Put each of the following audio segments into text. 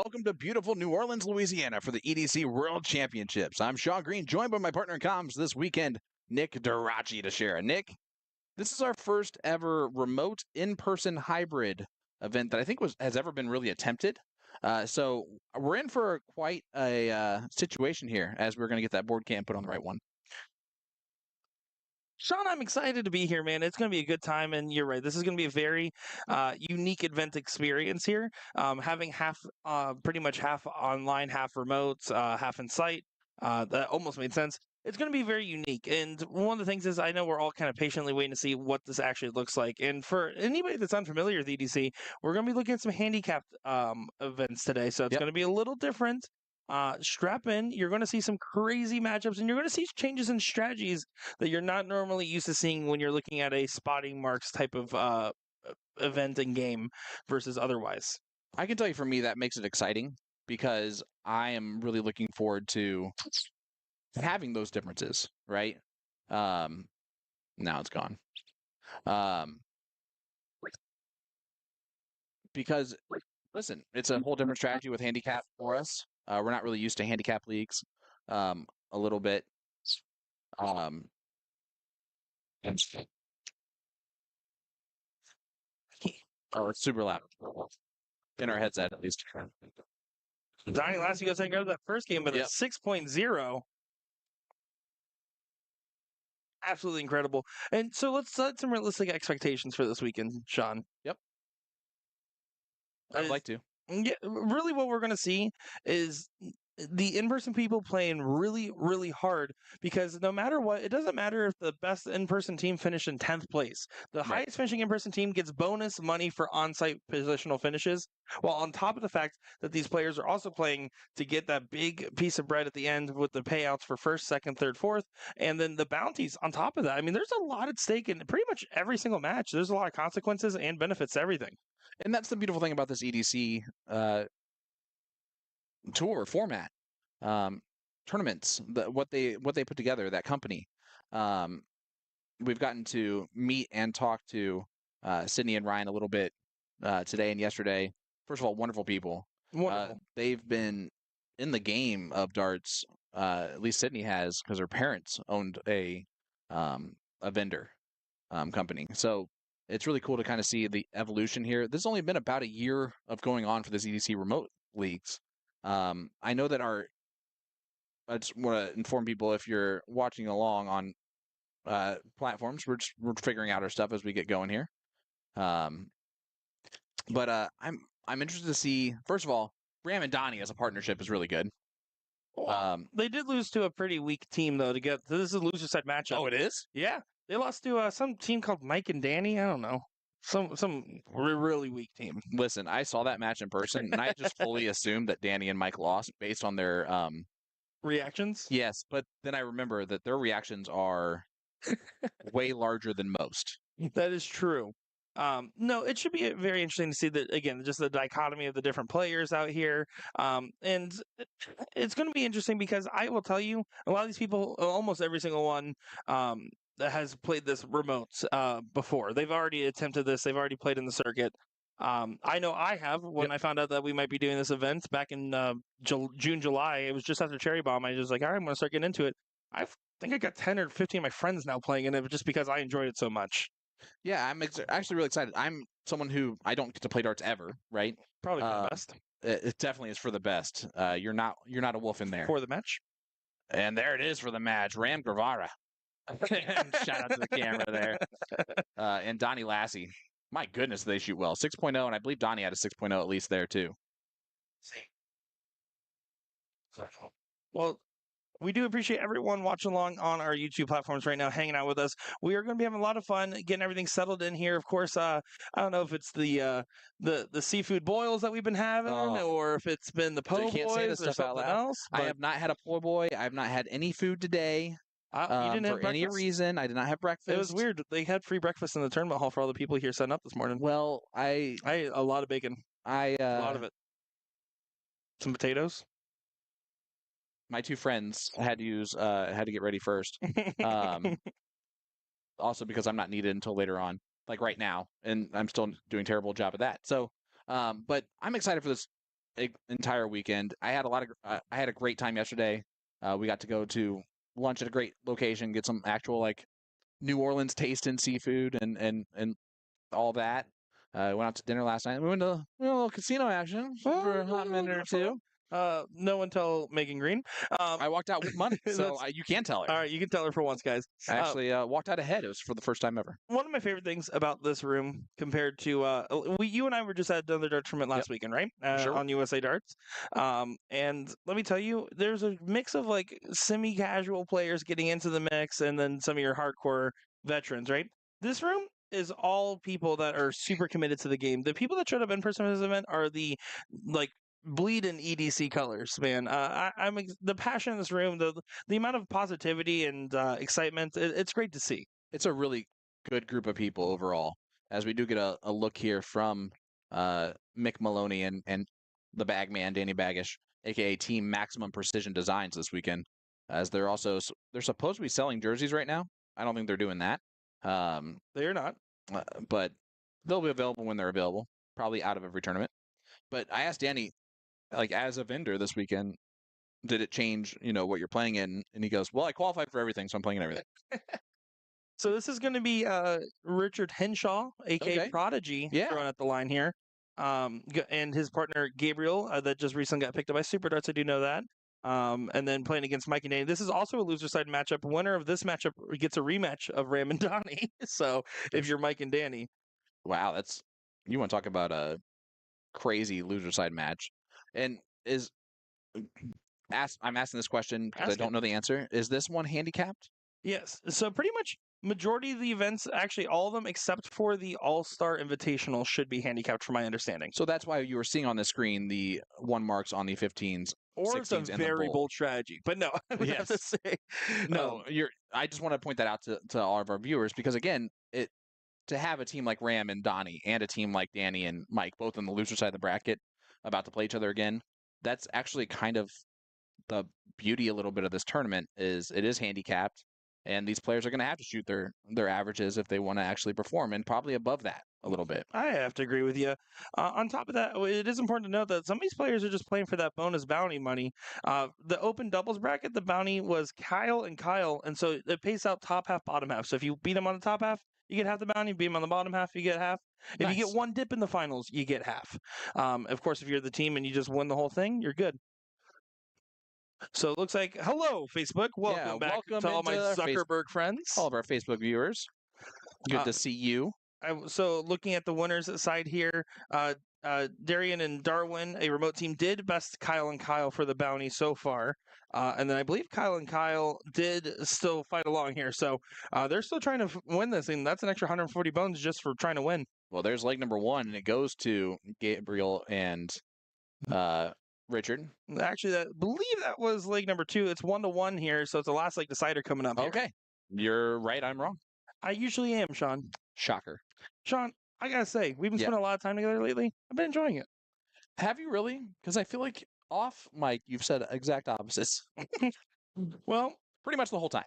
Welcome to beautiful New Orleans, Louisiana for the EDC World Championships. I'm Shaw Green, joined by my partner in comms this weekend, Nick Durachi, to share it. Nick? This is our first ever remote in-person hybrid event that I think has ever been really attempted. So we're in for quite a situation here as we're going to get that board camp put on the right one. Sean, I'm excited to be here, man. It's going to be a good time, and you're right. This is going to be a very unique event experience here. Having pretty much half online, half remote, half in sight. That almost made sense. It's going to be very unique. And one of the things is I know we're all kind of patiently waiting to see what this actually looks like. And for anybody that's unfamiliar with EDC, we're going to be looking at some handicapped events today. So it's Yep. going to be a little different. Strap in. You're going to see some crazy matchups, and you're going to see changes in strategies that you're not normally used to seeing when you're looking at a spotting marks type of event and game versus otherwise. I can tell you for me that makes it exciting because I am really looking forward to having those differences, right? Now it's gone. Because listen, it's a whole different strategy with handicap for us. We're not really used to handicap leagues a little bit. Oh, it's super loud in our headset at least. Donnie, last you go take out of that first game, but Yep. at 6.0. Absolutely incredible. And so let's set some realistic expectations for this weekend, Sean. Yep. I'd like to. Yeah, really what we're going to see is the in-person people playing really, really hard because no matter what, it doesn't matter if the best in-person team finished in 10th place. The highest finishing in-person team gets bonus money for on-site positional finishes, while on top of the fact that these players are also playing to get that big piece of bread at the end with the payouts for first, second, third, fourth, and then the bounties on top of that. I mean, there's a lot at stake in pretty much every single match. There's a lot of consequences and benefits to everything. And that's the beautiful thing about this EDC tour format. Tournaments, what they put together, that company. We've gotten to meet and talk to Sydney and Ryan a little bit today and yesterday. First of all, wonderful people. Wonderful. They've been in the game of darts. At least Sydney has, because her parents owned a vendor company. So it's really cool to kind of see the evolution here. This has only been about a year of going on for this EDC remote leagues. I know that I just want to inform people, if you're watching along on platforms, we're figuring out our stuff as we get going here. But I'm interested to see, first of all, Ram and Donnie as a partnership is really good. They did lose to a pretty weak team though. This is a loser side matchup. Oh, it is? Yeah, they lost to some team called Mike and Danny. I don't know, some really weak team. Listen, I saw that match in person, and I just fully assumed that Danny and Mike lost based on their reactions. Yes, but then I remember that their reactions are way larger than most. That is true. No, it should be very interesting to see that again, just the dichotomy of the different players out here. And it's going to be interesting because I will tell you, a lot of these people, almost every single one, that has played this remote before. They've already attempted this. They've already played in the circuit. I know I have. When I found out that we might be doing this event back in June, July, it was just after Cherry Bomb. I was just like, all right, I'm going to start getting into it. I think I got 10 or 15 of my friends now playing in it just because I enjoyed it so much. Yeah, I'm actually really excited. I'm someone who I don't get to play darts ever, right? Probably for the best. It definitely is for the best. You're not a wolf in there. For the match. And there it is for the match. Ram Gravara. Shout out to the camera there. And Donnie Lassie. My goodness, they shoot well. 6.0, and I believe Donnie had a 6.0 at least there too. Well, we do appreciate everyone watching along on our YouTube platforms right now, hanging out with us. We are going to be having a lot of fun getting everything settled in here. Of course, I don't know if it's the seafood boils that we've been having, or if it's been the po' boys or something else. I have not had a po' boy. I have not had any food today. You didn't have for any reason. I did not have breakfast. It was weird. They had free breakfast in the tournament hall for all the people here setting up this morning. Well, I ate a lot of bacon. A lot of it. Some potatoes. My two friends had to get ready first. Also because I'm not needed until later on, like right now, and I'm still doing a terrible job of that. So, but I'm excited for this entire weekend. I had a great time yesterday. We got to go to lunch at a great location, get some actual New Orleans taste in seafood and all that. Went out to dinner last night. We went to a little casino action for a hot minute or two. No one tell Megan Green. I walked out with money, so you can tell her. All right, you can tell her for once, guys. I actually walked out ahead. It was for the first time ever. One of my favorite things about this room compared to you and I were just at another dart tournament last weekend, right? Sure. On USA Darts. And let me tell you, there's a mix of like semi-casual players getting into the mix, and then some of your hardcore veterans, right? This room is all people that are super committed to the game. The people that showed up in person for this event are the like bleed in EDC colors, man. The passion in this room, the amount of positivity and excitement. It's great to see. It's a really good group of people overall. As we do get a look here from Mick Maloney and the Bagman Danny Baggish, aka Team Maximum Precision Designs this weekend, as they're supposed to be selling jerseys right now. I don't think they're doing that. They are not, but they'll be available when they're available. Probably out of every tournament. But I asked Danny, like as a vendor this weekend, did it change, what you're playing in? And he goes, well, I qualified for everything, so I'm playing in everything. So this is going to be Richard Henshaw, aka Prodigy, thrown at the line here, and his partner Gabriel, that just recently got picked up by Super Darts. I do know that. And then playing against Mike and Danny. This is also a loser side matchup. Winner of this matchup gets a rematch of Ram and Donnie. So if you're Mike and Danny, wow, you want to talk about a crazy loser side match? And I'm asking this question because I don't know the answer. Is this one handicapped? Yes. So pretty much majority of the events, actually all of them except for the All-Star Invitational, should be handicapped from my understanding. So that's why you were seeing on the screen the 1 marks on the 15s, or 16s, it's a and very the bold strategy. But no, I would have to say no. I just want to point that out to all of our viewers because again, to have a team like Ram and Donnie and a team like Danny and Mike both on the loser side of the bracket about to play each other again, that's actually kind of the beauty a little bit of this tournament. Is it is handicapped, and these players are going to have to shoot their averages if they want to actually perform, and probably above that a little bit. I have to agree with you. On top of that, it is important to note that some of these players are just playing for that bonus bounty money. The open doubles bracket, the bounty was Kyle and Kyle, and so it pays out top half, bottom half. So if you beat them on the top half, you get half the bounty. Beat them on the bottom half, you get half. If you get one dip in the finals, you get half. Of course, if you're the team and you just win the whole thing, you're good. So it looks like, hello, Facebook. Welcome back to all my Zuckerberg friends. All of our Facebook viewers. Good to see you. So looking at the winners side here, Darian and Darwin, a remote team, did best Kyle and Kyle for the bounty so far. And then I believe Kyle and Kyle did still fight along here. So they're still trying to win this, and that's an extra 140 bones just for trying to win. Well, there's leg number 1, and it goes to Gabriel and Richard. Actually, I believe that was leg number 2. It's 1-1 here, so it's the last leg decider coming up here. Okay. You're right. I'm wrong. I usually am, Sean. Shocker. Sean, I gotta say, we've been spending a lot of time together lately. I've been enjoying it. Have you really? Because I feel like off mic, you've said exact opposites. Well, pretty much the whole time.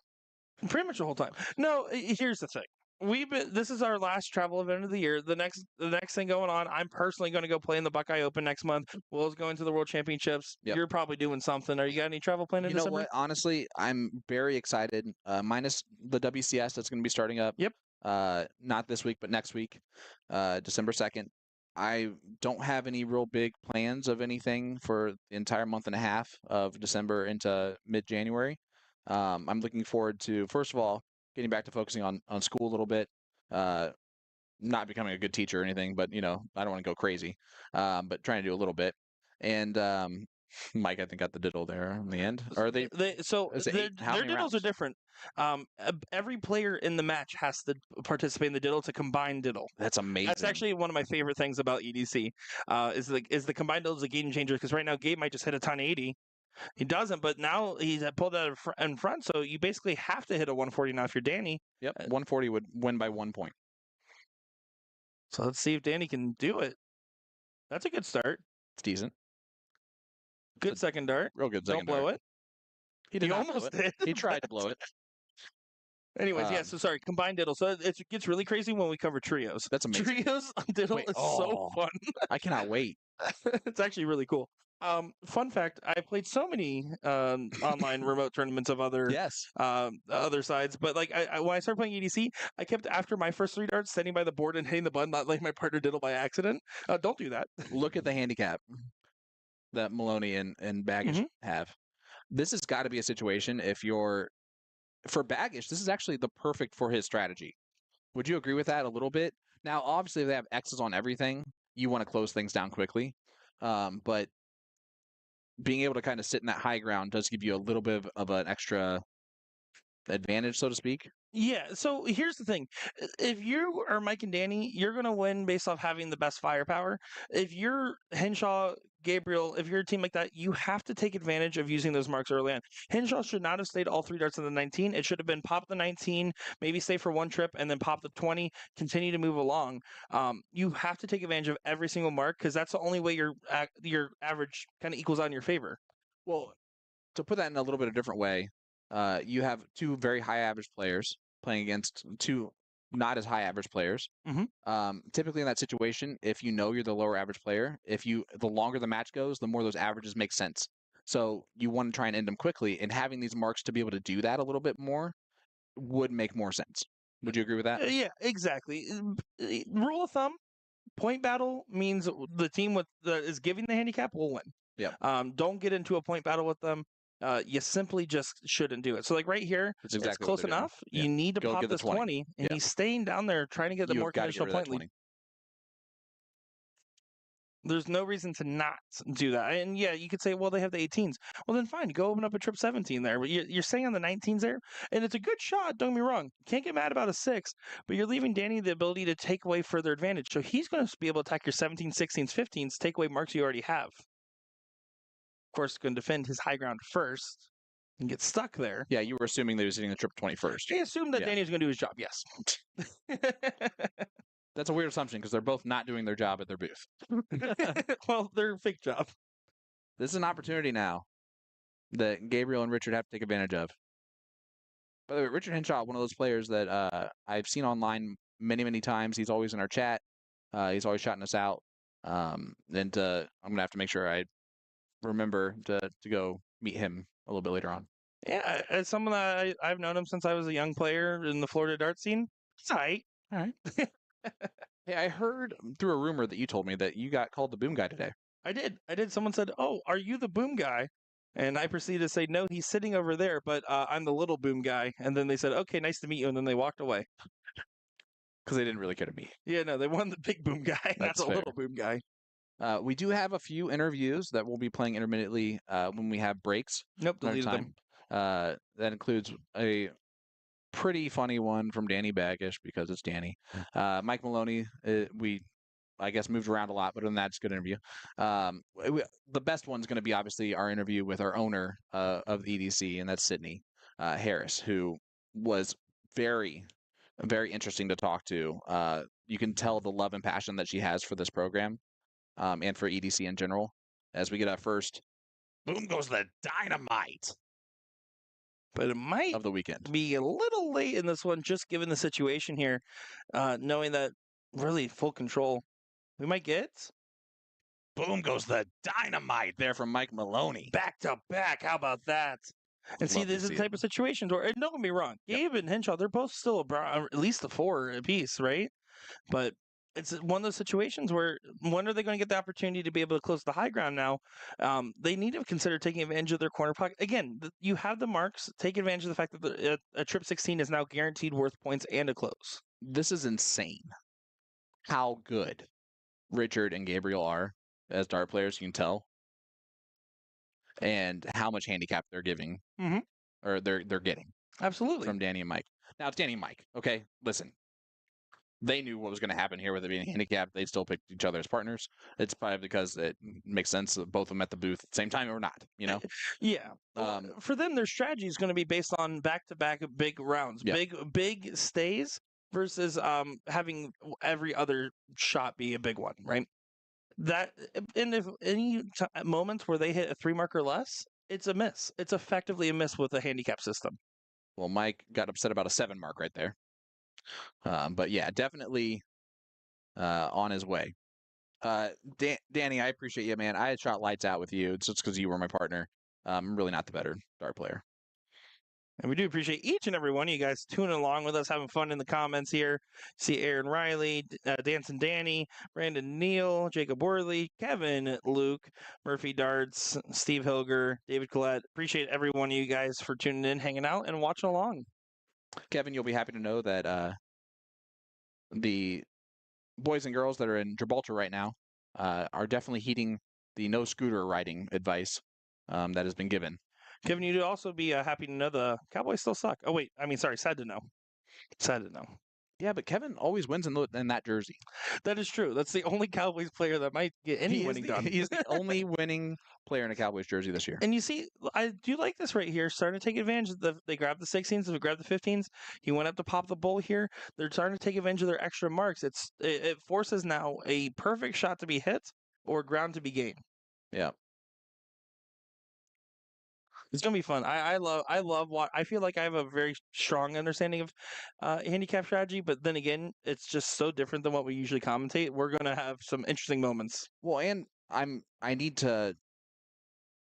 Pretty much the whole time. No, here's the thing. This is our last travel event of the year. The next thing going on, I'm personally going to go play in the Buckeye Open next month. Will's going to the World Championships. Yep. You're probably doing something. Are you got any travel planned in December? You know what? Honestly, I'm very excited. Minus the WCS that's going to be starting up. Yep. Not this week, but next week, December 2nd. I don't have any real big plans of anything for the entire month and a half of December into mid-January. I'm looking forward to, first of all, getting back to focusing on school a little bit, not becoming a good teacher or anything, but, I don't want to go crazy, but trying to do a little bit. And Mike, I think, got the diddle there in the end. Or their diddles are different. Every player in the match has to participate in the diddle. It's a combined diddle. That's amazing. That's actually one of my favorite things about EDC. Is the combined diddle is a game changer, because right now Gabe might just hit a 1080. He doesn't, but now he's pulled out in front, so you basically have to hit a 140 now if you're Danny. Yep, 140 would win by 1 point. So let's see if Danny can do it. That's a good start. It's decent. Good second dart. Real good second dart. Don't blow it. He almost did. He tried to blow it. Anyways, so sorry, combined diddle. So it gets really crazy when we cover trios. That's amazing. Trios on diddle is so fun. I cannot wait. It's actually really cool. Fun fact: I played so many online remote tournaments of Yes. other sides, but like when I started playing EDC, I kept after my first 3 darts standing by the board and hitting the button, not letting my partner diddle by accident. Don't do that. Look at the handicap that Maloney and Baggage have. This has got to be a situation if you're for Baggage. This is actually the perfect for his strategy. Would you agree with that a little bit? Now, obviously, if they have X's on everything, you want to close things down quickly. But being able to kind of sit in that high ground does give you a little bit of an extra advantage, so to speak. Yeah, so here's the thing. If you are Mike and Danny, you're going to win based off having the best firepower. If you're Henshaw, Gabriel, if you're a team like that, you have to take advantage of using those marks early on. Henshaw should not have stayed all 3 darts in the 19. It should have been pop the 19, maybe stay for one trip, and then pop the 20, continue to move along. You have to take advantage of every single mark because that's the only way your average kind of equals out in your favor. Well, to put that in a little bit of a different way, you have two very high average players playing against two not as high average players. Typically in that situation, if you know you're the lower average player, the longer the match goes, the more those averages make sense. So you want to try and end them quickly, and having these marks to be able to do that a little bit more would make more sense. Would you agree with that? Yeah, exactly. Rule of thumb: point battle means the team is giving the handicap will win. Yep. Don't get into a point battle with them. You simply just shouldn't do it. So like right here, That's exactly it's close enough. Yeah. You need to Go pop get the this 20, and Yeah. he's staying down there trying to get the You've more got to get conditional rid of that point lead. 20. There's no reason to not do that. And yeah, you could say, well, they have the 18s. Well, then fine, go open up a trip 17 there. But you're staying on the 19s there, and it's a good shot. Don't get me wrong. Can't get mad about a 6, but you're leaving Danny the ability to take away further advantage. So he's going to be able to attack your 17s, 16s, 15s, take away marks you already have. Of course, going to defend his high ground first and get stuck there. Yeah, you were assuming they were hitting the trip 21st. I assumed that Danny was going to do his job, yes. That's a weird assumption because they're both not doing their job at their booth. Well, their fake job. This is an opportunity now that Gabriel and Richard have to take advantage of. By the way, Richard Henshaw, one of those players that I've seen online many, many times. He's always in our chat. He's always shouting us out. And I'm going to have to make sure I remember to go meet him a little bit later on. Yeah, as someone that I've known him since I was a young player in the Florida dart scene. It's tight. All right. Hey, I heard through a rumor that you told me that you got called the boom guy today. I did. Someone said, "Oh, are you the boom guy?" And I proceeded to say, "No, he's sitting over there, but I'm the little boom guy." And then they said, "Okay, nice to meet you," and then they walked away. Because they didn't really care to meet. Yeah, no, they wanted the big boom guy, not the little boom guy. We do have a few interviews that we'll be playing intermittently when we have breaks. Nope, deleted them. That includes a pretty funny one from Danny Baggish because it's Danny. Mike Maloney, I guess moved around a lot, but other than that, it's a good interview. The best one's going to be obviously our interview with our owner of the EDC, and that's Sydney Harris, who was very, very interesting to talk to. You can tell the love and passion that she has for this program and for EDC in general. As we get our first, boom goes the dynamite. But it might of the weekend be a little late in this one, just given the situation here, knowing that really full control. We might get boom goes the dynamite there from Mike Maloney. Back to back. How about that? And see, these are the type of situations where, and don't get me wrong, Gabe and Henshaw, they're both still at least a 4 apiece, right? But it's one of those situations where when are they going to get the opportunity to be able to close the high ground now? They need to consider taking advantage of their corner pocket. Again, you have the marks. Take advantage of the fact that a trip 16 is now guaranteed worth points and a close. This is insane how good Richard and Gabriel are as dart players, you can tell. And how much handicap they're giving, or they're getting. Absolutely. From Danny and Mike. Now, it's Danny and Mike, okay? Listen. They knew what was going to happen here with it being handicapped. They still picked each other as partners. It's probably because it makes sense that both of them at the booth at the same time or not, you know? Yeah. For them, their strategy is going to be based on back-to-back big rounds, big stays versus having every other shot be a big one, right? That, and if any moments where they hit a 3 mark or less, it's a miss. It's effectively a miss with the handicap system. Well, Mike got upset about a 7 mark right there. But yeah, definitely on his way. Danny, I appreciate you, man. I had shot lights out with you. It's just because you were my partner. I'm really not the better dart player. And we do appreciate each and every one of you guys tuning along with us, having fun in the comments here. See Aaron Riley, Dancing Danny, Brandon Neal, Jacob Worley, Kevin, Luke, Murphy Darts, Steve Hilger, David Collette. Appreciate every one of you guys for tuning in, hanging out, and watching along. Kevin, you'll be happy to know that the boys and girls that are in Gibraltar right now are definitely heeding the no scooter riding advice that has been given. Kevin, you'd also be happy to know the Cowboys still suck. Oh, wait. I mean, sorry. Sad to know. Sad to know. Yeah, but Kevin always wins in that jersey. That is true. That's the only Cowboys player that might get any winning done. He is the only winning player in a Cowboys jersey this year. And you see, I do like this right here. Starting to take advantage of they grabbed the 16s, they grabbed the 15s. He went up to pop the bull here. They're starting to take advantage of their extra marks. It forces now a perfect shot to be hit or ground to be gained. Yeah. It's gonna be fun. I love what I feel like I have a very strong understanding of handicap strategy, but then again, it's just so different than what we usually commentate. We're gonna have some interesting moments. Well, and I need to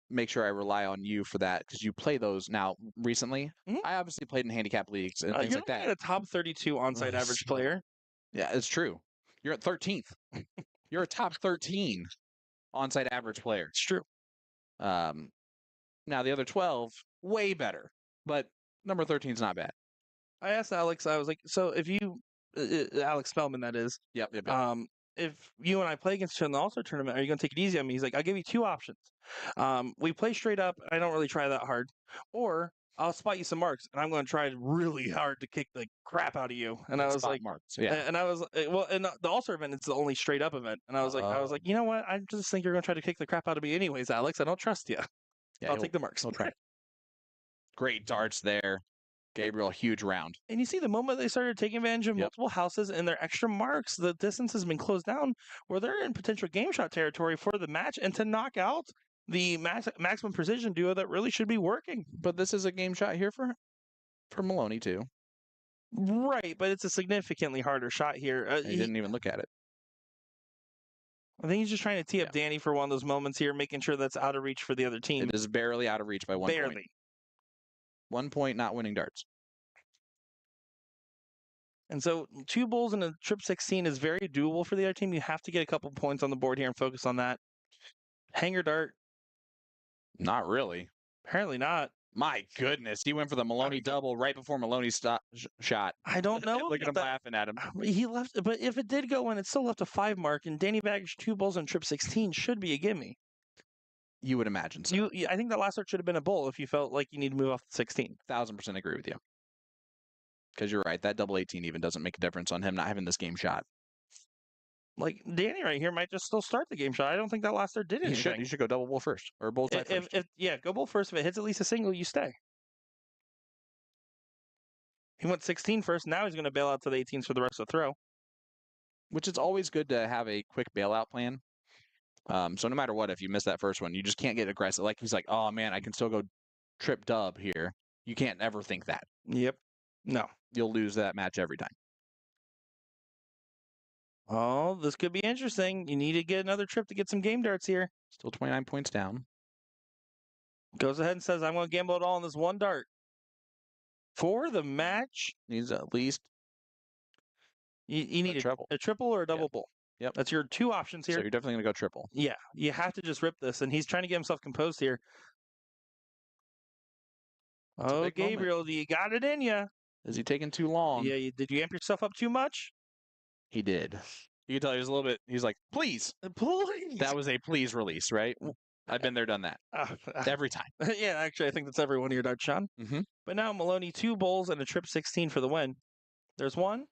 make sure I rely on you for that because you play those now recently. Mhm. I obviously played in handicap leagues and things You're like that. a top 32 onside average player. Yeah, it's true. You're at 13th. You're a top 13 onside average player. It's true. Now the other 12 way better, but number 13 is not bad. I asked Alex. I was like, so if you, Alex Spellman, that is. Yep. If you and I play against each other in the All-Star tournament, are you going to take it easy on me? He's like, I'll give you two options. We play straight up. I don't really try that hard. Or I'll spot you some marks, and I'm going to try really hard to kick the crap out of you. And I was like, marks. Yeah. And I was well, and the All-Star event, it's the only straight up event. And I was like, you know what? I just think you're going to try to kick the crap out of me anyways, Alex. I don't trust you. Yeah, I'll take the marks. I'll try. Great darts there. Gabriel, huge round. And you see, the moment they started taking advantage of Yep. multiple houses and their extra marks, the distance has been closed down where they're in potential game shot territory for the match and to knock out the maximum precision duo that really should be working. But this is a game shot here for Maloney, too. Right, but it's a significantly harder shot here. He didn't even look at it. I think he's just trying to tee up Danny for one of those moments here, making sure that's out of reach for the other team. It is barely out of reach by 1 point. 1 point, not winning darts. And so 2 bulls and a trip 16 is very doable for the other team. You have to get a couple points on the board here and focus on that. Hanger dart. Not really. Apparently not. My goodness, he went for the Maloney double right before Maloney's shot. I don't know. Look at him laughing at him. He left, but if it did go in, it still left a 5 mark, and Danny Baggage 2 bulls and trip 16 should be a gimme. You would imagine so. I think that last start should have been a bull if you felt like you need to move off the 16. 1000% agree with you. Because you're right, that double 18 even doesn't make a difference on him not having this game shot. Like Danny right here might just still start the game shot. I don't think that last start did anything. You should go double bull first or bullseye first. Go bull first. If it hits at least a single, you stay. He went 16 first. Now he's going to bail out to the 18s for the rest of the throw. Which is always good to have a quick bailout plan. So no matter what, if you miss that first one, you just can't get aggressive. Like he's like, oh man, I can still go trip dub here. You can't ever think that. Yep. No. You'll lose that match every time. Oh, this could be interesting. You need to get another trip to get some game darts here. Still 29 points down. Goes ahead and says, I'm going to gamble it all on this one dart. For the match. Needs at least you need a triple or a double bull. Yep. That's your 2 options here. So you're definitely going to go triple. Yeah. You have to just rip this. And he's trying to get himself composed here. Oh, Gabriel, you got it in you. Is he taking too long? Yeah. Did you amp yourself up too much? He did. You can tell he was a little bit, he's like, please. Please. That was a please release, right? I've been there, done that. Every time. Yeah, actually, I think that's every one of your darts, Sean. Mm-hmm. But now Maloney, 2 bulls and a trip 16 for the win. There's 1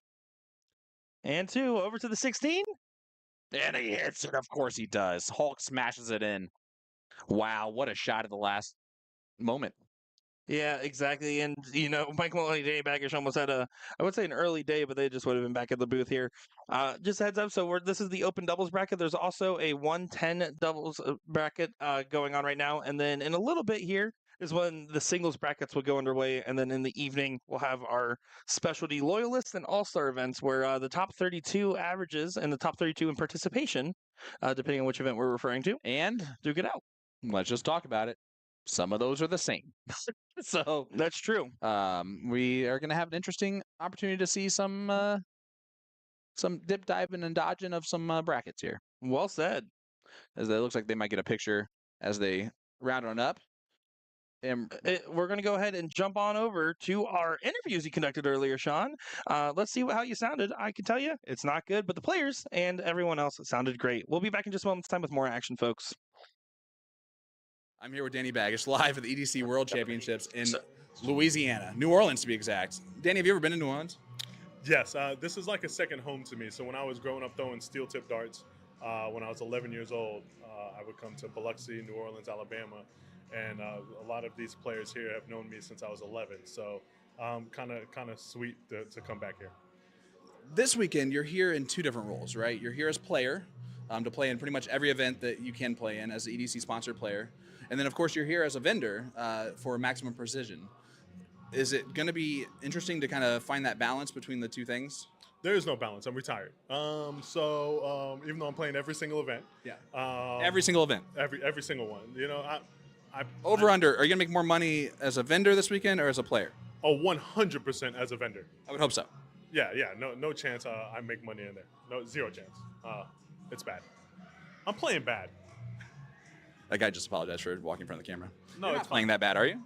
and 2 over to the 16. And he hits it. Of course he does. Hulk smashes it in. Wow, what a shot at the last moment. Yeah, exactly. And, Mike Maloney, Danny Baggage almost had I would say an early day, but they just would have been back at the booth here. Just heads up, so this is the open doubles bracket. There's also a 110 doubles bracket going on right now. And then in a little bit here, is when the singles brackets will go underway, and then in the evening we'll have our specialty loyalists and all-star events where the top 32 averages and the top 32 in participation, depending on which event we're referring to, And duke it out. let's just talk about it. Some of those are the same. So That's true. we are going to have an interesting opportunity to see some dip diving and dodging of some brackets here. Well said. As it looks like they might get a picture as they round on up. And We're going to go ahead and jump on over to our interviews you conducted earlier, Sean. Let's see how you sounded. I can tell you it's not good, but the players and everyone else sounded great. We'll be back in just a moment's time with more action, folks. I'm here with Danny Baggish, live at the EDC World Championships in Louisiana, New Orleans to be exact. Danny, have you ever been to New Orleans? Yes, this is like a second home to me. So when I was growing up throwing steel tip darts, when I was 11 years old, I would come to Biloxi, New Orleans, Alabama, and a lot of these players here have known me since I was 11. So kind of sweet to come back here. This weekend, you're here in two different roles, right? You're here as player to play in pretty much every event that you can play in as an EDC sponsored player. And then, of course, you're here as a vendor for maximum precision. Is it going to be interesting to kind of find that balance between the two things? There is no balance. I'm retired. So even though I'm playing every single event, Every single event, every single one, you know, under. Are you going to make more money as a vendor this weekend or as a player? 100% as a vendor. I would hope so. Yeah, no chance I make money in there. No, zero chance. It's bad. I'm playing bad. That guy just apologized for walking in front of the camera. No, You're it's not playing that bad, are you?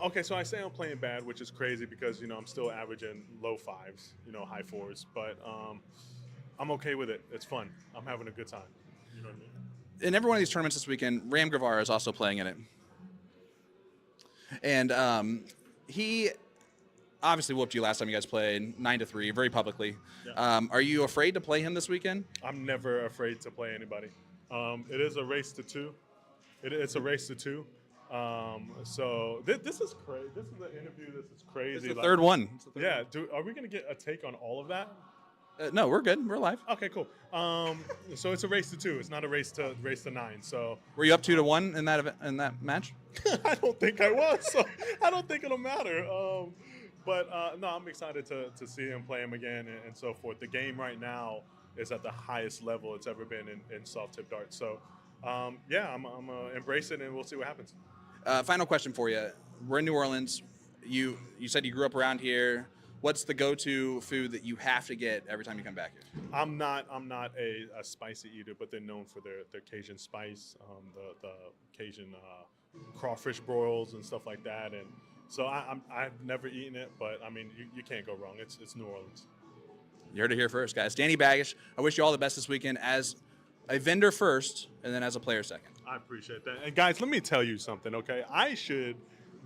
Okay, so I say I'm playing bad, which is crazy because, you know, I'm still averaging low fives, you know, high fours. But I'm okay with it. It's fun. I'm having a good time. You know what I mean? In every one of these tournaments this weekend, Ram Guevara is also playing in it. And he obviously whooped you last time you guys played, 9-3, very publicly. Yeah. Are you afraid to play him this weekend? I'm never afraid to play anybody. It is a race to two. It's a race to two. So this is crazy. This is an interview. This is crazy. It's the third one. Yeah. Are we going to get a take on all of that? No, we're good. We're live. Okay, cool. So it's a race to two. It's not a race to nine. So Were you up 2-1 in that match? I don't think I was. So I don't think it'll matter. But no, I'm excited to see him play him again and so forth. The game right now is at the highest level it's ever been in soft tip darts. So yeah, I'm embrace it and we'll see what happens. Final question for you. We're in New Orleans. You said you grew up around here. What's the go-to food that you have to get every time you come back here? I'm not a spicy eater, but they're known for their Cajun spice, the Cajun crawfish broils and stuff like that. And so I've never eaten it, but I mean you can't go wrong. It's New Orleans. You heard it here first, guys. Danny Baggish, I wish you all the best this weekend as a vendor first and then as a player second. I appreciate that. And guys, let me tell you something, okay? I should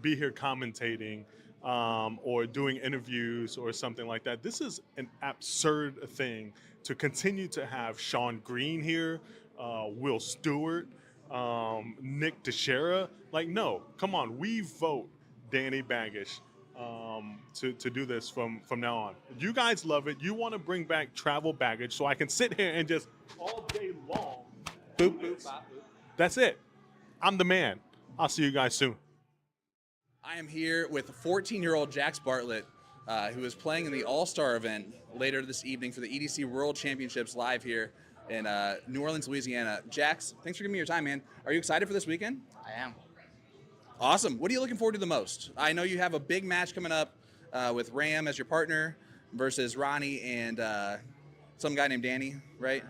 be here commentating or doing interviews or something like that. This is an absurd thing to continue to have Sean Green here, Will Stewart, Nick Teixeira. Like, no, come on. We vote Danny Baggish to do this from now on. You guys love it. You want to bring back travel baggage so I can sit here and just all day long. Boop, boop, boop. That's it. I'm the man. I'll see you guys soon. I am here with 14-year-old Jax Bartlett, who is playing in the All-Star event later this evening for the EDC World Championships live here in New Orleans, Louisiana. Jax, thanks for giving me your time, man. Are you excited for this weekend? I am. Awesome. What are you looking forward to the most? I know you have a big match coming up with Ram as your partner versus Ronnie and some guy named Danny, right?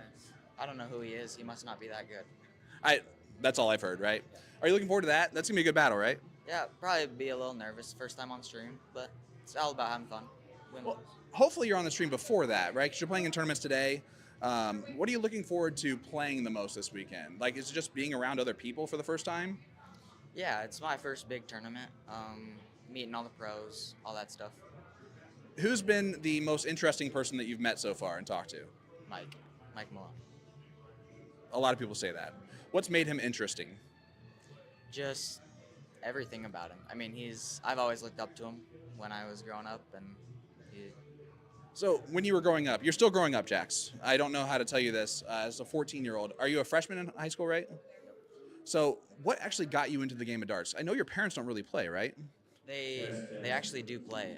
I don't know who he is. He must not be that good. That's all I've heard, right? Are you looking forward to that? That's going to be a good battle, right? Yeah, probably be a little nervous first time on stream, but it's all about having fun. Well, hopefully you're on the stream before that, right? Because you're playing in tournaments today. What are you looking forward to playing the most this weekend? Like, is it just being around other people for the first time? Yeah, it's my first big tournament. Meeting all the pros, all that stuff. Who's been the most interesting person that you've met so far and talked to? Mike Malone. A lot of people say that. What's made him interesting? Just everything about him. I mean, I've always looked up to him when I was growing up, and So when you were growing up, you're still growing up, Jax. I don't know how to tell you this. As a 14-year-old, are you a freshman in high school, right? So, what actually got you into the game of darts? I know your parents don't really play, right? They actually do play.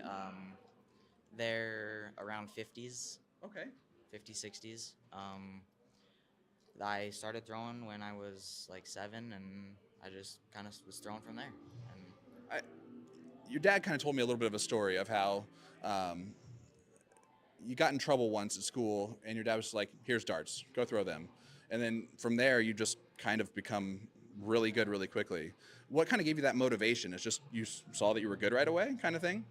They're around 50s, Okay. 50, 60s. I started throwing when I was like 7, and I just kind of was throwing from there. And I, your dad kind of told me a little bit of a story of how um, you got in trouble once at school, and your dad was like, "Here's darts, go throw them," and then from there you just kind of become really good really quickly. What kind of gave you that motivation? It's just you saw that you were good right away, kind of thing.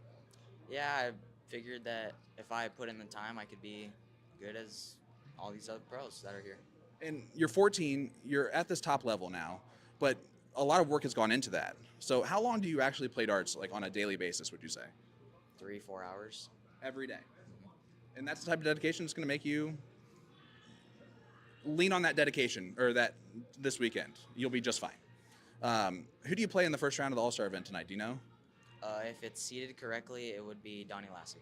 yeah, I figured that if I put in the time, I could be good as all these other pros that are here. And you're 14, you're at this top level now, but a lot of work has gone into that. So how long do you actually play darts, like on a daily basis, would you say? 3, 4 hours. Every day. And that's the type of dedication that's going to make you lean on that dedication, or that this weekend. You'll be just fine. Who do you play in the first round of the All-Star event tonight? Do you know? If it's seated correctly, it would be Donnie Lassie.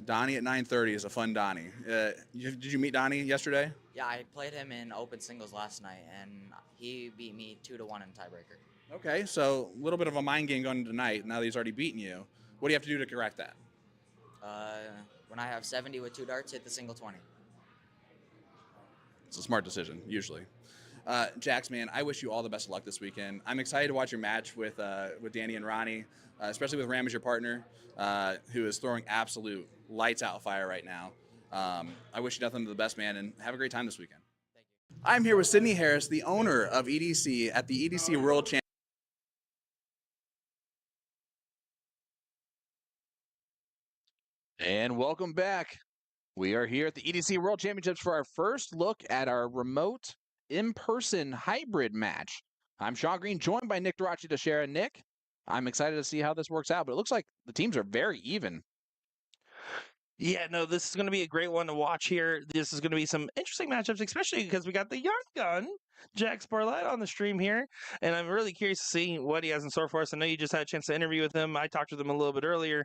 Donnie at 9:30 is a fun Donnie. Did you meet Donnie yesterday? Yeah, I played him in open singles last night, and he beat me 2-1 in tiebreaker. Okay, so a little bit of a mind game going tonight. Now that he's already beaten you, what do you have to do to correct that? When I have 70 with 2 darts, hit the single 20. It's a smart decision, usually. Jax, man, I wish you all the best of luck this weekend. I'm excited to watch your match with Danny and Ronnie, especially with Ram as your partner, who is throwing absolute lights out fire right now. I wish you nothing but the best, man, and have a great time this weekend. Thank you. I'm here with Sydney Harris, the owner of EDC at the EDC World Championship. And welcome back. We are here at the EDC World Championships for our first look at our remote in-person hybrid match. I'm Sean Green, joined by Nick Durachi to share. Nick, I'm excited to see how this works out, but it looks like the teams are very even. Yeah, no, this is going to be a great one to watch here. This is going to be some interesting matchups, especially because we got the young gun, Jack Barlett, on the stream here. And I'm really curious to see what he has in store for us. I know you just had a chance to interview with him. I talked with him a little bit earlier.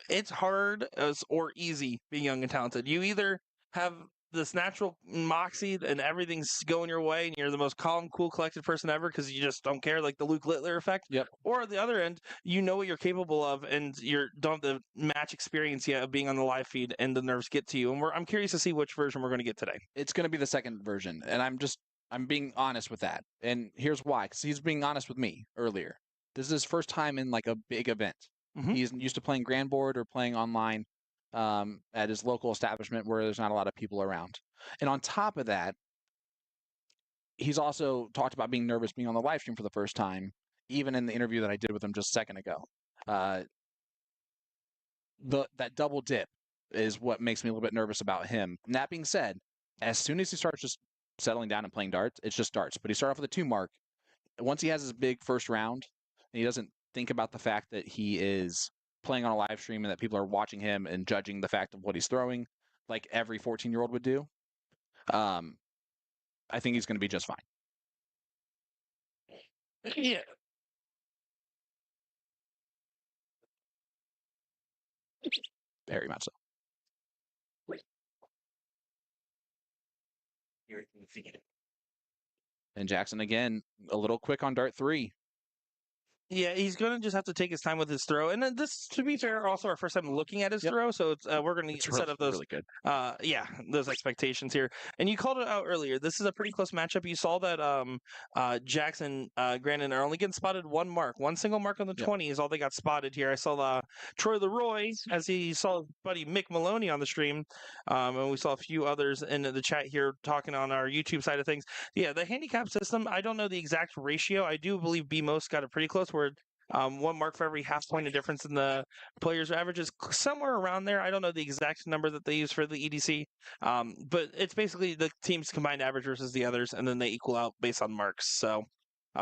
It's hard or easy being young and talented. You either have this natural moxie and everything's going your way and you're the most calm, cool, collected person ever because you just don't care, like the Luke Littler effect. Yep. Or at the other end, you know what you're capable of and you don't have the match experience yet of being on the live feed and the nerves get to you. And I'm curious to see which version we're going to get today. It's going to be the second version, and I'm being honest with that. And here's why, because he's being honest with me earlier. This is his first time in like a big event. Mhm. He's used to playing Grand Board or playing online at his local establishment where there's not a lot of people around. And on top of that, he's also talked about being nervous being on the live stream for the first time, even in the interview that I did with him just a second ago. That double dip is what makes me a little bit nervous about him. And that being said, as soon as he starts just settling down and playing darts, it's just darts. But he started off with a 2 mark. Once he has his big first round, and he doesn't think about the fact that he is playing on a live stream and that people are watching him and judging the fact of what he's throwing, like every 14-year-old would do, I think he's going to be just fine. Yeah. Very much so. And Jackson, again, a little quick on dart 3. Yeah, he's going to just have to take his time with his throw. And then this, to be fair, also our first time looking at his throw. So it's, we're going to set up those really good. those expectations here. And you called it out earlier. This is a pretty close matchup. You saw that Jackson, Grandin are only getting spotted 1 mark. 1 single mark on the 20 is all they got spotted here. I saw Troy Leroy, as he saw his buddy Mick Maloney on the stream. And we saw a few others in the chat here talking on our YouTube side of things. Yeah, the handicap system, I don't know the exact ratio. I do believe BMOS got it pretty close where 1 mark for every half point of difference in the players' averages, somewhere around there. I don't know the exact number that they use for the EDC, but it's basically the team's combined average versus the others, and then they equal out based on marks. So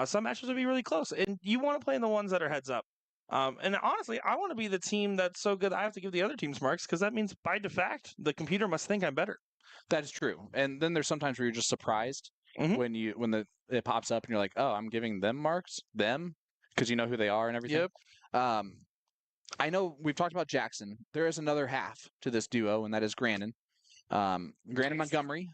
some matches will be really close, and you want to play in the ones that are heads up. And honestly, I want to be the team that's so good I have to give the other teams marks because that means by defact the computer must think I'm better. That is true. And then there's sometimes where you're just surprised when it pops up and you're like, oh, I'm giving them marks, because you know who they are and everything. Yep. I know we've talked about Jackson. There is another half to this duo, and that is Grandin. Grandin Montgomery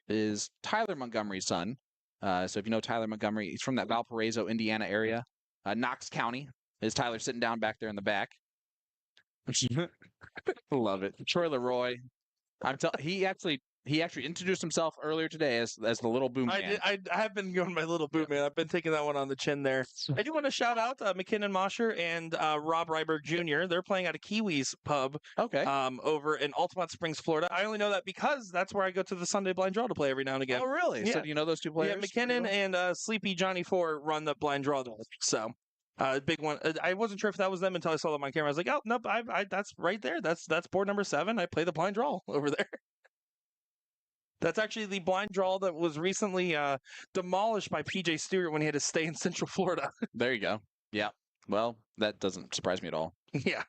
is Tyler Montgomery's son. So if you know Tyler Montgomery, he's from that Valparaiso, Indiana area. Knox County is Tyler sitting down back there in the back. Love it. Troy Leroy. He actually introduced himself earlier today as the little boom I man. did. I have been going my little boot man. I've been taking that one on the chin there. I do want to shout out McKinnon Mosher and Rob Ryberg Jr. They're playing at a Kiwis pub Okay. over in Altamont Springs, Florida. I only know that because that's where I go to the Sunday blind draw to play every now and again. Oh, really? Yeah. So do you know those two players? Yeah, McKinnon and Sleepy Johnny Four run the blind draw there. So big one. I wasn't sure if that was them until I saw them on camera. I was like, oh nope, I that's right there. That's board number 7. I play the blind draw over there. That's actually the blind draw that was recently demolished by PJ Stewart when he had to stay in Central Florida. There you go. Yeah. Well, that doesn't surprise me at all. Yeah.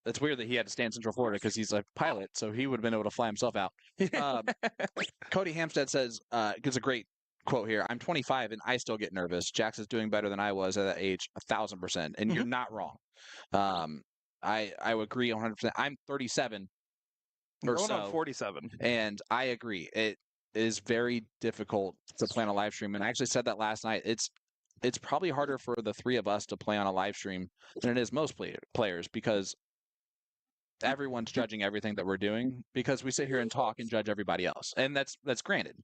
It's weird that he had to stay in Central Florida because he's a pilot, so he would have been able to fly himself out. Cody Hampstead says, gives a great quote here. I'm 25 and I still get nervous. Jax is doing better than I was at that age, 1,000%. And you're not wrong. I would agree 100%. I'm 37 or Going so. on 47. And I agree. It is very difficult to plan a live stream. And I actually said that last night. It's probably harder for the 3 of us to play on a live stream than it is most players because everyone's judging everything that we're doing because we sit here and talk and judge everybody else. And that's granted.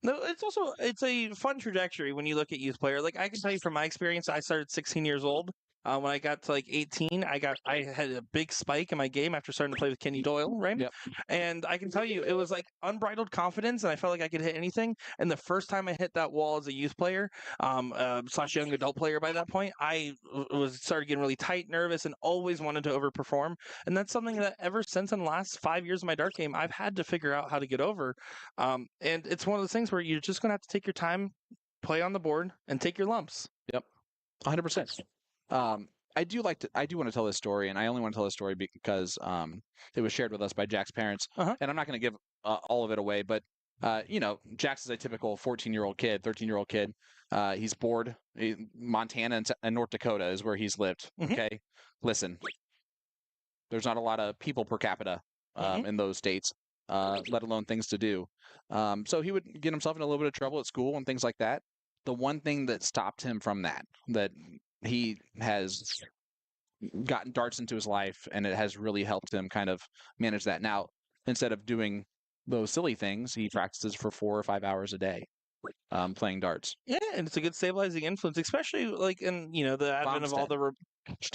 No, it's a fun trajectory when you look at youth player. Like I can tell you from my experience, I started 16 years old. When I got to like 18, I had a big spike in my game after starting to play with Kenny Doyle, right? Yep. And I can tell you, it was like unbridled confidence, and I felt like I could hit anything. And the first time I hit that wall as a youth player, slash young adult player by that point, I started getting really tight, nervous, and always wanted to overperform. And that's something that ever since in the last 5 years of my dart game, I've had to figure out how to get over. And it's one of those things where you're just gonna have to take your time, play on the board, and take your lumps. Yep, 100%. I do want to tell this story, and I only want to tell this story because it was shared with us by Jack's parents, and I'm not going to give all of it away, but Jax is a typical 14-year-old kid, 13-year-old kid. He's bored. Montana and North Dakota is where he's lived. Okay, listen, there's not a lot of people per capita in those states, let alone things to do. So he would get himself in a little bit of trouble at school and things like that. The one thing that stopped him from that he has gotten darts into his life, and it has really helped him kind of manage that. Now, instead of doing those silly things, he practices for 4 or 5 hours a day playing darts. Yeah, and it's a good stabilizing influence, especially like in the advent of all the.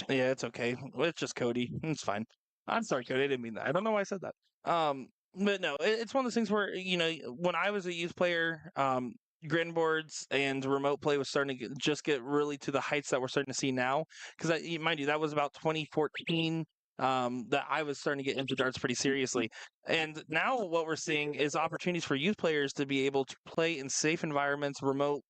Yeah, it's okay. It's just Cody. It's fine. I'm sorry, Cody. I didn't mean that. I don't know why I said that. But no, it's one of those things where when I was a youth player, grand boards and remote play was starting to get really to the heights that we're starting to see now. Because mind you, that was about 2014 that I was starting to get into darts pretty seriously. And now what we're seeing is opportunities for youth players to be able to play in safe environments, remote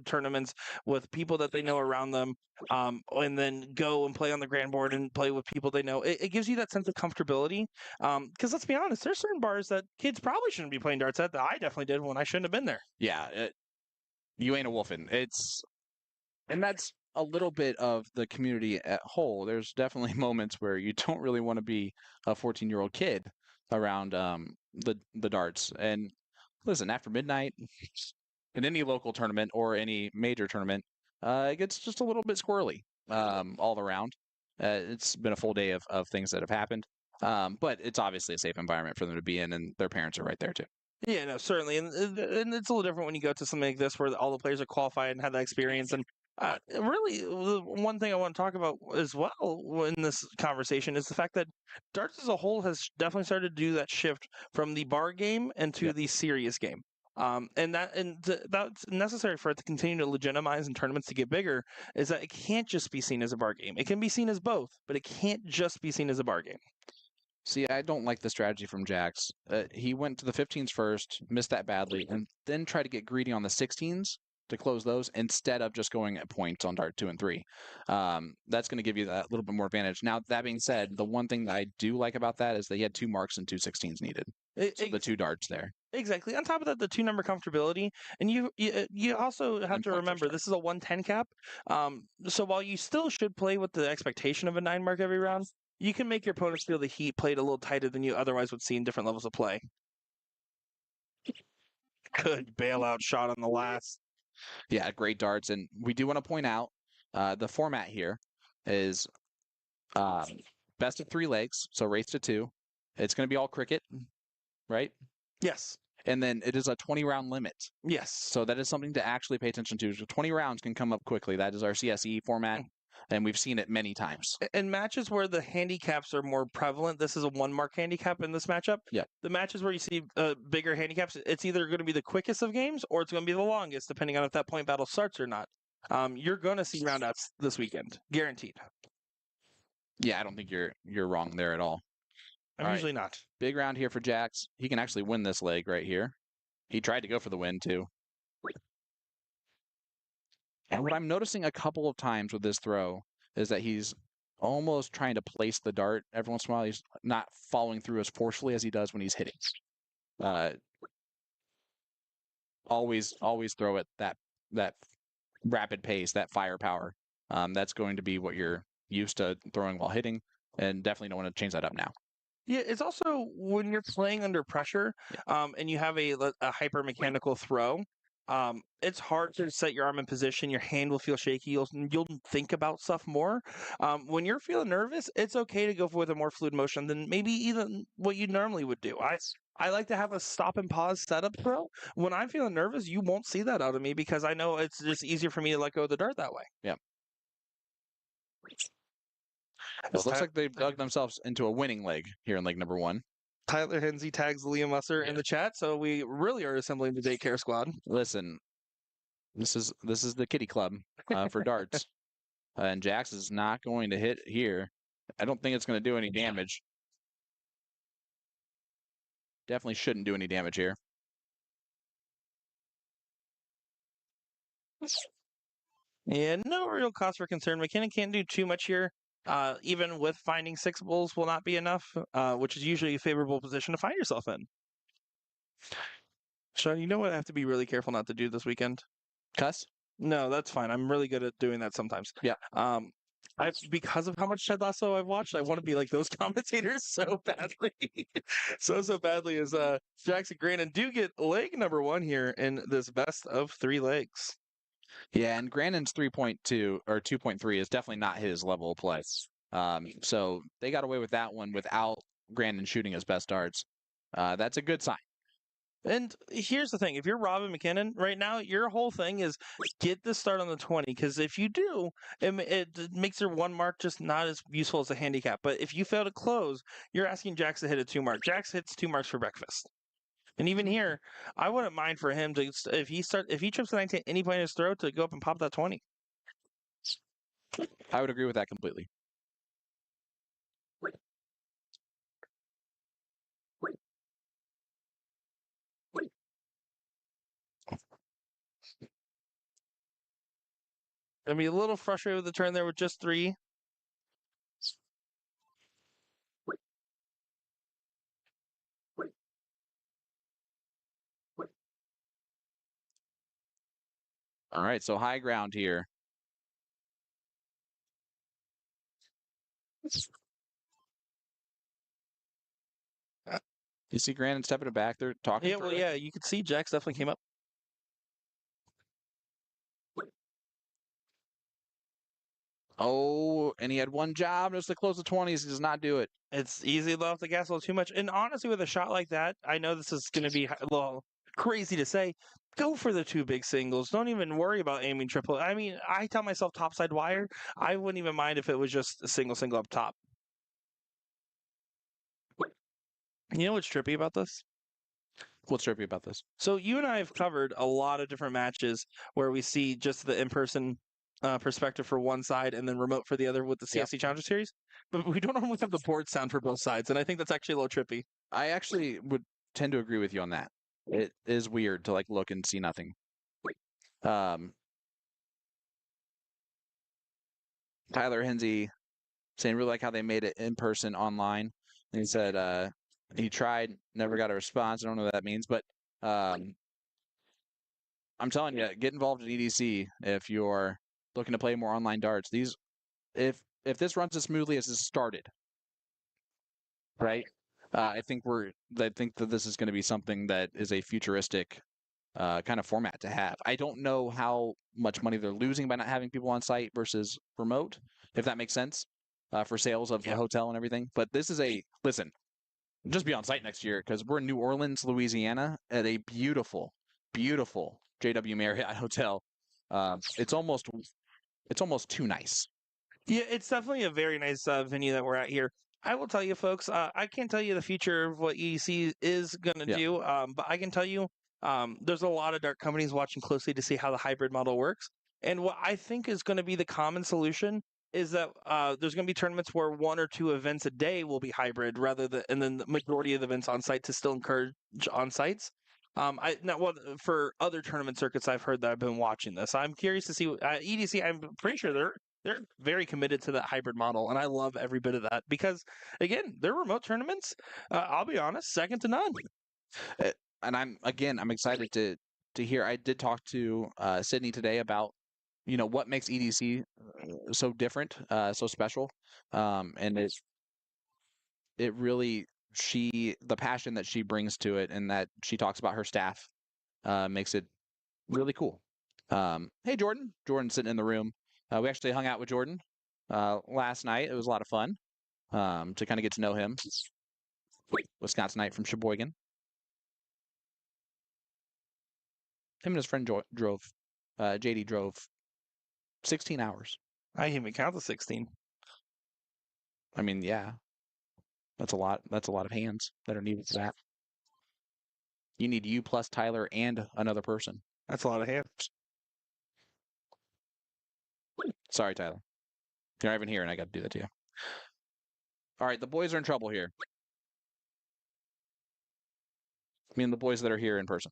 tournaments with people that they know around them, and then go and play on the grand board and play with people they know. It gives you that sense of comfortability. Because let's be honest, there's certain bars that kids probably shouldn't be playing darts at that I definitely did when I shouldn't have been there. Yeah, you ain't a wolfing. And that's a little bit of the community at whole. There's definitely moments where you don't really want to be a 14-year-old kid around the darts. And listen, after midnight in any local tournament or any major tournament, it gets just a little bit squirrely all around. It's been a full day of things that have happened, but it's obviously a safe environment for them to be in, and their parents are right there too. Yeah, no, certainly, and it's a little different when you go to something like this where all the players are qualified and have that experience. And really, one thing I want to talk about as well in this conversation is the fact that darts as a whole has definitely started to do that shift from the bar game into the serious game. And that's necessary for it to continue to legitimize in tournaments to get bigger. Is that it can't just be seen as a bar game. It can be seen as both, but it can't just be seen as a bar game. See, I don't like the strategy from Jax. He went to the 15s first, missed that badly, and then tried to get greedy on the 16s to close those instead of just going at points on dart 2 and 3. That's going to give you that little bit more advantage. Now, that being said, the one thing that I do like about that is that he had 2 marks and 2 16s needed. So the 2 darts there. Exactly. On top of that, the 2-number comfortability, and you also have to remember this is a 110 cap. So while you still should play with the expectation of a 9 mark every round, you can make your opponents feel the heat played a little tighter than you otherwise would see in different levels of play. Good bailout shot on the last. Yeah, great darts. And we do want to point out the format here is um, best of 3 legs, so race to 2. It's going to be all cricket, right? Yes. And then it is a 20-round limit. Yes. So that is something to actually pay attention to. So 20 rounds can come up quickly. That is our CSE format, and we've seen it many times. In matches where the handicaps are more prevalent, this is a 1-mark handicap in this matchup. Yeah. The matches where you see bigger handicaps, it's either going to be the quickest of games or it's going to be the longest, depending on if that point battle starts or not. You're going to see roundouts this weekend, guaranteed. Yeah, I don't think you're wrong there at all. I'm All right. usually not. Big round here for Jax. He can actually win this leg right here. He tried to go for the win too. And what I'm noticing a couple of times with this throw is that he's almost trying to place the dart. Every once in a while, he's not following through as forcefully as he does when he's hitting. Always throw at that rapid pace, that firepower. That's going to be what you're used to throwing while hitting, and definitely don't want to change that up now. Yeah, it's also when you're playing under pressure, and you have a hyper mechanical throw. It's hard to set your arm in position. Your hand will feel shaky. You'll think about stuff more. When you're feeling nervous, it's okay to go with a more fluid motion than maybe even what you normally would do. I like to have a stop and pause setup throw. When I'm feeling nervous, you won't see that out of me because I know it's just easier for me to let go of the dart that way. Yeah. It looks like they've dug themselves into a winning leg here in leg number 1. Tyler Hensey tags Liam Musser in the chat, so we really are assembling the daycare squad. Listen, this is the kitty club for darts, and Jax is not going to hit here. I don't think it's going to do any damage. Definitely shouldn't do any damage here. Yeah, no real cause for concern. McKinnon can't do too much here. Even with finding 6 bulls will not be enough, which is usually a favorable position to find yourself in. Sean, you know what I have to be really careful not to do this weekend? Cuss? No, that's fine. I'm really good at doing that sometimes. Yeah. Because of how much Ted Lasso I've watched, I want to be like those commentators so badly. so badly as Jackson Grannon do get leg number 1 here in this best of 3 legs. Yeah, and Grandin's 3.2 or 2.3 is definitely not his level of play. So they got away with that one without Grandin shooting his best darts. That's a good sign. And here's the thing. If you're Robin McKinnon right now, your whole thing is get the start on the 20. Because if you do, it makes your 1 mark just not as useful as a handicap. But if you fail to close, you're asking Jax to hit a 2 mark. Jax hits 2 marks for breakfast. And even here, I wouldn't mind for him to, if he trips the 19 at any point in his throw, to go up and pop that 20. I would agree with that completely. Gonna be a little frustrated with the turn there with just 3. All right, so high ground here. You see Grandin stepping it back there talking? Yeah, well, yeah, you could see Jax definitely came up. Oh, and he had one job just to close the 20s. He does not do it. It's easy to let off the gas a little too much. And honestly, with a shot like that, I know this is going to be a little crazy to say. Go for the 2 big singles. Don't even worry about aiming triple. I mean, I tell myself topside wire. I wouldn't even mind if it was just a single up top. You know what's trippy about this? What's trippy about this? So you and I have covered a lot of different matches where we see just the in-person perspective for one side and then remote for the other with the CSC Challenger Series. But we don't normally have the board sound for both sides, and I think that's actually a little trippy. I actually would tend to agree with you on that. It is weird to like look and see nothing. Tyler Hensey saying really like how they made it in person online. And he said he tried, never got a response. I don't know what that means, but I'm telling you, get involved in EDC if you're looking to play more online darts. If this runs as smoothly as it started, right? I think that this is going to be something that is a futuristic kind of format to have. I don't know how much money they're losing by not having people on site versus remote, if that makes sense, for sales of the hotel and everything. But this is listen, just be on site next year because we're in New Orleans, Louisiana, at a beautiful, beautiful JW Marriott hotel. It's almost too nice. Yeah, it's definitely a very nice venue that we're at here. I will tell you, folks, I can't tell you the future of what EDC is going to Yeah. do, but I can tell you there's a lot of dart companies watching closely to see how the hybrid model works. And what I think is going to be the common solution is that there's going to be tournaments where 1 or 2 events a day will be hybrid, and then the majority of the events on site to still encourage on sites. For other tournament circuits, I've heard that I've been watching this. I'm curious to see EDC. I'm pretty sure they're very committed to that hybrid model, and I love every bit of that because, again, their remote tournaments, I'll be honest, second to none. And I'm excited to hear. I did talk to Sydney today about what makes EDC so different, so special, and it really the passion that she brings to it and that she talks about her staff makes it really cool. Hey, Jordan's sitting in the room. We actually hung out with Jordan last night. It was a lot of fun to kind of get to know him. Wisconsinite from Sheboygan. Him and his friend drove. JD drove 16 hours. I didn't even count the 16. I mean, yeah, that's a lot. That's a lot of hands that are needed for that. You need you plus Tyler and another person. That's a lot of hands. Sorry, Tyler. You're not even here, and I got to do that to you. All right, the boys are in trouble here. I mean, the boys that are here in person.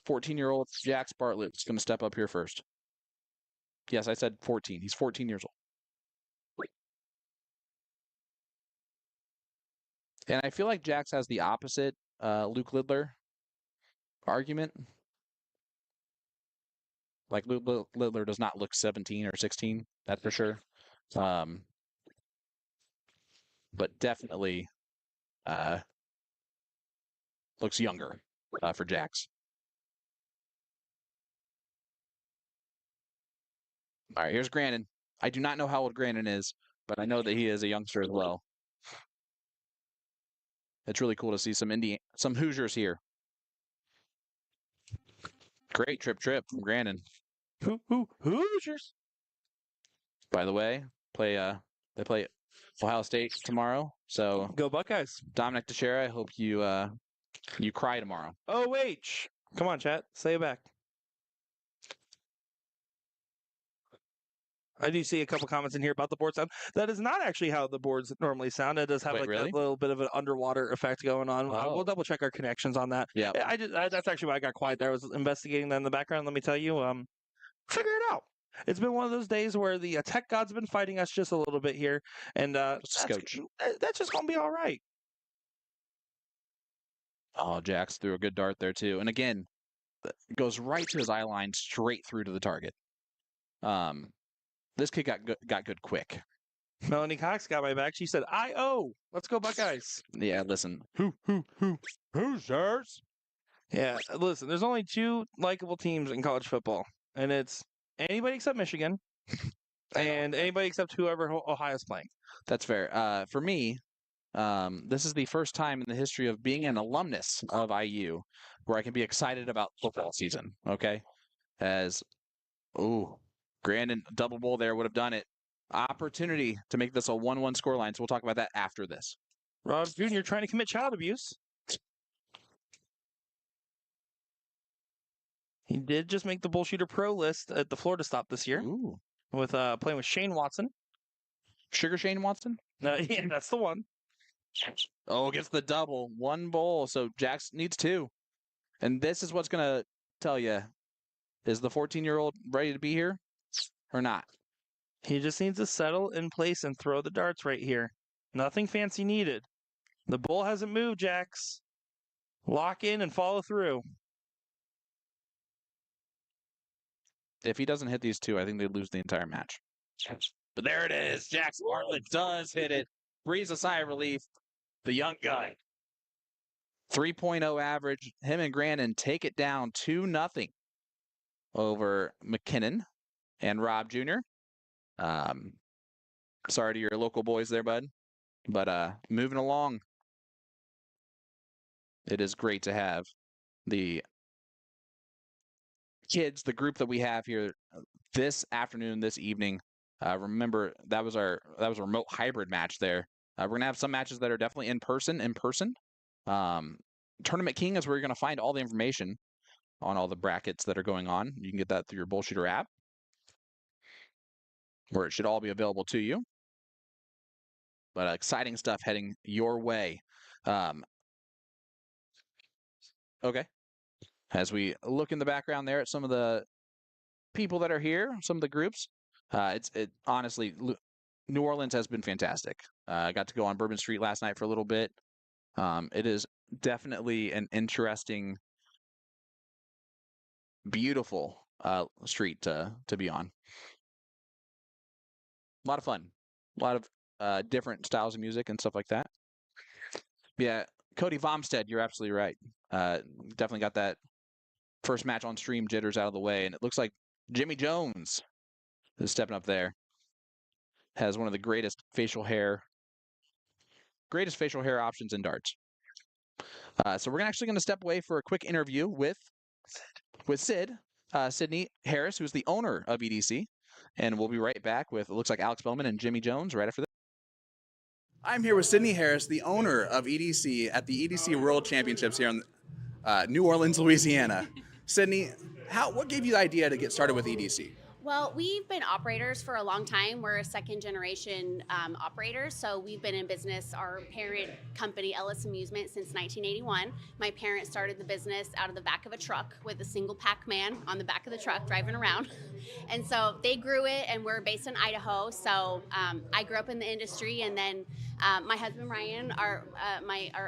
14-year-old Jax Bartlett is going to step up here first. Yes, I said 14. He's 14 years old. And I feel like Jax has the opposite Luke Lidler argument. Like Luke Lidler does not look 17 or 16, that's for sure. But definitely looks younger for Jax. All right, here's Grandin. I do not know how old Grandin is, but I know that he is a youngster as well. It's really cool to see some Hoosiers here. Great trip from Grandin. Hoosiers. By the way, they play Ohio State tomorrow. So go Buckeyes. Dominic Teixeira, I hope you cry tomorrow. OH. Come on, chat. Say it back. I do see a couple comments in here about the board sound. That is not actually how the boards normally sound. It does have a little bit of an underwater effect going on. We'll double check our connections on that. Yeah, that's actually why I got quiet there. I was investigating that in the background. Let me tell you, figure it out. It's been one of those days where the tech gods have been fighting us just a little bit here, and that's just gonna be all right. Oh, Jax threw a good dart there too, and again, it goes right to his eye line, straight through to the target. This kid got good quick. Melanie Cox got my back. She said, "I-O, let's go Buckeyes." Yeah, listen. Hoosiers. Yeah, listen. There's only 2 likable teams in college football, and it's anybody except Michigan, and anybody except whoever Ohio's playing. That's fair. For me, this is the first time in the history of being an alumnus of IU where I can be excited about football season. Okay, Grandin double bowl there would have done it. Opportunity to make this a 1-1 scoreline. So we'll talk about that after this. Rob Jr. trying to commit child abuse. He did just make the Bullshooter Pro list at the Florida Stop this year. Ooh. With playing with Shane Watson. Sugar Shane Watson? Yeah, that's the one. Oh, gets the double. 1 bowl. So Jax needs 2. And this is what's going to tell you. Is the 14-year-old ready to be here or not? He just needs to settle in place and throw the darts right here. Nothing fancy needed. The bull hasn't moved, Jax. Lock in and follow through. If he doesn't hit these 2, I think they lose the entire match. But there it is. Jax Bartlett does hit it. Breathes a sigh of relief. The young guy. 3.0 average. Him and Grandin take it down 2-0 over McKinnon and Rob Jr. Sorry to your local boys there, bud. But moving along, it is great to have the kids, the group that we have here this afternoon, this evening. Remember, that was a remote hybrid match there. We're gonna have some matches that are definitely in person. Tournament King is where you're gonna find all the information on all the brackets that are going on. You can get that through your Bullshooter app, where it should all be available to you. But exciting stuff heading your way. Okay. As we look in the background there at some of the people that are here, some of the groups, honestly, New Orleans has been fantastic. I got to go on Bourbon Street last night for a little bit. It is definitely an interesting, beautiful street to be on. A lot of fun. A lot of different styles of music and stuff like that. Yeah, Cody Vomstead, you're absolutely right. Definitely got that first match on stream jitters out of the way, and it looks like Jimmy Jones is stepping up there. Has one of the greatest facial hair options in darts. So we're actually going to step away for a quick interview with Sid, Sydney Harris, who's the owner of EDC, and we'll be right back with, it looks like, Alex Bowman and Jimmy Jones right after this. I'm here with Sydney Harris, the owner of EDC at the EDC World Championships here in New Orleans, Louisiana. Sydney, what gave you the idea to get started with EDC? Well, we've been operators for a long time. We're a second generation operators, so we've been in business, our parent company, Ellis Amusement, since 1981. My parents started the business out of the back of a truck with a single Pac-Man on the back of the truck driving around. And so they grew it, and we're based in Idaho. So I grew up in the industry, and then my husband, Ryan, our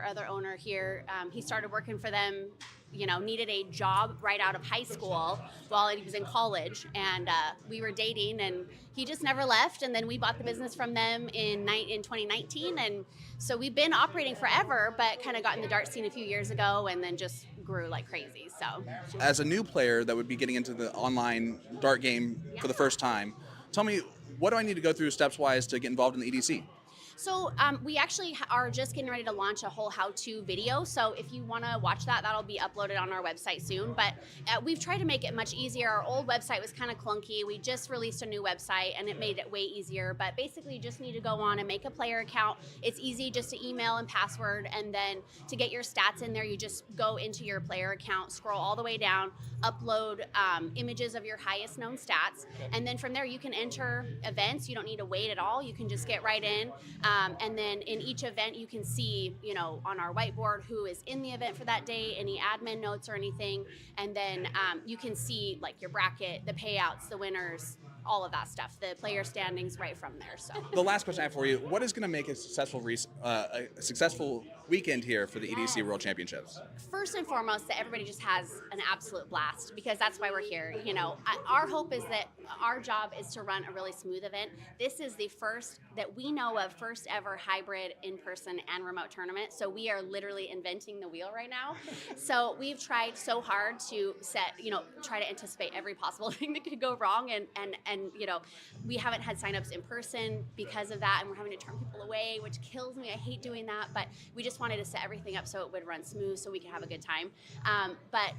other owner here, he started working for them, needed a job right out of high school while he was in college, and we were dating, and he just never left. And then we bought the business from them in 2019, and so we've been operating forever, but kind of got in the dart scene a few years ago, and then just grew like crazy. So as a new player that would be getting into the online dart game for the first time, tell me, what do I need to go through steps-wise to get involved in the EDC? So we actually are just getting ready to launch a whole how-to video. So if you want to watch that, that'll be uploaded on our website soon. But we've tried to make it much easier. Our old website was kind of clunky. We just released a new website, and it made it way easier. But basically, you just need to go on and make a player account. It's easy, just to email and password. And then to get your stats in there, you just go into your player account, scroll all the way down, upload images of your highest known stats. And then from there, you can enter events. You don't need to wait at all. You can just get right in. And then in each event, you can see, on our whiteboard who is in the event for that day, any admin notes or anything. And then you can see like your bracket, the payouts, the winners, all of that stuff, the player standings right from there. So the last question I have for you, what is going to make a successful weekend here for the EDC World Championships? First and foremost, that everybody just has an absolute blast, because that's why we're here. Our hope is that our job is to run a really smooth event. This is the first that we know of, first ever hybrid in-person and remote tournament. So we are literally inventing the wheel right now. So we've tried so hard to try to anticipate every possible thing that could go wrong. And we haven't had signups in person because of that, and we're having to turn people away, which kills me. I hate doing that, but we just wanted to set everything up so it would run smooth, so we could have a good time. But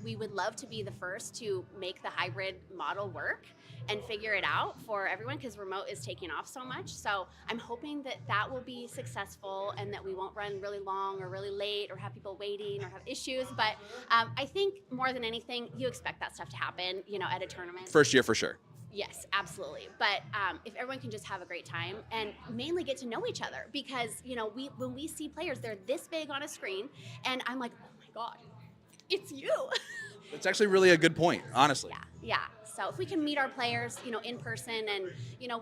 we would love to be the first to make the hybrid model work and figure it out for everyone, because remote is taking off so much. So I'm hoping that will be successful, and that we won't run really long or really late or have people waiting or have issues. But I think more than anything, you expect that stuff to happen, at a tournament. First year for sure. Yes, absolutely. But if everyone can just have a great time and mainly get to know each other, because, when we see players, they're this big on a screen, and I'm like, oh my God, it's you. It's actually really a good point, honestly. Yeah. So if we can meet our players, in person, and,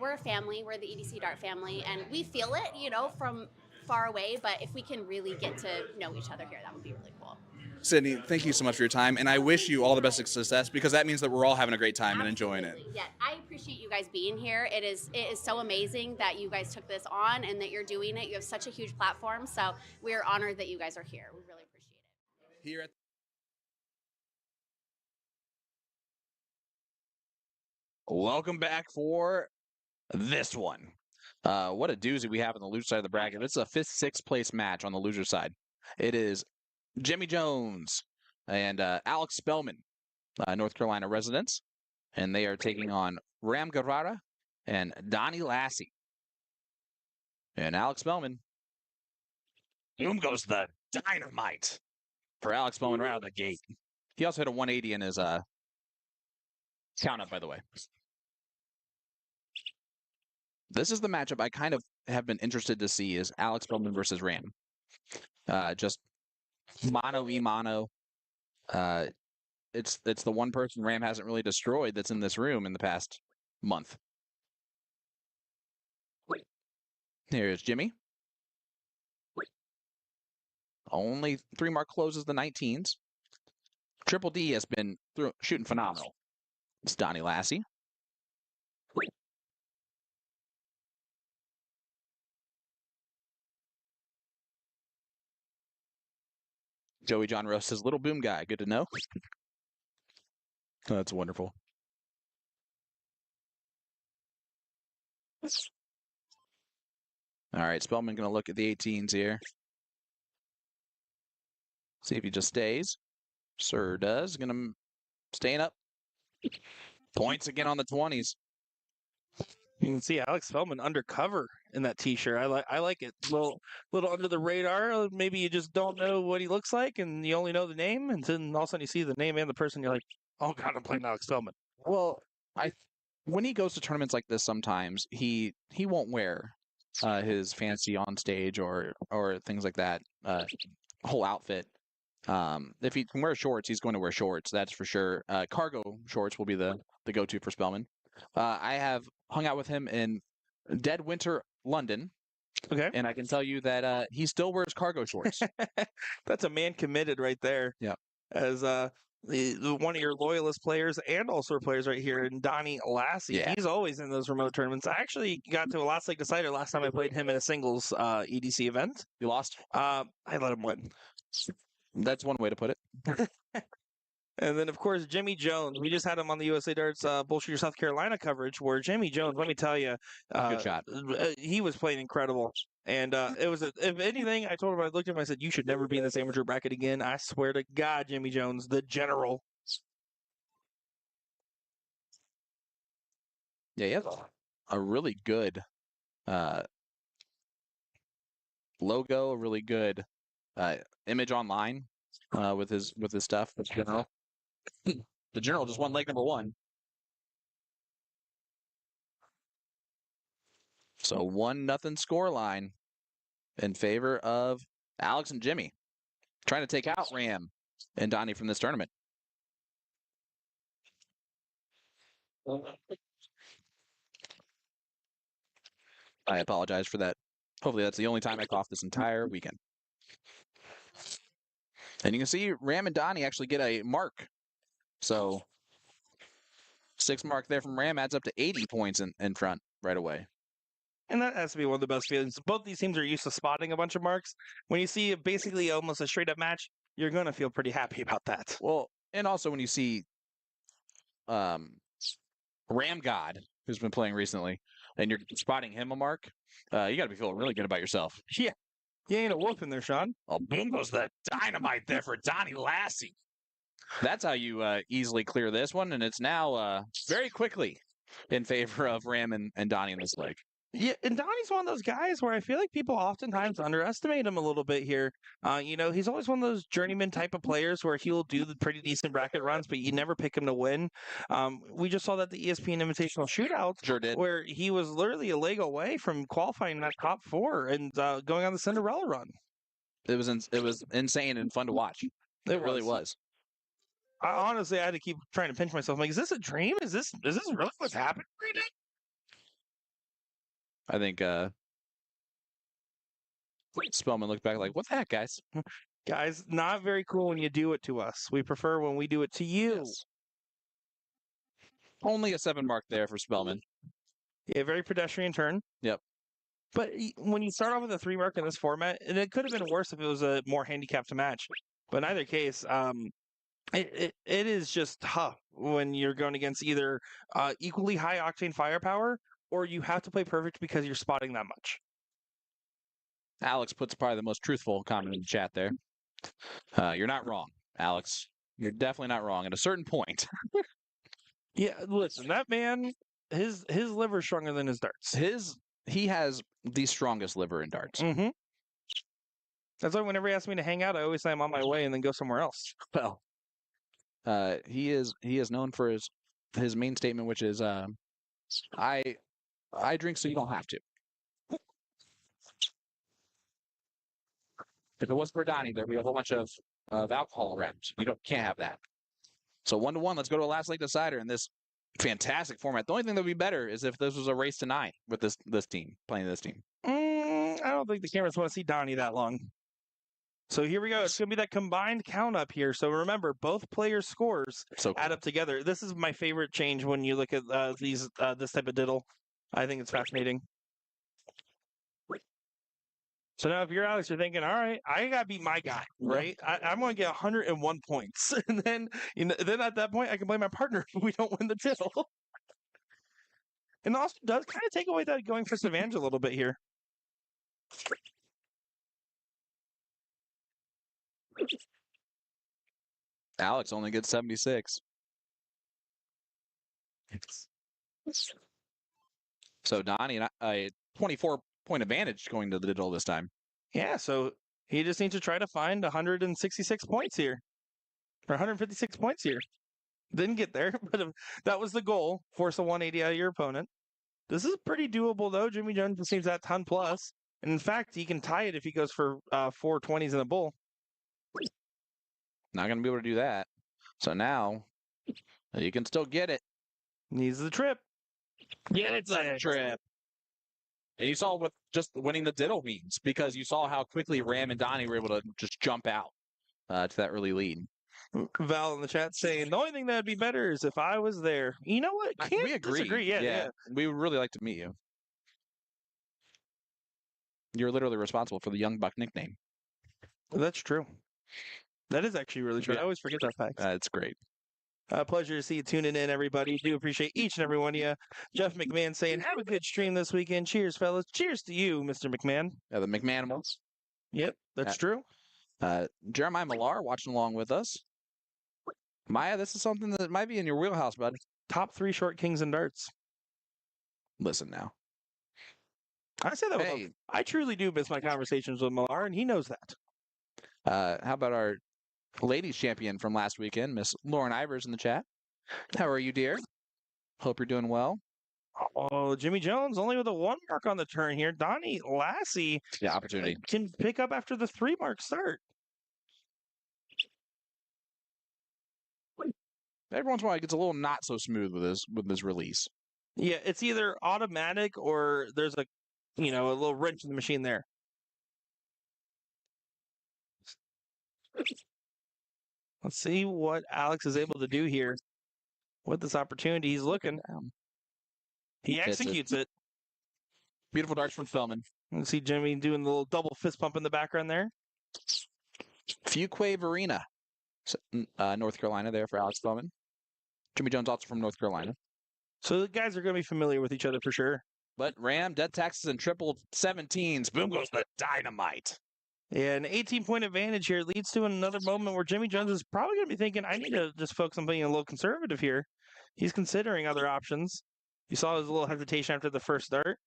we're a family, we're the EDC Dart family, and we feel it, from far away, but if we can really get to know each other here, that would be really cool. Sydney, thank you so much for your time, and I wish you all the best of success because that means that we're all having a great time and enjoying it. Absolutely. Yeah, I appreciate you guys being here. It is so amazing that you guys took this on and that you're doing it. You have such a huge platform, so we are honored that you guys are here. We really appreciate it. Here at Welcome back for this one. What a doozy we have on the loser side of the bracket. It's a 5th, 6th place match on the loser side. It is Jimmy Jones and Alex Spellman, North Carolina residents, and they are taking on Ram Guerrera and Donnie Lassie. And Alex Spellman, boom goes the dynamite for Alex Spellman right out of the gate. He also hit a 180 in his count up, by the way. This is the matchup I kind of have been interested to see is Alex Spellman versus Ram. Just mano y mano. It's the one person Ram hasn't really destroyed that's in this room in the past month. Here's Jimmy. Only 3 mark closes the 19s. Triple D has been shooting phenomenal. It's Donnie Lassie. Joey John Rose says, little boom guy. Good to know. That's wonderful. All right, Spellman going to look at the 18s here. See if he just stays. Sir does. Going to staying up. Points again on the 20s. You can see Alex Spellman undercover in that T-shirt. I like it. Little under the radar. Maybe you just don't know what he looks like, and you only know the name, and then all of a sudden you see the name and the person. You're like, oh god, I'm playing Alex Spellman. Well, when he goes to tournaments like this, sometimes he won't wear his fancy on stage or things like that whole outfit. If he can wear shorts, he's going to wear shorts. That's for sure. Cargo shorts will be the go-to for Spellman. I have hung out with him in dead winter London. Okay. And I can tell you that he still wears cargo shorts. That's a man committed right there. Yeah. As one of your loyalist players and also players right here in Donnie Lassie. Yeah. He's always in those remote tournaments. I actually got to a Last League Decider last time I played him in a singles EDC event. You lost? I let him win. That's one way to put it. And then, of course, Jimmy Jones. We just had him on the USA Darts Bullshooter South Carolina coverage where Jimmy Jones, let me tell you, Good shot. He was playing incredible. And it was, if anything, I told him, I looked at him, I said, you should never be in this amateur bracket again. I swear to God, Jimmy Jones, the general. Yeah, he has a really good logo, a really good image online with his stuff. The general. The general just won leg number 1. So 1-0 score line in favor of Alex and Jimmy, trying to take out Ram and Donnie from this tournament. I apologize for that. Hopefully that's the only time I cough this entire weekend. And you can see Ram and Donnie actually get a mark. So 6 mark there from Ram adds up to 80 points in front right away. And that has to be one of the best feelings. Both these teams are used to spotting a bunch of marks. When you see basically almost a straight-up match, you're going to feel pretty happy about that. Well, and also when you see Ram God, who's been playing recently, and you're spotting him a mark, you got to be feeling really good about yourself. Yeah. You ain't a wolf in there, Sean. Oh, boom goes the dynamite there for Donnie Lassie. That's how you easily clear this one, and it's now very quickly in favor of Ram and Donnie in this leg. Yeah, and Donnie's one of those guys where I feel like people oftentimes underestimate him a little bit here. He's always one of those journeyman type of players where he'll do the pretty decent bracket runs, but you never pick him to win. We just saw that the ESPN Invitational Shootout, Sure did. where he was literally a leg away from qualifying in that top 4 and going on the Cinderella run. It was insane and fun to watch. It really was. Honestly, I had to keep trying to pinch myself. I'm like, is this a dream? Is this really what's happening right now? I think Spellman looked back like, what the heck, guys? Guys, not very cool when you do it to us. We prefer when we do it to you. Yes. Only a 7 mark there for Spellman. Yeah, very pedestrian turn. Yep. But when you start off with a 3 mark in this format, and it could have been worse if it was a more handicapped match. But in either case, it is just tough when you're going against either equally high octane firepower, or you have to play perfect because you're spotting that much. Alex puts probably the most truthful comment in the chat there. You're not wrong, Alex. You're definitely not wrong at a certain point. Yeah, listen, that man, his liver's stronger than his darts. He has the strongest liver in darts. Mm-hmm. That's why whenever he asks me to hang out, I always say I'm on my way and then go somewhere else. Well, he is known for his main statement, which is, I drink so you don't have to. If it was for Donnie, there'd be a whole bunch of alcohol around. Can't have that. So 1-1, let's go to a last leg decider in this fantastic format. The only thing that would be better is if this was a race to 9 with this team, playing this team. I don't think the cameras want to see Donnie that long. So here we go. It's going to be that combined count up here. So remember, both players' scores add up together. This is my favorite change when you look at this type of diddle. I think it's fascinating. So now if you're Alex, you're thinking, all right, I got to beat my guy, right? I'm going to get 101 points. And then, then at that point, I can blame my partner if we don't win the diddle. And also does kind of take away that going for Savange a little bit here. Alex only gets 76. So Donnie, a 24-point advantage going to the diddle this time. Yeah, so he just needs to try to find 166 points here. Or 156 points here. Didn't get there, but that was the goal. Force a 180 out of your opponent. This is pretty doable, though. Jimmy Jones just needs that ton plus. And in fact, he can tie it if he goes for 420s in a bull. Not going to be able to do that. So now, you can still get it. Needs the trip. Yeah, it's a trip. And you saw what just winning the diddle means, because you saw how quickly Ram and Donnie were able to just jump out to that early lead. Val in the chat saying, the only thing that would be better is if I was there. You know what? We agree. Disagree. Yeah. We would really like to meet you. You're literally responsible for the Young Buck nickname. That's true. That is actually really true. Yeah. I always forget that fact. It's great. Pleasure to see you tuning in, everybody. Do appreciate each and every one of you. Jeff McMahon saying, have a good stream this weekend. Cheers, fellas. Cheers to you, Mr. McMahon. Yeah, the McManimals. Yep, that's true. Jeremiah Millar watching along with us. Maya, this is something that might be in your wheelhouse, bud. Top 3 short kings and darts. Listen now. I say that with love. I truly do miss my conversations with Millar, and he knows that. How about our ladies champion from last weekend, Miss Lauren Ivers in the chat? How are you, dear? Hope you're doing well. Oh, Jimmy Jones only with a 1 mark on the turn here. Donnie Lassie opportunity can pick up after the 3 mark start. Every once in a while, it gets a little not so smooth with his release. Yeah, it's either automatic or there's a little wrench in the machine there. Let's see what Alex is able to do here with this opportunity. He's looking. He executes it. Beautiful darts from Spellman. You can see Jimmy doing the little double fist pump in the background there. Fuquay Varina, North Carolina there for Alex Spellman. Jimmy Jones also from North Carolina. So the guys are going to be familiar with each other for sure. But Ram, dead taxes, and triple 17s. Boom goes the dynamite. Yeah, an 18-point advantage here leads to another moment where Jimmy Jones is probably going to be thinking, I need to just focus on being a little conservative here. He's considering other options. You saw his little hesitation after the first start,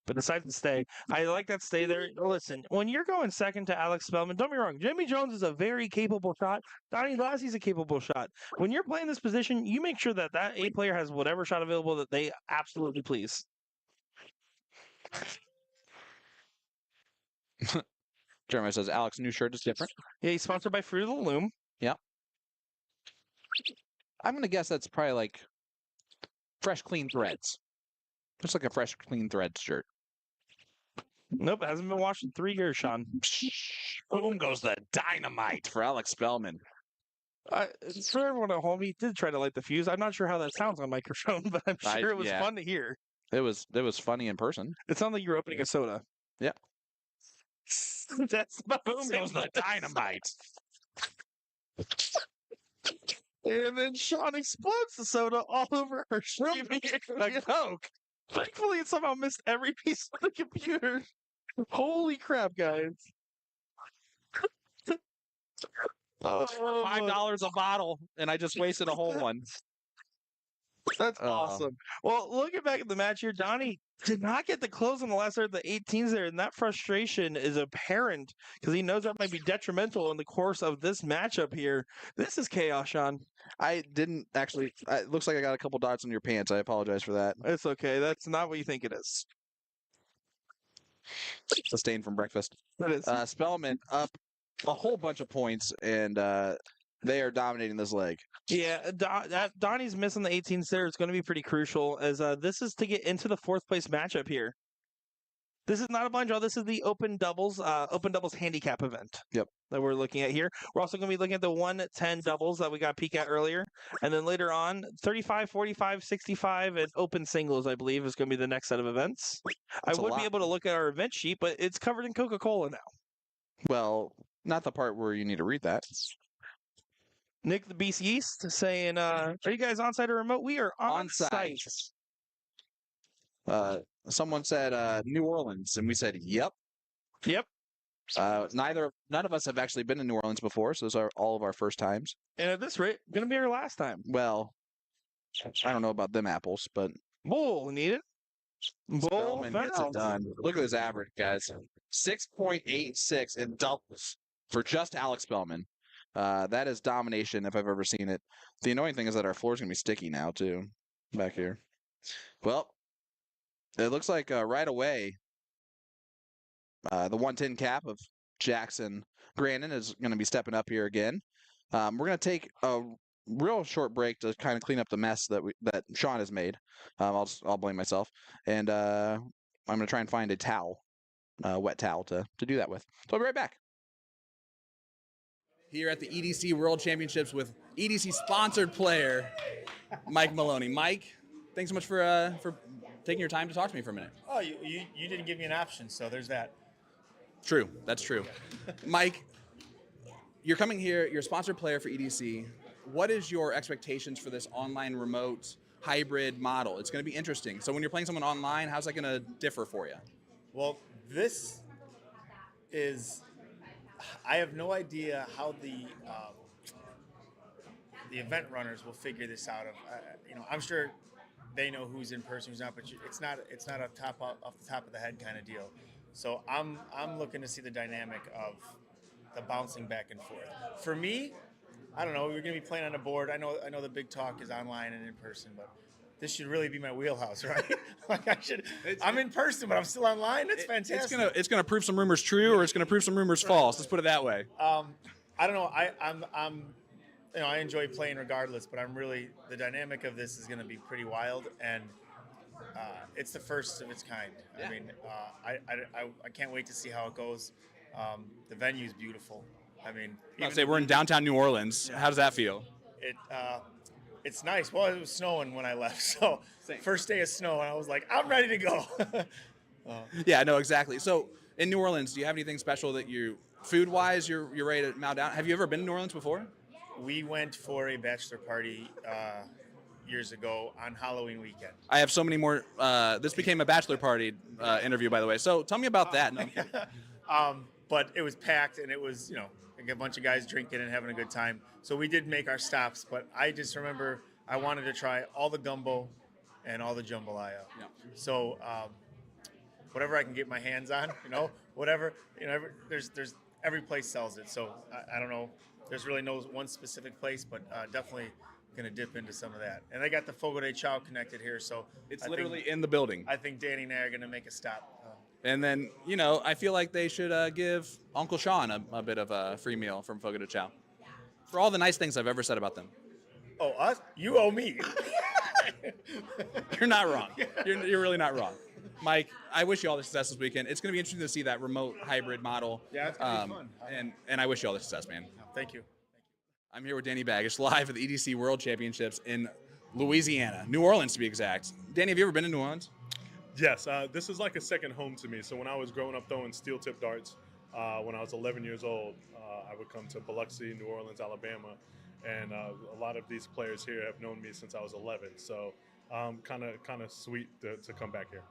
but decides to stay. I like that stay there. Listen, when you're going second to Alex Spellman, don't be wrong. Jimmy Jones is a very capable shot. Donnie Lassie's a capable shot. When you're playing this position, you make sure that A player has whatever shot available that they absolutely please. Jeremiah says, Alex, new shirt is different. Yeah, he's sponsored by Fruit of the Loom. Yeah. I'm going to guess that's probably like fresh, clean threads. Looks like a fresh, clean threads shirt. Nope, hasn't been watched in 3 years, Sean. Boom goes the dynamite for Alex Spellman. For everyone at home, he did try to light the fuse. I'm not sure how that sounds on microphone, but I'm sure it was yeah. fun to hear. It was funny in person. It sounded like you were opening a soda. Yeah. That's about Boom goes the dynamite. And then Sean explodes the soda all over her streaming a Coke. Thankfully, it somehow missed every piece of the computer. Holy crap, guys. $5 a bottle, and I just wasted a whole one. That's awesome. Well, looking back at the match here, Donnie did not get the close on the last start of the 18s there, and that frustration is apparent because he knows that might be detrimental in the course of this matchup here. This is chaos, Sean. I didn't actually. It looks like I got a couple dots on your pants. I apologize for that. It's okay. That's not what you think it is. It's a stain from breakfast. That is. Spellman up a whole bunch of points, and they are dominating this leg. Yeah, Donnie's missing the 18s there. It's going to be pretty crucial as this is to get into the 4th place matchup here. This is not a blind draw. This is the open doubles handicap event. Yep. That we're looking at here. We're also going to be looking at the 110 doubles that we got a peek at earlier. And then later on, 35, 45, 65, and open singles, I believe, is going to be the next set of events. I would be able to look at our event sheet, but it's covered in Coca-Cola now. Well, not the part where you need to read that. Nick the Beast Yeast saying, are you guys on-site or remote? We are on-site. Someone said New Orleans, and we said, yep. Yep. None of us have actually been to New Orleans before, so those are all of our first times. And at this rate, going to be our last time. Well, I don't know about them apples, but Bull, need it. Bull gets it done. Look at his average, guys. 6.86 in doubles for just Alex Spellman. That is domination if I've ever seen it. The annoying thing is that our floor is going to be sticky now, too, back here. Well, it looks like right away, the 110 cap of Jackson Grandin is going to be stepping up here again. We're going to take a real short break to kind of clean up the mess that Sean has made. I'll blame myself. And I'm going to try and find a towel, wet towel to do that with. So I'll be right back. Here at the EDC World Championships with EDC sponsored player Mike Maloney. Mike, thanks so much for taking your time to talk to me for a minute. Oh, you didn't give me an option, so there's that. True, that's true. Mike, you're coming here, you're a sponsored player for EDC. What is your expectations for this online remote hybrid model? It's going to be interesting. So when you're playing someone online, how's that going to differ for you? Well, this is, I have no idea how the event runners will figure this out. I'm sure they know who's in person, who's not, but it's not a off the top of the head kind of deal. So I'm looking to see the dynamic of the bouncing back and forth. For me, I don't know. We're going to be playing on a board. I know the big talk is online and in person, but this should really be my wheelhouse, right? I'm in person, but I'm still online. That's fantastic. It's gonna prove some rumors true, or it's gonna prove some rumors false. Let's put it that way. I don't know. I enjoy playing regardless, but the dynamic of this is going to be pretty wild, and it's the first of its kind. Yeah. I mean, I can't wait to see how it goes. The venue's beautiful. I mean, we're in downtown New Orleans. How does that feel? It's nice. Well, it was snowing when I left, so first day of snow, and I was like, I'm ready to go. Yeah, no, exactly. So in New Orleans, do you have anything special that food-wise, you're ready to mount down? Have you ever been to New Orleans before? We went for a bachelor party years ago on Halloween weekend. I have so many more. This became a bachelor party interview, by the way. So tell me about that. No, but it was packed, and it was, a bunch of guys drinking and having a good time. So we did make our stops, but I just remember I wanted to try all the gumbo and all the jambalaya. Yeah. So whatever I can get my hands on, whatever, there's every place sells it. So I don't know. There's really no one specific place, but definitely going to dip into some of that. And I got the Fogo de Chao connected here, so it's literally in the building. I think Danny and I are going to make a stop. And then, I feel like they should give Uncle Sean a bit of a free meal from Fogo de Chao for all the nice things I've ever said about them. Oh, us? You owe me. You're not wrong. You're really not wrong. Mike, I wish you all the success this weekend. It's going to be interesting to see that remote hybrid model. Yeah, it's gonna be fun. And I wish you all the success, man. Thank you. I'm here with Danny Baggish, live at the EDC World Championships in Louisiana, New Orleans to be exact. Danny, have you ever been to New Orleans? Yes, this is like a second home to me. So when I was growing up throwing steel tip darts, when I was 11 years old, I would come to Biloxi, New Orleans, Alabama, and a lot of these players here have known me since I was 11. So kind of sweet to come back here.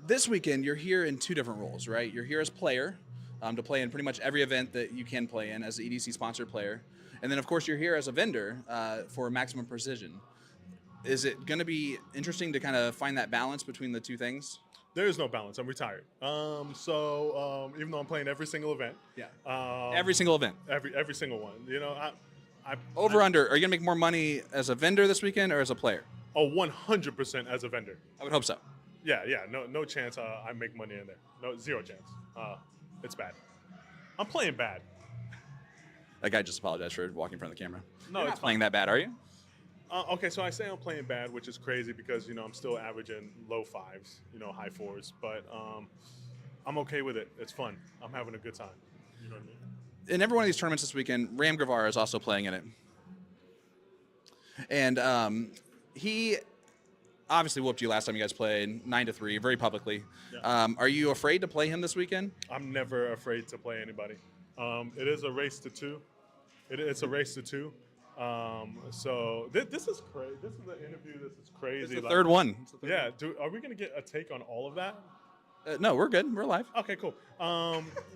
This weekend, you're here in two different roles, right? You're here as player to play in pretty much every event that you can play in as an EDC sponsored player. And then, of course, you're here as a vendor for maximum precision. Is it going to be interesting to kind of find that balance between the two things? There is no balance. I'm retired. So even though I'm playing every single event, Every single event. every single one, Over under, are you going to make more money as a vendor this weekend or as a player? 100% as a vendor. I would hope so. Yeah, no chance I make money in there. No, zero chance. It's bad. I'm playing bad. That guy just apologized for walking in front of the camera. No, You're it's not playing that bad, are you? Okay, so I say I'm playing bad, which is crazy because I'm still averaging low fives, high fours, but I'm okay with it. It's fun. I'm having a good time. You know what I mean? In every one of these tournaments this weekend, Ram Guevara is also playing in it. And he obviously whooped you last time you guys played 9-3, very publicly. Yeah. Are you afraid to play him this weekend? I'm never afraid to play anybody. It is a race to two. It's a race to two. So this is crazy. This is an interview. This is crazy. It's the third one. Yeah. Are we gonna get a take on all of that? No, we're good. We're live. Okay, cool.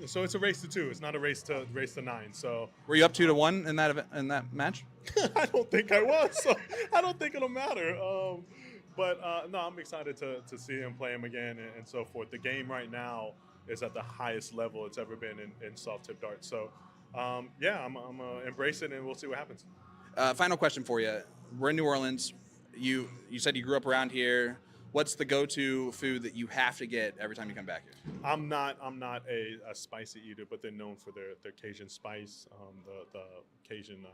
So it's a race to two. It's not a race to nine. So Were you up 2-1 in that event, in that match? I don't think I was. So I don't think it'll matter. But no, I'm excited to see him play him again and so forth. The game right now is at the highest level it's ever been in soft tip darts. So yeah, I'm embrace it and we'll see what happens. Final question for you. We're in New Orleans. You said you grew up around here. What's the go-to food that you have to get every time you come back here? I'm not a spicy eater, but they're known for their Cajun spice, the Cajun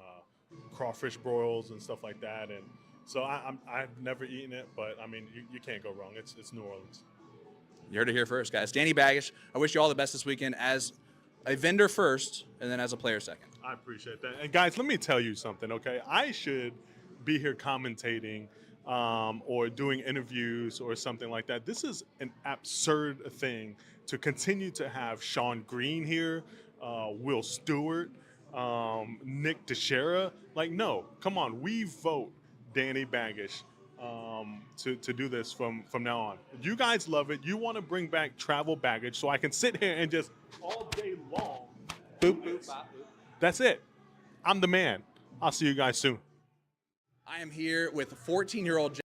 crawfish broils and stuff like that. And so I've never eaten it, but I mean you can't go wrong. It's New Orleans. You heard it here first, guys. Danny Baggish, I wish you all the best this weekend as a vendor first and then as a player second. I appreciate that. And guys, let me tell you something, okay? I should be here commentating or doing interviews or something like that. This is an absurd thing to continue to have Sean Green here, Will Stewart, Nick Teixeira. Like, no, come on. We vote Danny Baggish to do this from now on. You guys love it. You want to bring back travel baggage so I can sit here and just all day long. Boop, boop, boop. That's it. I'm the man. I'll see you guys soon. I am here with 14-year-old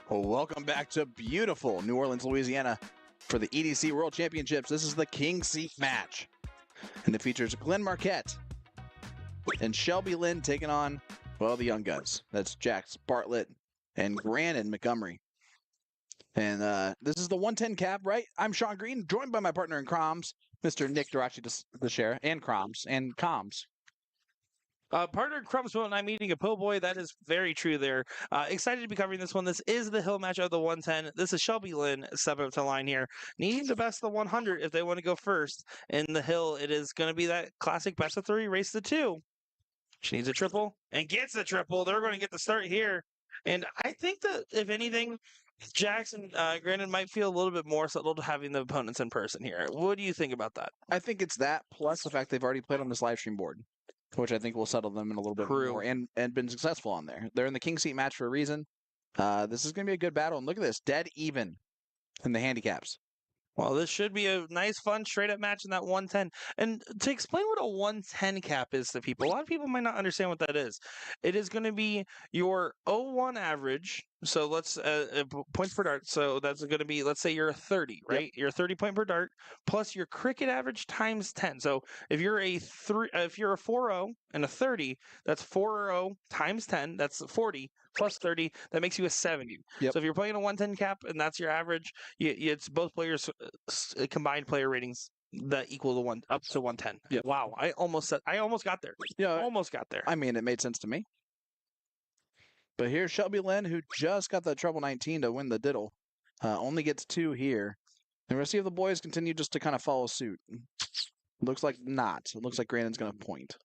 Well, welcome back to beautiful New Orleans, Louisiana for the EDC World Championships. This is the King Seat match. And it features Glenn Marquette and Shelby Lynn taking on, well, the young guns. That's Jax Bartlett and Grannon Montgomery. And this is the 110 cap, right? I'm Sean Green, joined by my partner in Croms, Mr. Nick Durachi the share, and Croms and Comms. Partner Crumbsville and I'm eating a po' boy. That is very true there. Excited to be covering this one. This is the hill match of the 110. This is Shelby Lynn stepping up to the line here. Needing the best of the 100 if they want to go first. In the hill, it is going to be that classic best of 3, race to 2. She needs a triple and gets a triple. They're going to get the start here. And I think that, if anything, Jackson, Granted, might feel a little bit more settled having the opponents in person here. What do you think about that? I think it's that, plus the fact they've already played on this live stream board, which I think will settle them in a little bit more and been successful on there. They're in the King Seat match for a reason. This is going to be a good battle. And look at this, dead even in the handicaps. Well, this should be a nice, fun, straight-up match in that 110. And to explain what a 110 cap is to people, a lot of people might not understand what that is. It is going to be your 0-1 average. So let's points per dart. So that's going to be, let's say you're a 30, right? Yep. You're a 30 point per dart plus your cricket average times 10. So if you're a 4-0 and a 30, that's 4-0 times 10. That's 40 plus 30. That makes you a 70. Yep. So if you're playing a 110 cap and that's your average, it's both players' combined player ratings that equal the one up to 110. Yep. Wow, I almost got there. Yeah, almost got there. I mean, it made sense to me. But here's Shelby Lynn, who just got the treble 19 to win the diddle. Only gets 2 here. And we'll see if the boys continue just to kind of follow suit. Looks like not. It looks like Grannon's going to point.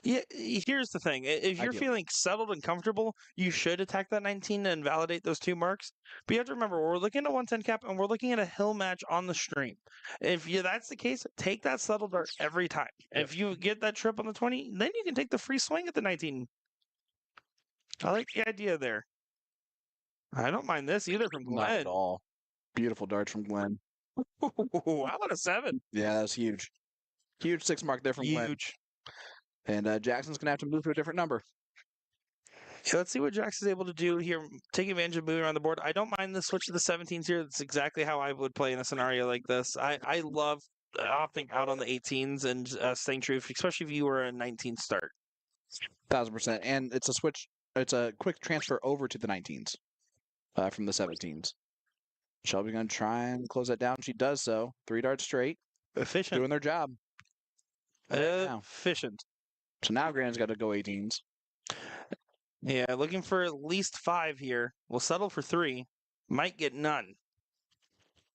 Yeah, here's the thing. If you're feeling settled and comfortable, you should attack that 19 and validate those 2 marks. But you have to remember, we're looking at a 110 cap, and we're looking at a hill match on the stream. If that's the case, take that settled dart every time. Yep. If you get that trip on the 20, then you can take the free swing at the 19. I like the idea there. I don't mind this either from Glenn. Not at all. Beautiful darts from Glenn. How about a 7? Yeah, that's huge. Huge 6 mark there from Glenn. Huge. And Jackson's going to have to move to a different number. Yeah, let's see what Jackson's able to do here. Take advantage of moving around the board. I don't mind the switch to the 17s here. That's exactly how I would play in a scenario like this. I love opting out on the 18s and staying true, especially if you were a 19 start. 1,000%. And it's a switch. It's a quick transfer over to the 19s from the 17s. Shelby going to try and close that down. She does so. 3 darts straight. Efficient. Doing their job. Efficient. So now Grannon's got to go 18s. Yeah, looking for at least 5 here. We'll settle for 3. Might get none.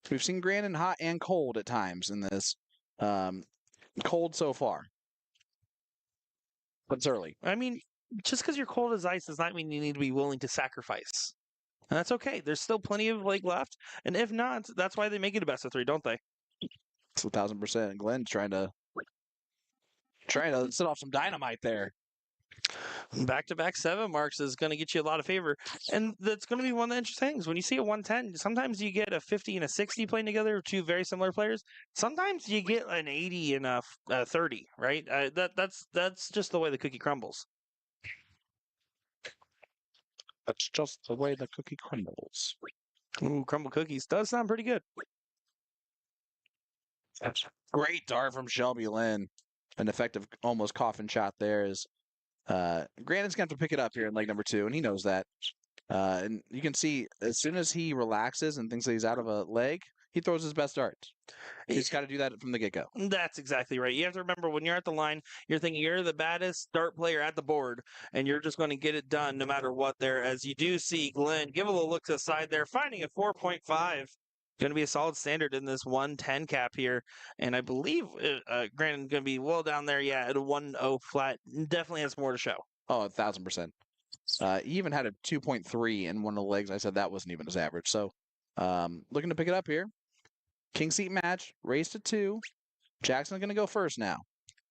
We've seen Grannon hot and cold at times in this. Cold so far. But it's early. I mean, just because you're cold as ice does not mean you need to be willing to sacrifice. And that's okay. There's still plenty of leg left. And if not, that's why they make it a best of 3, don't they? It's 1,000%. Glenn's trying to set off some dynamite there. Back-to-back 7 marks is going to get you a lot of favor. And that's going to be one of the interesting things. When you see a 110, sometimes you get a 50 and a 60 playing together, 2 very similar players. Sometimes you get an 80 and a 30, right? That's just the way the cookie crumbles. That's just the way the cookie crumbles. Ooh, crumble cookies. Does sound pretty good. That's great dart from Shelby Lynn. An effective almost coffin shot there is Grannon's going to have to pick it up here in leg number 2, and he knows that. And you can see as soon as he relaxes and thinks that he's out of a leg, he throws his best darts. He's got to do that from the get-go. That's exactly right. You have to remember, when you're at the line, you're thinking you're the baddest dart player at the board, and you're just going to get it done no matter what there. As you do see Glenn give a little look to the side there, finding a 4.5. Going to be a solid standard in this 110 cap here. And I believe Grannon's going to be well down there, at a 1-0 flat. Definitely has more to show. Oh, 1,000%. He even had a 2.3 in one of the legs. I said that wasn't even his average. So looking to pick it up here. King seat match, race to 2. Jackson's going to go first now.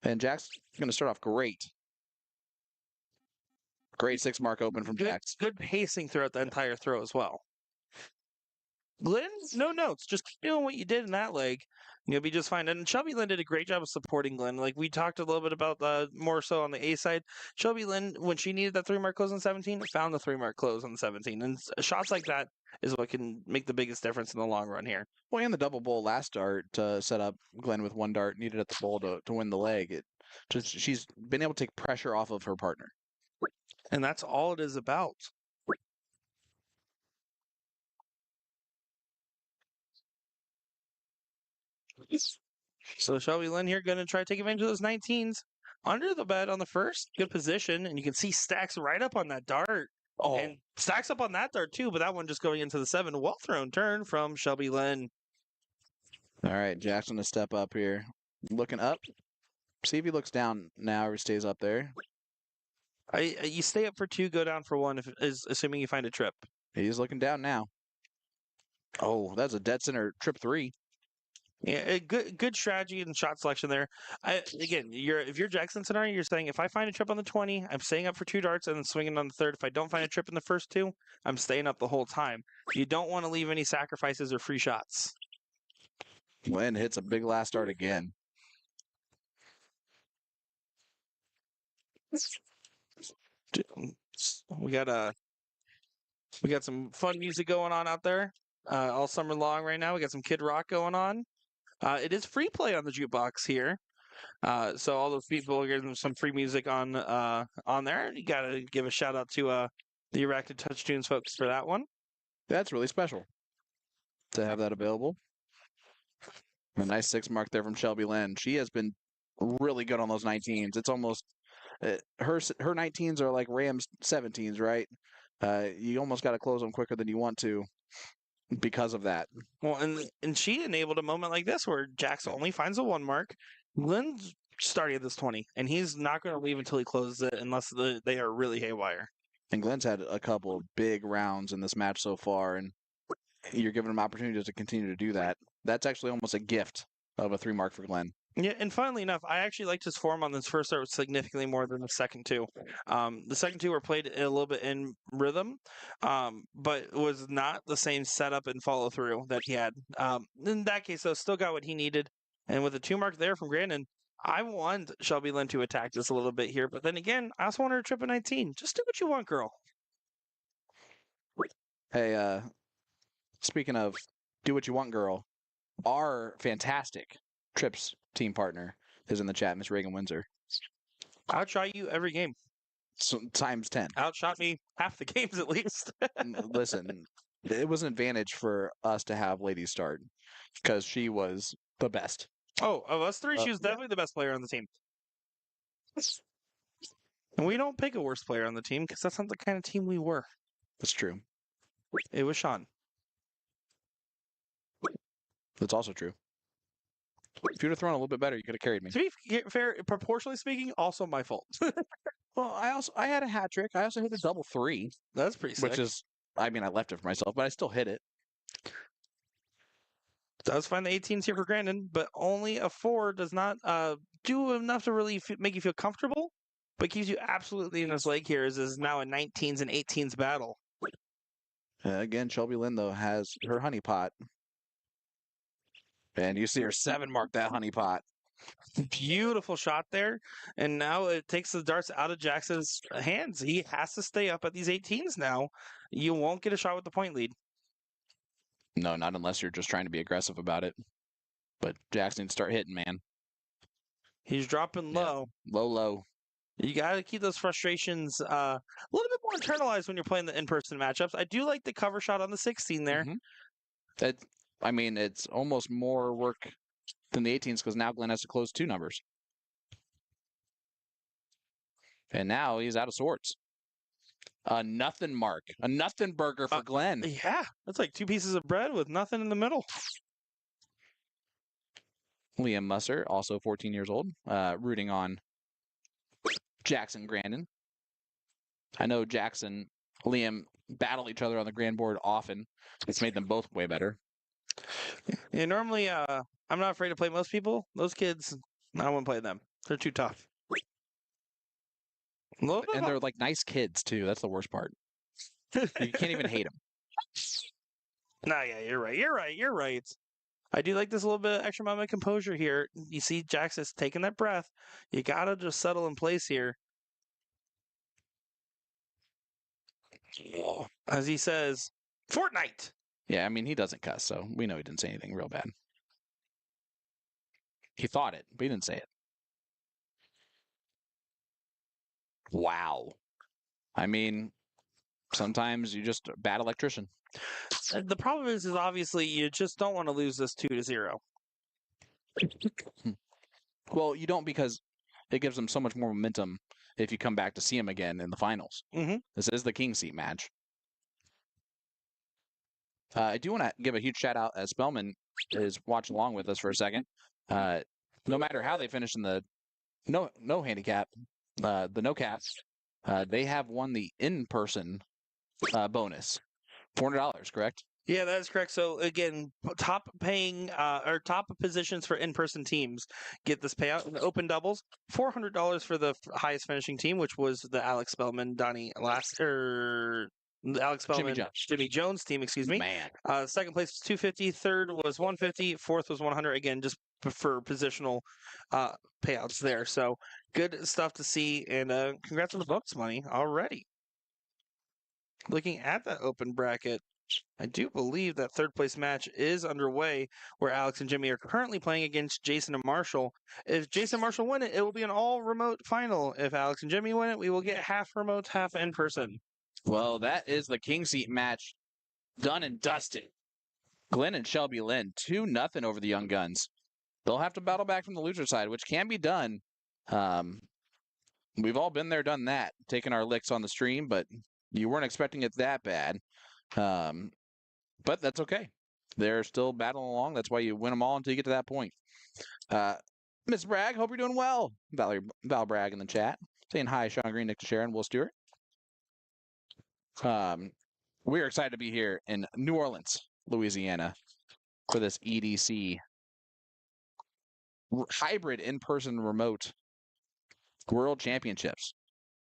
And Jackson's going to start off great. Great 6 mark open from Jax. Good pacing throughout the entire throw as well. Glenn, no notes. Just keep doing what you did in that leg. You'll be just fine. And Shelby Lynn did a great job of supporting Glenn. Like we talked a little bit about more so on the A side. Shelby Lynn, when she needed that 3 mark close on 17, found the 3 mark close on 17. And shots like that, is what can make the biggest difference in the long run here. Well, and the double bowl last dart to set up Glenn with one dart needed at the bowl to win the leg. She's been able to take pressure off of her partner. And that's all it is about. So Shelby Lynn here going to try to take advantage of those 19s. Under the bed on the first, good position, and you can see stacks right up on that dart. Oh, And stacks up on that dart too, but that one just going into the 7. Well thrown turn from Shelby Lynn. all right, Jackson to step up here. Looking up. See if he looks down now or he stays up there. You stay up for 2, go down for 1, assuming you find a trip. He's looking down now. Oh, that's a dead center trip 3. Yeah, good strategy and shot selection there. Again, if you're Jackson scenario, you're saying if I find a trip on the 20, I'm staying up for 2 darts and then swinging on the third. If I don't find a trip in the first 2, I'm staying up the whole time. You don't want to leave any sacrifices or free shots. Glenn hits a big last dart again. We got some fun music going on out there all summer long right now. We got some Kid Rock going on. It is free play on the jukebox here. So all those people are getting some free music on there. You got to give a shout out to the Erected Touch Tunes folks for that one. That's really special to have that available. A nice 6 mark there from Shelby Lynn. She has been really good on those 19s. It's almost her 19s are like Rams 17s, right? You almost got to close them quicker than you want to because of that. Well, and she enabled a moment like this where Jax only finds a 1 mark. Lynn's starting at this 20, and he's not going to leave until he closes it unless they are really haywire. And Glenn's had a couple of big rounds in this match so far, and you're giving him opportunities to continue to do that. That's actually almost a gift of a 3 mark for Glenn. Yeah, and funnily enough, I actually liked his form on this first start significantly more than the second 2. The second 2 were played a little bit in rhythm, but was not the same setup and follow through that he had. In that case, though, still got what he needed. And with a 2 mark there from Grandin, I want Shelby Lynn to attack this a little bit here. But then again, I also want her to trip at 19. Just do what you want, girl. Hey, speaking of do what you want, girl, our fantastic Trips team partner is in the chat, Miss Reagan Windsor. Outshot you every game. So, times 10. Outshot me half the games at least. Listen, it was an advantage for us to have ladies start because she was the best. Oh, of us 3, she was definitely the best player on the team. And we don't pick a worse player on the team because that's not the kind of team we were. That's true. It was Sean. That's also true. If you would have thrown a little bit better, you could have carried me. To be fair, proportionally speaking, also my fault. Well, I had a hat trick. I also hit a double 3. That's pretty sick. Which is, I mean, I left it for myself, but I still hit it. Does find the 18s here for Grandin, but only a 4 does not do enough to really make you feel comfortable, but keeps you absolutely in his leg here. Is now a 19s and 18s battle. Again, Shelby Lynn, though, has her honey pot. And you see her 7 mark that honey pot. Beautiful shot there. And now it takes the darts out of Jackson's hands. He has to stay up at these 18s now. You won't get a shot with the point lead. No, not unless you're just trying to be aggressive about it. But Jackson, start hitting, man. He's dropping low. Yeah. Low. You got to keep those frustrations a little bit more internalized when you're playing the in-person matchups. I do like the cover shot on the 16 there. Mm-hmm. It's almost more work than the 18s because now Glenn has to close 2 numbers. And now he's out of sorts. A nothing mark. A nothing burger for Glenn. Yeah, that's like 2 pieces of bread with nothing in the middle. Liam Musser, also 14 years old, rooting on Jackson Grandin. I know Jackson, Liam battle each other on the grand board often. It's made them both way better. Yeah, normally I'm not afraid to play most people. Those kids, I wouldn't play them. They're too tough. And they're like nice kids too. That's the worst part. You can't even hate them. No, yeah, you're right. I do like this little bit of extra moment of composure here. You see Jackson's taking that breath. You gotta just settle in place here. As he says, Fortnite. Yeah, I mean, he doesn't cuss, so we know he didn't say anything real bad. He thought it, but he didn't say it. Wow. I mean, sometimes you just a bad electrician. The problem is obviously you just don't want to lose this 2-0. Well, you don't because it gives them so much more momentum if you come back to see him again in the finals. Mm-hmm. This is the King Seat match. I do want to give a huge shout out as Spellman is watching along with us for a second. No matter how they finish in the no handicap, the no caps, they have won the in-person bonus, $400, correct? Yeah, that is correct. So again, top paying or top positions for in-person teams get this payout. In the open doubles, $400 for the highest finishing team, which was the Alex Spellman, Donnie last or Alex Spellman, Jimmy Jones team. Excuse me. Man, Second place was 250. Third was 150. Fourth was 100. Again, just for positional payouts there. So good stuff to see, and congrats on the books money already. Looking at that open bracket, I do believe that third place match is underway where Alex and Jimmy are currently playing against Jason and Marshall. If Jason and Marshall win it, it will be an all remote final. If Alex and Jimmy win it, we will get half remote, half in person. well, that is the King Seat match done and dusted. Glenn and Shelby Lynn, 2-0 over the Young Guns. They'll have to battle back from the loser side, which can be done. We've all been there, done that, taking our licks on the stream, but you weren't expecting it that bad. But that's okay. They're still battling along. That's why you win them all until you get to that point. Miss Bragg, hope you're doing well. Val Bragg in the chat saying hi. Sean Green, Nick Sharon, Will Stewart. We're excited to be here in New Orleans, Louisiana, for this EDC hybrid in-person remote World Championships.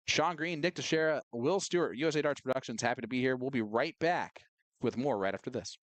Sean Green, Nick Teixeira, Will Stewart, USA Darts Productions, happy to be here. We'll be right back with more right after this.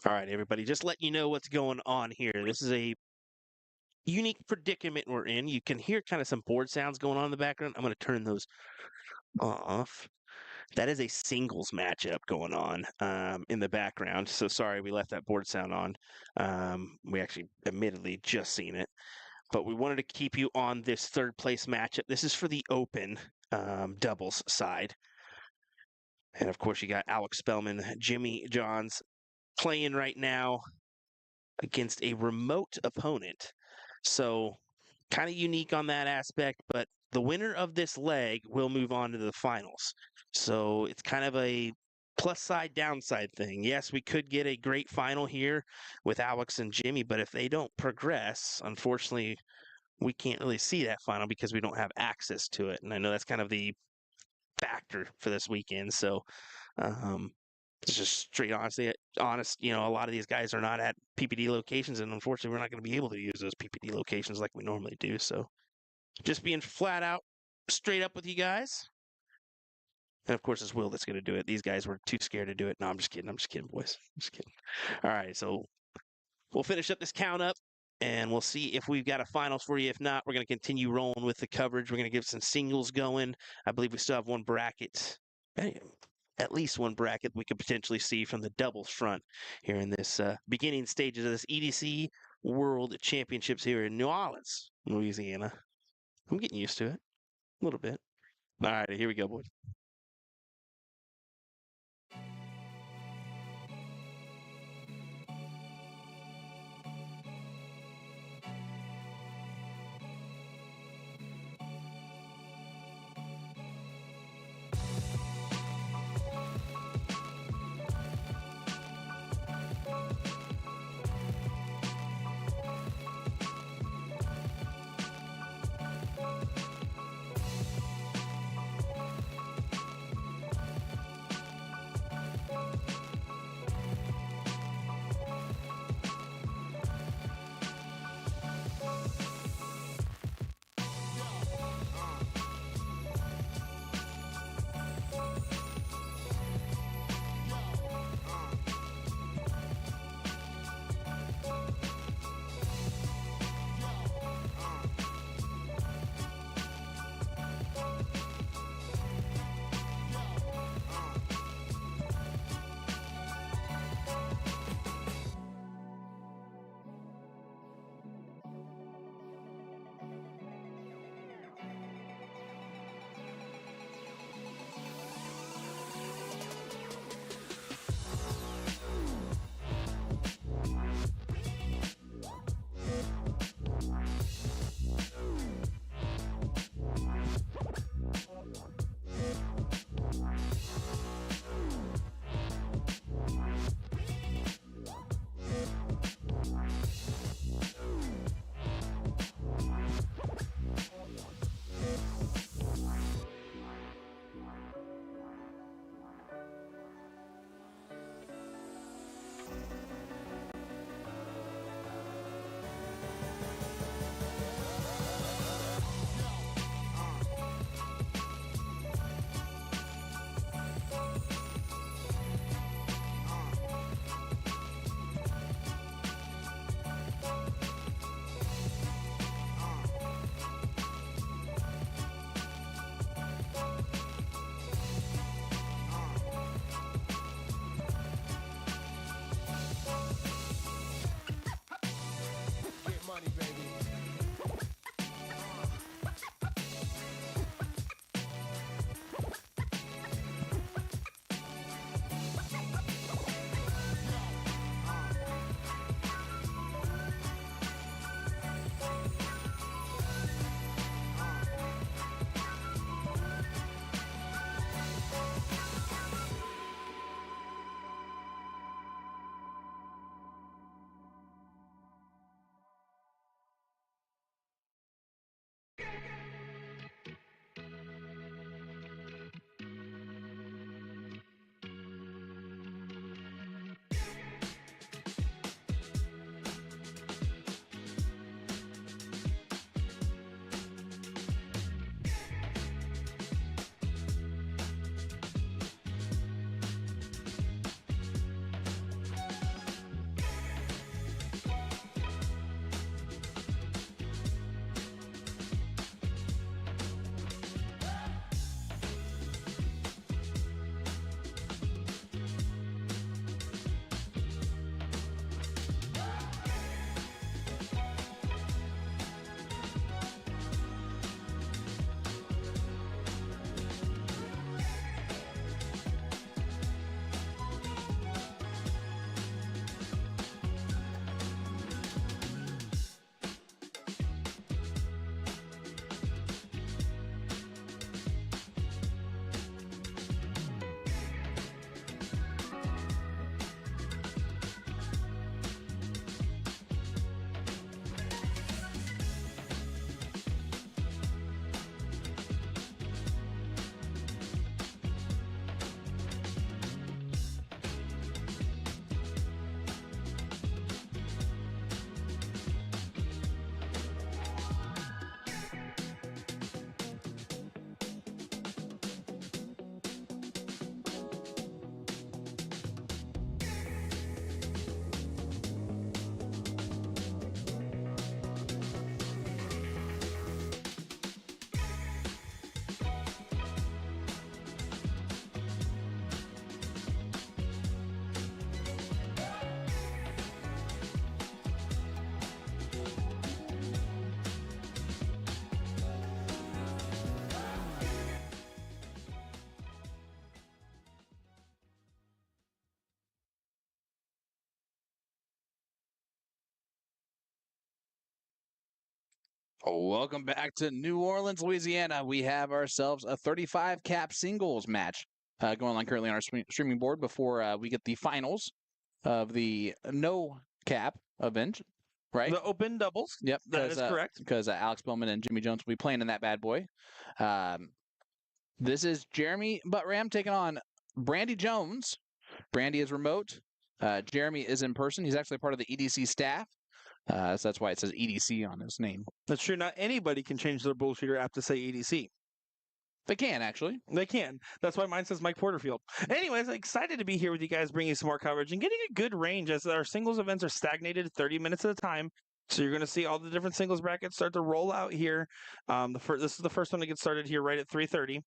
All right, everybody, just letting you know what's going on here. This is a unique predicament we're in. You can hear kind of some board sounds going on in the background. I'm going to turn those off. That is a singles matchup going on in the background. So sorry we left that board sound on. We actually admittedly just seen it. But we wanted to keep you on this third place matchup. This is for the open doubles side. And of course, you got Alex Spellman, Jimmy Johns playing right now against a remote opponent. So kind of unique on that aspect, but the winner of this leg will move on to the finals. So it's kind of a plus side, downside thing. Yes, we could get a great final here with Alex and Jimmy, but if they don't progress, unfortunately, we can't really see that final because we don't have access to it. And I know that's kind of the factor for this weekend. So it's just straight honest, a lot of these guys are not at PPD locations, and unfortunately, we're not going to be able to use those PPD locations like we normally do. So just being flat out straight up with you guys. And of course, it's Will that's going to do it. These guys were too scared to do it. No, I'm just kidding. I'm just kidding, boys. I'm just kidding. All right, so we'll finish up this count up, and we'll see if we've got a finals for you. If not, we're going to continue rolling with the coverage. We're going to give some singles going. I believe we still have one bracket. At least one bracket we could potentially see from the doubles front here in this beginning stages of this EDC World Championships here in New Orleans, Louisiana. I'm getting used to it a little bit. All right, here we go, boys. Welcome back to New Orleans, Louisiana. We have ourselves a 35 cap singles match going on currently on our streaming board before we get the finals of the no cap event, right? The open doubles. Yep. That is correct. Because Alex Bowman and Jimmy Jones will be playing in that bad boy. This is Jeremy Buttram taking on Brandy Jones. Brandy is remote. Jeremy is in person. He's actually part of the EDC staff. So that's why it says EDC on his name. That's true. Not anybody can change their bullshitter app to say EDC. They can, actually. They can. That's why mine says Mike Porterfield. Anyways, excited to be here with you guys, bringing you some more coverage and getting a good range as our singles events are stagnated at 30 minutes at a time. So you're going to see all the different singles brackets start to roll out here. This is the first one to get started here right at 3:30.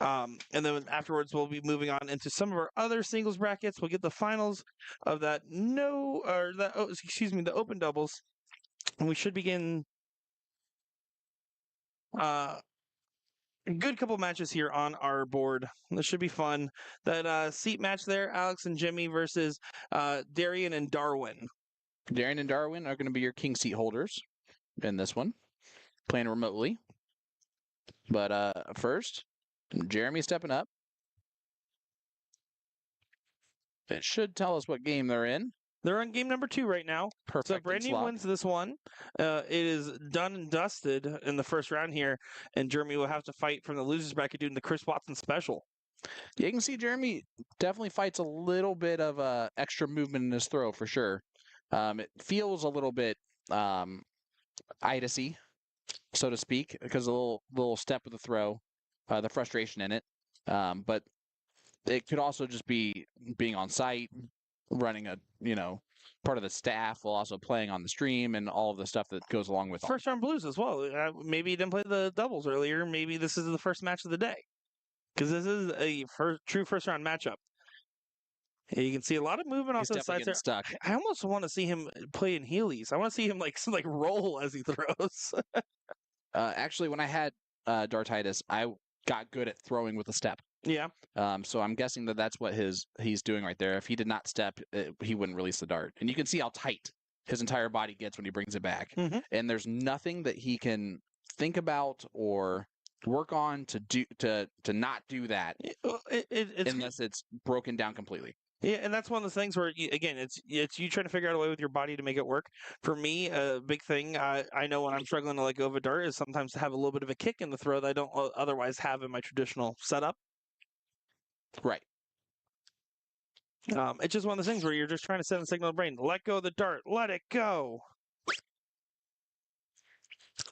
And then afterwards, we'll be moving on into some of our other singles brackets. We'll get the finals of the open doubles. And we should begin a good couple matches here on our board. This should be fun. That seat match there, Alex and Jimmy versus Darian and Darwin. Darian and Darwin are going to be your king seat holders in this one, playing remotely. But first, Jeremy stepping up. It should tell us what game they're in. They're on game number 2 right now. Perfect. So Brandy wins this one. It is done and dusted in the first round here, and Jeremy will have to fight from the losers bracket doing the Chris Watson special. Yeah, you can see Jeremy definitely fights a little bit of extra movement in his throw for sure. It feels a little bit IDC, so to speak, because a little step of the throw, the frustration in it. But it could also just be being on site, running part of the staff while also playing on the stream and all of the stuff that goes along with it. First round blues as well. Maybe he didn't play the doubles earlier. Maybe this is the first match of the day, because this is a true first round matchup. You can see a lot of movement off the sides there. Stuck. I almost want to see him play in Heelys. I want to see him like roll as he throws. Actually, when I had dartitis, I got good at throwing with a step. Yeah. So I'm guessing that's what he's doing right there. If he did not step, he wouldn't release the dart. And you can see how tight his entire body gets when he brings it back. Mm-hmm. And there's nothing that he can think about or work on to not do that unless it's broken down completely. Yeah, and that's one of the things where, again, it's you trying to figure out a way with your body to make it work. For me, a big thing I know when I'm struggling to let go of a dart is sometimes to have a little bit of a kick in the throw that I don't otherwise have in my traditional setup. Right. It's just one of the things where you're just trying to send a signal to the brain, let go of the dart, let it go.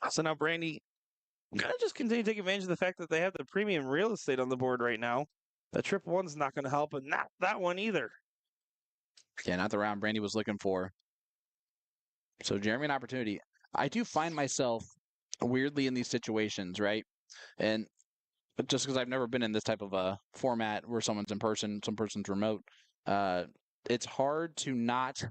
So now Brandy going to just continue to take advantage of the fact that they have the premium real estate on the board right now. The triple one's not going to help, and not that one either. Yeah, not the round Brandy was looking for. So Jeremy, an opportunity. I do find myself weirdly in these situations, right? And just because I've never been in this type of a format where someone's in person, some person's remote, it's hard to not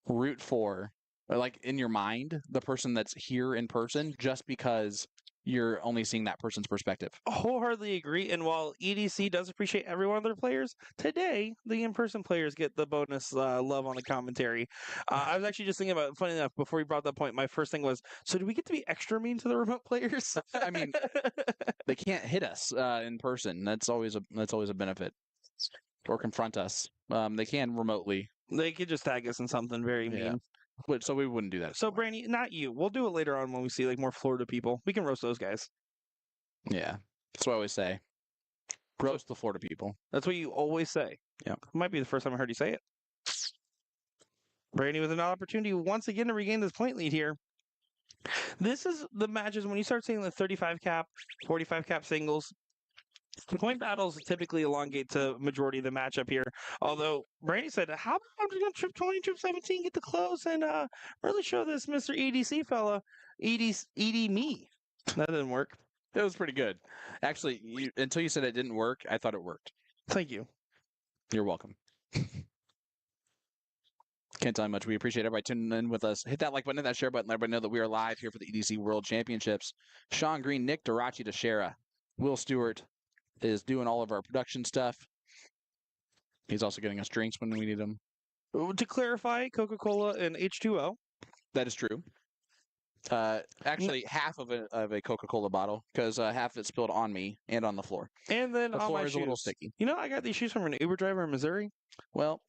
root for, or like in your mind, the person that's here in person just because you're only seeing that person's perspective. Wholeheartedly agree. And while EDC does appreciate every one of their players, today the in-person players get the bonus love on the commentary. I was actually just thinking about, funny enough, before you brought that point, my first thing was, so do we get to be extra mean to the remote players? I mean, they can't hit us in person. That's always a benefit. Or confront us. They can remotely. They could just tag us in something very mean. So we wouldn't do that. So Brandy, not you. We'll do it later on when we see more Florida people. We can roast those guys. Yeah, that's what I always say. Roast the Florida people. That's what you always say. Yeah, it might be the first time I heard you say it. Brandy with an opportunity once again to regain this point lead here. This is the matches when you start seeing the 35 cap, 45 cap singles. The point battles typically elongate to majority of the matchup here. Although Brandy said, how about I'm just going to trip 20, trip 17, get the close, and really show this Mr. EDC fella, ED me. That didn't work. It was pretty good. Actually, until you said it didn't work, I thought it worked. Thank you. You're welcome. Can't tell you much. We appreciate everybody tuning in with us. Hit that like button, hit that share button. Let everybody know that we are live here for the EDC World Championships. Sean Green, Nick Darachi, Teixeira, Will Stewart is doing all of our production stuff. He's also getting us drinks when we need them. To clarify, Coca-Cola and H2O. That is true. Actually, half of a Coca-Cola bottle because half of it spilled on me and on the floor. And then The on floor my is a little shoes. sticky. You know, I got these shoes from an Uber driver in Missouri. Well,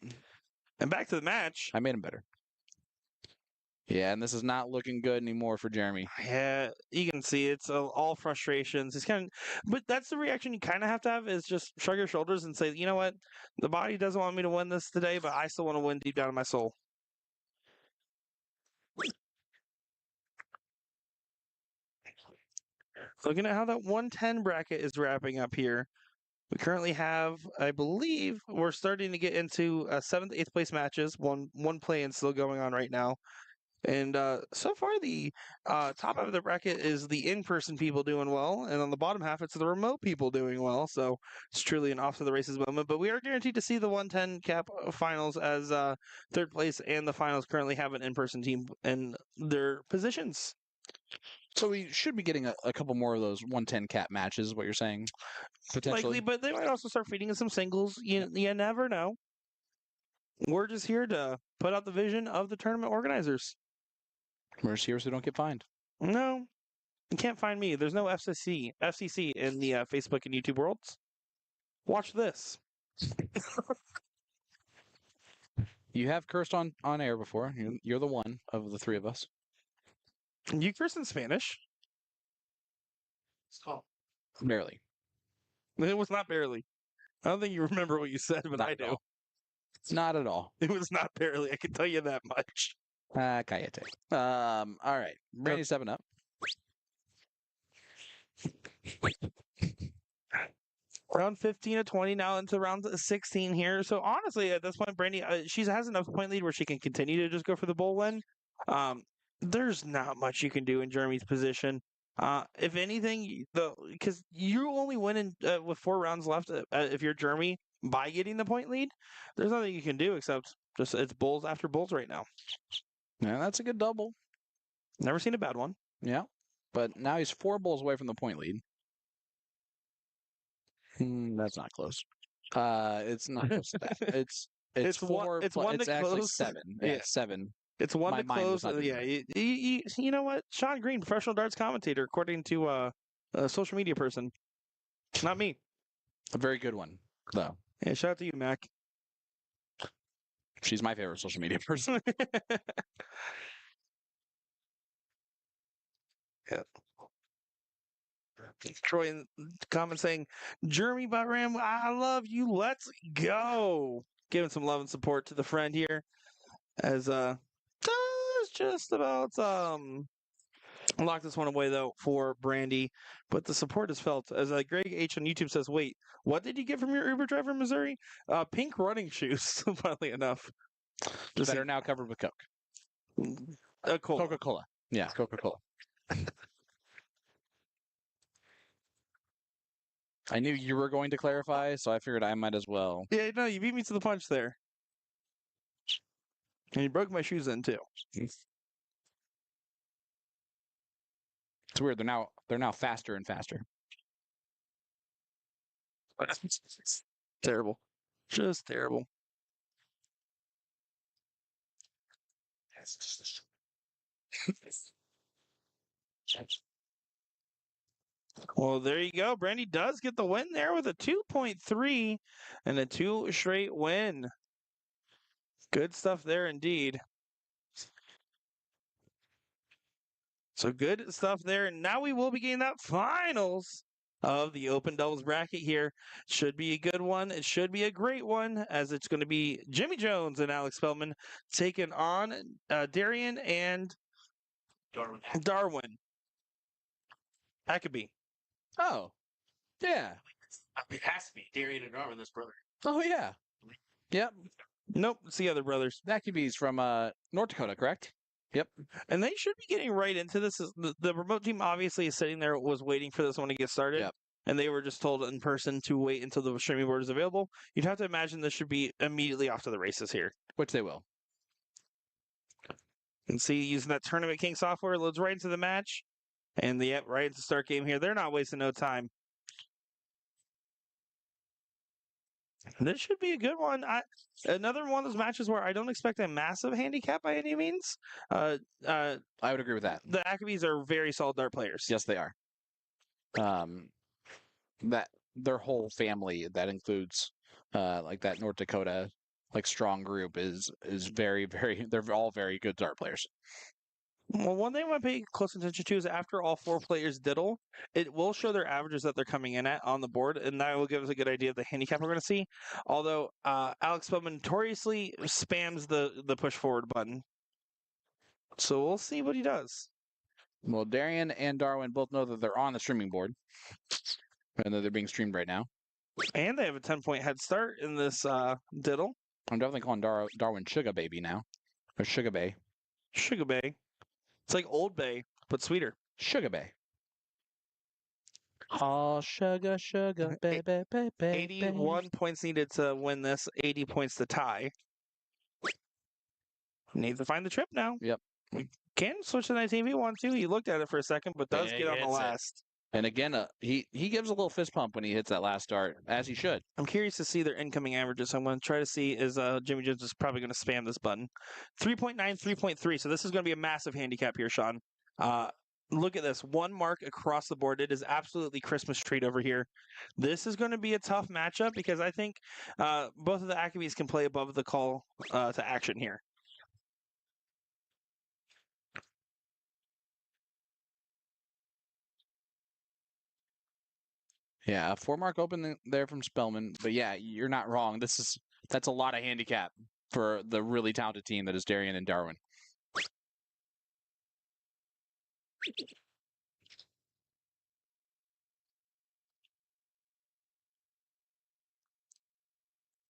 And back to the match. I made them better. Yeah, and this is not looking good anymore for Jeremy. Yeah, you can see it's all frustrations. It's kind of, but that's the reaction you kind of have to have is just shrug your shoulders and say, you know what, the body doesn't want me to win this today, but I still want to win deep down in my soul. Looking at how that 110 bracket is wrapping up here, we currently have, I believe, we're starting to get into seventh, eighth place matches. One play-in still going on right now. And so far, the top half of the bracket is the in-person people doing well, and on the bottom half, it's the remote people doing well. So it's truly an off to the races moment. But we are guaranteed to see the 110 cap finals as third place and the finals currently have an in-person team in their positions. So we should be getting a couple more of those 110 cap matches, is what you're saying? Potentially. Likely, but they might also start feeding us some singles. You never know. We're just here to put out the vision of the tournament organizers. We're just here so we don't get fined. No, you can't find me. There's no FCC in the Facebook and YouTube worlds. Watch this. You have cursed on air before. You're the one of the three of us. You curse in Spanish. Barely. It was not barely. I don't think you remember what you said, but Not I at do. all. Not at all. It was not barely. I can tell you that much. Cállate. All right. Brandy 7 up. Round 15 to 20 now into round 16 here. So honestly, at this point, Brandy, she has enough point lead where she can continue to just go for the bull win. There's not much you can do in Jeremy's position. If anything, because you only win in with 4 rounds left if you're Jeremy by getting the point lead. There's nothing you can do except just it's bulls after bulls right now. Yeah, that's a good double. Never seen a bad one. Yeah. But now he's 4 bulls away from the point lead. That's not close. It's not close to that. It's 4. It's one it's to actually close. 7. Yeah, Yeah. it's 7. It's one My to mind was close. not doing Yeah, that. you know what? Sean Green, professional darts commentator, according to a social media person. Not me. A very good one, though. Yeah, shout out to you, Mac. She's my favorite social media person. Yeah. Troy in comment saying, Jeremy Batram, I love you. Let's go. Giving some love and support to the friend here. As just about lock this one away though for Brandy, but the support is felt as Greg H on YouTube says, "Wait, what did you get from your Uber driver in Missouri? Pink running shoes." Funnily enough, That are now covered with Coke. Coca-Cola. Yeah, Coca-Cola. I knew you were going to clarify, so I figured I might as well. Yeah, no, you beat me to the punch there, and you broke my shoes in too. It's weird. They're now faster and faster. Terrible, just terrible. Well, there you go. Brandy does get the win there with a 2.3 and a 2 straight win. Good stuff there indeed. So good stuff there. And now we will begin that finals of the open doubles bracket here. Should be a good one. It should be a great one as it's going to be Jimmy Jones and Alex Spellman taking on Darian and Darwin. Huckabee. Oh, yeah. It has to be Darian and Darwin, this brother. Oh, yeah. Yep. Nope, it's the other brothers. Huckabee's from North Dakota, correct? Yep. And they should be getting right into this. The remote team obviously is sitting there, was waiting for this one to get started. Yep. And they were just told in person to wait until the streaming board is available. You'd have to imagine this should be immediately off to the races here. Which they will. And see, using that Tournament King software, loads right into the match. And right into start game here. They're not wasting no time. This should be a good one. Another one of those matches where I don't expect a massive handicap by any means. Uh, uh, I would agree with that. the Ackabees are very solid dart players. Yes, they are. That their whole family that includes like that North Dakota like strong group is very very they're all very good dart players. Well, one thing I want to pay close attention to is after all 4 players diddle, it will show their averages that they're coming in at on the board, and that will give us a good idea of the handicap we're going to see. Although Alex Bowman notoriously spams the push forward button, so we'll see what he does. Well, Darian and Darwin both know that they're on the streaming board and that they're being streamed right now. And they have a 10-point head start in this diddle. I'm definitely calling Darwin Sugar Baby now, or Sugar Bay. Sugar Bay. It's like Old Bay, but sweeter. Sugar Bay. Oh, sugar, sugar, baby, baby, 81 points needed to win this, 80 points to tie. Need to find the trip now. Yep. We can switch to 19 if you want to. He looked at it for a second, but does Yeah, get he on the hits it. last. And again, he gives a little fist pump when he hits that last dart, as he should. I'm curious to see their incoming averages. So I'm going to try to see is Jimmy Jones is probably going to spam this button. 3.9, 3.3. So this is going to be a massive handicap here, Sean. Look at this. 1 mark across the board. It is absolutely Christmas treat over here. This is going to be a tough matchup because I think both of the Ackabees can play above the call to action here. Yeah, a 4-mark open there from Spellman. But yeah, you're not wrong. That's a lot of handicap for the really talented team that is Darian and Darwin.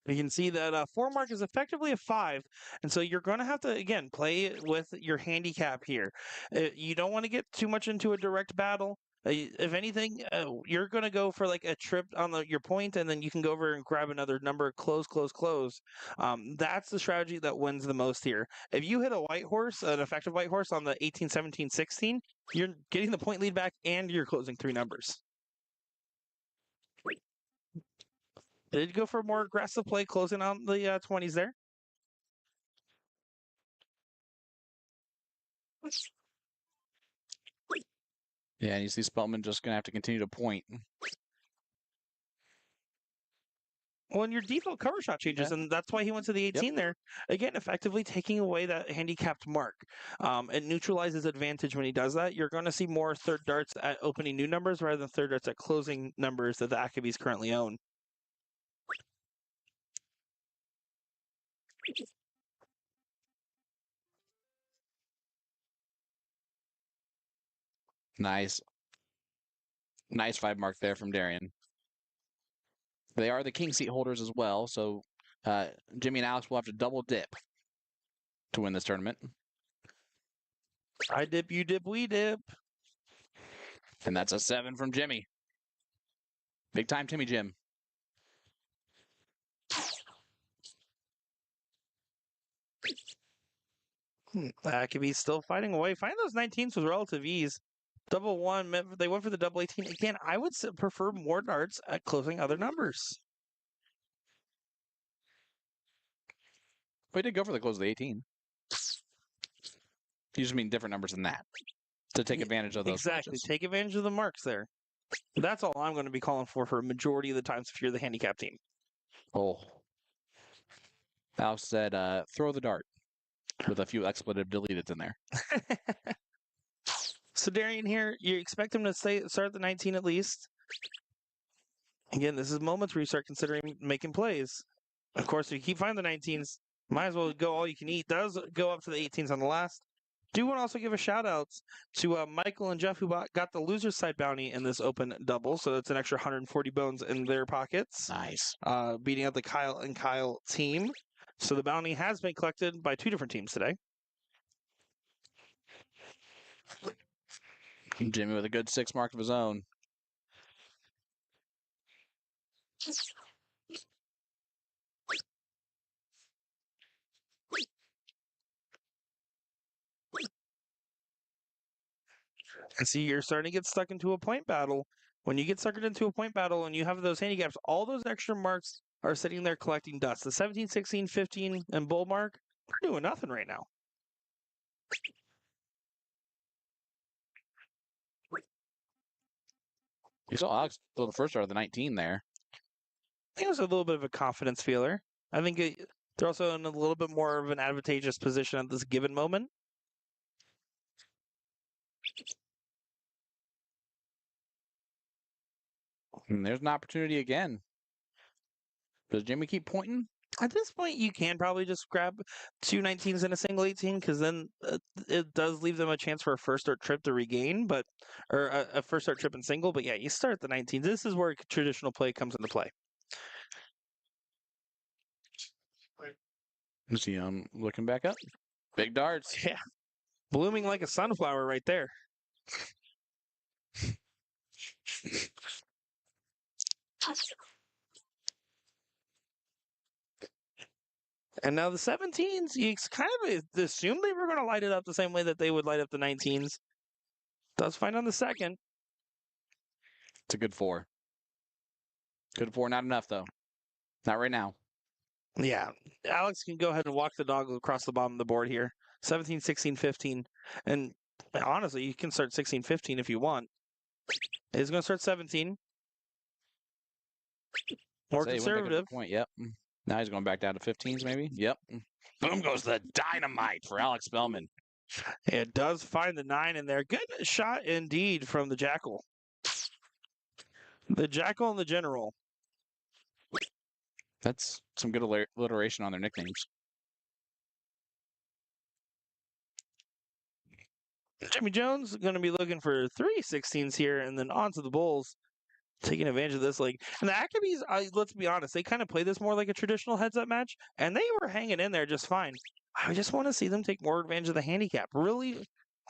You can see that 4 mark is effectively a 5. And so you're going to have to, again, play with your handicap here. You don't want to get too much into a direct battle. If anything, you're going to go for like a trip on your point, and then you can go over and grab another number, close, close, close. That's the strategy that wins the most here. If you hit a white horse, an effective white horse on the 18, 17, 16, you're getting the point lead back and you're closing 3 numbers. Did go for a more aggressive play, closing on the 20s there. Yeah, and you see Spellman just going to have to continue to point. Well, and your default cover shot changes, Yeah. and that's why he went to the 18 there. Again, effectively taking away that handicapped mark. It neutralizes advantage when he does that. You're going to see more third darts at opening new numbers rather than third darts at closing numbers that the Ackabees currently own. Nice 5 mark there from Darian. They are the king seat holders as well, so Jimmy and Alex will have to double dip to win this tournament. I dip, you dip, we dip. And that's a 7 from Jimmy. Big time Timmy Jim. Ackabees still fighting away. Find those 19s with relative ease. Double 1, they went for the double 18. Again, I would prefer more darts at closing other numbers. But he did go for the close of the 18. You just mean different numbers than that to take advantage of those. Exactly. Matches. Take advantage of the marks there. That's all I'm going to be calling for a majority of the times if you're the handicap team. Oh. Alex said, throw the dart with a few expletive deleted in there. So Darian here, you expect him to start at the 19 at least. Again, this is moments where you start considering making plays. Of course, if you keep finding the 19s, might as well go all you can eat. Does go up to the 18s on the last. Do want to also give a shout out to Michael and Jeff who got the loser's side bounty in this open double. So it's an extra 140 bones in their pockets. Nice. Beating out the Kyle and Kyle team. So the bounty has been collected by 2 different teams today. Jimmy with a good 6 mark of his own. And see, you're starting to get stuck into a point battle. When you get suckered into a point battle and you have those handicaps, all those extra marks are sitting there collecting dust. The 17, 16, 15, and bull mark, they're doing nothing right now. You saw Alex throw the first start of the 19 there. I think it was a little bit of a confidence feeler. I think they're also in a little bit more of an advantageous position at this given moment. And there's an opportunity again. Does Jimmy keep pointing? At this point, you can probably just grab 2 19s and a single 18 because then it does leave them a chance for a first start trip to regain, or a first start trip and single. But yeah, you start the 19s. This is where traditional play comes into play. See, I'm looking back up. Big darts. Yeah, blooming like a sunflower right there. And now the 17s, you kind of assume they were going to light it up the same way that they would light up the 19s. Does find on the second. It's a good 4. Good 4, not enough though. Not right now. Yeah, Alex can go ahead and walk the dog across the bottom of the board here. 17, 16, 15. And honestly, you can start 16, 15 if you want. He's going to start 17. More Say, he went back up to conservative. Point. Yep. Now he's going back down to 15s maybe. Yep. Boom goes the dynamite for Alex Spellman. It does find the 9 in there. Good shot indeed from the Jackal. The Jackal and the General. That's some good alliteration on their nicknames. Jimmy Jones going to be looking for 3 16s here and then on to the Bulls. Taking advantage of this league. And the Accabees, let's be honest, they kind of play this more like a traditional heads-up match, and they were hanging in there just fine. I just want to see them take more advantage of the handicap. Really,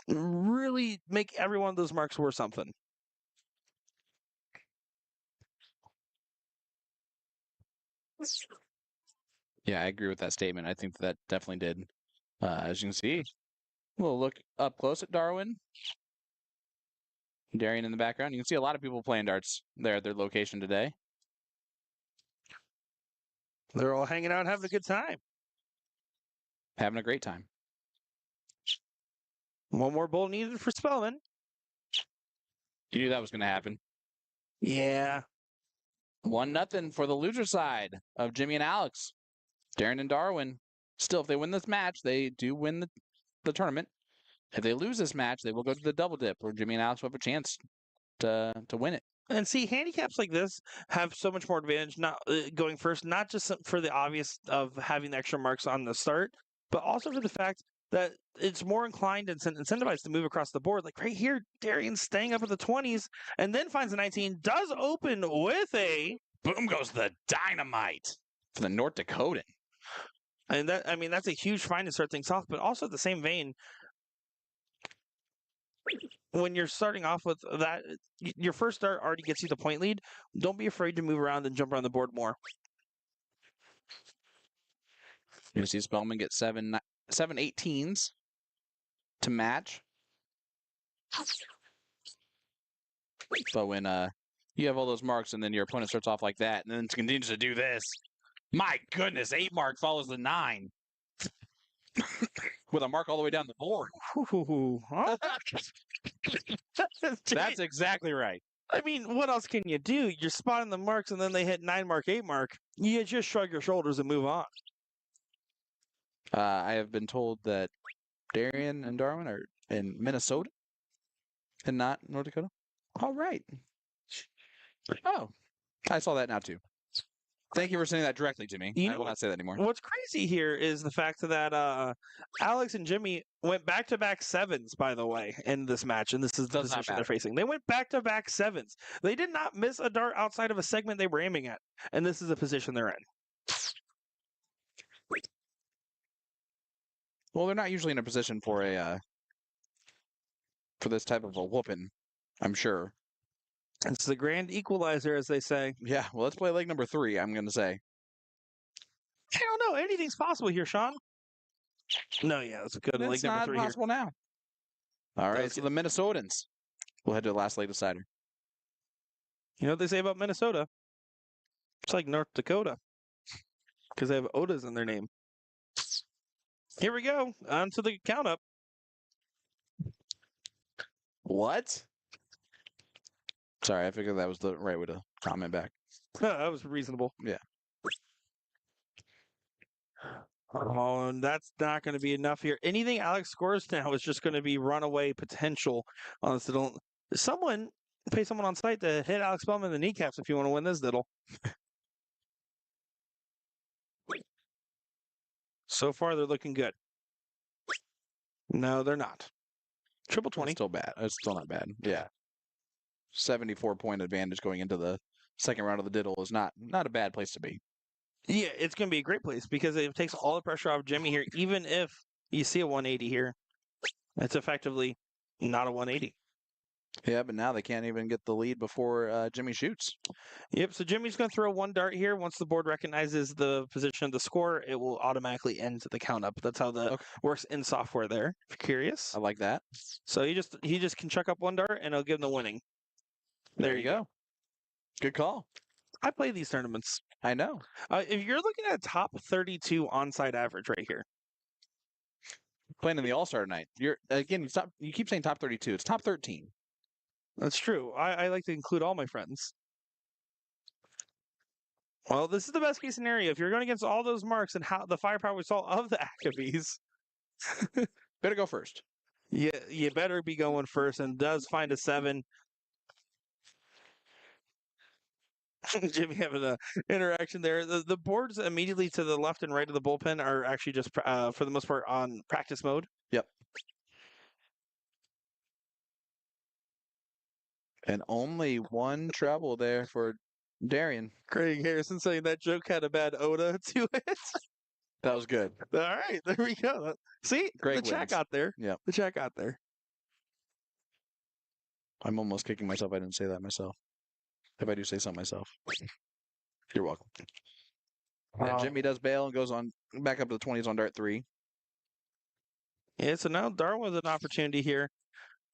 really make every one of those marks worth something. Yeah, I agree with that statement. I think that definitely did. As you can see, we'll look up close at Darwin. Darian in the background. You can see a lot of people playing darts there at their location today. They're all hanging out and having a good time. Having a great time. One more bull needed for Spellman. You knew that was going to happen. Yeah. 1-0 for the loser side of Jimmy and Alex. Darren and Darwin. Still, if they win this match, they do win the tournament. If they lose this match, they will go to the double dip, where Jimmy and Alex will have a chance to win it. And see, handicaps like this have so much more advantage not going first, not just for the obvious of having the extra marks on the start, but also for the fact that it's more inclined and incentivized to move across the board. Like right here, Darian's staying up at the 20s and then finds a 19, does open with a... Boom goes the dynamite for the North Dakotan. And that's a huge find to start things off, but also the same vein, when you're starting off with that, your first start already gets you the point lead. Don't be afraid to move around and jump around the board more. You see Spellman get 7 18s to match. But when you have all those marks and then your opponent starts off like that and then continues to do this, my goodness, 8 mark follows the 9 with a mark all the way down the board. That's exactly right. I mean, what else can you do? You're spotting the marks and then they hit 9 mark, 8 mark. You just shrug your shoulders and move on. I have been told that Darian and Darwin are in Minnesota and not North Dakota. All right. Oh, I saw that now too. Thank you for saying that directly to me. I will not say that anymore. What's crazy here is the fact that Alex and Jimmy went back-to-back 7s, by the way, in this match, and this is the position they're facing. They went back-to-back 7s. They did not miss a dart outside of a segment they were aiming at, and this is the position they're in. Well, they're not usually in a position for for this type of a whooping, I'm sure. It's the grand equalizer, as they say. Yeah, well, let's play leg number 3, I'm going to say. I don't know. Anything's possible here, Sean. No, yeah, that's good. It's not possible now. All right, so the Minnesotans. We'll head to the last leg decider. You know what they say about Minnesota? It's like North Dakota. because they have Odas in their name. Here we go. On to the count up. What? Sorry, I figured that was the right way to comment back. That was reasonable. Yeah. Oh, and that's not going to be enough here. Anything Alex scores now is just going to be runaway potential on this diddle. Someone pay someone on site to hit Alex Bellman in the kneecaps if you want to win this diddle. So far, they're looking good. No, they're not. Triple 20. It's still bad. It's still not bad. Yeah. 74-point advantage going into the second round of the diddle is not a bad place to be. Yeah, it's going to be a great place because it takes all the pressure off Jimmy here. Even if you see a 180 here, it's effectively not a 180. Yeah, but now they can't even get the lead before Jimmy shoots. Yep, so Jimmy's going to throw one dart here. Once the board recognizes the position of the score, it will automatically end the count up. That's how the works in software there, if you're curious. I like that. So he just can chuck up one dart and it'll give him the winning. There you go. Good call. I play these tournaments. I know. If you're looking at a top 32 onside average right here. Playing in the All-Star tonight. You keep saying top 32. It's top 13. That's true. I like to include all my friends. Well, this is the best case scenario. If you're going against all those marks and how the firepower we saw of the Ackabees. Better go first. Yeah, you better be going first, and does find a 7. Jimmy having an interaction there. The boards immediately to the left and right of the bullpen are actually just, for the most part, on practice mode. Yep. And only one trouble there for Darian. Craig Harrison saying that joke had a bad Oda to it. That was good. All right, there we go. See, Greg the chat got there. Yep. The chat got there. I'm almost kicking myself I didn't say that myself. If I do say something myself. You're welcome. Yeah, Jimmy does bail and goes on back up to the 20s on dart 3. Yeah, so now Darwin with an opportunity here.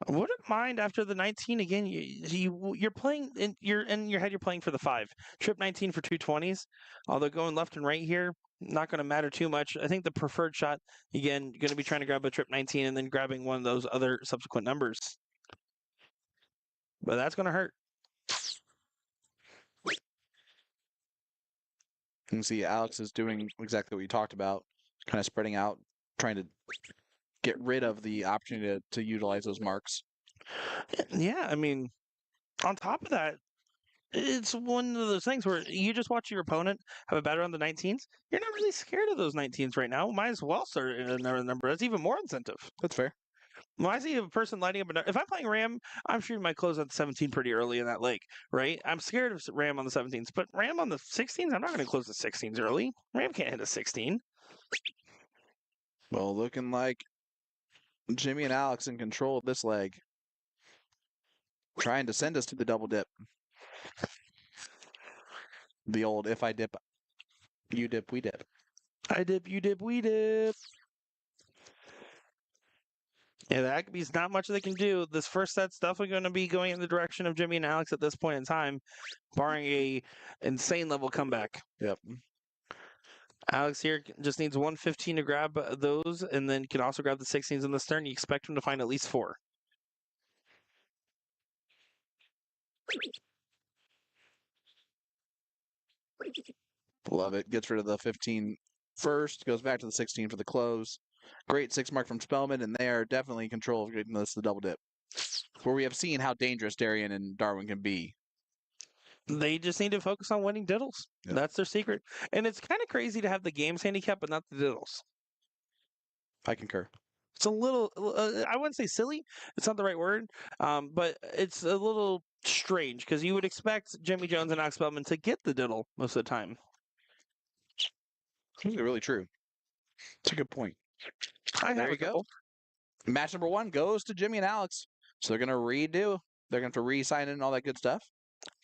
I wouldn't mind after the 19 again. You're playing in your head. You're playing for the 5. Trip 19 for 220s. Although going left and right here, not going to matter too much. I think the preferred shot again going to be trying to grab a trip 19 and then grabbing one of those other subsequent numbers. But that's going to hurt. You can see Alex is doing exactly what you talked about, kind of spreading out, trying to get rid of the opportunity to utilize those marks. Yeah, I mean, on top of that, it's one of those things where you just watch your opponent have a batter on the 19s. You're not really scared of those 19s right now. Might as well start in another number. That's even more incentive. That's fair. When I see a person lighting up, if I'm playing Ram, I'm shooting my close at the 17 pretty early in that leg, right? I'm scared of Ram on the 17s, but Ram on the 16s, I'm not going to close the 16s early. Ram can't hit a 16. Well, looking like Jimmy and Alex in control of this leg. Trying to send us to the double dip. The old if I dip, you dip, we dip. I dip, you dip, we dip. Yeah, the Ackabees, not much they can do. This first set's definitely going to be going in the direction of Jimmy and Alex at this point in time, barring a insane level comeback. Yep. Alex here just needs 115 to grab those, and then can also grab the 16s in the stern. You expect him to find at least 4. Love it. Gets rid of the 15 first, goes back to the 16 for the close. Great 6 mark from Spellman, and they are definitely in control of getting this to the double dip. Where we have seen how dangerous Darian and Darwin can be. They just need to focus on winning diddles. Yep. That's their secret. And it's kind of crazy to have the games handicap, but not the diddles. I concur. It's a little, I wouldn't say silly. It's not the right word. But it's a little strange because you would expect Jimmy Jones and Alex Spellman to get the diddle most of the time. It's really true. It's a good point. There you go. Match number 1 goes to Jimmy and Alex. So they're going to redo. They're going to have to re-sign in and all that good stuff.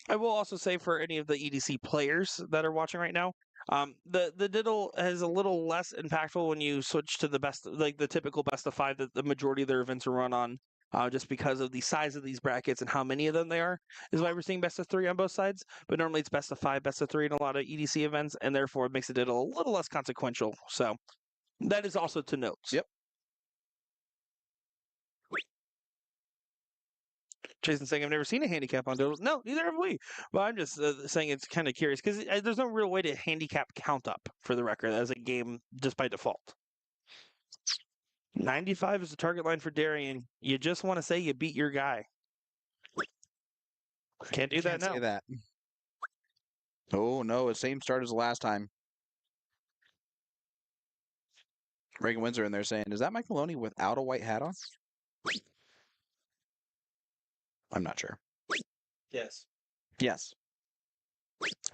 I will also say for any of the EDC players that are watching right now, the diddle is a little less impactful when you switch to the best, like the typical best of 5 that the majority of their events are run on. just because of the size of these brackets and how many of them they are, is why we're seeing best of 3 on both sides. But normally it's best of 5, best of 3 in a lot of EDC events, and therefore it makes it a little less consequential. So that is also to note. Yep. Jason saying, I've never seen a handicap on Doodles. No, neither have we. But I'm just saying it's kind of curious because there's no real way to handicap count up for the record as a game just by default. 95 is the target line for Darian. You just want to say you beat your guy. Can't do that Can't now. say that. Oh, no, it's same start as the last time. Reagan Windsor in there saying, is that Mike Maloney without a white hat on? I'm not sure. Yes. Yes.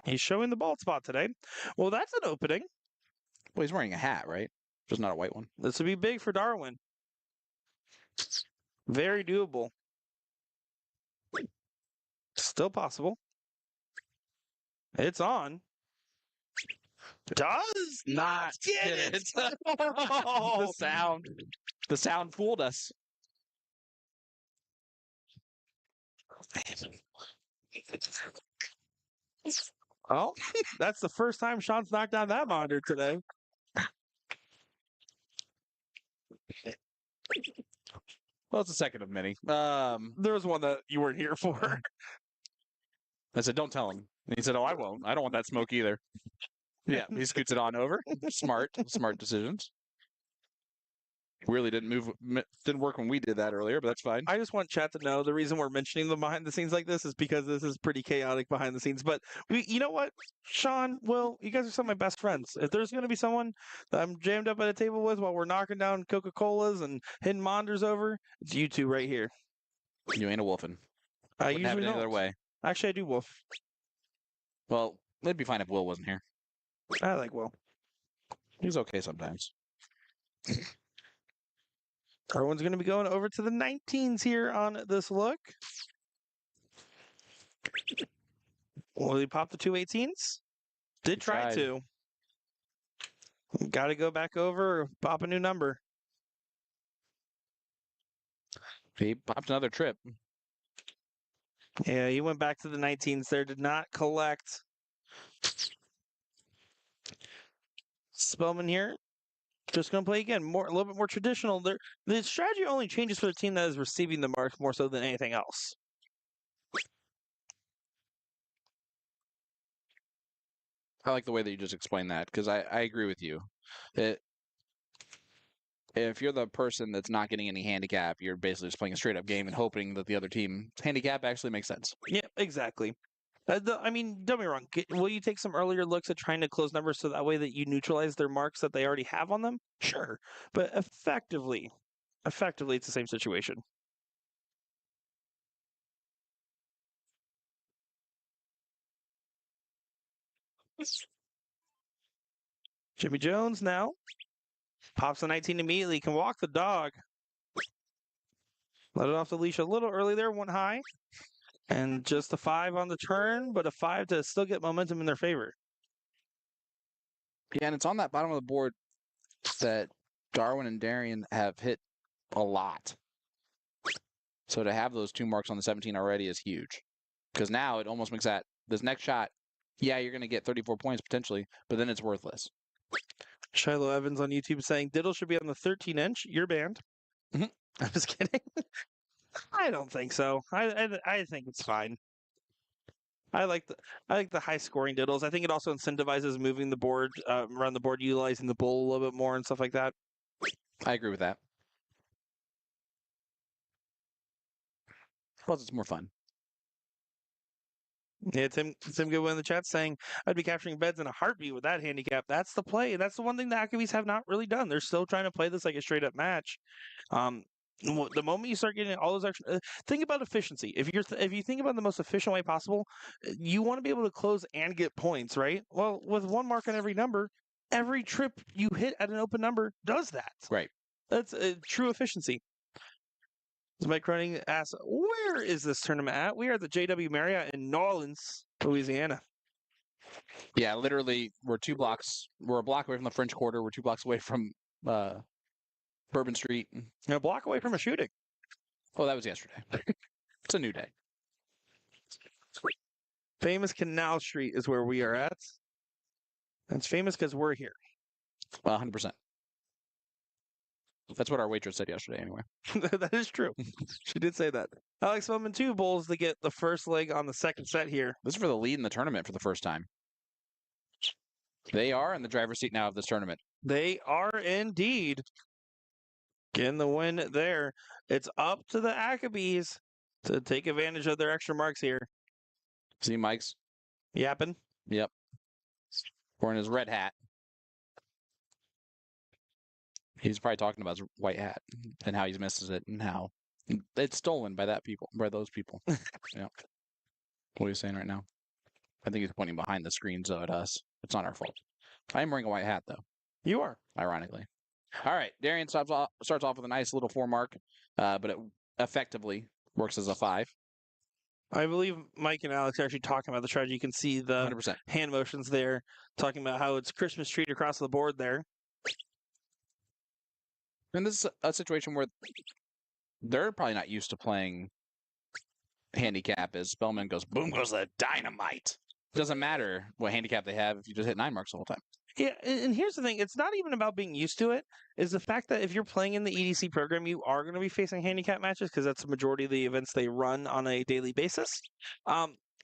He's showing the bald spot today. Well, that's an opening. Well, he's wearing a hat, right? Just not a white one. This would be big for Darwin. Very doable. Still possible. It's on. Does Not get it. The sound fooled us. Oh, that's the first time Sean's knocked down that monitor today. Well, it's the second of many. There was one that you weren't here for. I said, don't tell him. And he said, oh, I won't. I don't want that smoke either. Yeah, he scoots it on over. Smart decisions. Really didn't work when we did that earlier, but that's fine. I just want chat to know the reason we're mentioning the behind the scenes like this is because this is pretty chaotic behind the scenes. But you know what, Sean, Will, you guys are some of my best friends. If there's going to be someone that I'm jammed up at a table with while we're knocking down Coca-Colas and hitting monitors over, it's you two right here. You ain't a wolfin. I Wouldn't have it usually any other don't. way. Actually, I do, Wolf. Well, it'd be fine if Will wasn't here. I like Will. He's okay sometimes. Everyone's going to be going over to the 19s here on this look. Will he pop the 218s? Did try tried. to. Got to go back over, pop a new number. He popped another trip. Yeah, he went back to the 19s there, did not collect. Spellman here. Just going to play again, a little bit more traditional. The strategy only changes for the team that is receiving the mark more so than anything else. I like the way that you just explained that because I agree with you. If you're the person that's not getting any handicap, you're basically just playing a straight up game and hoping that the other team's handicap actually makes sense. Yeah, exactly. I mean, don't be wrong. Will you take some earlier looks at trying to close numbers so that way that you neutralize their marks that they already have on them? Sure. But effectively, it's the same situation. Jimmy Jones now pops the 19 immediately, can walk the dog. Let it off the leash a little early there, went high. And just a 5 on the turn, but a 5 to still get momentum in their favor. Yeah, and it's on that bottom of the board that Darwin and Darian have hit a lot. So to have those 2 marks on the 17 already is huge. Because now it almost makes this next shot, yeah, you're going to get 34 points potentially, but then it's worthless. Shiloh Evans on YouTube saying, Diddle should be on the 13-inch. You're banned. Mhm. I'm just kidding. I don't think so. I think it's fine. I like the high scoring diddles. I think it also incentivizes moving the board, around the board, utilizing the bull a little bit more and stuff like that. I agree with that. Plus, it's more fun. Yeah, Tim Goodwin in the chat saying, I'd be capturing beds in a heartbeat with that handicap. That's the play. That's the one thing the Ackies have not really done. They're still trying to play this like a straight up match. The moment you start getting all those extra, think about efficiency. If you think about the most efficient way possible, you want to be able to close and get points, right? Well, with 1 mark on every number, every trip you hit at an open number does that. Right. That's true efficiency. Mike Cronin asks, where is this tournament at? We are at the JW Marriott in New Orleans, Louisiana. Yeah, literally, we're a block away from the French Quarter. We're 2 blocks away from Bourbon Street. A block away from a shooting. Oh, that was yesterday. It's a new day. Famous Canal Street is where we are at. It's famous because we're here. 100%. That's what our waitress said yesterday, anyway. That is true. She did say that. Alex Bowman, 2 bulls to get the first leg on the second set here. This is for the lead in the tournament for the first time. They are in the driver's seat now of this tournament. They are indeed getting the win there. It's up to the Accabees to take advantage of their extra marks here. See Mike's? Yapping. Yep. Wearing his red hat. He's probably talking about his white hat and how he misses it and how it's stolen by those people. Yeah. What are you saying right now? I think he's pointing behind the screen, so at us. It's not our fault. I am wearing a white hat, though. You are. Ironically. All right. Darian starts off with a nice little 4 mark, but it effectively works as a 5. I believe Mike and Alex are actually talking about the strategy. You can see the 100%. hand motions there, talking about how it's Christmas tree across the board there. And this is a situation where they're probably not used to playing handicap as Spellman goes, boom goes the dynamite. Doesn't matter what handicap they have if you just hit 9 marks the whole time. Yeah, and here's the thing. It's not even about being used to it. Is the fact that if you're playing in the EDC program, you are going to be facing handicap matches because that's the majority of the events they run on a daily basis.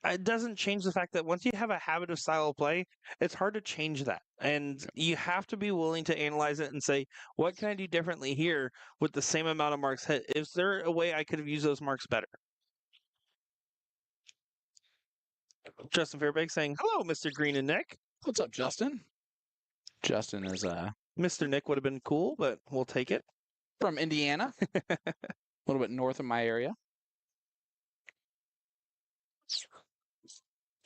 It doesn't change the fact that once you have a habit of style of play, it's hard to change that. And you have to be willing to analyze it and say, what can I do differently here with the same amount of marks hit? Is there a way I could have used those marks better? Justin Fairbanks saying, hello, Mr. Green and Nick. What's up, Justin? Justin is Mr. Nick would have been cool, but we'll take it. from Indiana, a little bit north of my area.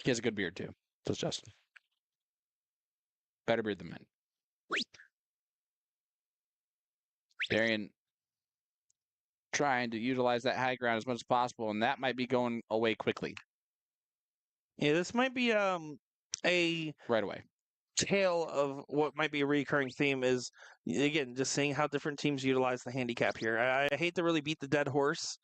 He has a good beard, too. So Justin. Better beard than men. Darian trying to utilize that high ground as much as possible, and that might be going away quickly. Yeah, this might be a right away. Tale of what might be a recurring theme is, again, just seeing how different teams utilize the handicap here. I hate to really beat the dead horse,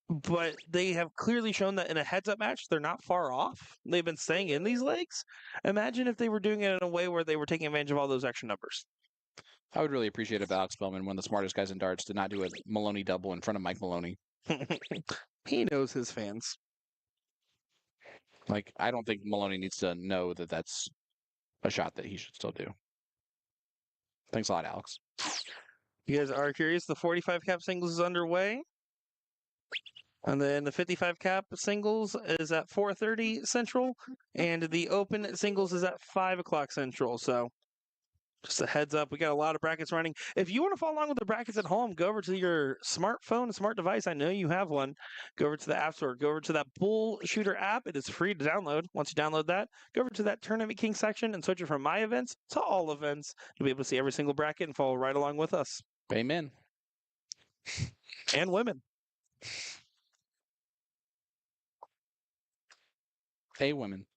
but they have clearly shown that in a heads-up match, they're not far off. They've been staying in these legs. Imagine if they were doing it in a way where they were taking advantage of all those extra numbers. I would really appreciate if Alex Spellman, one of the smartest guys in darts, did not do a Maloney double in front of Mike Maloney. He knows his fans. Like, I don't think Maloney needs to know that that's a shot that he should still do. Thanks a lot, Alex. You guys are curious, the 45 cap singles is underway. And then the 55 cap singles is at 4:30 Central. And the open singles is at 5 o'clock Central. So just a heads up, we got a lot of brackets running. If you want to follow along with the brackets at home, go over to your smartphone, smart device. I know you have one. Go over to the App Store. Go over to that Bull Shooter app. It is free to download. Once you download that, go over to that Tournament King section and switch it from my events to all events. You'll be able to see every single bracket and follow right along with us. Amen. And women. Hey, women.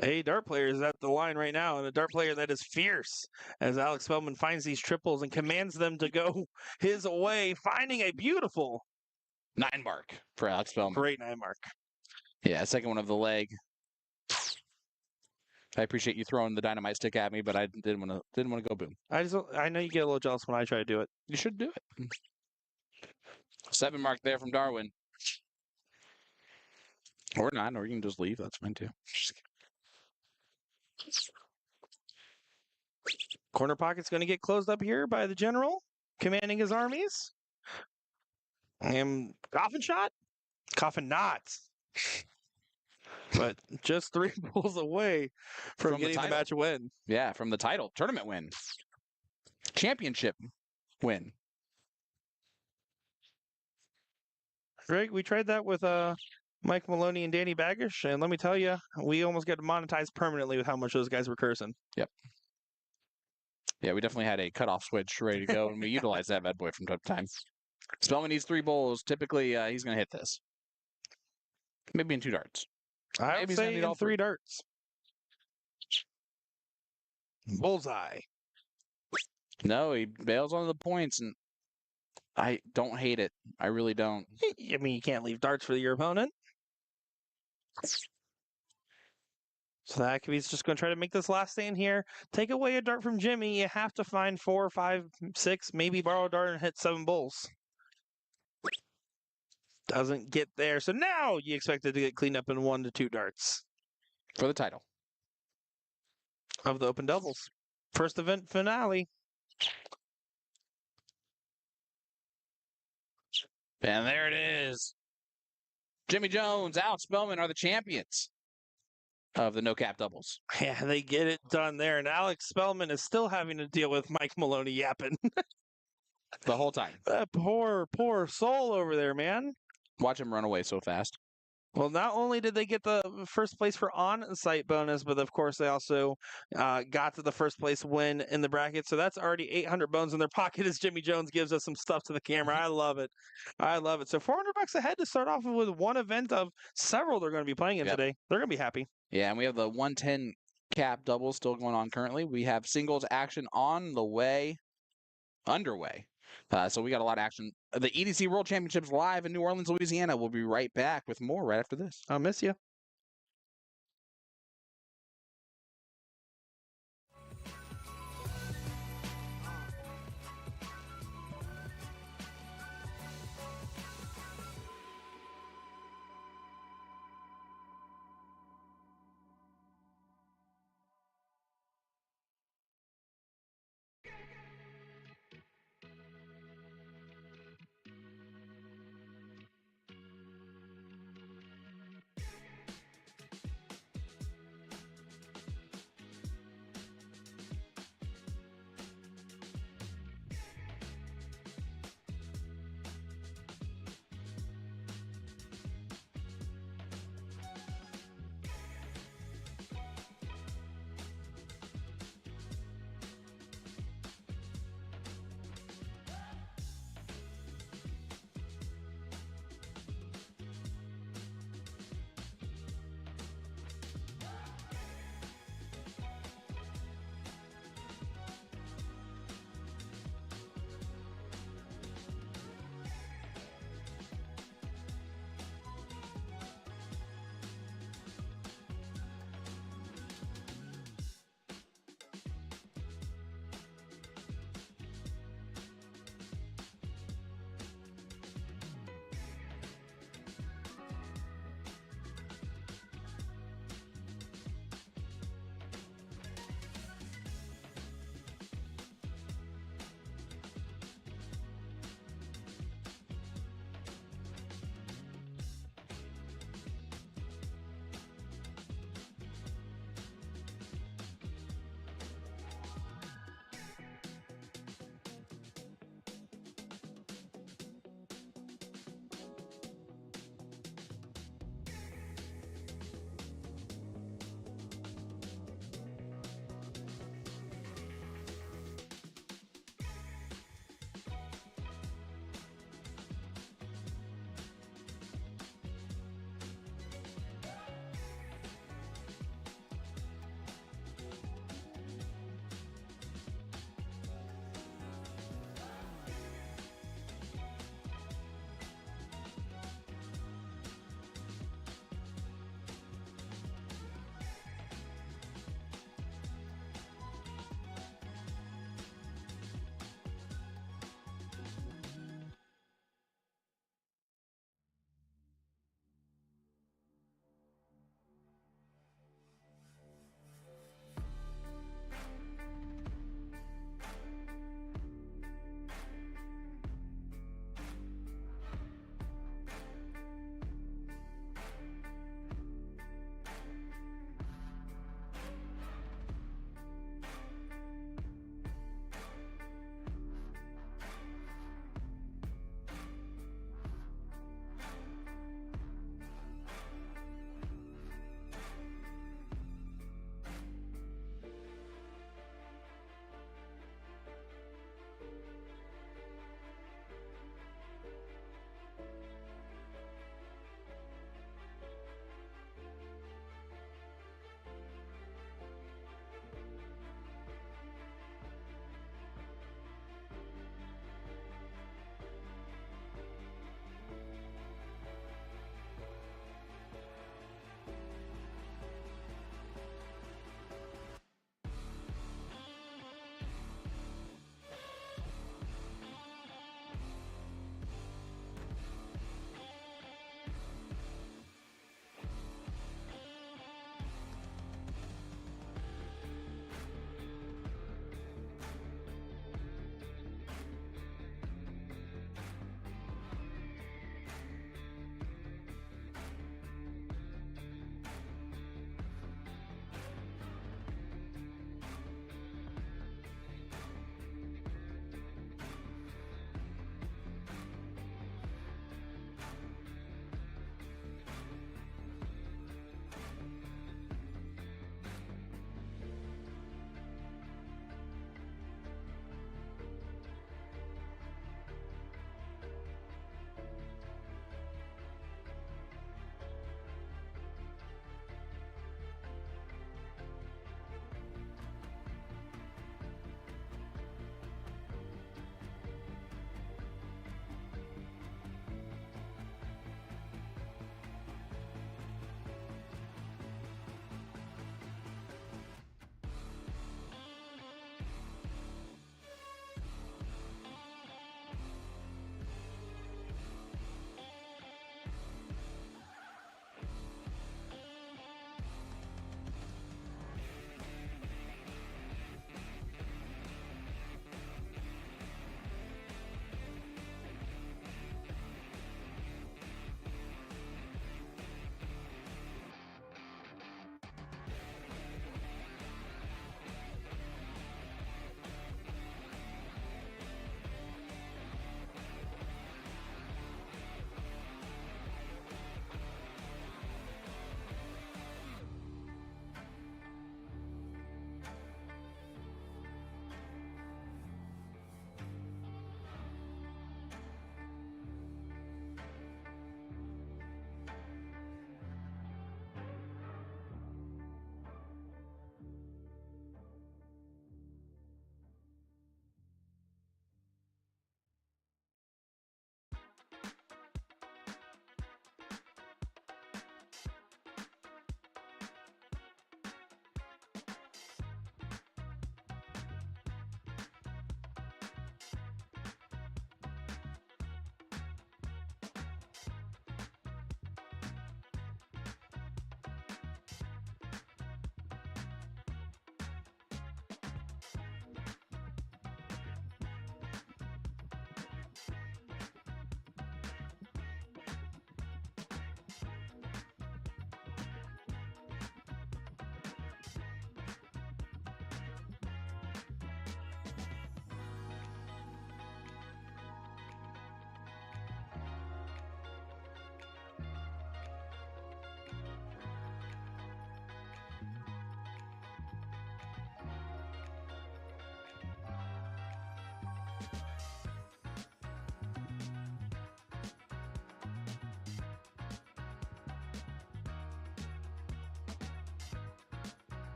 A dart player is at the line right now, and a dart player that is fierce as Alex Spellman finds these triples and commands them to go his way, finding a beautiful 9 mark for Alex Spellman. Great 9 mark. Yeah, second one of the leg. I appreciate you throwing the dynamite stick at me, but I didn't want to go boom. I know you get a little jealous when I try to do it. You should do it. 7 mark there from Darwin. Or 9, or you can just leave. That's fine too. Corner pocket's going to get closed up here by the general, commanding his armies. And coffin shot? Coffin not. But just 3 pulls away from getting the match win. Yeah, from the title. Tournament win. Championship win. Greg, we tried that with Mike Maloney and Danny Baggish, and let me tell you, we almost got monetized permanently with how much those guys were cursing. Yep. Yeah, we definitely had a cutoff switch ready to go, and we utilized that bad boy from time to time. Spellman needs 3 bowls. Typically, he's going to hit this. Maybe in 2 darts. I would say in 3 darts. Bullseye. No, he bails on the points, and I don't hate it. I really don't. I mean, you can't leave darts for your opponent. So that could be just going to try to make this last stand here. Take away a dart from Jimmy. You have to find 4, 5, 6, maybe borrow a dart and hit 7 bulls. Doesn't get there. So now you expect it to get cleaned up in 1 to 2 darts For the title. of the open doubles. First event finale. And there it is. Jimmy Jones, Alex Spellman are the champions of the no cap doubles. Yeah, they get it done there. And Alex Spellman is still having to deal with Mike Maloney yapping. The whole time. That poor soul over there, man. Watch him run away so fast. Well, not only did they get the first place for on-site bonus, but of course they also got to the first place win in the bracket. So that's already 800 bones in their pocket as Jimmy Jones gives us some stuff to the camera. I love it. I love it. So $400 ahead to start off with one event of several they're going to be playing in today. They're going to be happy. Yeah, and we have the 110 cap doubles still going on currently. We have singles action on the way, underway. So we got a lot of action. The EDC World Championships live in New Orleans, Louisiana. We'll be right back with more right after this. I'll miss you.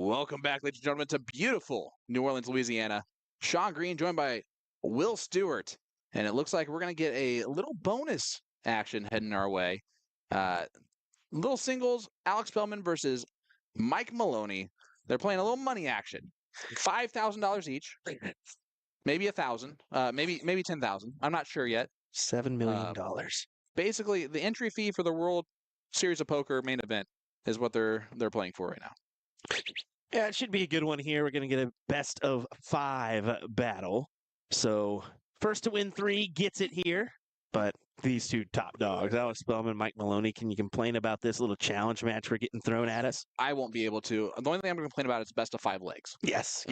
Welcome back, ladies and gentlemen, to beautiful New Orleans, Louisiana. Sean Green joined by Will Stewart. And it looks like we're going to get a little bonus action heading our way. Little singles, Alex Spellman versus Mike Maloney. They're playing a little money action. $5,000 each. Maybe 1,000. Maybe 10,000. I'm not sure yet. $7 million. Basically, the entry fee for the World Series of Poker main event is what they're playing for right now. Yeah, it should be a good one here. We're going to get a best of 5 battle. So first to win 3 gets it here. But these two top dogs, Alex Spellman, Mike Maloney, can you complain about this little challenge match we're getting thrown at us? I won't be able to. The only thing I'm going to complain about is best of 5 legs. Yes.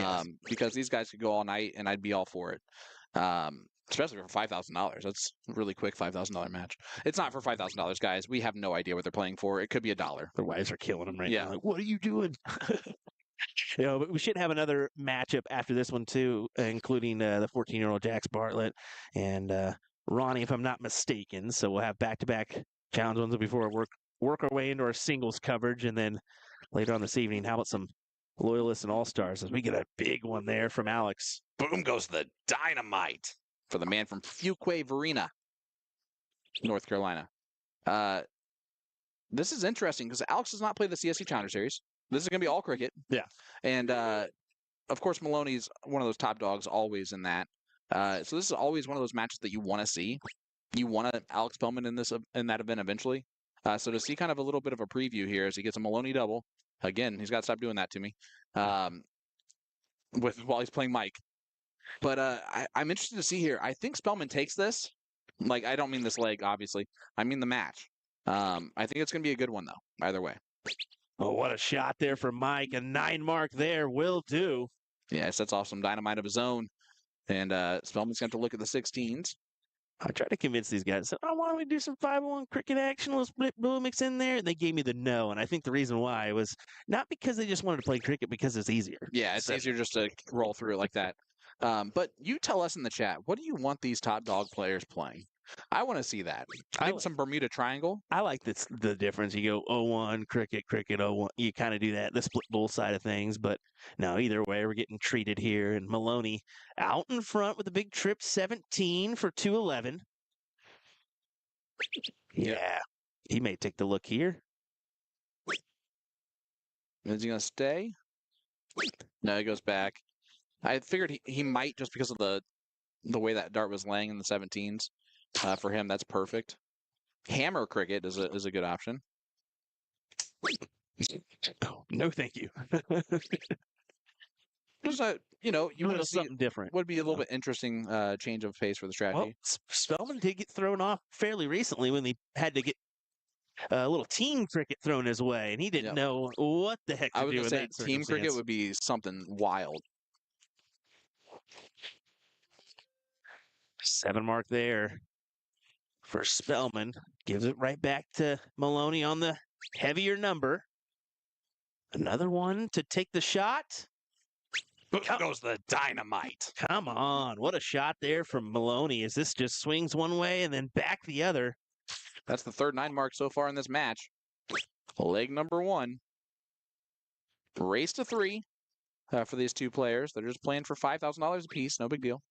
Because these guys could go all night, and I'd be all for it. Especially for $5,000. That's a really quick $5,000 match. It's not for $5,000, guys. We have no idea what they're playing for. It could be $1. Their wives are killing them right Yeah. now. Like, what are you doing? But we should have another matchup after this one, too, including the 14-year-old Jax Bartlett and Ronnie, if I'm not mistaken. So we'll have back-to-back challenge ones before we work our way into our singles coverage. And then later on this evening, how about some Loyalists and All-Stars as we get a big one there from Alex. Boom goes the dynamite for the man from Fuquay Varina, North Carolina. This is interesting because Alex does not play the CSC Challenger Series. This is going to be all cricket. Yeah. And, of course, Maloney's one of those top dogs always in that. So this is always one of those matches that you want to see. You want Alex Spellman in that event eventually. So to see kind of a little bit of a preview here as he gets a Maloney double. Again, he's got to stop doing that to me while he's playing Mike. But I'm interested to see here. I think Spellman takes this. Like, I don't mean this leg, obviously. I mean the match. I think it's going to be a good one, though, either way. Oh, what a shot there for Mike. A 9 mark there will do. Yeah, he sets off some dynamite of his own. And Spellman's going to have to look at the 16s. I tried to convince these guys. I said, oh, why don't we do some 5-1 cricket action? Let's split mix in there. And they gave me the no. And I think the reason why was not because they just wanted to play cricket, because it's easier. Yeah, it's easier just to roll through it like that. But you tell us in the chat, what do you want these top dog players playing? I want to see that. Maybe some Bermuda Triangle. I like the difference. You go 0-1, cricket, 0-1. You kind of do that, the split bull side of things. But no, either way, we're getting treated here. And Maloney out in front with a big trip, 17 for 211. Yeah, he may take the look here. Is he going to stay? No, he goes back. I figured he might just because of the way that dart was laying in the 17s. For him, that's perfect. Hammer cricket is a good option. Oh, no, thank you. Just you want to see something different. Would be a little bit interesting change of pace for the strategy. Well, Spellman did get thrown off fairly recently when he had to get a little team cricket thrown his way, and he didn't know what the heck to I was do going in to say that team cricket would be something wild. 7 mark there for Spellman. Gives it right back to Maloney on the heavier number. Another one to take the shot. Boom goes the dynamite. Come on. What a shot there from Maloney as this just swings one way and then back the other. That's the third 9 mark so far in this match. Leg number 1. Race to 3 for these two players. They're just playing for $5,000 apiece. No big deal.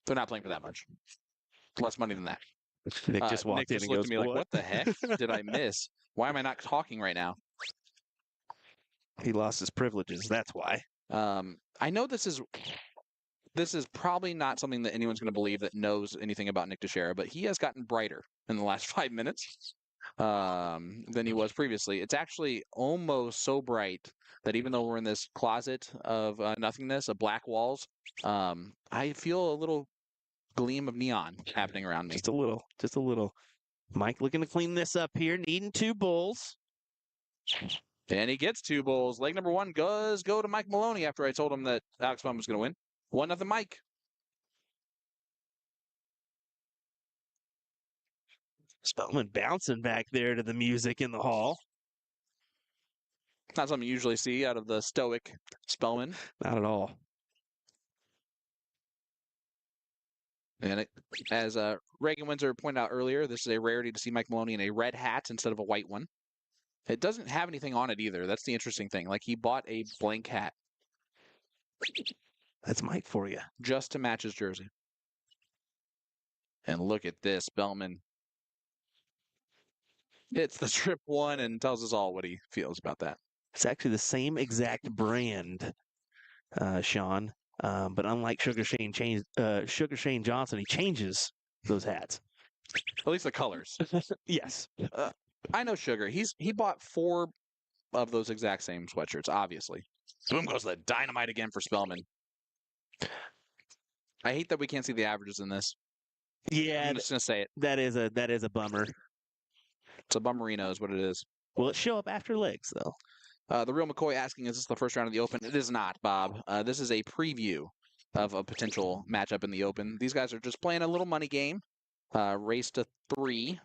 They're not playing for that much. Less money than that. Nick just walked in and looked goes, at me like, what the heck did I miss? Why am I not talking right now? He lost his privileges. That's why. I know this is probably not something that anyone's going to believe that knows anything about Nick Teixeira, but he has gotten brighter in the last 5 minutes than he was previously. It's actually almost so bright that even though we're in this closet of nothingness, of black walls, I feel a little gleam of neon happening around me. Just a little. Mike looking to clean this up here, needing 2 bulls. And he gets 2 bulls. Leg number 1 does go to Mike Maloney after I told him that Alex Spellman was going to win. 1-0 Mike. Spellman bouncing back there to the music in the hall. Not something you usually see out of the stoic Spellman. Not at all. And as Reagan Windsor pointed out earlier, this is a rarity to see Mike Maloney in a red hat instead of a white one. It doesn't have anything on it either. That's the interesting thing. Like, he bought a blank hat That's Mike for you. just to match his jersey. And look at this, Spellman. It's the trip one and tells us all what he feels about that. It's actually the same exact brand, Sean. But unlike Sugar Shane Johnson, he changes those hats. At least the colors. Yes. I know Sugar. He bought 4 of those exact same sweatshirts, obviously. Boom goes the dynamite again for Spellman. I hate that we can't see the averages in this. Yeah, I'm just gonna say it. that is a bummer. It's a bummerino is what it is. Will it show up after legs though? The real McCoy asking, is this the first round of the Open? It is not, Bob. This is a preview of a potential matchup in the Open. These guys are just playing a little money game. Race to 3.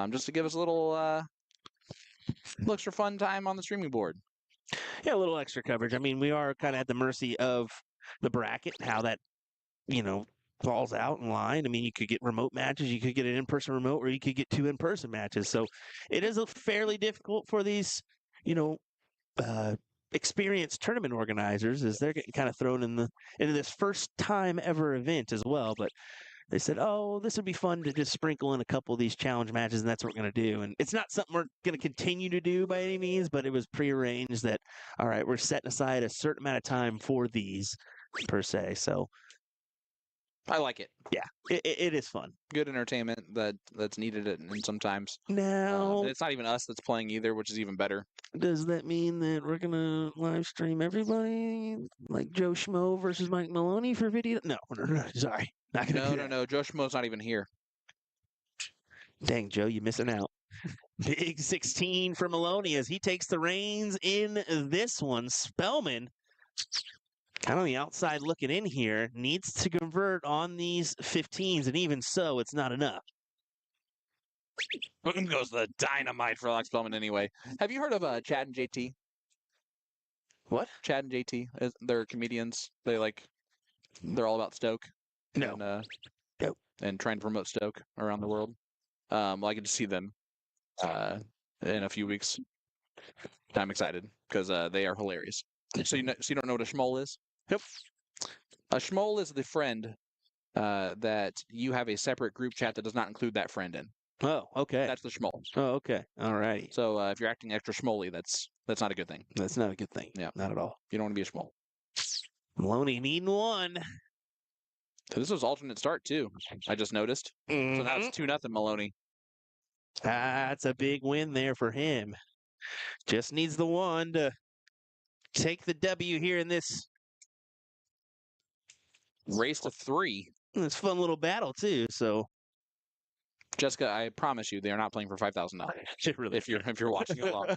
Just to give us a little extra fun time on the streaming board. Yeah, a little extra coverage. I mean, we are kind of at the mercy of the bracket, how that, falls out in line. I mean, you could get remote matches, you could get an in-person remote, or you could get 2 in-person matches. So it is fairly difficult for these, experienced tournament organizers, as they're getting kind of thrown into this first time ever event as well. But they said, oh, this would be fun to just sprinkle in a couple of these challenge matches, and that's what we're going to do. And it's not something we're going to continue to do by any means, but it was prearranged that, all right, we're setting aside a certain amount of time for these, per se. So I like it. yeah, it is fun. Good entertainment that's needed and sometimes. Now, And it's not even us that's playing either, which is even better. does that mean that we're going to live stream everybody, like Joe Schmo versus Mike Maloney for video? No, sorry. Not gonna do that. No. Joe Schmo's not even here. Dang, Joe, you're missing out. Big 16 for Maloney as he takes the reins in this one. Spellman, kind of on the outside looking in here, needs to convert on these 15s, and even so, it's not enough. Boom goes the dynamite for Alex Spellman anyway. Have you heard of Chad and JT? What? Chad and JT, they're comedians. They're all about Stoke. No. And, Nope. and trying to promote Stoke around the world. Well, I get to see them in a few weeks. I'm excited because they are hilarious. So you don't know what a schmoll is? Yep. A schmoll is the friend that you have a separate group chat that does not include that friend in. Oh, okay. That's the schmoll. Oh, okay. All righty. So if you're acting extra schmolly, that's not a good thing. That's not a good thing. Yeah. Not at all. You don't want to be a schmoll. Maloney needing one. So this was alternate start too. I just noticed. So now it's 2-0 Maloney. That's a big win there for him. Just needs the one to take the W here in this Race to 3. fun little battle too. So Jessica, I promise you, they are not playing for $5,000. really, If you're watching along.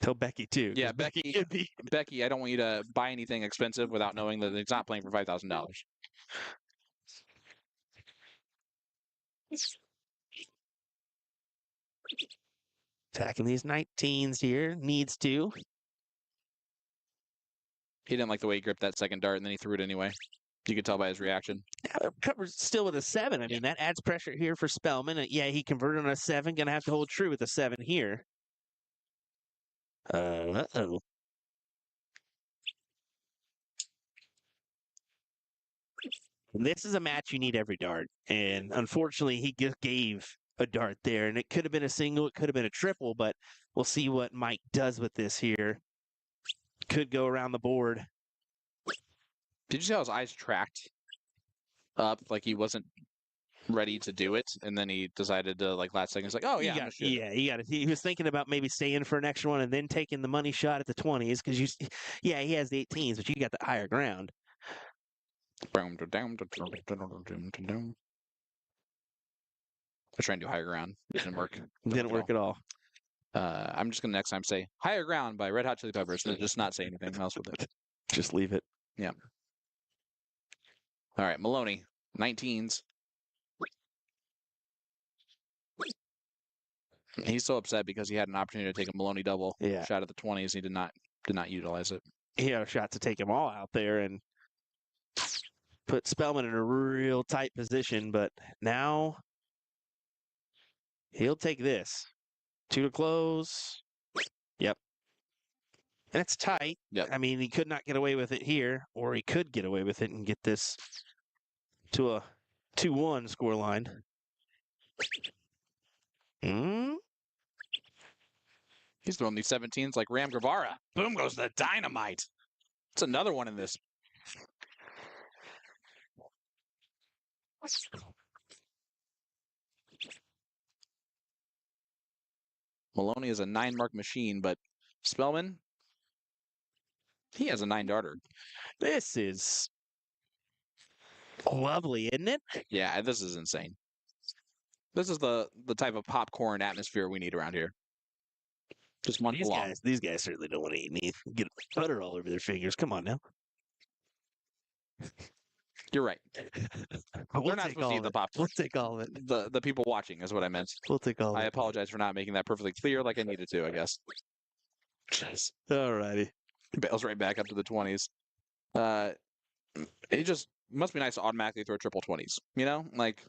Tell Becky too. Yeah, 'cause Becky. could be- Becky, I don't want you to buy anything expensive without knowing that it's not playing for $5,000. Attacking these 19s here. Needs to. He didn't like the way he gripped that second dart, and then he threw it anyway. You could tell by his reaction. Covers still with a 7. I mean, that adds pressure here for Spellman. Yeah, he converted on a 7. Going to have to hold true with a 7 here. Uh-oh. This is a match you need every dart. And unfortunately, he just gave a dart there. And it could have been a single. It could have been a triple. But we'll see what Mike does with this here. Could go around the board. Did you see how his eyes tracked up like he wasn't ready to do it, and then he decided to last second? He's like, "Oh yeah, He was thinking about maybe staying for an extra one and then taking the money shot at the 20s because he has the 18s, but you got the higher ground. I was trying to do higher ground. It didn't work. Didn't work at all. I'm just gonna next time say "Higher Ground" by Red Hot Chili Peppers, and just not say anything else with it. Just leave it. Yeah. All right, Maloney, 19s. He's so upset because he had an opportunity to take a Maloney double shot at the 20s. He did not utilize it. He had a shot to take them all out there and put Spellman in a real tight position, but now he'll take this. 2 to close. Yep. And it's tight. Yep. I mean, he could not get away with it here, or he could get away with it and get this to a 2-1 scoreline. Hmm? He's throwing these 17s like Ram Guevara. Boom goes the dynamite. It's another one in this. Maloney is a 9-mark machine, but Spellman, he has a 9-darter. This is lovely, isn't it? Yeah, this is insane. This is the type of popcorn atmosphere we need around here. Just one long. These guys certainly don't want to eat me. Get butter all over their fingers. Come on now. You're right. We'll They're not take supposed to all eat of the it. popcorn. We'll take all of it. The people watching is what I meant. We'll take all of I it. apologize for not making that perfectly clear like I needed to, I guess. All righty. Bails right back up to the 20s. It just must be nice to automatically throw triple 20s, you know? Like,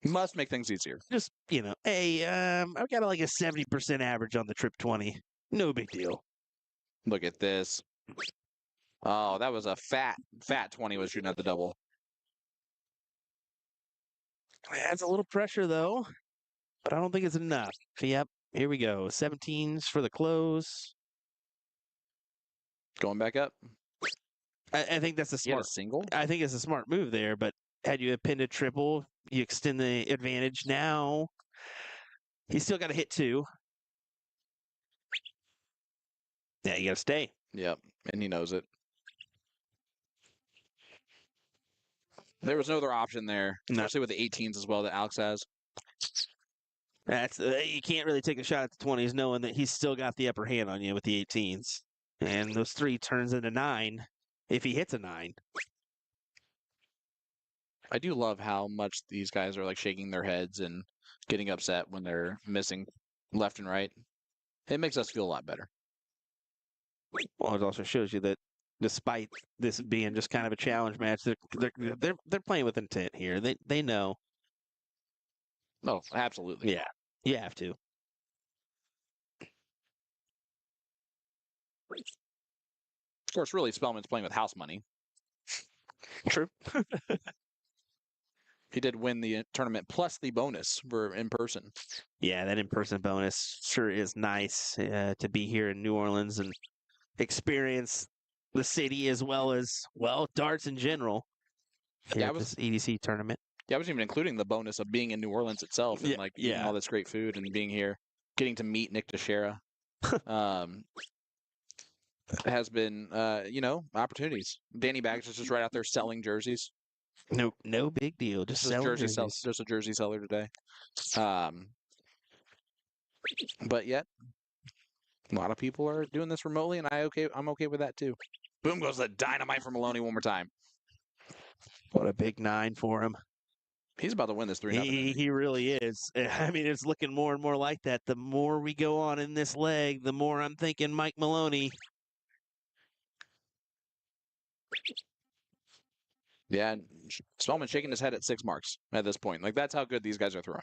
must make things easier. Just, hey, I've got like a 70% average on the trip 20. No big deal. Look at this. Oh, that was a fat 20 was shooting at the double. Adds a little pressure, though, but I don't think it's enough. Yep, here we go. 17s for the close. Going back up. I think that's a He had a smart. single. I think it's a smart move there, but had you pinned a triple, you extend the advantage. Now he's still got to hit 2. Yeah, you got to stay. Yep, and he knows it. There was no other option there, No. especially with the 18s as well that Alex has. That's you can't really take a shot at the 20s knowing that he's still got the upper hand on you with the 18s, and those 3 turns into 9 if he hits a 9. I do love how much these guys are like shaking their heads and getting upset when they're missing left and right. It makes us feel a lot better. Well, it also shows you that despite this being just kind of a challenge match, they're playing with intent here. They know. Oh, absolutely. Yeah, you have to. Of course, really, Spellman's playing with house money. True. He did win the tournament plus the bonus for in person. Yeah, that in-person bonus sure is nice to be here in New Orleans and experience the city as well as, well, darts in general. Yeah, This EDC tournament. Yeah, I wasn't even including the bonus of being in New Orleans itself and eating all this great food and being here, getting to meet Nick Teixeira. Has been, opportunities. Danny Baggins is just right out there selling jerseys. No big deal. Just selling jerseys. Just a jersey seller today. But yet, a lot of people are doing this remotely, and I'm okay with that too. Boom goes the dynamite from Maloney one more time. What a big 9 for him. He's about to win this 3-0. He really is. I mean, it's looking more and more like that. The more we go on in this leg, the more I'm thinking Mike Maloney. Yeah, Spellman shaking his head at 6 marks at this point. Like, that's how good these guys are throwing.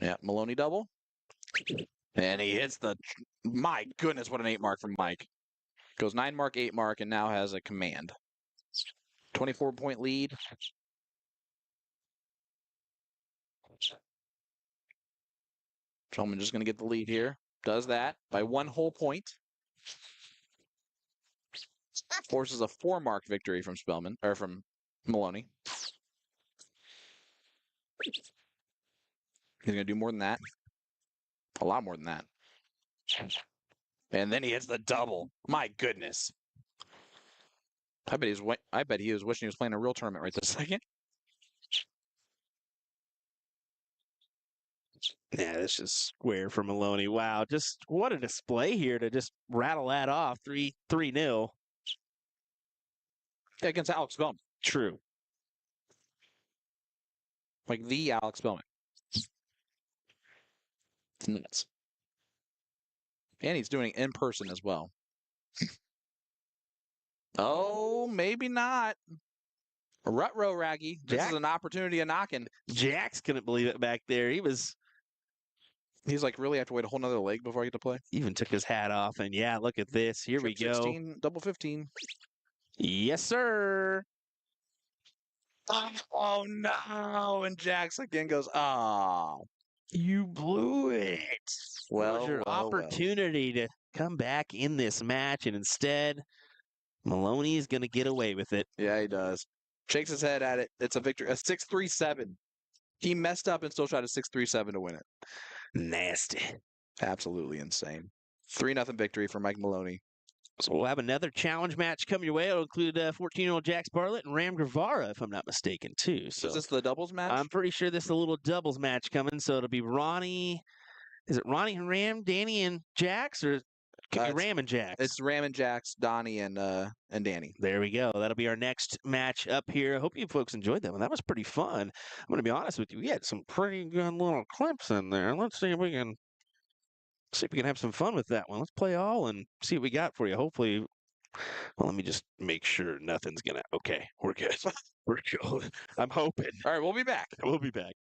Yeah, Maloney double. And he hits the... My goodness, what an 8 mark from Mike. Goes 9 mark, 8 mark, and now has a command. 24-point lead. Spellman just going to get the lead here. Does that by 1 whole point. Forces a 4-mark victory from Spellman, or from Maloney. He's going to do more than that. A lot more than that. And then he hits the double. My goodness. I bet he was wishing he was playing a real tournament right this second. Yeah, this is square for Maloney. Wow, just what a display here to just rattle that off 3-0. Against Alex Spellman. True. Like the Alex Spellman. It's nuts. And he's doing it in person as well. Oh, maybe not. Rut-row, Raggy. This Jack- is an opportunity of knocking. Jax couldn't believe it back there. He's like, really have to wait a whole nother leg before I get to play? Even took his hat off. And yeah, look at this. Here we Trip go. 16, double 15. Yes, sir. Oh, no. And Jax again goes, oh. You blew it. Well, Well, your well, well. opportunity to come back in this match, and instead, Maloney is going to get away with it. Yeah, he does. Shakes his head at it. It's a victory. A 6-3-7. He messed up and still tried a 6-3-7 to win it. Nasty. Absolutely insane. 3-0 victory for Mike Maloney. So we'll have another challenge match come your way. It'll include 14-year-old Jax Bartlett and Ram Guevara, if I'm not mistaken, too. So Is this the doubles match? I'm pretty sure this is a little doubles match coming. So it'll be Ronnie. Is it Ronnie and Ram, Danny and Jax, or could be it's- Ram and Jax? It's Ram and Jax, Donnie, and Danny. There we go. That'll be our next match up here. I hope you folks enjoyed that one. That was pretty fun. I'm going to be honest with you. We had some pretty good little clips in there. Let's see if we can have some fun with that one. Let's play all and see what we got for you. Hopefully, well, let me just make sure nothing's going to. Okay, we're good. We're good. I'm hoping. All right, we'll be back. We'll be back.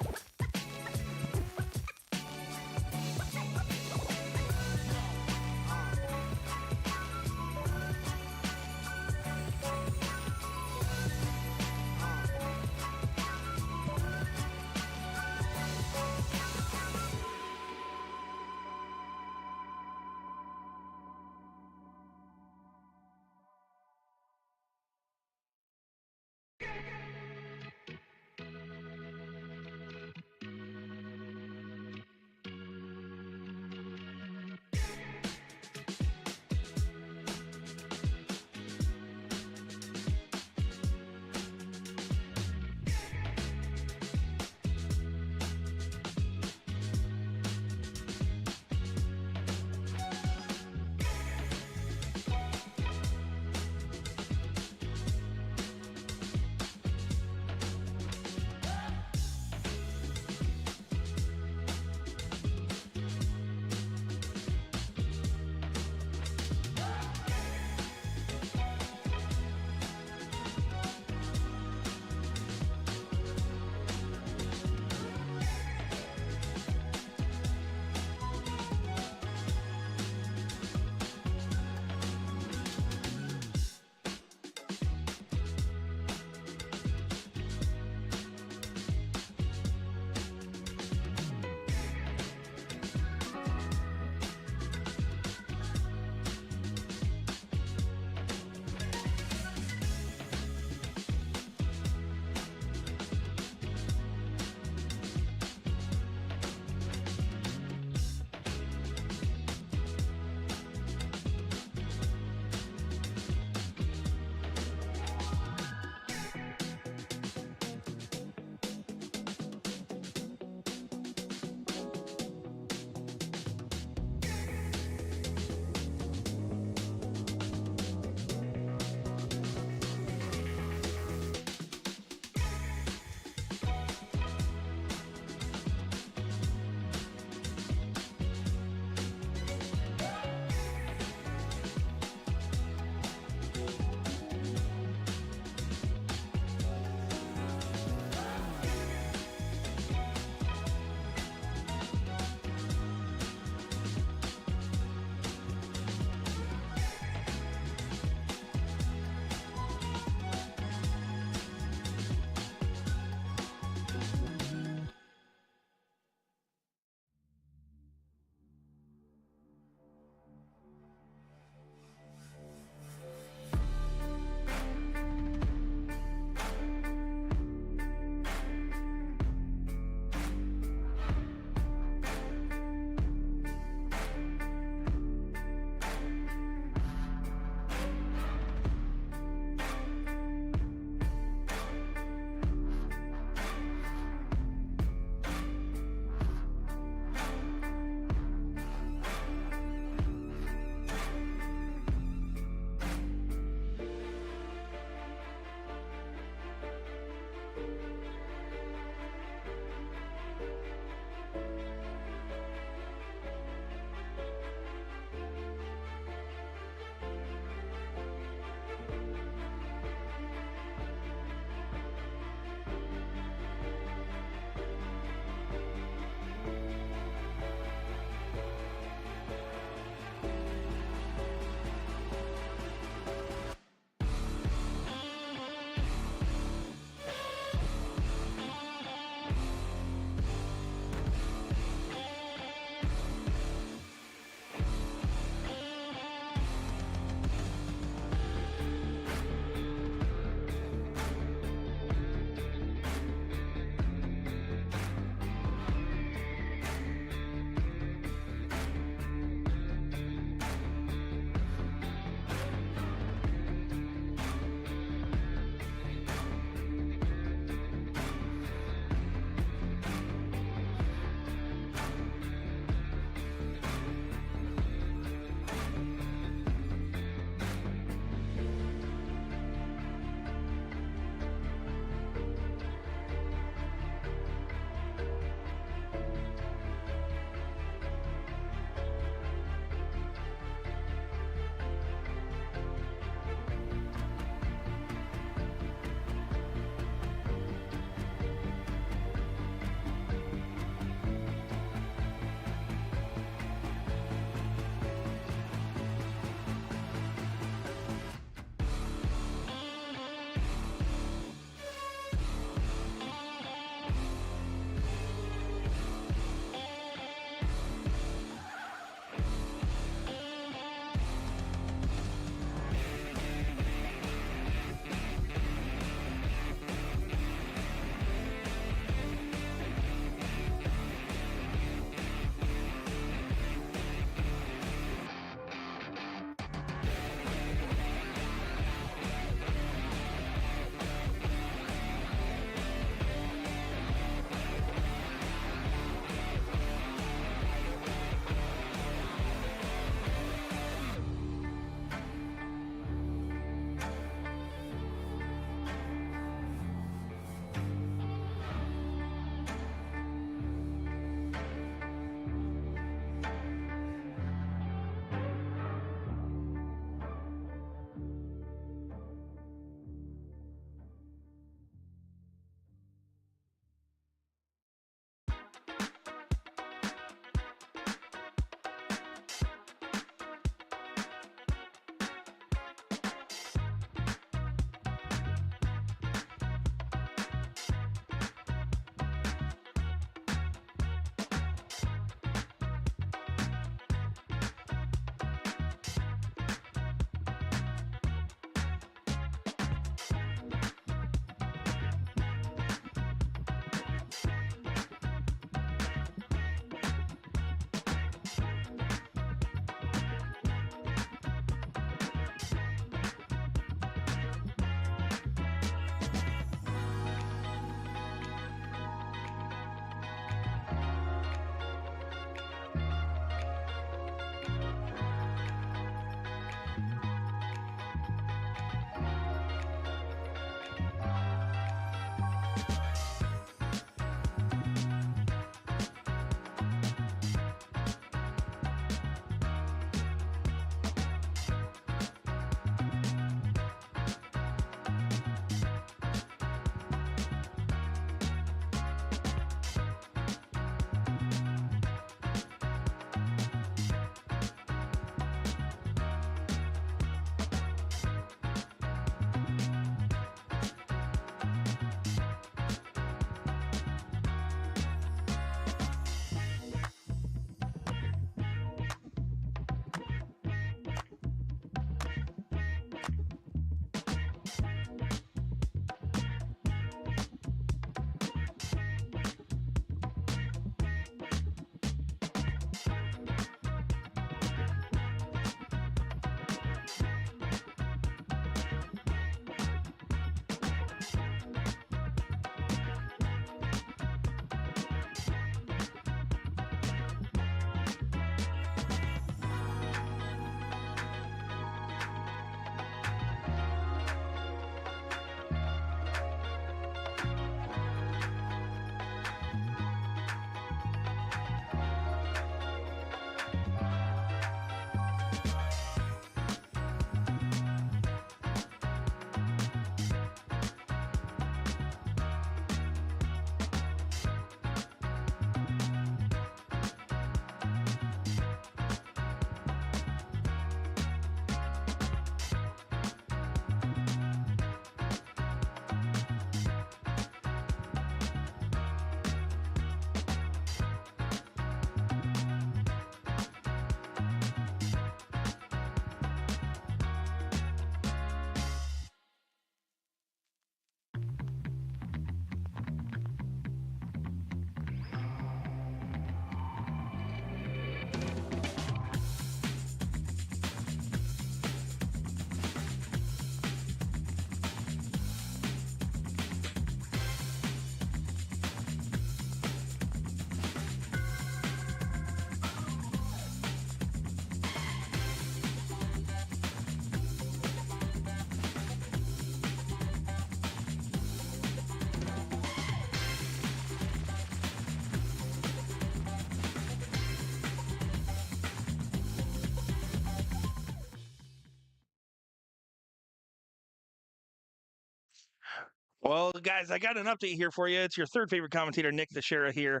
Well, guys, I got an update here for you. It's your third favorite commentator, Nick Teixeira here.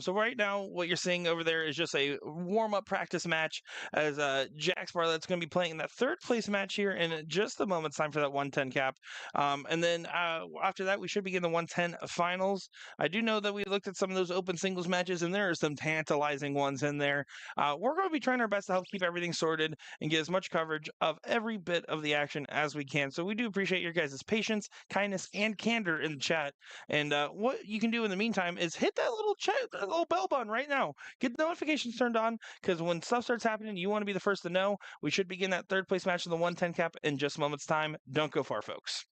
So right now, what you're seeing over there is just a warm-up practice match as Jax Barlett's going to be playing in that third place match here in just a moment's time for that 110 cap. And then after that, we should begin the 110 finals. I do know that we looked at some of those open singles matches, and there are some tantalizing ones in there. We're going to be trying our best to help keep everything sorted and get as much coverage of every bit of the action as we can. So we do appreciate your guys' patience, kindness, and candor in the chat. And what you can do in the meantime is hit that little chat, that little bell button right now. Get notifications turned on because when stuff starts happening, you want to be the first to know. We should begin that third place match of the 110 cap in just a moment's time. Don't go far, folks.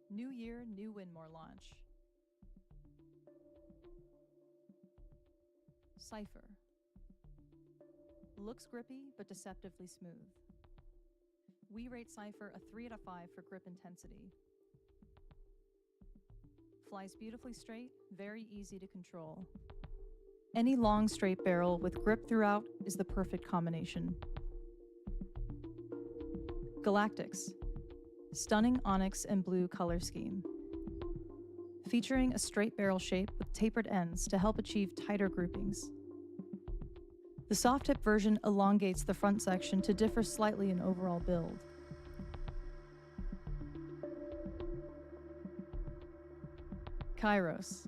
New year, new Winmore launch. Cypher. Looks grippy, but deceptively smooth. We rate Cypher a 3 out of 5 for grip intensity. Flies beautifully straight, very easy to control. Any long straight barrel with grip throughout is the perfect combination. Galactics. Stunning onyx and blue color scheme. Featuring a straight barrel shape with tapered ends to help achieve tighter groupings. The soft tip version elongates the front section to differ slightly in overall build. Kairos.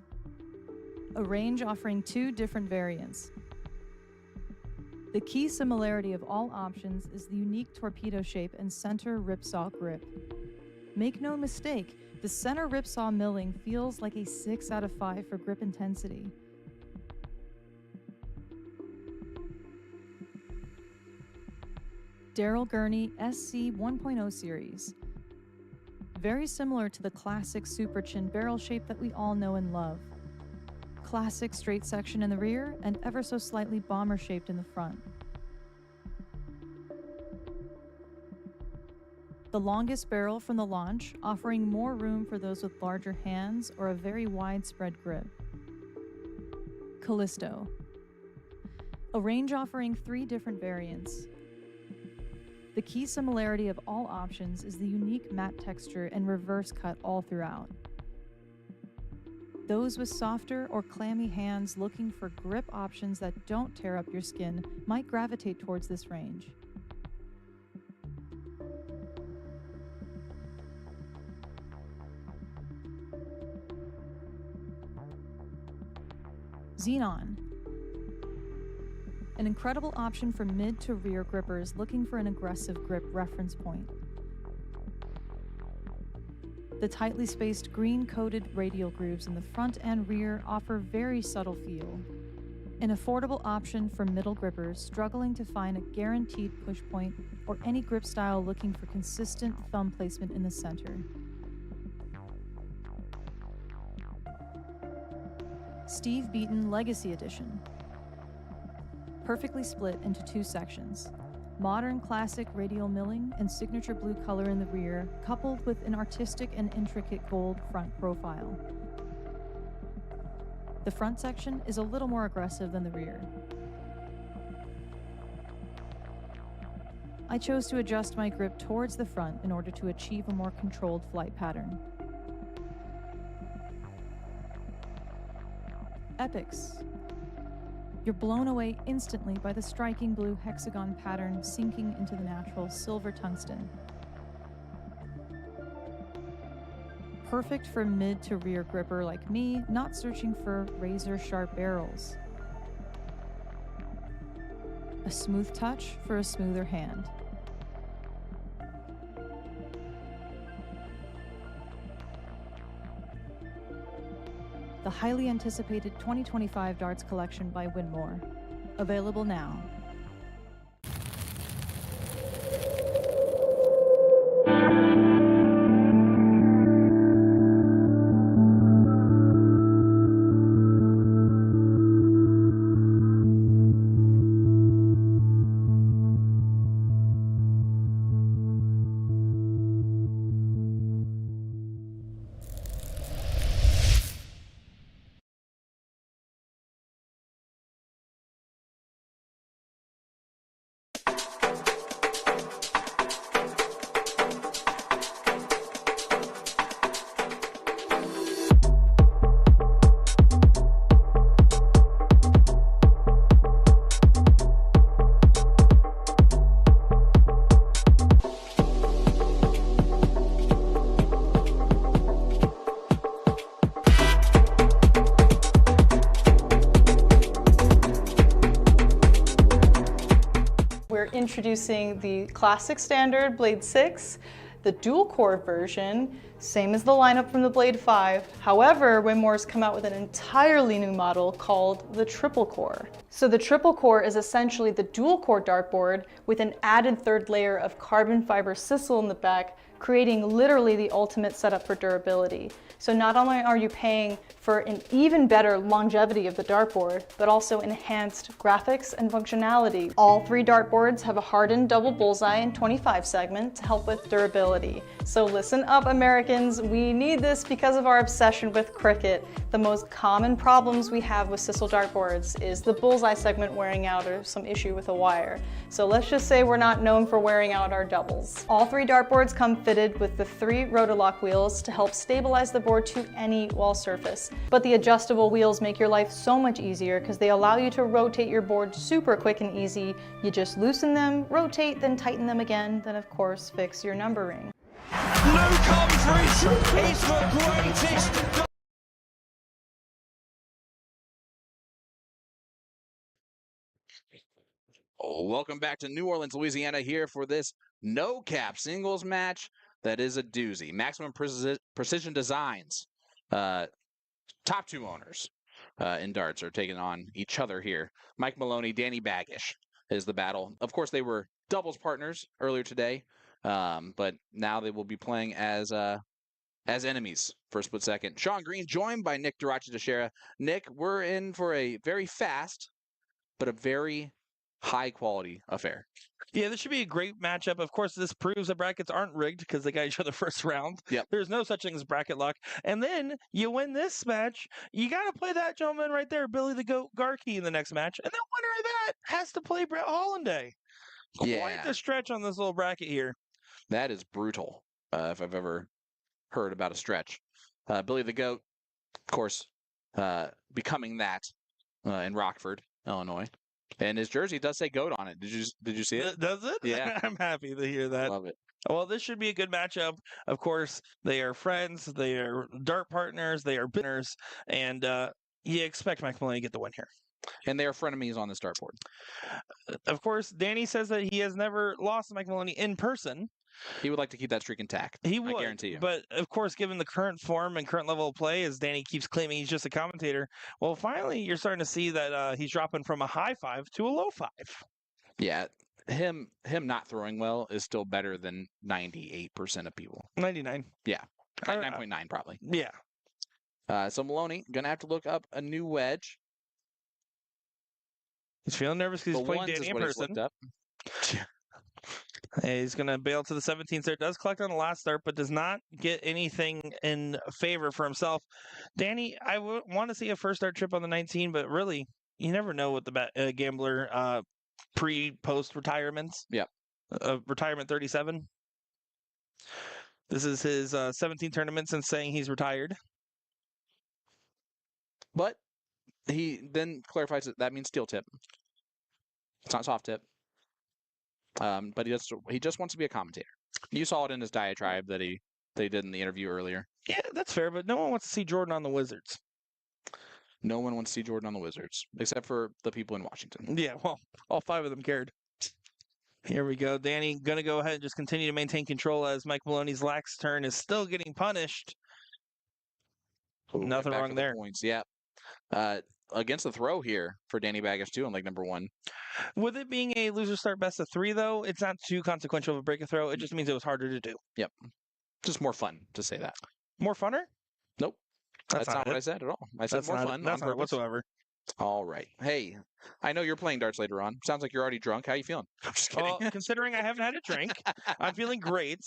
A range offering 2 different variants. The key similarity of all options is the unique torpedo shape and center ripsaw grip. Make no mistake, the center ripsaw milling feels like a 6 out of 5 for grip intensity. Daryl Gurney SC 1.0 series. Very similar to the classic super chin barrel shape that we all know and love. Classic straight section in the rear and ever so slightly bomber shaped in the front. The longest barrel from the launch, offering more room for those with larger hands or a very widespread grip. Callisto. A range offering 3 different variants. The key similarity of all options is the unique matte texture and reverse cut all throughout. Those with softer or clammy hands looking for grip options that don't tear up your skin might gravitate towards this range. Xenon. An incredible option for mid to rear grippers looking for an aggressive grip reference point. The tightly spaced green-coated radial grooves in the front and rear offer very subtle feel. An affordable option for middle grippers struggling to find a guaranteed push point or any grip style looking for consistent thumb placement in the center. Steve Beaton Legacy Edition. Perfectly split into 2 sections. Modern classic radial milling and signature blue color in the rear, coupled with an artistic and intricate gold front profile. The front section is a little more aggressive than the rear. I chose to adjust my grip towards the front in order to achieve a more controlled flight pattern. Epics. You're blown away instantly by the striking blue hexagon pattern sinking into the natural silver tungsten. Perfect for mid to rear gripper like me, not searching for razor sharp barrels. A smooth touch for a smoother hand. The highly anticipated 2025 darts collection by Winmore. Available now. Introducing the classic standard Blade 6, the dual core version, same as the lineup from the Blade 5. However, Winmore's come out with an entirely new model called the triple core. So the triple core is essentially the dual core dartboard with an added 3rd layer of carbon fiber sisal in the back creating literally the ultimate setup for durability. So not only are you paying for an even better longevity of the dartboard, but also enhanced graphics and functionality. All 3 dartboards have a hardened double bullseye and 25 segment to help with durability. So listen up, Americans, we need this because of our obsession with cricket. The most common problems we have with Sissel dartboards is the bullseye segment wearing out or some issue with a wire. So let's just say we're not known for wearing out our doubles. All 3 dartboards come fitted with the 3 Rotolock wheels to help stabilize the board to any wall surface. But the adjustable wheels make your life so much easier because they allow you to rotate your board super quick and easy. You just loosen them, rotate, then tighten them again, then of course fix your numbering. Luke Humphries is the greatest. Welcome back to New Orleans, Louisiana, here for this no-cap singles match that is a doozy. Maximum Precision Designs, top 2 owners in darts are taking on each other here. Mike Maloney, Danny Baggish is the battle. Of course, they were doubles partners earlier today, but now they will be playing as enemies for a split second. Sean Green joined by Nick Durachi Teixeira. Nick, we're in for a very fast, but a very high-quality affair. Yeah, this should be a great matchup. Of course, this proves that brackets aren't rigged because they got each other first round. Yep. There's no such thing as bracket luck. And then you win this match, you got to play that gentleman right there, Billy the Goat Garkey, in the next match. And the winner of that has to play Brett Hollanday. Quite the stretch on this little bracket here. That is brutal, if I've ever heard about a stretch. Billy the Goat, of course, becoming that in Rockford, Illinois. And his jersey does say GOAT on it. Did you see it? Does it? Yeah. I'm happy to hear that. Love it. Well, this should be a good matchup. Of course, they are friends, they are dart partners, they are binners, and you expect Mike Maloney to get the win here. And they are frenemies on this dartboard. Of course, Danny says that he has never lost to Mike Maloney in person. He would like to keep that streak intact. He would, I guarantee you. But of course, given the current form and current level of play, as Danny keeps claiming he's just a commentator, well, finally you're starting to see that he's dropping from a high 5 to a low 5. Yeah, him not throwing well is still better than 98% of people. 99. Yeah, 99.9 probably. Yeah. So Maloney gonna have to look up a new wedge. He's feeling nervous because he's playing Danny in person. He's going to bail to the 17th start. Does collect on the last start, but does not get anything in favor for himself. Danny, I want to see a first start trip on the 19, but really, you never know with the gambler pre-post retirements. Yep. Retirement 37. This is his 17th tournament since saying he's retired. But he then clarifies that means steel tip. It's not soft tip. But he just wants to be a commentator. You saw it in his diatribe that he did in the interview earlier. Yeah, that's fair, but no one wants to see Jordan on the Wizards. No one wants to see Jordan on the Wizards, except for the people in Washington. Yeah, well, all 5 of them cared. Here we go. Danny going to go ahead and just continue to maintain control as Mike Maloney's lax turn is still getting punished. Ooh, nothing wrong there. Points, yeah. Against the throw here for Danny Baggish too on leg number 1. With it being a loser start best of 3, though, it's not too consequential of a break a throw. It just means it was harder to do. Yep. Just more fun to say that. More funner? Nope. That's not what I said at all. I said more fun. That's not whatsoever. All right. Hey, I know you're playing darts later on. Sounds like you're already drunk. How you feeling? I'm just kidding. Well, considering I haven't had a drink, I'm feeling great.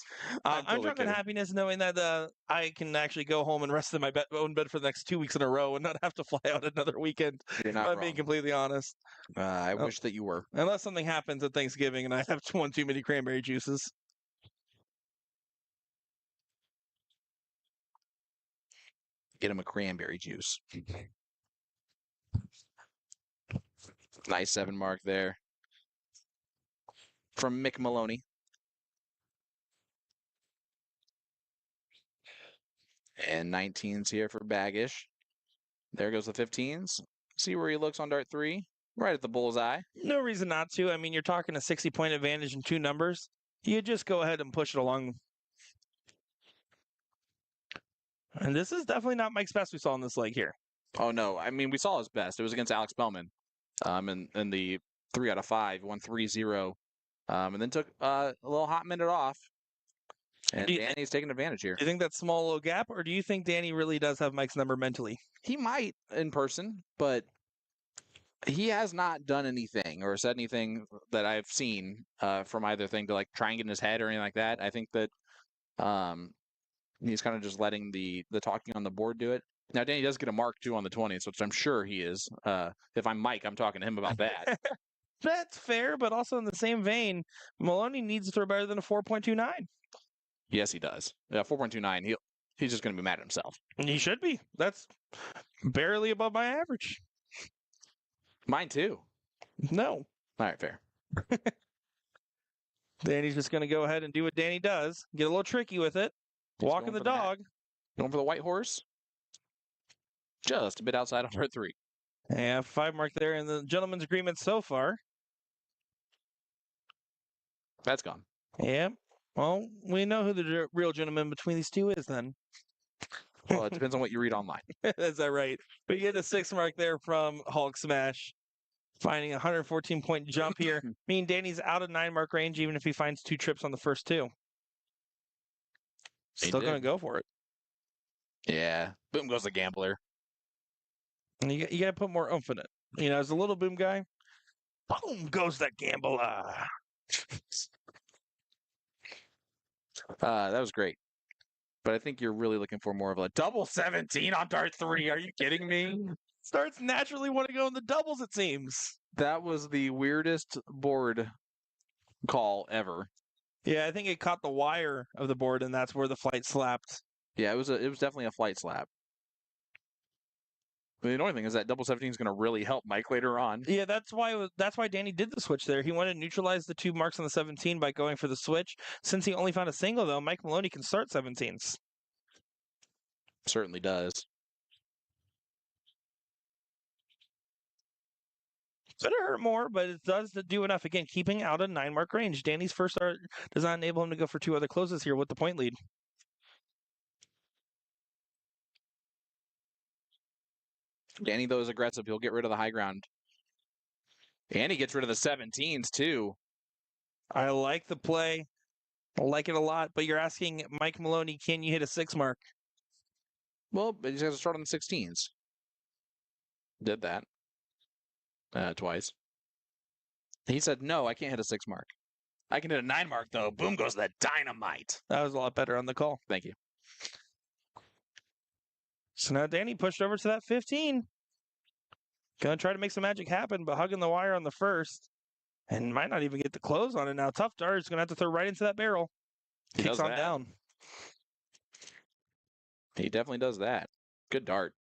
I'm totally drunk in kidding. happiness knowing that I can actually go home and rest in my own bed for the next 2 weeks in a row and not have to fly out another weekend. You're not I'm wrong. being completely honest. I wish that you were. Unless something happens at Thanksgiving and I have one too many cranberry juices. Get him a cranberry juice. Nice 7 mark there from Mick Maloney. And 19s here for Baggish. There goes the 15s. See where he looks on dart 3. Right at the bullseye. No reason not to. I mean, you're talking a 60-point advantage in 2 numbers. You just go ahead and push it along. And this is definitely not Mike's best we saw in this leg here. Oh, no. I mean, we saw his best. It was against Alex Bellman in the 3 out of 5. Won 3-0. And then took a little hot minute off. And Do you, Danny's taking advantage here. do you think that's small little gap, or do you think Danny really does have Mike's number mentally? He might in person, but he has not done anything or said anything that I've seen from either thing to like try and get in his head or anything like that. I think that he's kind of just letting the talking on the board do it. Now, Danny does get a mark too on the 20s, which I'm sure he is. If I'm Mike, I'm talking to him about that. That's fair, but also in the same vein, Maloney needs to throw better than a 4.29. Yes, he does. 4.29. He's just going to be mad at himself. He should be. That's barely above my average. Mine too. No. All right, fair. Danny's just going to go ahead and do what Danny does. Get a little tricky with it. Just Walking going the for the hat. dog. Going for the white horse. Just a bit outside of part 3. Yeah, 5 mark there in the gentleman's agreement so far. That's gone. Yeah. Well, we know who the real gentleman between these two is then. Well, it depends on what you read online. Is that right? But you get a 6 mark there from Hulk Smash. Finding a 114-point jump here. I mean, Danny's out of 9 mark range even if he finds 2 trips on the first 2. Still going to go for it. Yeah. Boom goes the gambler. And you got to put more oomph in it. You know, as a little boom guy, boom goes the gambler. That was great. But I think you're really looking for more of a double 17 on dart 3. Are you kidding me? Starts naturally want to go in the doubles, it seems. That was the weirdest board call ever. Yeah, I think it caught the wire of the board, and that's where the flight slapped. Yeah, it was definitely a flight slap. But the only thing is that double 17 is going to really help Mike later on. Yeah, that's why Danny did the switch there. He wanted to neutralize the 2 marks on the 17 by going for the switch. Since he only found a single, though, Mike Maloney can start 17s. Certainly does. Could have hurt more, but it does do enough. Again, keeping out a 9 mark range. Danny's first start does not enable him to go for 2 other closes here with the point lead. Danny, though, is aggressive. He'll get rid of the high ground. And he gets rid of the 17s, too. I like the play. I like it a lot, but you're asking Mike Maloney, can you hit a 6 mark? Well, but he's got to start on the 16s. Did that. Twice. He said, no, I can't hit a 6 mark. I can hit a 9 mark, though. Boom goes the dynamite. That was a lot better on the call. Thank you. So now Danny pushed over to that 15. Gonna try to make some magic happen, but hugging the wire on the first. And might not even get the close on it now. Tough dart is gonna have to throw right into that barrel. Kicks on down. He definitely does that. Good dart.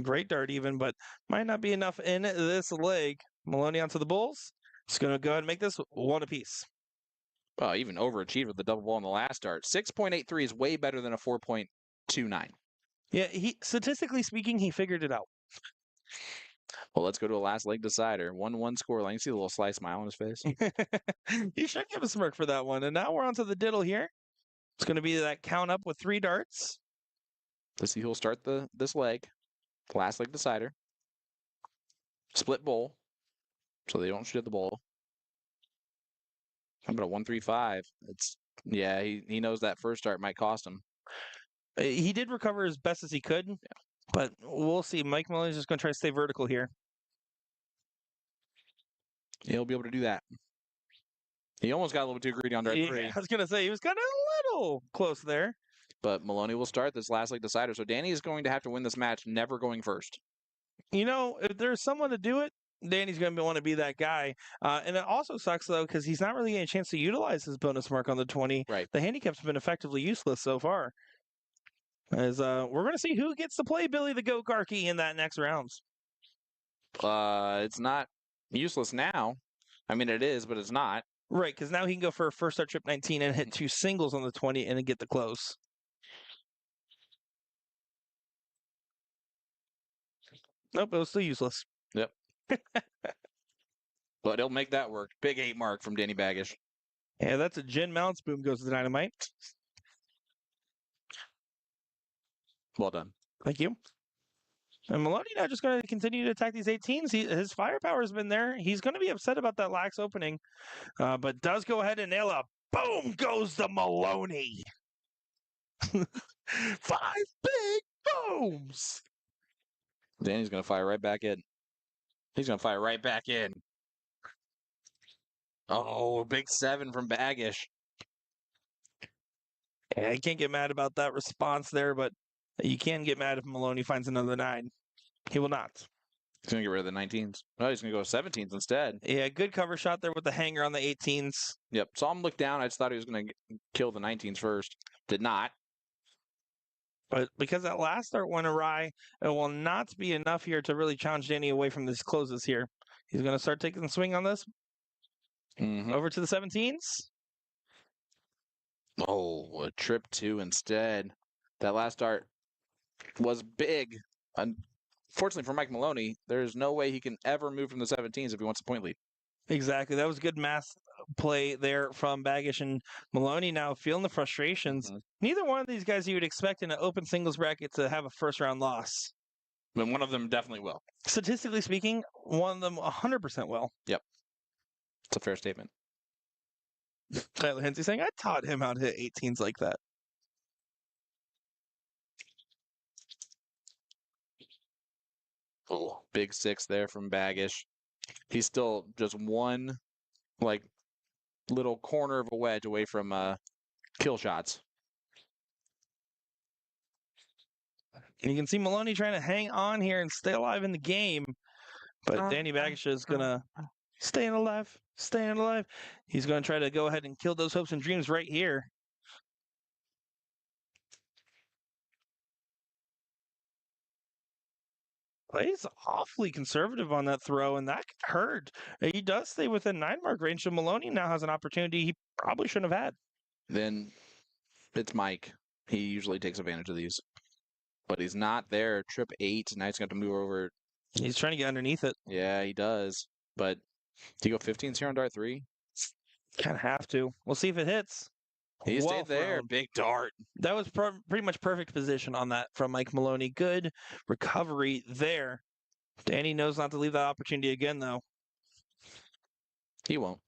Great dart even, but might not be enough in this leg. Maloney onto the bulls. Just gonna go ahead and make this 1 apiece. Well, even overachieved with the double ball in the last dart. 6.83 is way better than a 4.29. Yeah, statistically speaking, he figured it out. Well, let's go to a last leg decider. 1-1 scoreline. You see the little sly smile on his face? You should give a smirk for that one. And now we're on to the diddle here. It's going to be that count up with 3 darts. Let's see who'll start this leg. Last leg decider. Split bowl. So they don't shoot at the bowl. How about a 1-3-5? Yeah, he knows that first dart might cost him. He did recover as best as he could, but we'll see. Mike Maloney's just going to try to stay vertical here. He'll be able to do that. He almost got a little too greedy on dart 3. I was going to say, he was kind of a little close there. But Maloney will start this last leg decider. So Danny is going to have to win this match, never going first. You know, if there's someone to do it, Danny's going to want to be that guy. And it also sucks, though, because he's not really getting a chance to utilize his bonus mark on the 20. Right. The handicap's been effectively useless so far. As we're going to see who gets to play Billy the Goat Garkey in that next rounds. It's not useless now. I mean, it is, but it's not. Right, because now he can go for a first start trip 19 and hit 2 singles on the 20 and then get the close. Nope, it was still useless. Yep. But he'll make that work. Big 8 mark from Danny Baggish. Yeah, that's a Gin Mounts. Boom goes the dynamite. Well done. Thank you. And Maloney now just going to continue to attack these 18s. His firepower has been there. He's going to be upset about that lax opening, but does go ahead and nail a Boom goes the Maloney. 5 big booms. Danny's going to fire right back in. He's going to fire right back in. Oh, big 7 from Baggish. Yeah, I can't get mad about that response there, but you can get mad if Maloney finds another 9. He will not. He's going to get rid of the 19s. No, he's going to go 17s instead. Yeah, good cover shot there with the hanger on the 18s. Yep. Saw him look down. I just thought he was going to kill the 19s first. Did not. But because that last start went awry, it will not be enough here to really challenge Danny away from these closes here. He's going to start taking the swing on this. Over to the 17s. Oh, a trip 2 instead. That last start was big. Unfortunately for Mike Maloney, there's no way he can ever move from the 17s if he wants a point lead. Exactly. That was good math play there from Baggish and Maloney. Now feeling the frustrations. Neither one of these guys you would expect in an open singles bracket to have a first-round loss. But one of them definitely will. Statistically speaking, one of them 100% will. Yep. It's a fair statement. Tyler Hensey saying, I taught him how to hit 18s like that. Oh, big 6 there from Baggish. He's still just one, little corner of a wedge away from kill shots. And you can see Maloney trying to hang on here and stay alive in the game. But Danny Baggish is going to staying alive. He's going to try to go ahead and kill those hopes and dreams right here. He's awfully conservative on that throw, and that could hurt. He does stay within 9-mark range, so Maloney now has an opportunity he probably shouldn't have had. Then it's Mike. He usually takes advantage of these. But he's not there. Trip 8. Now he's going to have to move over. He's trying to get underneath it. Yeah, he does. But do you go 15s here on dart 3? Kind of have to. We'll see if it hits. He stayed there. Thrown. Big dart. That was pretty much perfect position on that from Mike Maloney. Good recovery there. Danny knows not to leave that opportunity again, though. He won't.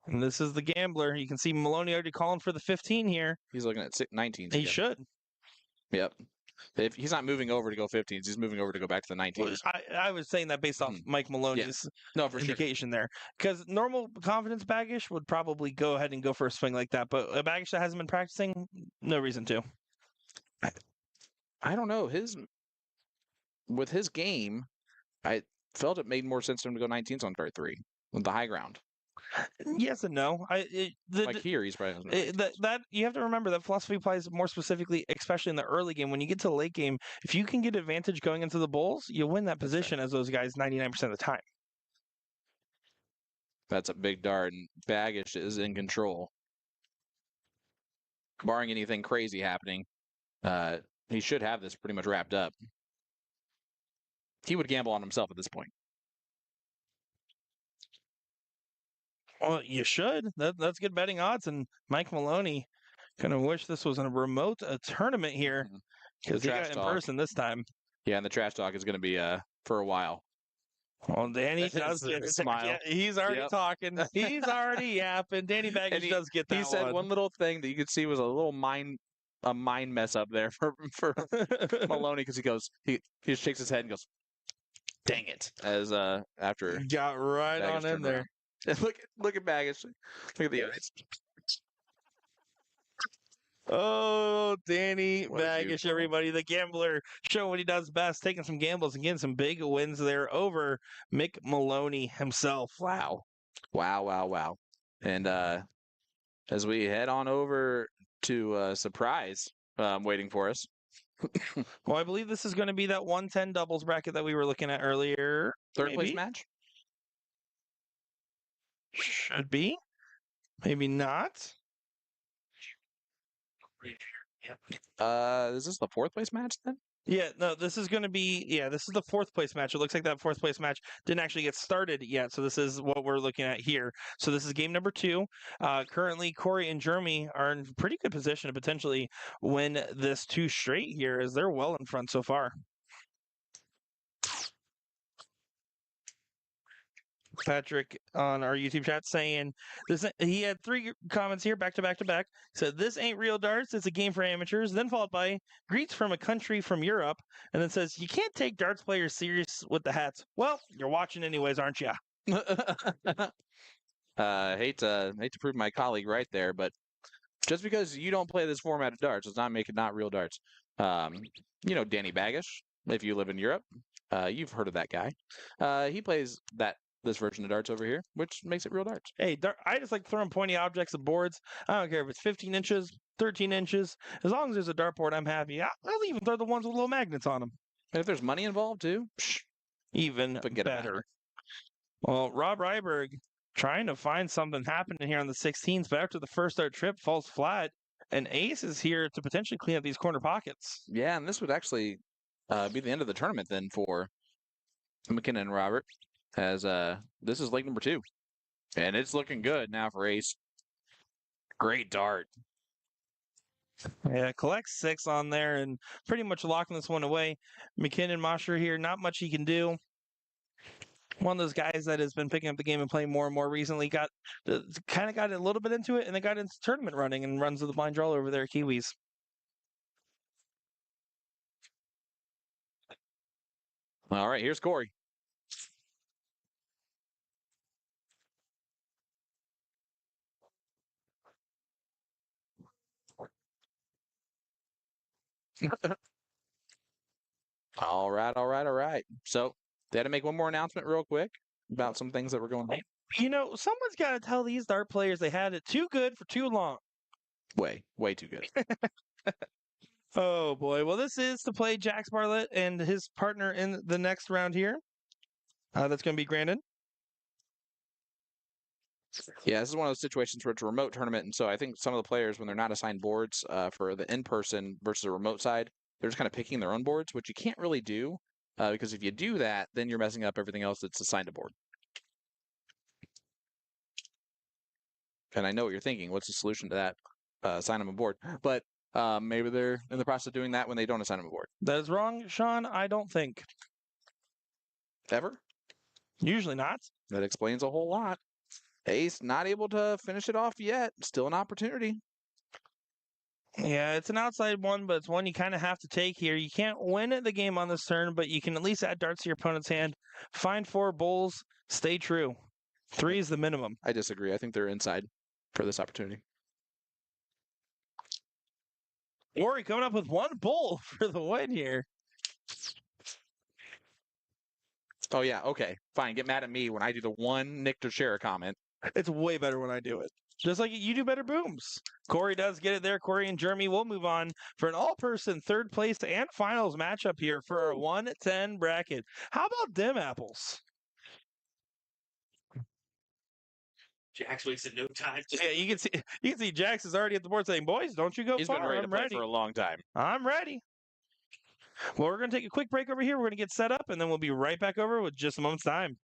And this is the gambler. You can see Maloney already calling for the 15 here. He's looking at 19s. He should. Yep. If he's not moving over to go 15s, he's moving over to go back to the 19s. I was saying that based off Mike Maloney's indication there. Because normal confidence Baggish would probably go ahead and go for a swing like that. But a Baggish that hasn't been practicing, no reason to. I don't know. With his game, I felt it made more sense for him to go 19s on dart 3 with the high ground. Yes and no. Here, he's probably that you have to remember that philosophy applies more specifically, especially in the early game. When you get to the late game, if you can get advantage going into the bowls, you'll win that position as those guys 99% of the time. That's a big dart, and Baggish is in control. Barring anything crazy happening, he should have this pretty much wrapped up. He would gamble on himself at this point. Well, you should. That's good betting odds. And Mike Maloney kind of wish this was in a remote tournament here because he got in person this time. Yeah, and the trash talk is going to be for a while. Well, Danny does get a smile. Yeah, he's already talking. He's already yapping. Danny Baggish does get that. He said one little thing that you could see was a little mind mess up there for Maloney because he just shakes his head and goes, "Dang it!" As after got right Baggish on in there. Around. Look at Baggish. Look at the eyes. Oh, Danny Baggish, everybody. The gambler showing what he does best, taking some gambles and getting some big wins there over Mick Maloney himself. Wow. And as we head on over to surprise waiting for us. Well, I believe this is going to be that 110 doubles bracket that we were looking at earlier. Third place match? Should be. Maybe not. Is this the 4th place match then? Yeah, no, this is going to be, this is the 4th place match. It looks like that 4th place match didn't actually get started yet, so this is what we're looking at here. So this is game number 2. Currently, Corey and Jeremy are in pretty good position to potentially win this 2 straight here, as they're well in front so far. Patrick on our YouTube chat saying this. He had 3 comments here back to back to back. Said this ain't real darts. It's a game for amateurs. Then followed by greets from a country from Europe, and then says you can't take darts players serious with the hats. Well, you're watching anyways, aren't you? Hate to prove my colleague right there, but just because you don't play this format of darts does not make it not real darts. You know Danny Baggish, if you live in Europe, you've heard of that guy. He plays this version of darts over here, which makes it real darts. Hey, I just like throwing pointy objects at boards. I don't care if it's 15 inches, 13 inches. As long as there's a dartboard, I'm happy. I'll even throw the ones with little magnets on them. And if there's money involved too, even forget about better. it. Well, Rob Ryberg trying to find something happening here on the 16th, but after the first dart trip falls flat, and Ace is here to potentially clean up these corner pockets. Yeah, and this would actually be the end of the tournament then for McKinnon and Robert, as this is leg number 2. And it's looking good now for Ace. Great dart. Yeah, collects 6 on there and pretty much locking this one away. McKinnon Mosher here, not much he can do. One of those guys that has been picking up the game and playing more and more recently got a little bit into it, and then got into tournament running and runs with the blind draw over there at Kiwis. All right, here's Corey. All right. So they had to make one more announcement real quick about some things that were going on. You know, someone's got to tell these dart players they had it too good for too long. Way too good. Oh boy. Well, this is to play Jax Bartlett and his partner in the next round here. That's going to be Grandin. Yeah, this is one of those situations where it's a remote tournament, and so I think some of the players, when they're not assigned boards for the in-person versus a remote side, they're just kind of picking their own boards, which you can't really do, because if you do that, then you're messing up everything else that's assigned a board. And I know what you're thinking. What's the solution to that? Assign them a board. But maybe they're in the process of doing that when they don't assign them a board. That is wrong, Sean. I don't think. Ever? Usually not. That explains a whole lot. Ace not able to finish it off yet. Still an opportunity. Yeah, it's an outside one, but it's one you kind of have to take here. You can't win the game on this turn, but you can at least add darts to your opponent's hand. Find 4 bowls. Stay true. 3 is the minimum. I disagree. I think they're inside for this opportunity. Ori coming up with 1 bowl for the win here. Oh, yeah. Okay. Fine. Get mad at me when I do the one Nick Teixeira comment. It's way better when I do it. Just like you do better booms. Corey does get it there. Corey and Jeremy will move on for an all-person 3rd place and finals matchup here for our 1-10 bracket. How about them apples? Jax wasted no time. Yeah, you can see Jax is already at the board saying, "Boys, don't you go He's far. been ready to I'm play ready for a long time. I'm ready." Well, we're going to take a quick break over here. We're going to get set up, and then we'll be right back over with just a moment's time.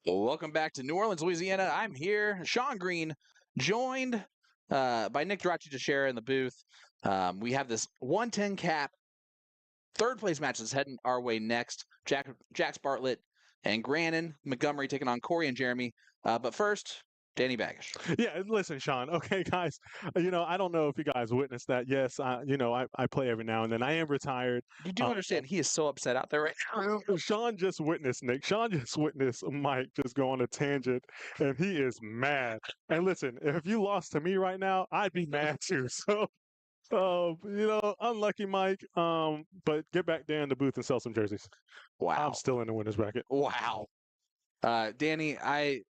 Well, welcome back to New Orleans, Louisiana. I'm here, Sean Green, joined by Nick Dratchi Teixeira in the booth. We have this 110 cap third place match that's heading our way next. Jax Bartlett and Grannon Montgomery taking on Corey and Jeremy. But first, Danny Baggish. Yeah, listen, Sean. Okay, guys. I don't know if you guys witnessed that. Yes, I play every now and then. I am retired. You do understand he is so upset out there right now. Sean just witnessed Nick. Sean just witnessed Mike just go on a tangent, and he is mad. And listen, if you lost to me right now, I'd be mad too. So, unlucky Mike. But get back there in the booth and sell some jerseys. Wow. I'm still in the winners bracket. Wow. Danny, I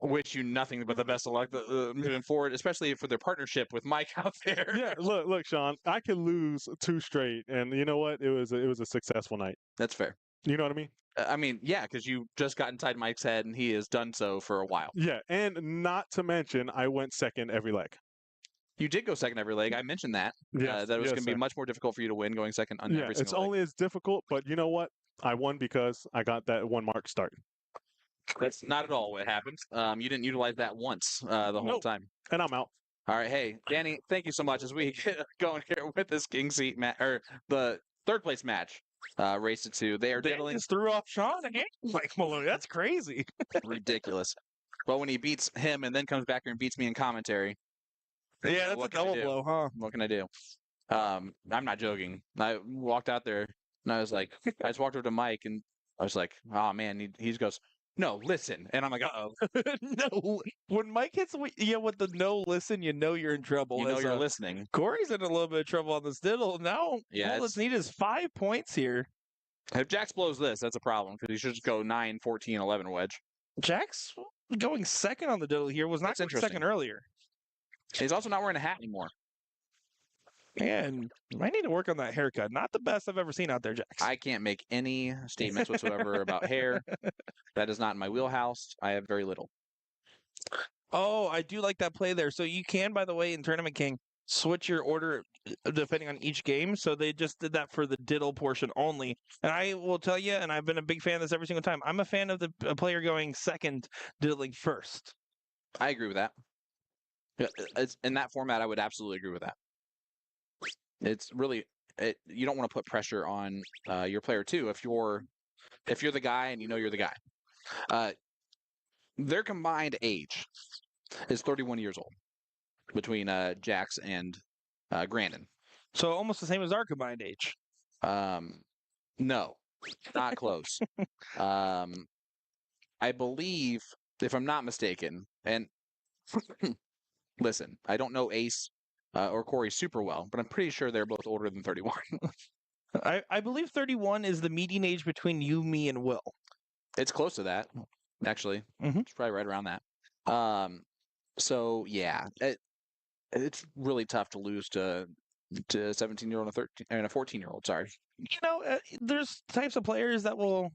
wish you nothing but the best of luck moving forward, especially for their partnership with Mike out there. Yeah, look, Sean. I could lose 2 straight, and you know what? It was a successful night. That's fair. You know what I mean? I mean, yeah, because you just got inside Mike's head, and he has done so for a while. Yeah, and not to mention, I went second every leg. You did go second every leg. I mentioned that. Yes, that it was yes, going to be sir. much more difficult for you to win going second on every single it's leg. only as difficult, but you know what? I won because I got that 1 mark start. That's not at all what happened. You didn't utilize that once the whole Nope. time. And I'm out. All right, hey, Danny, thank you so much as we get going here with this King Seat match, or the third place match. Race to 2. They are They diddling. just threw off Sean again. Mike Maloney. That's crazy. Ridiculous. But when he beats him and then comes back here and beats me in commentary, Yeah, that's a what can I double do? blow, huh? What can I do? I'm not joking. I walked out there and I was like, I just walked over to Mike and I was like, oh man, he goes, no, listen. And I'm like, uh-oh. No, when Mike hits with the no listen, you know you're in trouble. You know As, you're listening. Corey's in a little bit of trouble on this diddle. Now, Yeah, all that's needed is 5 points here. If Jax blows this, that's a problem because he should just go 9, 14, 11 wedge. Jax going second on the diddle here was not That's going interesting. second earlier. He's also not wearing a hat anymore. And might need to work on that haircut. Not the best I've ever seen out there, Jax. I can't make any statements whatsoever about hair. That is not in my wheelhouse. I have very little. Oh, I do like that play there. So you can, by the way, in Tournament King, switch your order depending on each game. So they just did that for the diddle portion only. And I will tell you, and I've been a big fan of this every single time, I'm a fan of the player going second, diddling first. I agree with that. In that format, I would absolutely agree with that. It's really you don't want to put pressure on your player too. If you're the guy and you know you're the guy, their combined age is 31 years old between Jax and Grandin. So almost the same as our combined age. No, not close. I believe, if I'm not mistaken, and listen, I don't know Ace or Corey super well, but I'm pretty sure they're both older than 31. I believe 31 is the median age between you, me, and Will. It's close to that, actually. It's probably right around that. So yeah, it's really tough to lose to a 17-year-old and a 14-year-old. Sorry. There's types of players that will,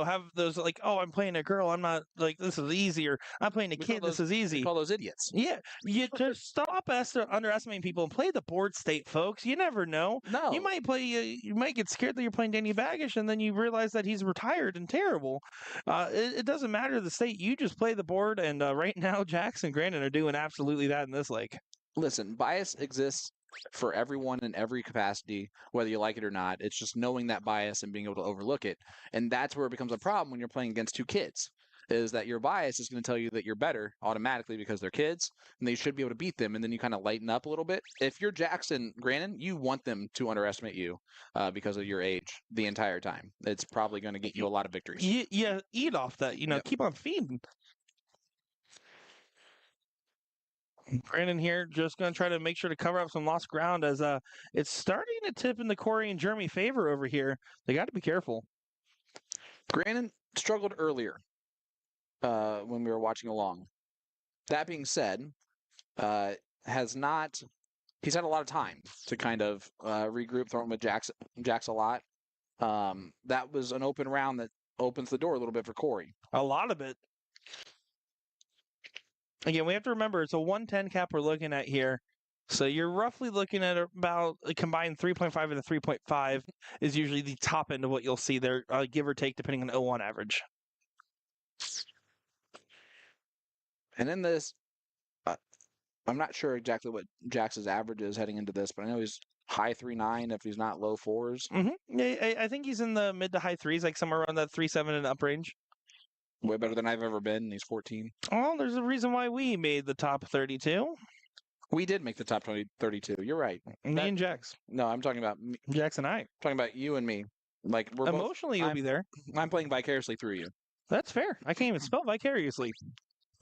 have those like, oh, I'm playing a girl. I'm not like, this is easy, or I'm playing a kid. This is easy. We call those idiots. Yeah, you just stop underestimating people and play the board state, folks. You never know. No, you might play. You might get scared that you're playing Danny Baggish, and then you realize that he's retired and terrible. It doesn't matter the state. You just play the board, and right now, Jax and Grandin are doing absolutely that in this leg. Listen, bias exists for everyone in every capacity, whether you like it or not. It's just knowing that bias and being able to overlook it. And that's where it becomes a problem when you're playing against 2 kids, is that your bias is going to tell you that you're better automatically because they're kids and they should be able to beat them. And then you kind of lighten up a little bit. If you're Jackson Grandin, you want them to underestimate you because of your age the entire time. It's probably going to get you a lot of victories. Yeah, eat off that. Yep. Keep on feeding. Brandon here just going to try to make sure to cover up some lost ground as it's starting to tip in the Corey and Jeremy favor over here. They got to be careful. Grandin struggled earlier when we were watching along. That being said, he's had a lot of time to kind of regroup, throwing with Jax a lot. That was an open round that opens the door a little bit for Corey. A lot of it. Again, we have to remember it's a 110 cap we're looking at here. So you're roughly looking at about a combined 3.5 and a 3.5 is usually the top end of what you'll see there, give or take, depending on 0-1 average. And in this, uh, I'm not sure exactly what Jax's average is heading into this, but I know he's high 3.9 if he's not low fours. Yeah, I think he's in the mid to high threes, like somewhere around that 3.7 and up range. Way better than I've ever been. And he's 14. Well, there's a reason why we made the top 32. We did make the top 32. You're right. Me and Jax. No, I'm talking about me, Jax and I. talking about you and me. Like we're Emotionally, you'll be there. I'm playing vicariously through you. That's fair. I can't even spell vicariously.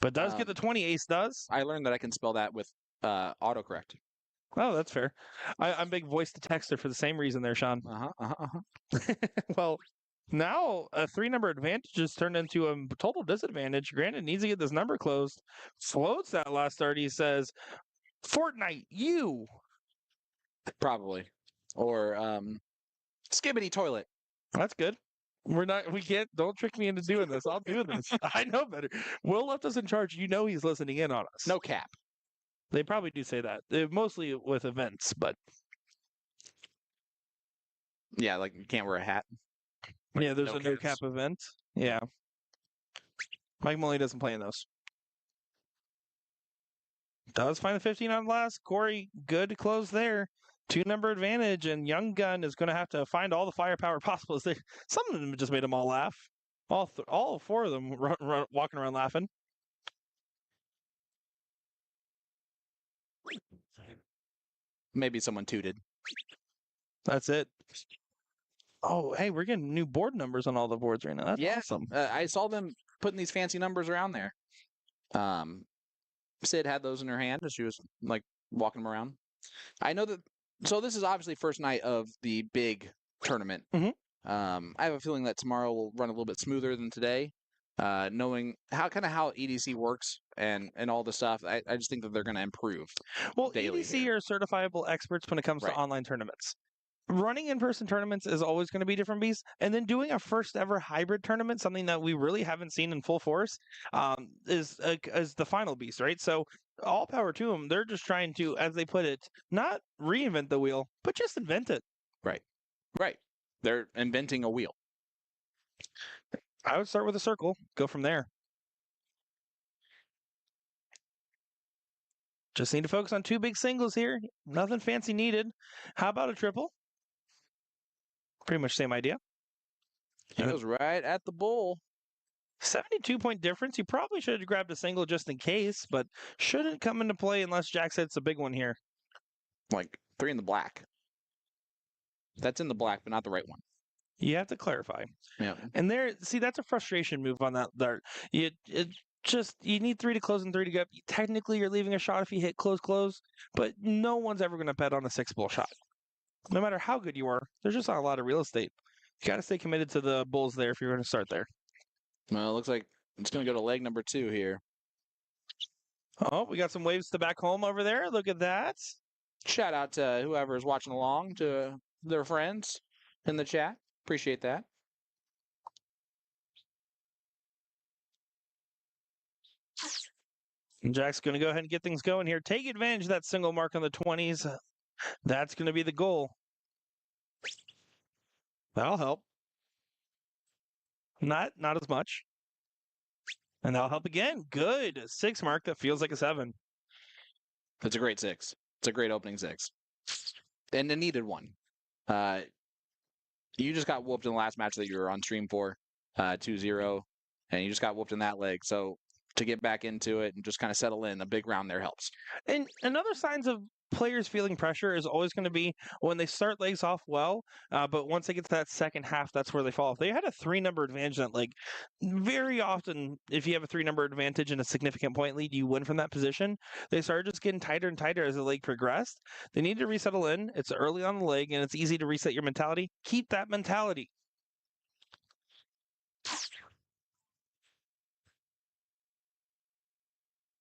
But does get the 20, Ace does. I learned that I can spell that with autocorrect. Oh, that's fair. I'm big voice to texter for the same reason there, Sean. Well, now a 3-number advantage is turned into a total disadvantage. Granted, needs to get this number closed. Floats that last start. He says, Fortnite, you. Probably. Or Skibbity Toilet. That's good. Don't trick me into doing this. I'll do this. I know better. Will left us in charge. You know he's listening in on us. No cap. They probably do say that. Mostly with events, but. Yeah, like you can't wear a hat. Yeah, there's No a no cap caps. event. Yeah. Mike Molly doesn't play in those. Does find the 15 on last. Corey, good close there. 2-number advantage, and Young Gun is going to have to find all the firepower possible. Some of them just made them all laugh. All 4 of them walking around laughing. Maybe someone tooted. That's it. Oh, hey, we're getting new board numbers on all the boards right now. That's awesome. I saw them putting these fancy numbers around there. Sid had those in her hand as she was like walking them around. I know that. So this is obviously first night of the big tournament. Mhm. I have a feeling that tomorrow will run a little bit smoother than today. Knowing how EDC works and all the stuff, I just think that they're going to improve. Well, daily EDC here. are certifiable experts when it comes Right. to online tournaments. Running in-person tournaments is always going to be different beast, and then doing a first ever hybrid tournament, something that we really haven't seen in full force, is the final beast, right? So all power to them. They're just trying to, as they put it, not reinvent the wheel, but just invent it. Right. They're inventing a wheel. I would start with a circle, go from there. Just need to focus on 2 big singles here. Nothing fancy needed. How about a triple? Pretty much same idea. He goes right at the bull. 72-point difference. You probably should have grabbed a single just in case, but shouldn't come into play unless Jack hits a big one here. Like 3 in the black. That's in the black, but not the right one. You have to clarify. Yeah. And that's a frustration move on that dart. You need 3 to close and 3 to go up. Technically, you're leaving a shot if you hit close, but no one's ever going to bet on a 6-bull shot. No matter how good you are, there's just not a lot of real estate. You got to stay committed to the bulls there if you're going to start there. Well, it looks like it's going to go to leg number 2 here. Oh, we got some waves to back home over there. Look at that. Shout out to whoever is watching along, to their friends in the chat. Appreciate that. And Jack's going to go ahead and get things going here. Take advantage of that single mark on the 20s. That's going to be the goal. That'll help. Not as much. And that'll help again. Good. 6 mark that feels like a 7. It's a great 6. It's a great opening 6. And a needed one. You just got whooped in the last match that you were on stream for, 2-0, and you just got whooped in that leg. So to get back into it and just kind of settle in, a big round there helps. And another signs of players feeling pressure is always going to be when they start legs off well, but once they get to that second half, that's where they fall off. They had a 3-number advantage in that leg. Very often, if you have a 3-number advantage and a significant point lead, you win from that position. They started just getting tighter and tighter as the leg progressed. They need to resettle in. It's early on the leg, and it's easy to reset your mentality. Keep that mentality.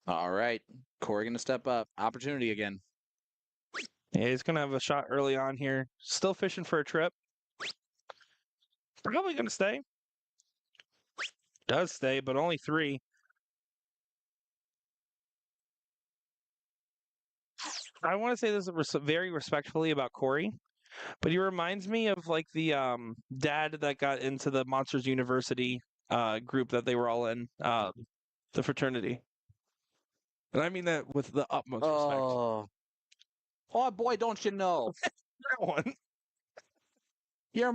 All right. Corey going to step up. Opportunity again. Yeah, he's going to have a shot early on here. Still fishing for a trip. Probably going to stay. Does stay, but only 3. I want to say this very respectfully about Corey, but he reminds me of like the dad that got into the Monsters University group that they were all in, the fraternity. And I mean that with the utmost respect. Oh boy, don't you know? That one. Your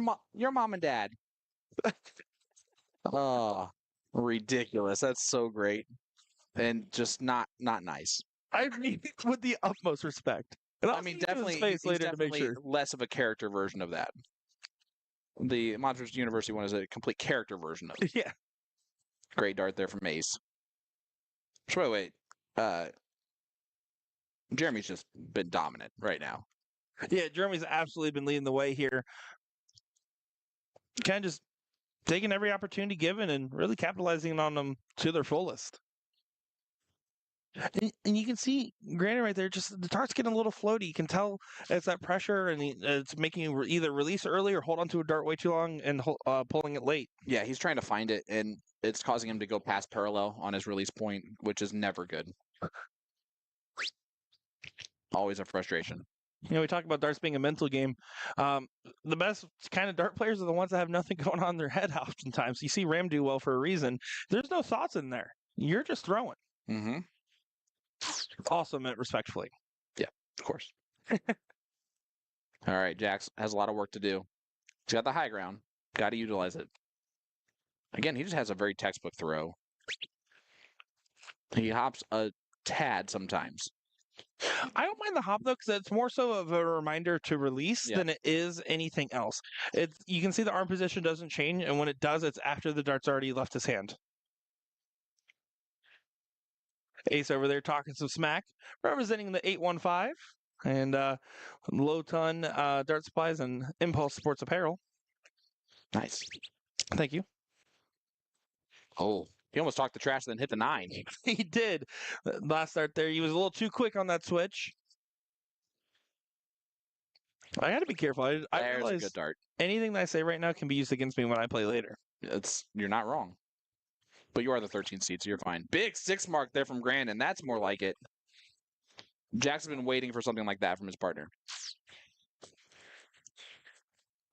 mom and dad. Oh, ridiculous. That's so great. And just not nice. I mean with the utmost respect. And I'll I mean, see you in his definitely, face he's later to make definitely sure. less of a character version of that. The Monsters University one is a complete character version of it. Yeah. Great dart there from Ace. So wait, Jeremy's just been dominant right now. Yeah, Jeremy's absolutely been leading the way here. Kind of just taking every opportunity given and really capitalizing on them to their fullest. And you can see, granted, right there, just the dart's getting a little floaty. You can tell it's that pressure, and it's making you either release early or hold onto a dart way too long and pulling it late. Yeah, he's trying to find it, and it's causing him to go past parallel on his release point, which is never good. Always a frustration. You know, we talk about darts being a mental game. The best kind of dart players are the ones that have nothing going on in their head oftentimes. You see Ram do well for a reason. There's no thoughts in there. You're just throwing. Mm-hmm. Also meant respectfully. Yeah, of course. All right, Jax has a lot of work to do. He's got the high ground. Got to utilize it. Again, he just has a very textbook throw. He hops a tad sometimes. I don't mind the hop though, because it's more so of a reminder to release than it is anything else. You can see the arm position doesn't change, and when it does, it's after the dart's already left his hand. Ace over there talking some smack, representing the 815 and Low Ton Dart Supplies and Impulse Sports Apparel. Nice. Thank you. Oh, he almost talked the trash, then hit the 9. He did. Last start there, he was a little too quick on that switch. I got to be careful. I There's realize a good dart. anything that I say right now can be used against me when I play later. You're not wrong. But you are the 13th seed, so you're fine. Big 6 mark there from Grandin. That's more like it. Jack's been waiting for something like that from his partner.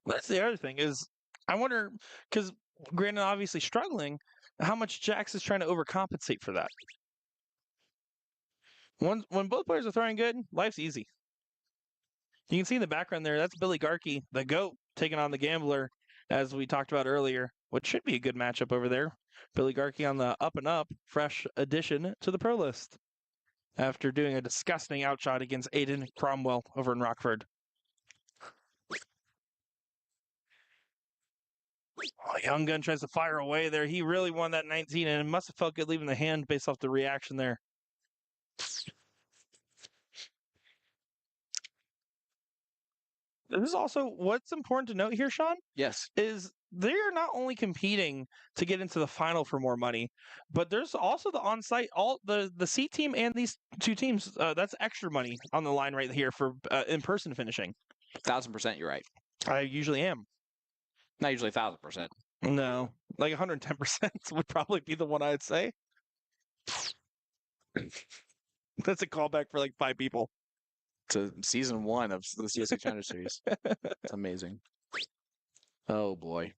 That's the other thing is, I wonder, because Grandin obviously struggling, how much Jax is trying to overcompensate for that. When both players are throwing good, life's easy. You can see in the background there, that's Billy Garkey, the GOAT, taking on the Gambler, as we talked about earlier, which should be a good matchup over there. Billy Garkey on the up and up, fresh addition to the pro list after doing a disgusting outshot against Aiden Cromwell over in Rockford. Oh, Young Gun tries to fire away there. He really won that 19, and it must have felt good leaving the hand based off the reaction there. This is also what's important to note here, Sean. Yes. Is they are not only competing to get into the final for more money, but there's also the on-site, all the C team and these two teams. That's extra money on the line right here for in-person finishing. 1,000%, you're right. I usually am. Not usually 1,000%. No, like 110% would probably be the one I'd say. That's a callback for like 5 people. To season 1 of the CSC Challenge Series. It's amazing. Oh boy.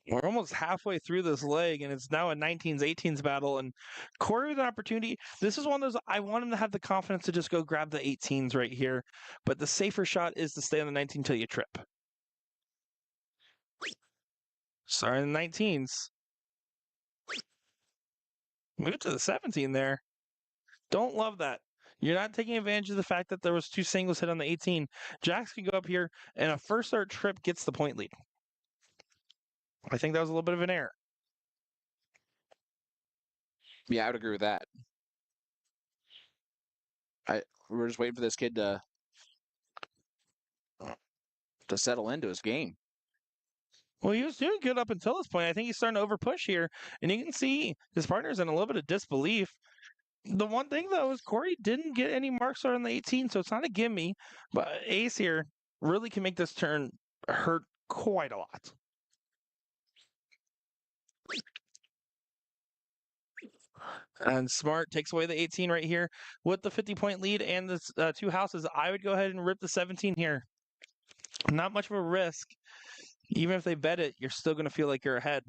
We're almost halfway through this leg, and it's now a 19s-18s battle. And Corey with an opportunity. This is one of those, I want him to have the confidence to just go grab the 18s right here. But the safer shot is to stay on the 19 till you trip. Sorry, the 19s. Move to the 17 there. Don't love that. You're not taking advantage of the fact that there was 2 singles hit on the 18. Jax can go up here, and a first start trip gets the point lead. I think that was a little bit of an error. Yeah, I would agree with that. We're just waiting for this kid to settle into his game. Well, he was doing good up until this point. I think he's starting to overpush here, and you can see his partner's in a little bit of disbelief. The one thing, though, is Corey didn't get any marks on the 18, so it's not a gimme. But Ace here really can make this turn hurt quite a lot. And Smart takes away the 18 right here with the 50-point lead and the 2 houses. I would go ahead and rip the 17 here. Not much of a risk. Even if they bet it, you're still going to feel like you're ahead.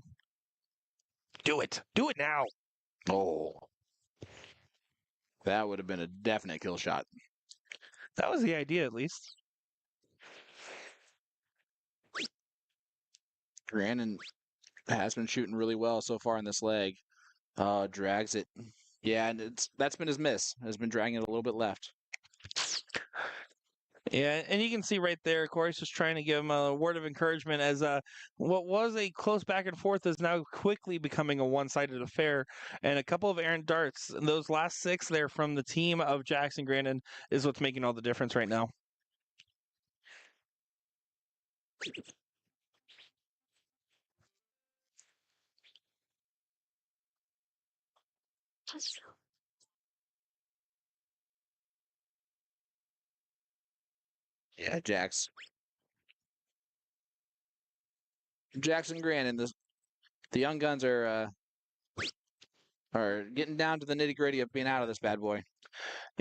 Do it. Do it now. Oh, that would have been a definite kill shot. That was the idea, at least. Grandin has been shooting really well so far in this leg. Drags it. Yeah, and that's been his miss. Has been dragging it a little bit left. Yeah, and you can see right there, Corey's just trying to give him a word of encouragement as what was a close back and forth is now quickly becoming a one-sided affair. And a couple of errant darts, and those last 6 there from the team of Jackson Grandin is what's making all the difference right now. Yeah, Jackson Grandin. The young guns are getting down to the nitty gritty of being out of this bad boy.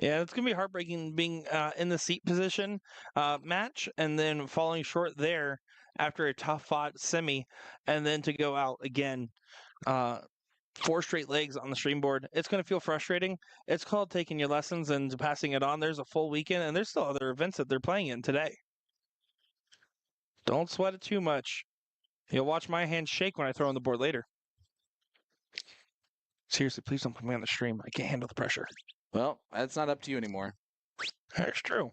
Yeah, it's gonna be heartbreaking being in the seat position match and then falling short there after a tough fought semi, and then to go out again. 4 straight legs on the stream board. It's going to feel frustrating. It's called taking your lessons and passing it on. There's a full weekend, and there's still other events that they're playing in today. Don't sweat it too much. You'll watch my hands shake when I throw on the board later. Seriously, please don't put me on the stream. I can't handle the pressure. Well, that's not up to you anymore. That's true.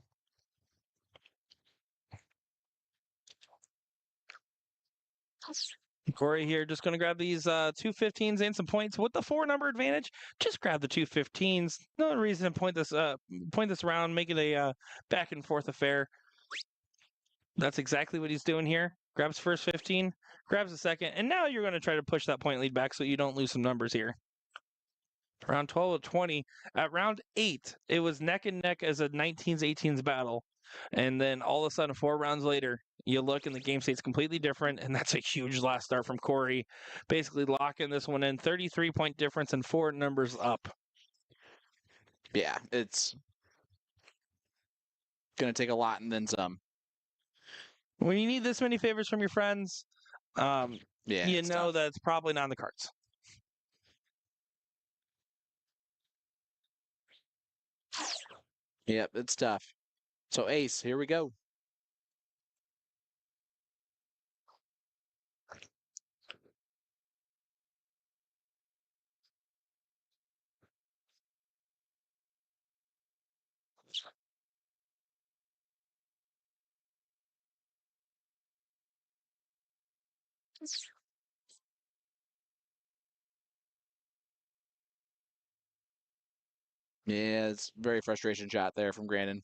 Corey here, just going to grab these 215s and some points with the 4 number advantage. Just grab the 215s. No reason to point this around, make it a back and forth affair. That's exactly what he's doing here. Grabs first 15, grabs the second, and now you're going to try to push that point lead back so you don't lose some numbers here. Round 12 of 20. At round 8, it was neck and neck as a 19s 18s battle. And then all of a sudden, 4 rounds later, you look and the game state's completely different, and that's a huge last start from Corey. Basically locking this one in. 33-point difference and 4 numbers up. Yeah, it's going to take a lot and then some. When you need this many favors from your friends, you know tough. that it's probably not in the cards. Yep, it's tough. So ace, here we go. Yeah, it's very frustration shot there from Grandin.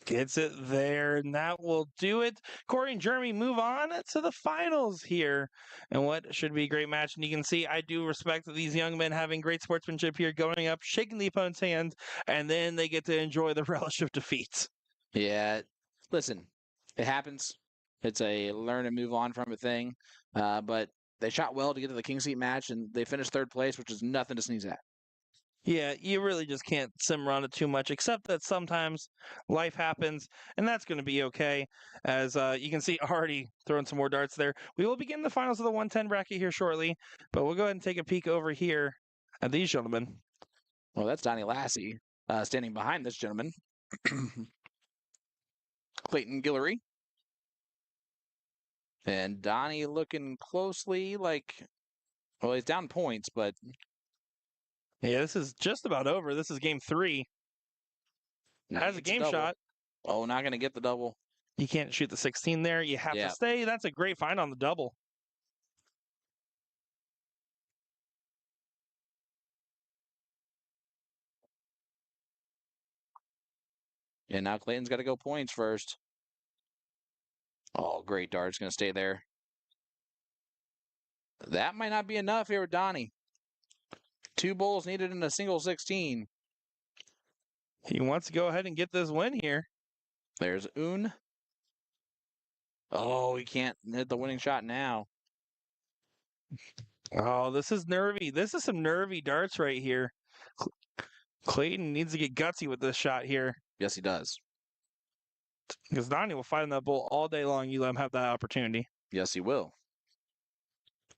Gets it there, and that will do it. Corey and Jeremy move on to the finals here, and what should be a great match. And you can see I do respect these young men having great sportsmanship here, going up, shaking the opponent's hand, and then they get to enjoy the relish of defeat. Yeah, listen, it happens. It's a learn and move on from a thing. But they shot well to get to the King Seat match, and they finished 3rd place, which is nothing to sneeze at. Yeah, you really just can't simmer on it too much, except that sometimes life happens, and that's going to be okay. As you can see, already throwing some more darts there. We will begin the finals of the 110 bracket here shortly, but we'll go ahead and take a peek over here at these gentlemen. Well, that's Donnie Lassie standing behind this gentleman. Clayton Guillory. And Donnie looking closely like, well, he's down points, but Yeah, this is just about over. This is game 3. Has a game shot. Oh, not going to get the double. You can't shoot the 16 there. You have to stay. That's a great find on the double. And now Clayton's got to go points first. Oh, great dart's going to stay there. That might not be enough here with Donnie. 2 bowls needed in a single 16. He wants to go ahead and get this win here. There's Un. Oh, he can't hit the winning shot now. Oh, this is nervy. This is some nervy darts right here. Clayton needs to get gutsy with this shot here Yes, he does. because Donnie will fight on that bull all day long. You let him have that opportunity. Yes, he will.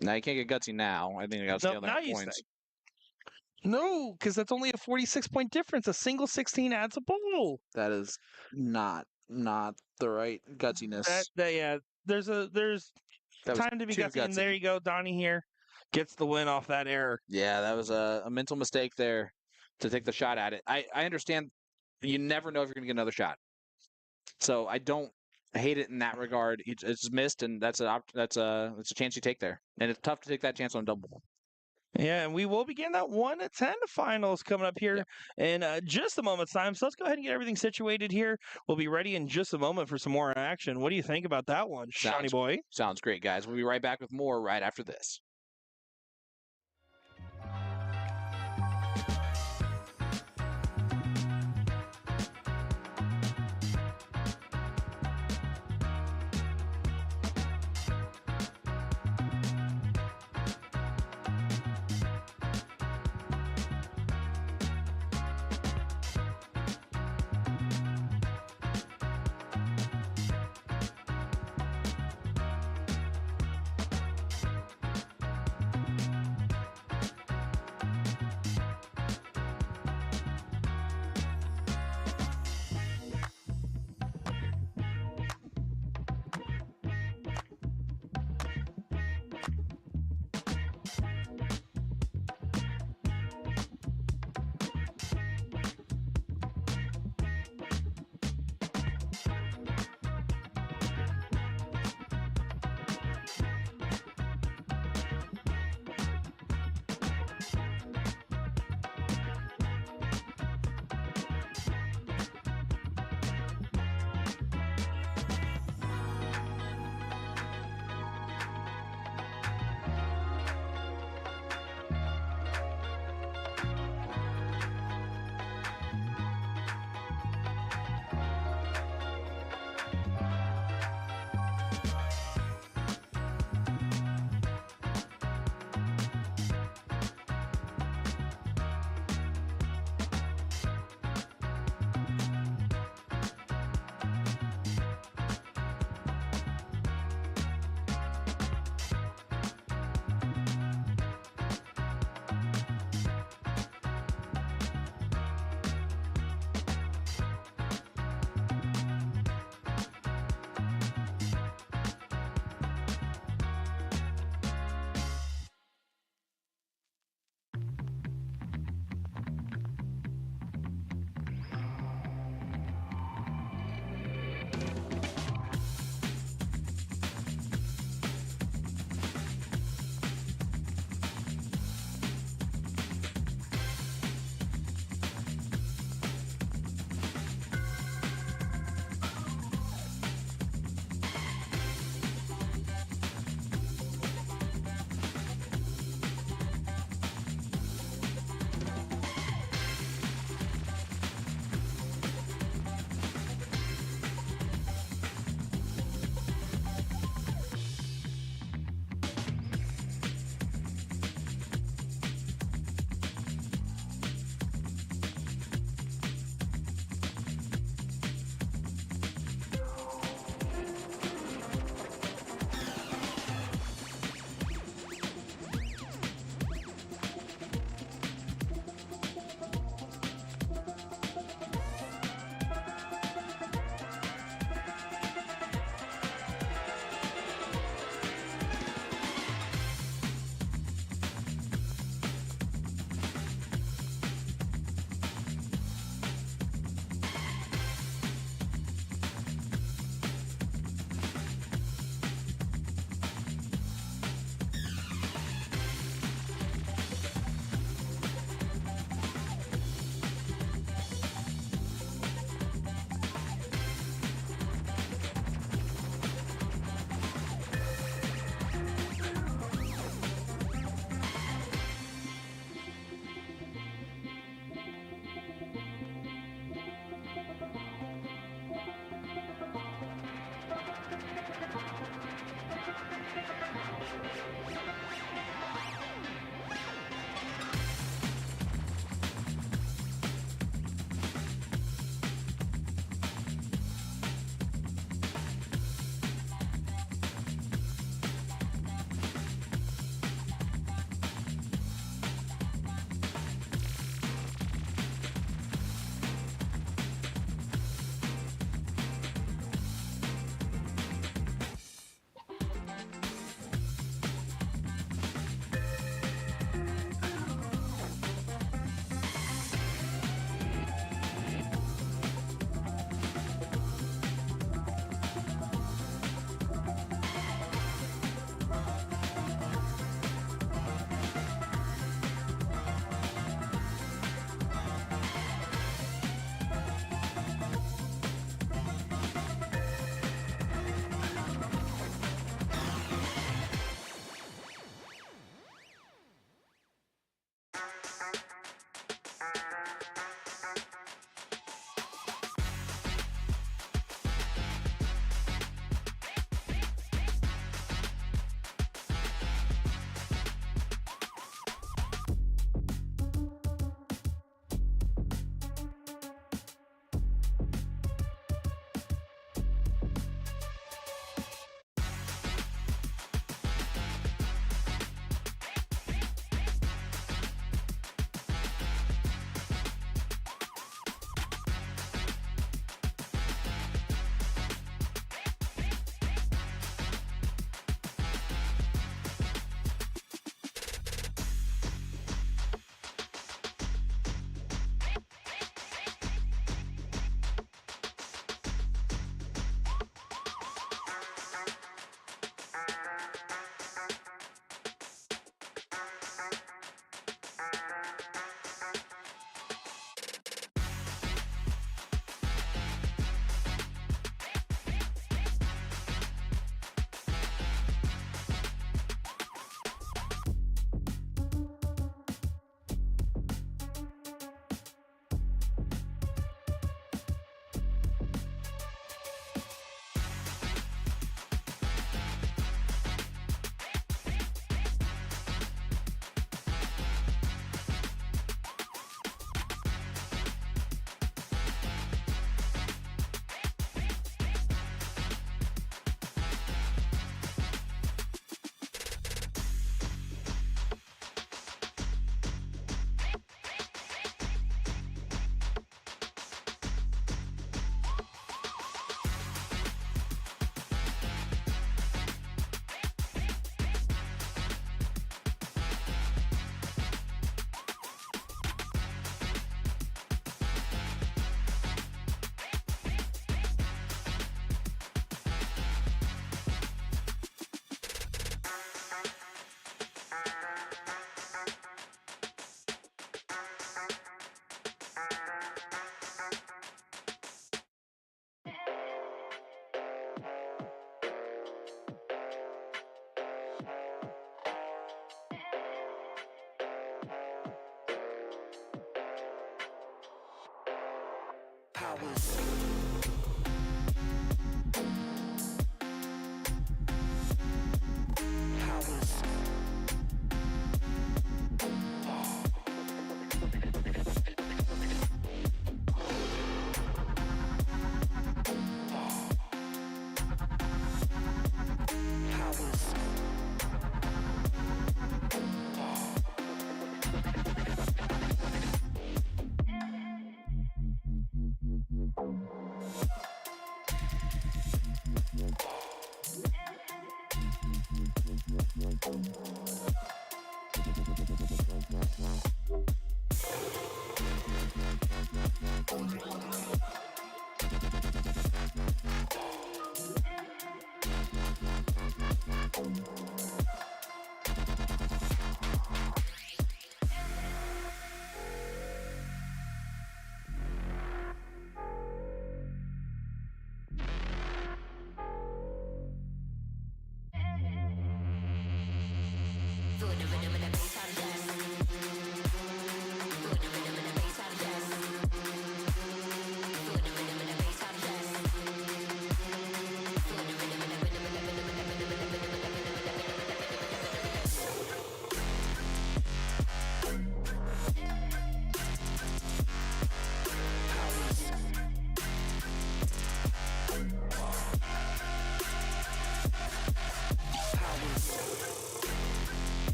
Now you can't get gutsy now. I think I got to scale Now down you points. say. No, because that's only a 46-point difference. A single 16 adds a bull. That is not the right gutsiness. Yeah, there's That was time to be too gutsy, and gutsy. there you go. Donnie here gets the win off that error. Yeah, that was a mental mistake there to take the shot at it. I understand you never know if you're going to get another shot. So I don't hate it in that regard. It's missed, and that's a chance you take there. And it's tough to take that chance on a double. Yeah, and we will begin that 1-10 finals coming up here in just a moment's time. So let's go ahead and get everything situated here. We'll be ready in just a moment for some more action. What do you think about that one, Shawnee boy? Sounds great, guys. We'll be right back with more right after this.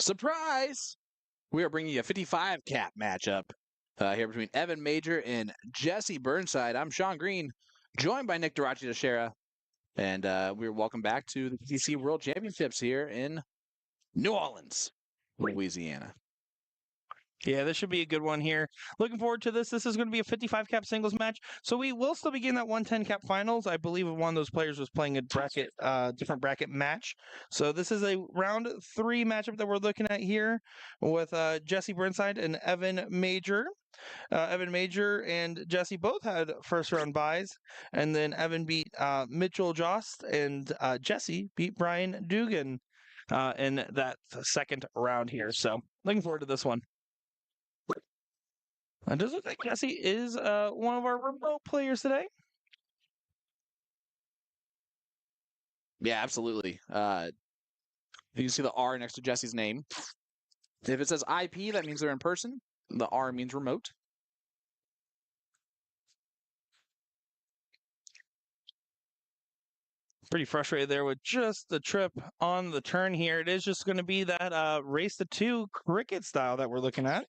Surprise! We are bringing you a 55 cap matchup here between Evan Major and Jesse Burnside. I'm Sean Green, joined by Nick Durachi Teixeira, and we're welcome back to the EDC World Championships here in New Orleans, Louisiana. Yeah, this should be a good one here. Looking forward to this. This is going to be a 55 cap singles match. So we will still begin that 110 cap finals. I believe one of those players was playing a bracket, different bracket match. So this is a round 3 matchup that we're looking at here with Jesse Burnside and Evan Major. Evan Major and Jesse both had first round buys, and then Evan beat Mitchell Jost, and Jesse beat Brian Dugan in that second round here. So looking forward to this one. It does look like Jesse is one of our remote players today. Yeah, absolutely. You can see the R next to Jesse's name. If it says IP, that means they're in person. The R means remote. Pretty frustrated there with just the trip on the turn here. It is just going to be that race to 2 cricket style that we're looking at.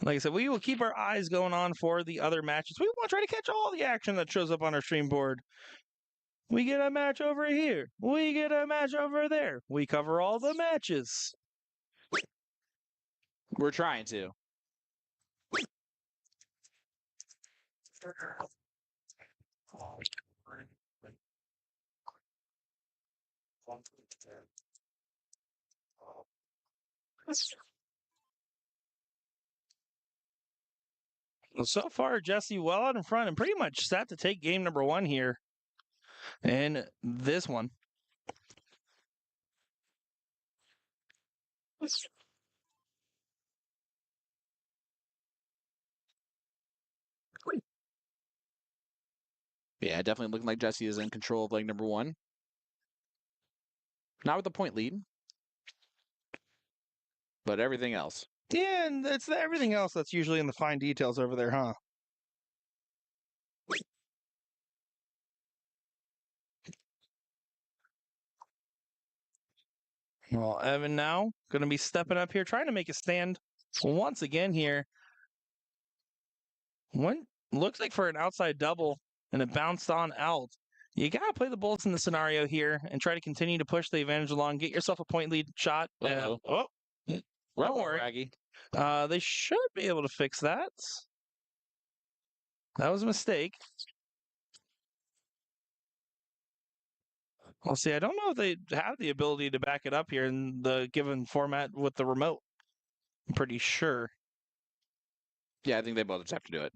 Like I said, we will keep our eyes going on for the other matches. We want to try to catch all the action that shows up on our stream board. We get a match over here. We get a match over there. We cover all the matches. We're trying to. So far, Jesse well out in front and pretty much set to take game number 1 here. And this one. Yeah, definitely looking like Jesse is in control of leg number one. Not with the point lead, but everything else. Yeah, and it's everything else that's usually in the fine details over there, huh? Well, Evan now going to be stepping up here, trying to make a stand once again here. One looks like for an outside double, and it bounced on out. You got to play the Bulls in the scenario here and try to continue to push the advantage along. Get yourself a point lead shot. Don't worry. Raggy. They should be able to fix that. That was a mistake. Well, see, I don't know if they have the ability to back it up here in the given format with the remote. I'm pretty sure. Yeah, I think they both just have to do it.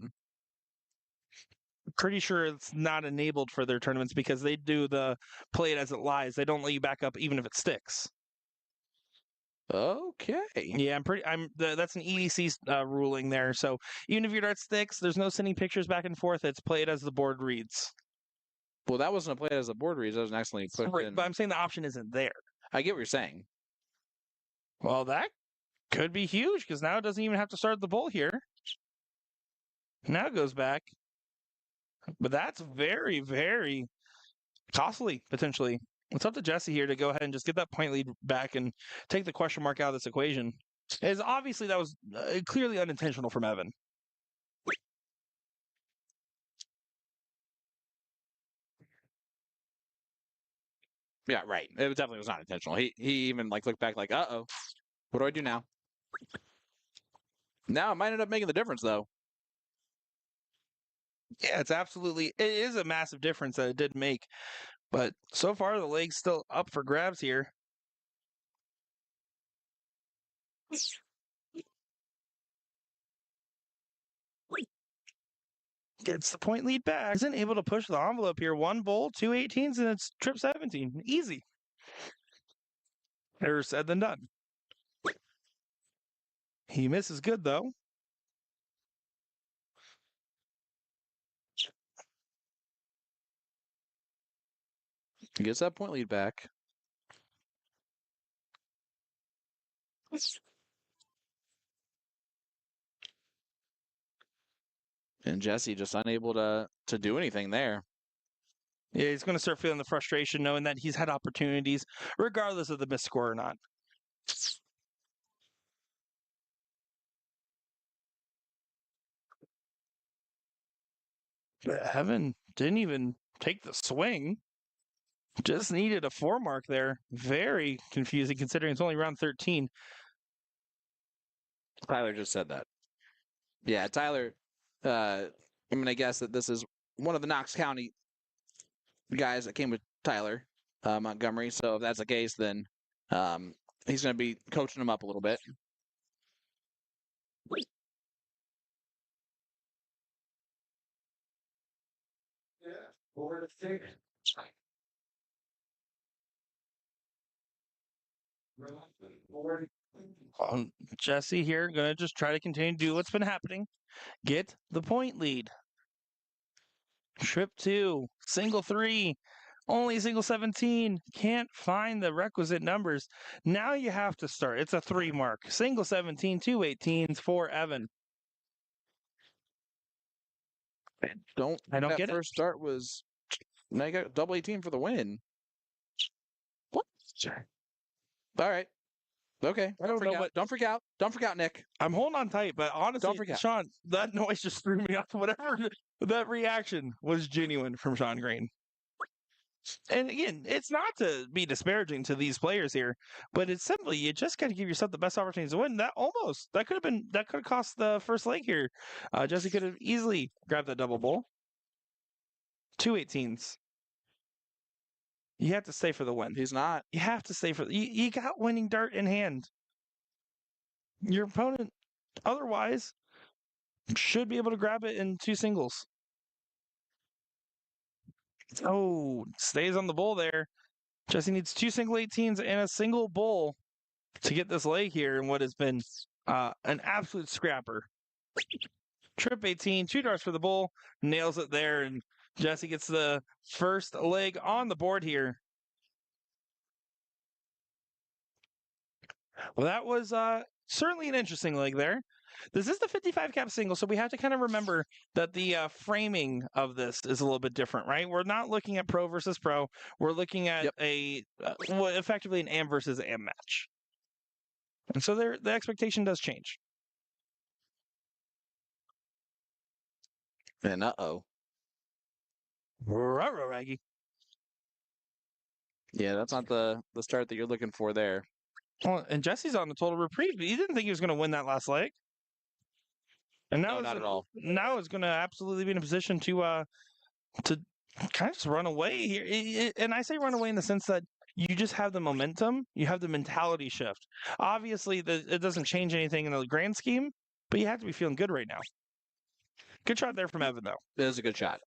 Pretty sure it's not enabled for their tournaments because they do the play it as it lies. They don't let you back up even if it sticks. Okay. Yeah, that's an EDC ruling there. So even if your dart sticks, there's no sending pictures back and forth. It's play it as the board reads. Well, that wasn't a play as a board reads. That was an accidentally put Right, in. but I'm saying the option isn't there. I get what you're saying. Well, that could be huge because now it doesn't even have to start the bowl here. Now it goes back. But that's very, very costly, potentially. It's up to Jesse here to go ahead and just get that point lead back and take the question mark out of this equation. As obviously that was clearly unintentional from Evan. Yeah, right. It definitely was not intentional. He even like looked back like, uh-oh, what do I do now? Now it might end up making the difference though. Yeah, it is a massive difference that it did make. But so far the leg's still up for grabs here. Gets the point lead back. Isn't able to push the envelope here. One bowl, 2 18s, and it's trip 17. Easy. Better said than done. He misses good, though. He gets that point lead back. And Jesse just unable to do anything there. Yeah, he's going to start feeling the frustration knowing that he's had opportunities, regardless of the missed score or not. Evan didn't even take the swing. Just needed a 4 mark there. Very confusing considering it's only round 13. Tyler just said that. Yeah, Tyler, I'm going to guess that this is one of the Knox County guys that came with Tyler Montgomery. So if that's the case, then he's going to be coaching him up a little bit. Jesse here, going to just try to continue to do what's been happening. Get the point lead. Trip 2, single 3, only single 17. Can't find the requisite numbers. Now you have to start. It's a 3 mark. Single 17, 2 18s for Evan. I don't get it. First start was now you got double 18 for the win. What? All right. Okay. I don't know what. Don't freak out. Don't freak out, Nick. I'm holding on tight, but honestly, Don't freak out. Sean, that noise just threw me off. Whatever that reaction was genuine from Sean Green. And again, it's not to be disparaging to these players here, but it's simply you just got to give yourself the best opportunities to win. That could have cost the first leg here. Jesse could have easily grabbed that double bowl. 2 18s. You have to stay for the win. He's not. You have to stay for you got winning dart in hand. Your opponent, otherwise, should be able to grab it in 2 singles. Oh, stays on the bowl there. Jesse needs 2 single 18s and a single bowl to get this leg here in what has been an absolute scrapper. Trip 18, 2 darts for the bull, nails it there, and Jesse gets the first leg on the board here. Well, that was certainly an interesting leg there. This is the 55 cap single, so we have to kind of remember that the framing of this is a little bit different, right? We're not looking at pro versus pro. We're looking at effectively an AM versus AM match. And so the expectation does change. And uh-oh. Ruh-roh, Raggy. Yeah, that's not the start that you're looking for there. Well, and Jesse's on the total reprieve. He didn't think he was going to win that last leg. And now No, not at all. Now is going to absolutely be in a position to kind of just run away here. And I say run away in the sense that you just have the momentum, you have the mentality shift. Obviously, it doesn't change anything in the grand scheme, but you have to be feeling good right now. Good shot there from Evan, though. It is a good shot.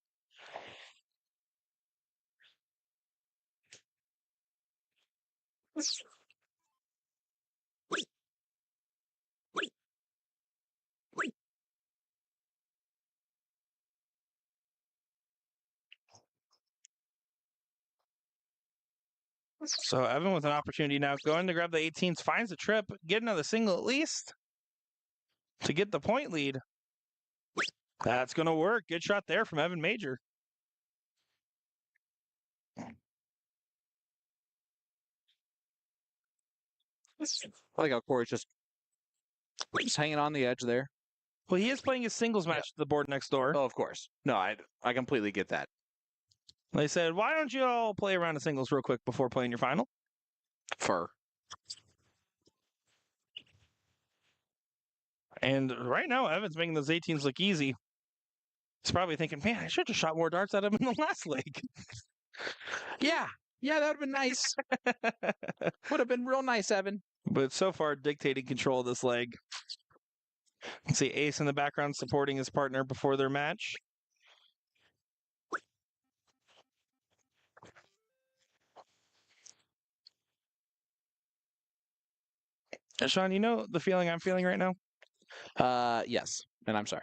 So Evan with an opportunity now going to grab the 18s, finds the trip, get another single at least to get the point lead. That's going to work. Good shot there from Evan Major. I like how Corey's just hanging on the edge there. Well, he is playing his singles match to the board next door. Oh, of course. No, I completely get that. They said, why don't you all play around of singles real quick before playing your final? Fur. And right now, Evan's making those 18s look easy. He's probably thinking, man, I should have shot more darts at him in the last leg. Yeah, that would have been nice. Would have been real nice, Evan. But so far, dictating control of this leg. You can see Ace in the background supporting his partner before their match. And Sean, you know the feeling I'm feeling right now? Yes, and I'm sorry.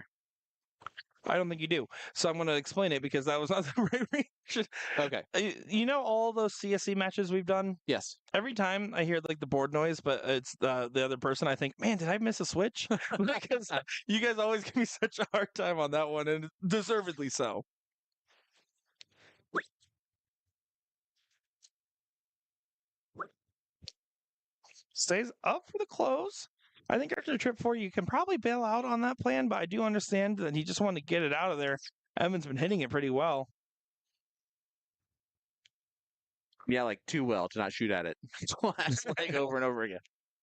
I don't think you do. So I'm going to explain it because that was not the right reaction. Okay. You know all those CSC matches we've done? Yes. Every time I hear like the board noise, but it's the other person, I think, man, did I miss a switch? Because you guys always give me such a hard time on that one, and deservedly so. Stays up for the close. I think after trip 4, you can probably bail out on that plan, but I do understand that he just wanted to get it out of there. Evan's been hitting it pretty well. Yeah, like too well to not shoot at it. Last leg over and over again.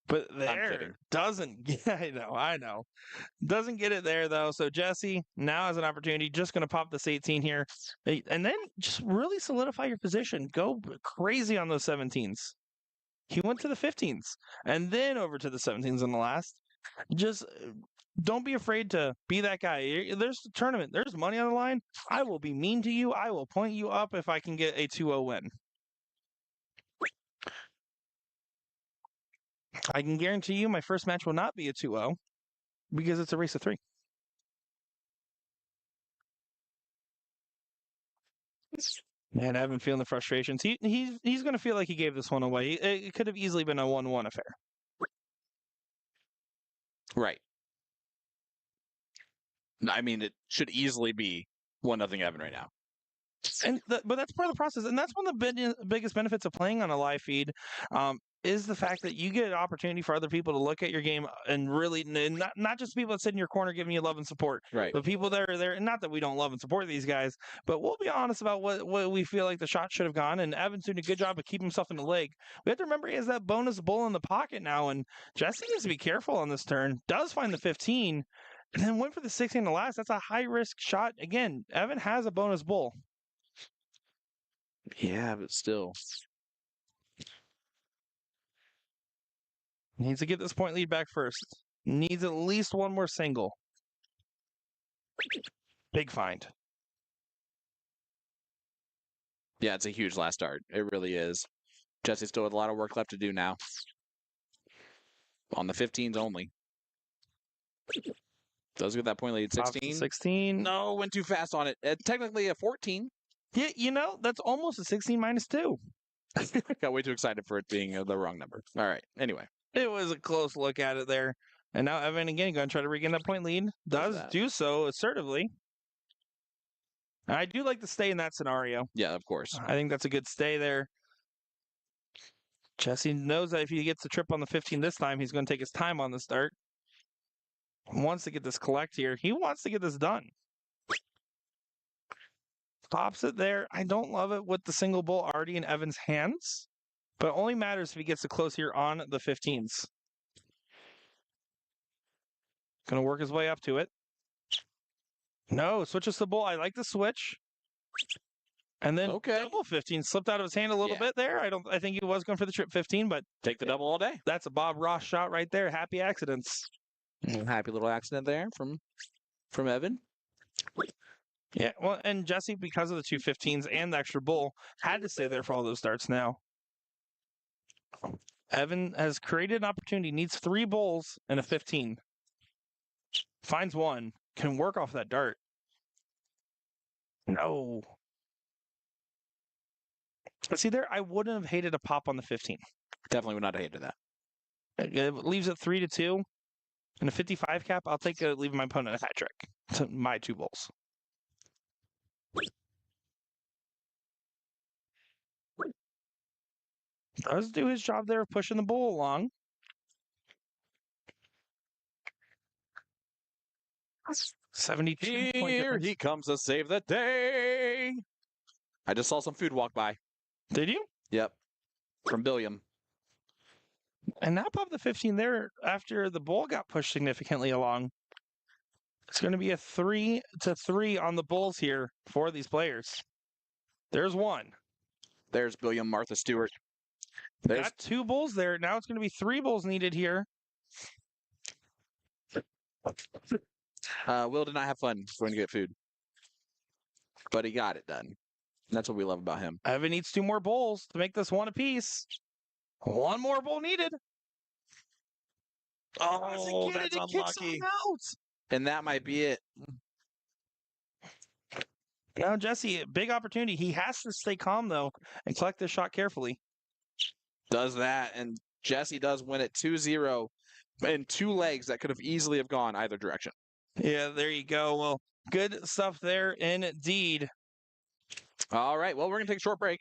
But there doesn't get, I know. Doesn't get it there though. So Jesse now has an opportunity, just going to pop this 18 here. And then just really solidify your position. Go crazy on those 17s. He went to the 15s and then over to the 17s in the last. Just don't be afraid to be that guy. There's a tournament. There's money on the line. I will be mean to you. I will point you up if I can get a 2-0 win. I can guarantee you my first match will not be a 2-0 because it's a race of 3. Man, I've been feeling the frustrations. He's going to feel like he gave this one away. It could have easily been a 1-1 affair. Right. I mean, it should easily be 1-0 Evan right now. But that's part of the process, and that's one of the biggest benefits of playing on a live feed. Is the fact that you get an opportunity for other people to look at your game and really, and not just people that sit in your corner giving you love and support, right? But people that are there, and not that we don't love and support these guys, but we'll be honest about what we feel like the shot should have gone. And Evan's doing a good job of keeping himself in the leg. We have to remember he has that bonus bull in the pocket now, and Jesse needs to be careful on this turn. Does find the 15, and then went for the 16 to last. That's a high risk shot. Again, Evan has a bonus bull. Yeah, but still. Needs to get this point lead back first. Needs at least one more single. Big find. Yeah, it's a huge last start. It really is. Jesse still has a lot of work left to do now. On the 15s only. Does get that point lead. Pops to 16. 16. No, went too fast on it. Technically a 14. Yeah, that's almost a 16 minus 2. Got way too excited for it being the wrong number. All right. Anyway. It was a close look at it there. And now Evan again going to try to regain that point lead. Does do so assertively. And I do like to stay in that scenario. Yeah, of course. I think that's a good stay there. Jesse knows that if he gets the trip on the 15 this time, he's going to take his time on the start. Wants to get this collect here. He wants to get this done. Pops it there. I don't love it with the single bull already in Evan's hands, but it only matters if he gets to close here on the 15s. Going to work his way up to it. No, switches the bull. I like the switch. And then double 15 slipped out of his hand a little bit there. I think he was going for the trip 15, but take the double all day. That's a Bob Ross shot right there. Happy accidents. Happy little accident there from Evan. Yeah, well, and Jesse, because of the 2 15s and the extra bull, had to stay there for all those darts now. Evan has created an opportunity, needs 3 bulls and a 15. Finds one, can work off that dart. No. But see there, I wouldn't have hated a pop on the 15. Definitely would not have hated that. It leaves it 3-2. And a 55 cap, I'll take leaving my opponent a hat trick to my 2 bulls. Does do his job there of pushing the bull along. That's 72. Here he comes to save the day. I just saw some food walk by. Did you? Yep. From Billiam. And now pop the 15 there after the bull got pushed significantly along. It's going to be a 3-3 on the bulls here for these players. There's one. There's Billiam, Martha Stewart. There's got 2 bulls there. Now it's going to be 3 bulls needed here. Will did not have fun going to get food. But he got it done. That's what we love about him. Evan needs 2 more bulls to make this one apiece. 1 more bull needed. Oh, that's unlucky. And that might be it. Now, Jesse, big opportunity. He has to stay calm, though, and collect this shot carefully. Does that, and Jesse does win it 2-0 in 2 legs that could have easily have gone either direction. Yeah, there you go. Well, good stuff there indeed. All right, well, we're going to take a short break.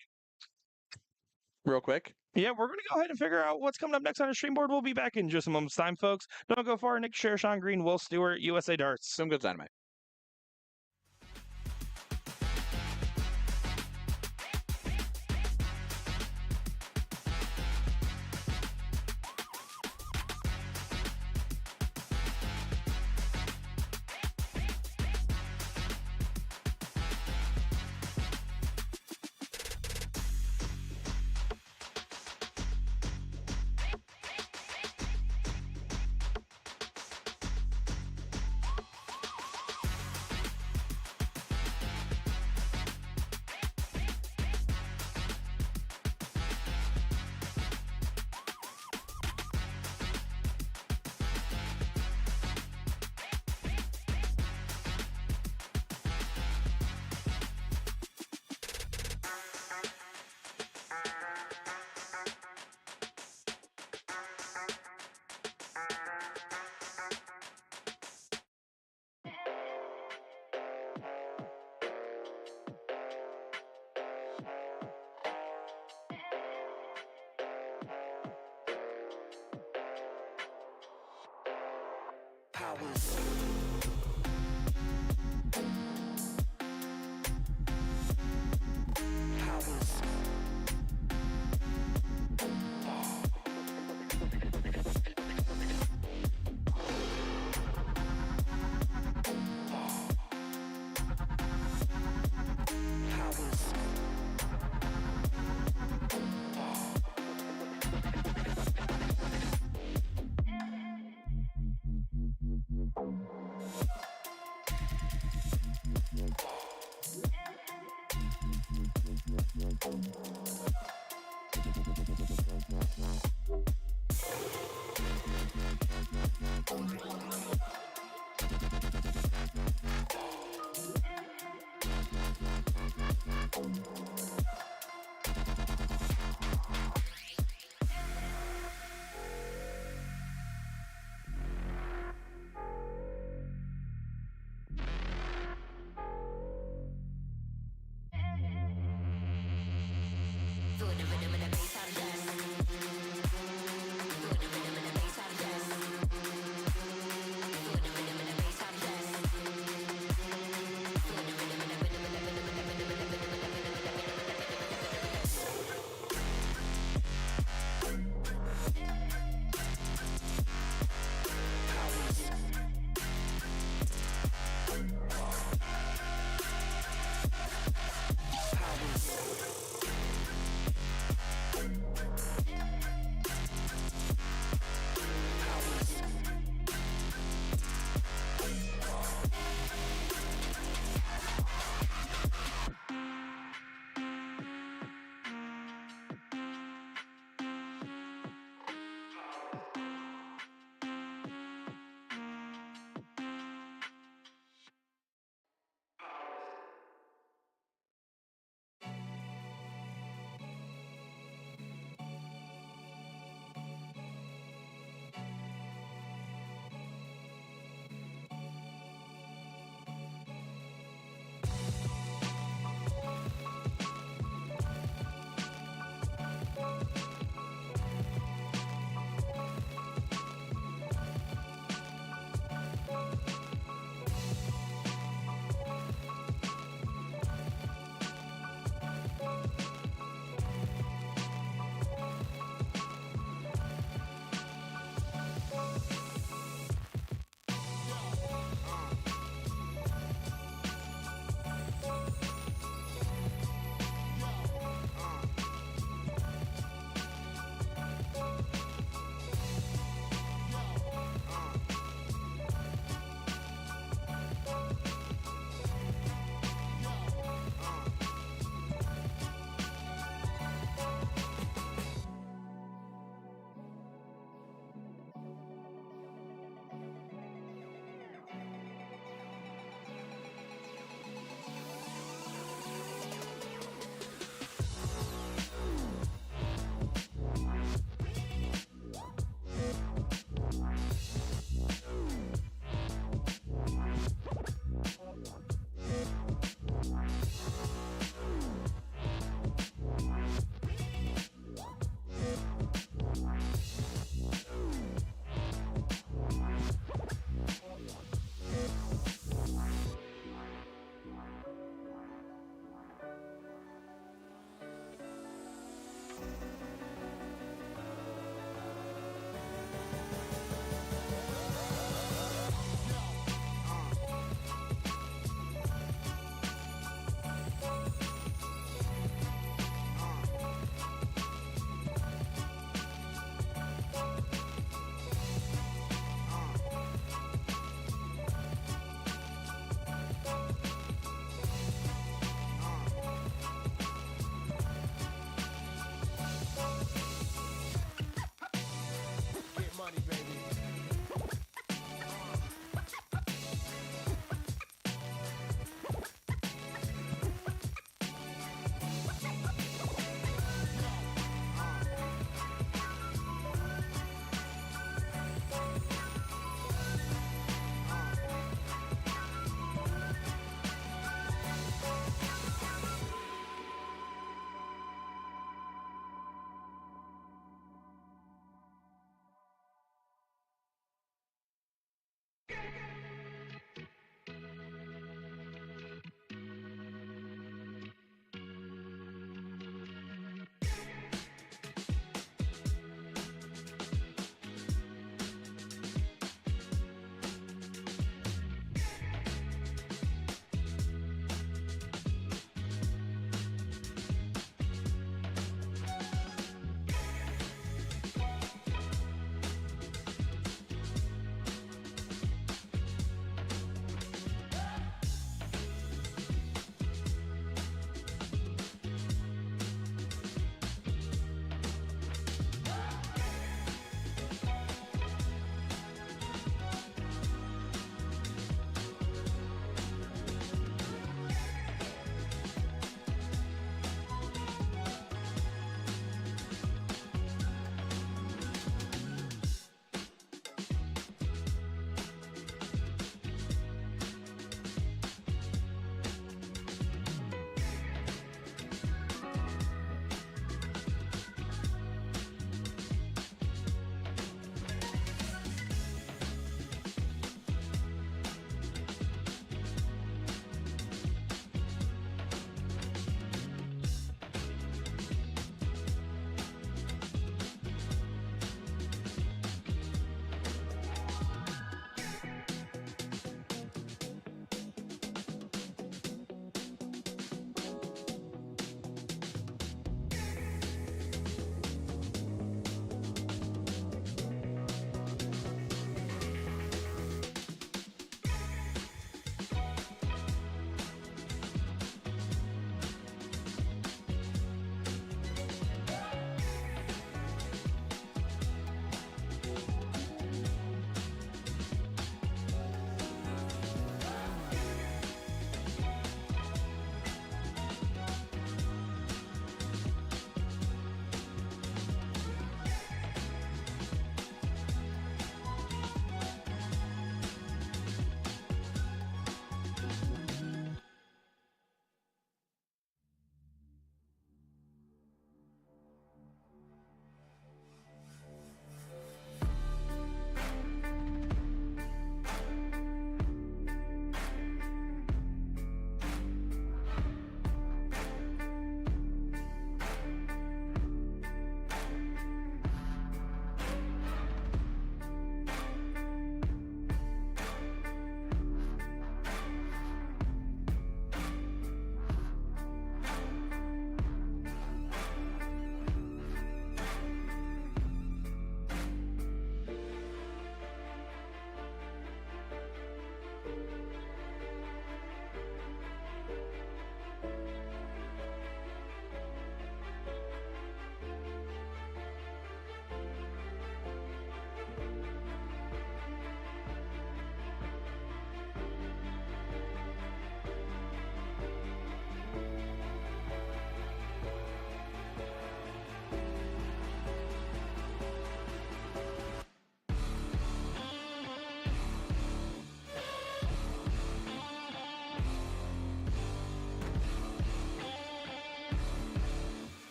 Real quick. Yeah, we're going to go ahead and figure out what's coming up next on our stream board. We'll be back in just a moment's time, folks. Don't go far. Nick Scher, Sean Green, Will Stewart, USA Darts. Some good dynamite.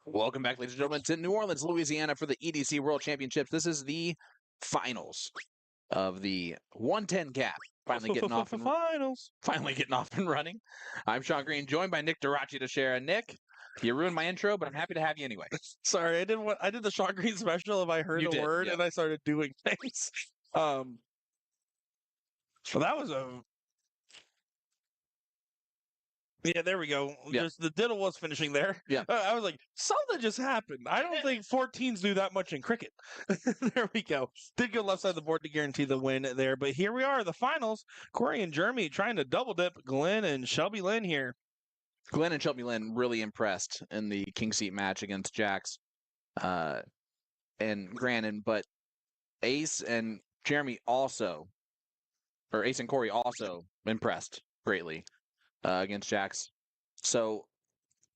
Welcome back, ladies and gentlemen, to New Orleans, Louisiana for the EDC World Championships. This is the finals of the 110 cap. Finally getting off and running. I'm Sean Green, joined by Nick Durachi to share. Nick, you ruined my intro, but I'm happy to have you anyway. Sorry, I did the Sean Green special if I heard You a did, word yeah. and I started doing things. So that was a yeah, there we go. Yeah. Just the diddle was finishing there. Yeah. I was like, something just happened. I don't think 14s do that much in cricket. There we go. Did go left side of the board to guarantee the win there. But here we are, the finals. Corey and Jeremy trying to double dip Glenn and Shelby Lynn here. Glenn and Shelby Lynn really impressed in the King Seat match against Jax and Grannon, but Ace and Jeremy also, or Ace and Corey also impressed greatly against Jax. So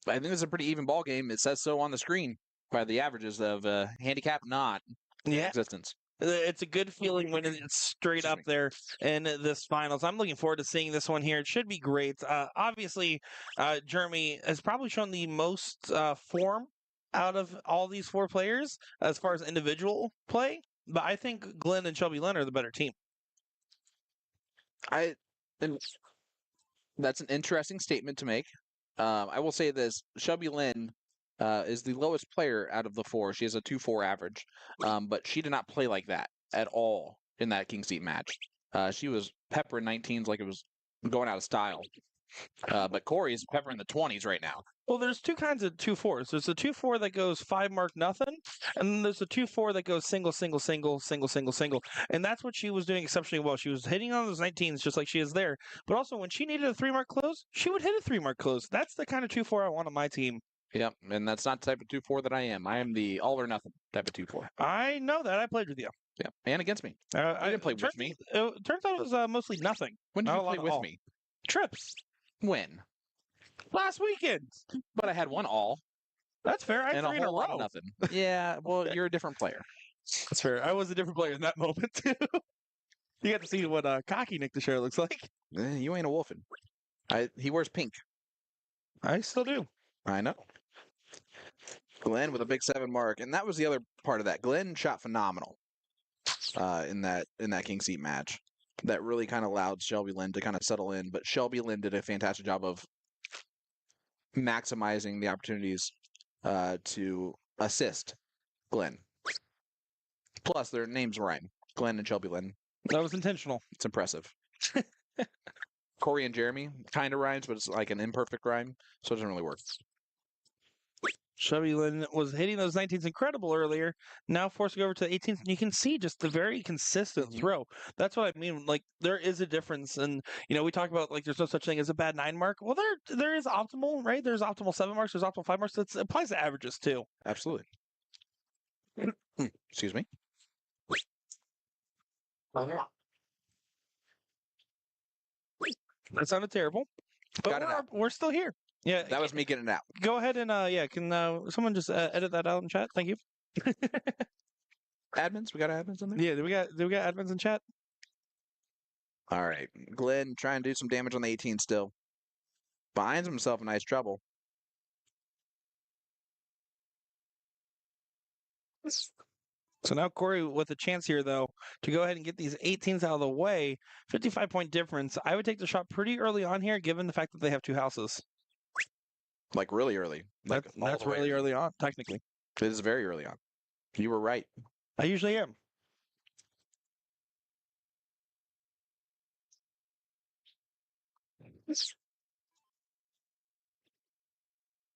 I think it's a pretty even ball game. It says so on the screen by the averages of handicap not in existence. It's a good feeling when it's straight up there in this finals. I'm looking forward to seeing this one here. It should be great. Obviously, Jeremy has probably shown the most form out of all these four players as far as individual play. But I think Glenn and Shelby Lynn are the better team. That's an interesting statement to make. I will say this: Shelby Lynn is the lowest player out of the four. She has a 2.4 average, but she did not play like that at all in that King Seat match. She was peppering 19s like it was going out of style. But Corey is peppering the 20s right now. Well, there's two kinds of 2.4s. There's a 2.4 that goes 5 mark nothing, and then there's a 2.4 that goes single, single, single, single, single, single. And that's what she was doing exceptionally well. She was hitting on those 19s just like she is there. But also, when she needed a 3-mark close, she would hit a 3-mark close. That's the kind of 2.4 I want on my team. Yep, and that's not the type of 2.4 that I am. I am the all or nothing type of 2.4. I know that. I played with you. Yeah, and against me. You didn't play with me. It turns out it was mostly nothing. When did Not you a lot play at with all. me? Trips. When? Last weekend. But I had one all. That's fair. I had and 3 a in a whole lot row. of nothing. Yeah, well, you're a different player. That's fair. I was a different player in that moment, too. You got to see what cocky Nick the Share looks like. You ain't a wolfin. He wears pink. I still do. I know. Glenn with a big 7 mark, and that was the other part of that. Glenn shot phenomenal in that King Seat match. That really kind of allowed Shelby Lynn to kind of settle in, but Shelby Lynn did a fantastic job of maximizing the opportunities to assist Glenn. Plus, their names rhyme. Glenn and Shelby Lynn. That was intentional. It's impressive. Corey and Jeremy kind of rhymes, but it's like an imperfect rhyme, so it doesn't really work. Shelby Lynn was hitting those 19s incredible earlier. Now forcing over to the 18s, and you can see just the very consistent throw. That's what I mean. Like, there is a difference. And, we talk about, like, there's no such thing as a bad 9 mark. Well, there is optimal, right? There's optimal 7 marks. There's optimal 5 marks. It applies to averages, too. Absolutely. Excuse me. That sounded terrible. But we're still here. Yeah, that was me getting it out. Go ahead and can someone just edit that out in chat? Thank you. Admins, we got admins in there. Yeah, do we got admins in chat? All right, Glenn trying to do some damage on the 18 still. Finds himself in nice trouble. So now Corey with a chance here, though, to go ahead and get these 18s out of the way. 55-point difference. I would take the shot pretty early on here, given the fact that they have 2 houses. Like really early. Like that's really early on, technically. It is very early on. You were right. I usually am.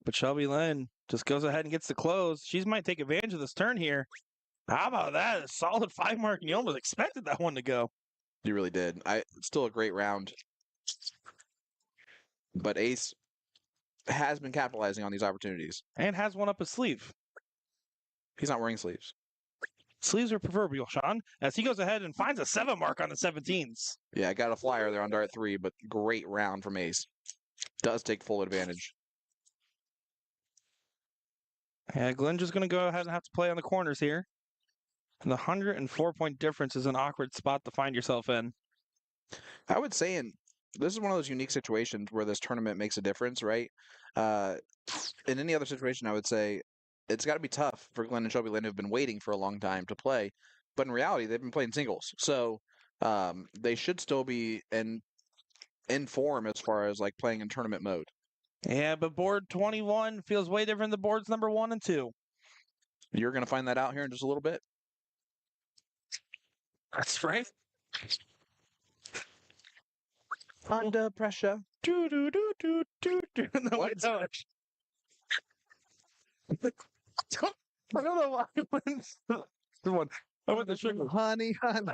But Shelby Lynn just goes ahead and gets the close. She might take advantage of this turn here. How about that? A solid 5 mark, and you almost expected that one to go. You really did. Still a great round. But Ace has been capitalizing on these opportunities. And has one up his sleeve. He's not wearing sleeves. Sleeves are proverbial, Sean, as he goes ahead and finds a 7 mark on the 17s. Yeah, I got a flyer there on dart 3, but great round from Ace. Does take full advantage. Yeah, Glenn just going to go ahead and have to play on the corners here. And the 104-point difference is an awkward spot to find yourself in. I would say this is one of those unique situations where this tournament makes a difference, right? In any other situation, I would say it's got to be tough for Glenn and Shelby Lynn who've been waiting for a long time to play. But in reality, they've been playing singles, so they should still be in form as far as like playing in tournament mode. Yeah, but board 21 feels way different than boards number 1 and 2. You're going to find that out here in just a little bit. That's right. Under pressure. Do do do do do do. No, What? wait, no. I don't know why I went the one. I went the sugar. Honey, honey.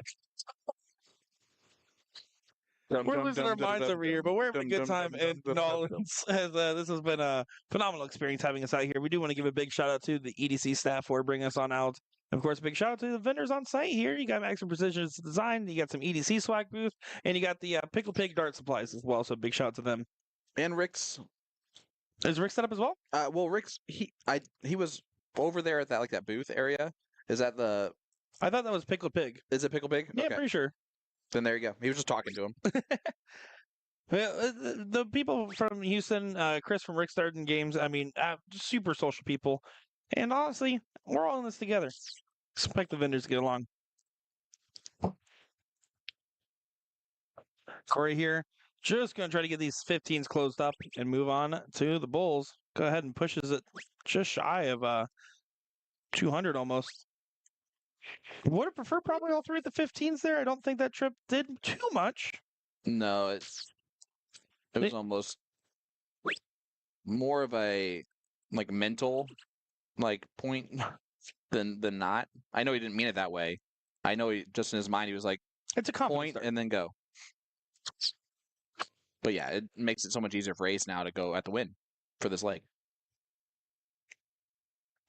We're losing our minds over here, but we're having a good time in New Orleans. As this has been a phenomenal experience having us out here. We do want to give a big shout out to the EDC staff for bringing us on out. Of course, a big shout out to the vendors on site here. You got Maximum Precision Design, you got some EDC swag booth, and you got the Pickle Pig dart supplies as well. So big shout out to them. And Rick's. Is Rick set up as well? Well, Rick's he was over there at that booth area. Is that the? I thought that was Pickle Pig. Is it Pickle Pig? Yeah, Okay. pretty sure. Then there you go. He was just talking to him. Well, the people from Houston, Chris from Rick Starden Games, I mean, just super social people. And honestly, we're all in this together. Expect the vendors to get along. Corey here. Just going to try to get these 15s closed up and move on to the Bulls. Go ahead and pushes it just shy of 200 almost. Would have preferred probably all 3 of the 15s there. I don't think that trip did too much. No, it was almost more of a like mental like point than not. I know he didn't mean it that way. I know he just in his mind he was like it's a point and then go. But yeah, it makes it so much easier for Ace now to go at the win for this leg.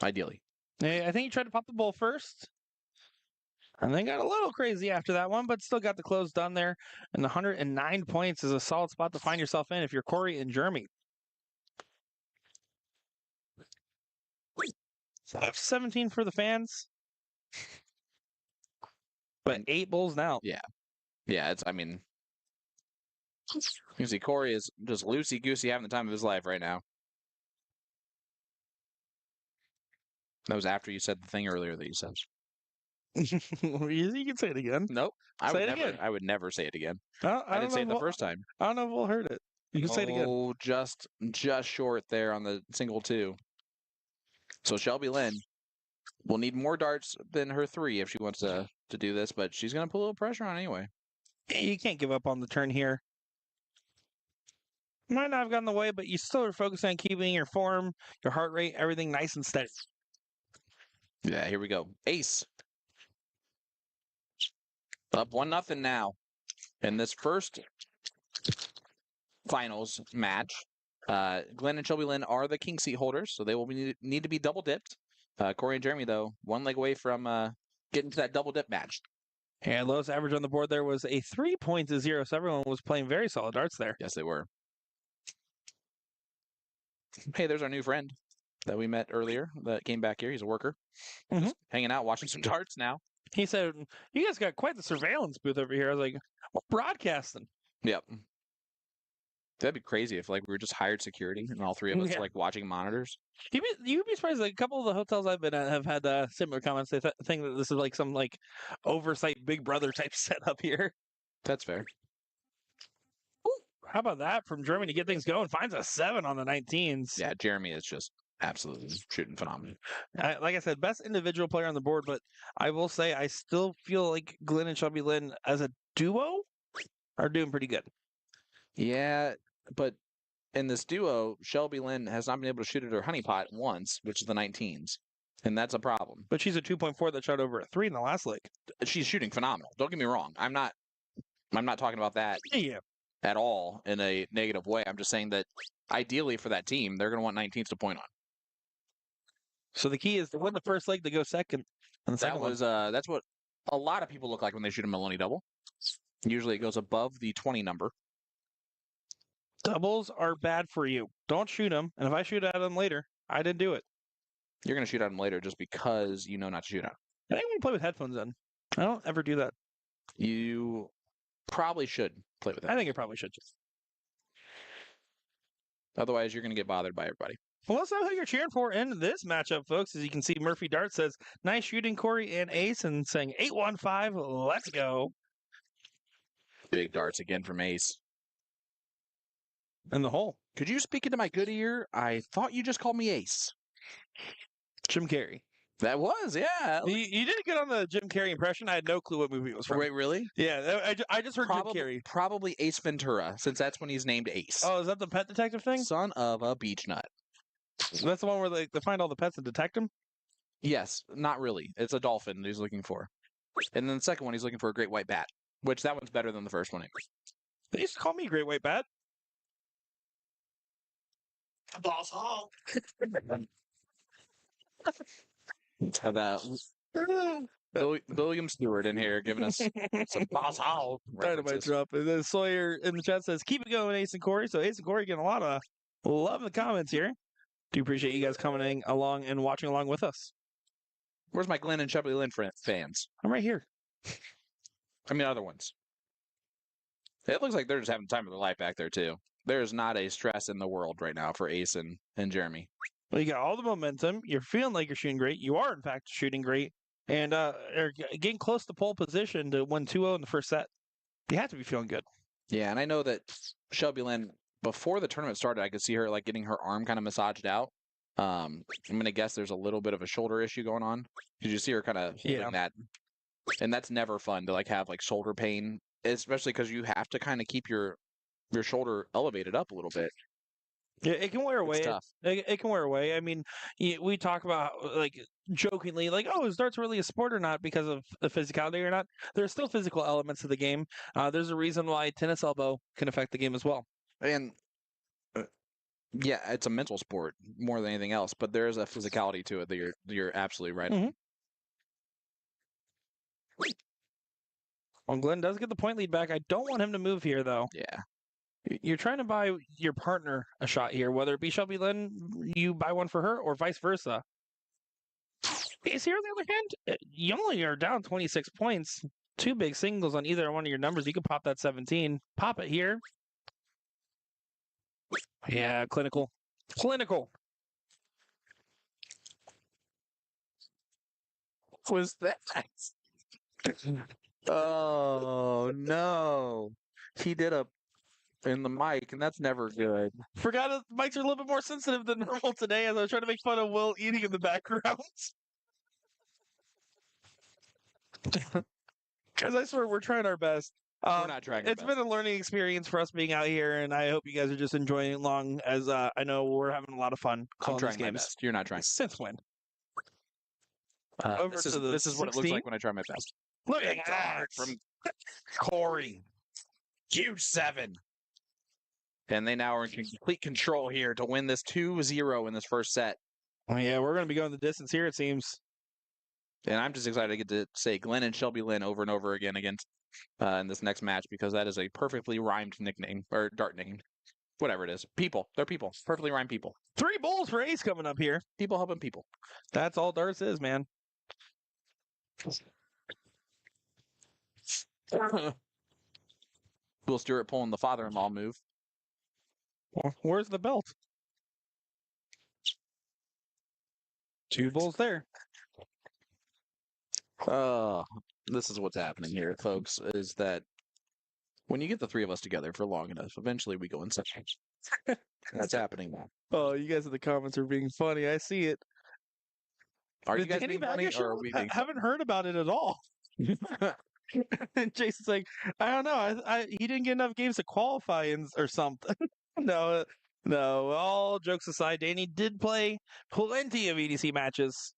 Ideally. Hey, I think he tried to pop the bull first. And then got a little crazy after that one, but still got the close done there. And 109 points is a solid spot to find yourself in if you're Corey and Jeremy. 17 for the fans. But 8 bulls now. Yeah. Yeah, I mean, you see Corey is just loosey-goosey having the time of his life right now. That was after you said the thing earlier that you said. You can say it again. Nope. Say it again. I would never say it again. I didn't say it the first time. I don't know if we'll heard it. You can say it again. Oh, just short there on the single 2. So Shelby Lynn will need more darts than her 3 if she wants to do this, but she's going to put a little pressure on anyway. You can't give up on the turn here. Might not have gotten the way, but you still are focused on keeping your form, your heart rate, everything nice and steady. Yeah, here we go. Ace. Up 1-0 now. In this first finals match, Glenn and Shelby Lynn are the king seat holders, so they will need to be double dipped. Corey and Jeremy, though, 1 leg away from getting to that double dip match. And lowest average on the board there was a 3.0, so everyone was playing very solid darts there. Yes, they were. Hey, there's our new friend that we met earlier that came back here. He's a worker. Just hanging out, watching some darts now. He said, you guys got quite the surveillance booth over here. I was like, we're broadcasting. Yep. That'd be crazy if like we were just hired security and all 3 of us like watching monitors. You'd be surprised. Like a couple of the hotels I've been at have had similar comments. They think that this is like some like oversight Big Brother type setup here. That's fair. Ooh, how about that from Germany to get things going? Finds a 7 on the 19s. Yeah, Jeremy is just absolutely shooting phenomenal. Like I said, best individual player on the board, but I will say I still feel like Glenn and Shelby Lynn as a duo are doing pretty good. Yeah, but in this duo, Shelby Lynn has not been able to shoot at her honeypot once, which is the 19s. And that's a problem. But she's a 2.4 that shot over a 3 in the last leg. She's shooting phenomenal. Don't get me wrong. I'm not talking about that at all in a negative way. I'm just saying that ideally for that team, they're going to want 19s to point on. So the key is to win the first leg to go second. And the second that's what a lot of people look like when they shoot a Maloney double. Usually it goes above the 20 number. Doubles are bad for you. Don't shoot them. And if I shoot at them later, I didn't do it. You're going to shoot at them later just because you know not to shoot at them. I think I'm going to play with headphones in. I don't ever do that. You probably should play with that. I think I probably should just. Otherwise, you're going to get bothered by everybody. Well, let's know who you're cheering for in this matchup, folks. As you can see, Murphy Dart says, nice shooting, Corey and Ace, and saying 815, let's go. Big darts again from Ace. In the hole. Could you speak into my good ear? I thought you just called me Ace. Jim Carrey. That was, yeah. You did get on the Jim Carrey impression. I had no clue what movie it was from. Wait, really? Yeah, I just heard Jim Carrey. Probably Ace Ventura, since that's when he's named Ace. Oh, is that the pet detective thing? Son of a beach nut. That's the one where they find all the pets and detect them? Yes, not really. It's a dolphin that he's looking for. And then the second one, he's looking for a great white bat, which that one's better than the first one. They used to call me Great White Bat. Boss Hall. How about William Stewart in here giving us some Boss Hall Dynamite references. drop. And then Sawyer in the chat says, keep it going, Ace and Corey. So Ace and Corey getting a lot of love in the comments here. Do appreciate you guys coming along and watching along with us. Where's my Glenn and Chubby Lynn fans? I'm right here. I mean, other ones. It looks like they're just having the time of their life back there, too. There's not a stress in the world right now for Ace and Jeremy. Well, you got all the momentum. You're feeling like you're shooting great. You are, in fact, shooting great. And are getting close to pole position to win 2-0 in the first set. You have to be feeling good. Yeah, and I know that Shelby Lynn, before the tournament started, I could see her like getting her arm kind of massaged out. I'm going to guess there's a little bit of a shoulder issue going on. Did you see her kind of holding that? And that's never fun to like have like shoulder pain, especially because you have to kind of keep your shoulder elevated up a little bit. Yeah, it can wear away. It's tough. It can wear away. I mean, we talk about like jokingly, like, oh, is darts really a sport or not because of the physicality or not? There's still physical elements to the game. There's a reason why tennis elbow can affect the game as well. And yeah, it's a mental sport more than anything else, but there is a physicality to it that you're absolutely right. Mm-hmm. Well, Glenn does get the point lead back. I don't want him to move here, though. Yeah. You're trying to buy your partner a shot here, whether it be Shelby Lynn, you buy one for her, or vice versa. Is here, on the other hand, you only are down 26 points. 2 big singles on either one of your numbers. You can pop that 17. Pop it here. Yeah, clinical. Clinical. What was that? Oh, no. He did a in the mic, and that's never good. Forgot that mics are a little bit more sensitive than normal today as I was trying to make fun of Will eating in the background. Because I swear we're trying our best. We're not trying our It's best. been a learning experience for us being out here, and I hope you guys are just enjoying it along as I know we're having a lot of fun I'm calling trying these my games. best. You're not trying. Since when? Over This to is the this is what it looks 16. like when I try my best. Look at that From Corey. Huge 7. And they now are in complete control here to win this 2-0 in this first set. Oh, yeah, we're going to be going the distance here, it seems. And I'm just excited to get to say Glenn and Shelby Lynn over and over again against in this next match because that is a perfectly rhymed nickname or dart name. Whatever it is. People. They're people. Perfectly rhymed people. 3 bowls for Ace coming up here. People helping people. That's all darts is, man. Will Stewart pulling the father-in-law move. Well, where's the belt? 2 bowls there. This is what's happening here, folks, is that when you get the 3 of us together for long enough, eventually we go in sections. That's happening now. Oh, you guys in the comments are being funny. I see it. Are The you guys Danny being funny, Baggett or are show? we being Haven't heard about it at all. And Jason's like, I don't know. He didn't get enough games to qualify or something. No. All jokes aside, Danny did play plenty of EDC matches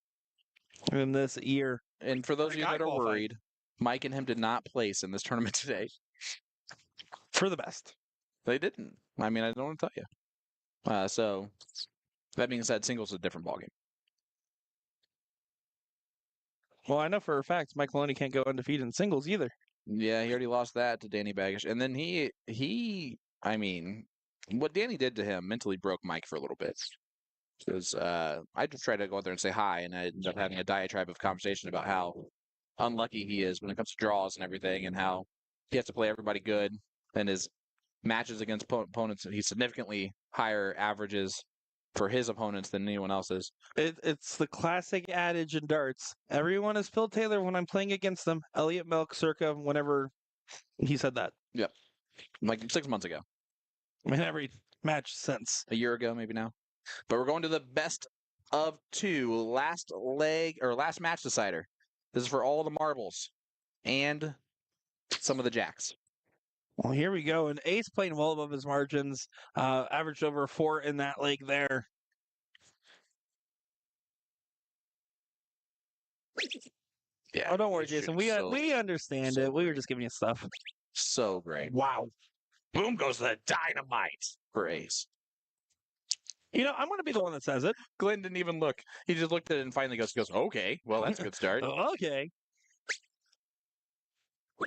in this year. And for those of you I that are qualified. worried, Mike and him did not place in this tournament today. For the best. They didn't. I mean, I don't want to tell you. So, that being said, singles is a different ballgame. Well, I know for a fact Mike Maloney can't go undefeated in singles either. Yeah, he already lost that to Danny Baggish. And then I mean, what Danny did to him mentally broke Mike for a little bit. Because I just tried to go out there and say hi, and I ended up having a diatribe of conversation about how unlucky he is when it comes to draws and everything, and how he has to play everybody good, and his matches against opponents, he's significantly higher averages for his opponents than anyone else's. It's the classic adage in darts. Everyone is Phil Taylor when I'm playing against them. Elliot Milk circa whenever he said that. Yep. Like 6 months ago. I mean, every match since. A year ago, maybe now. But we're going to the best of 2, last match decider. This is for all the marbles and some of the jacks. Well, here we go. And Ace playing well above his margins, averaged over 4 in that leg there. Yeah. Oh, don't worry, he's Jason. shooting We understand so it. We were just giving you stuff. so great Wow. Boom goes the dynamite. for Ace. You know, I'm going to be the one that says it. Glenn didn't even look. He just looked at it and finally goes, okay, well, that's a good start. Okay.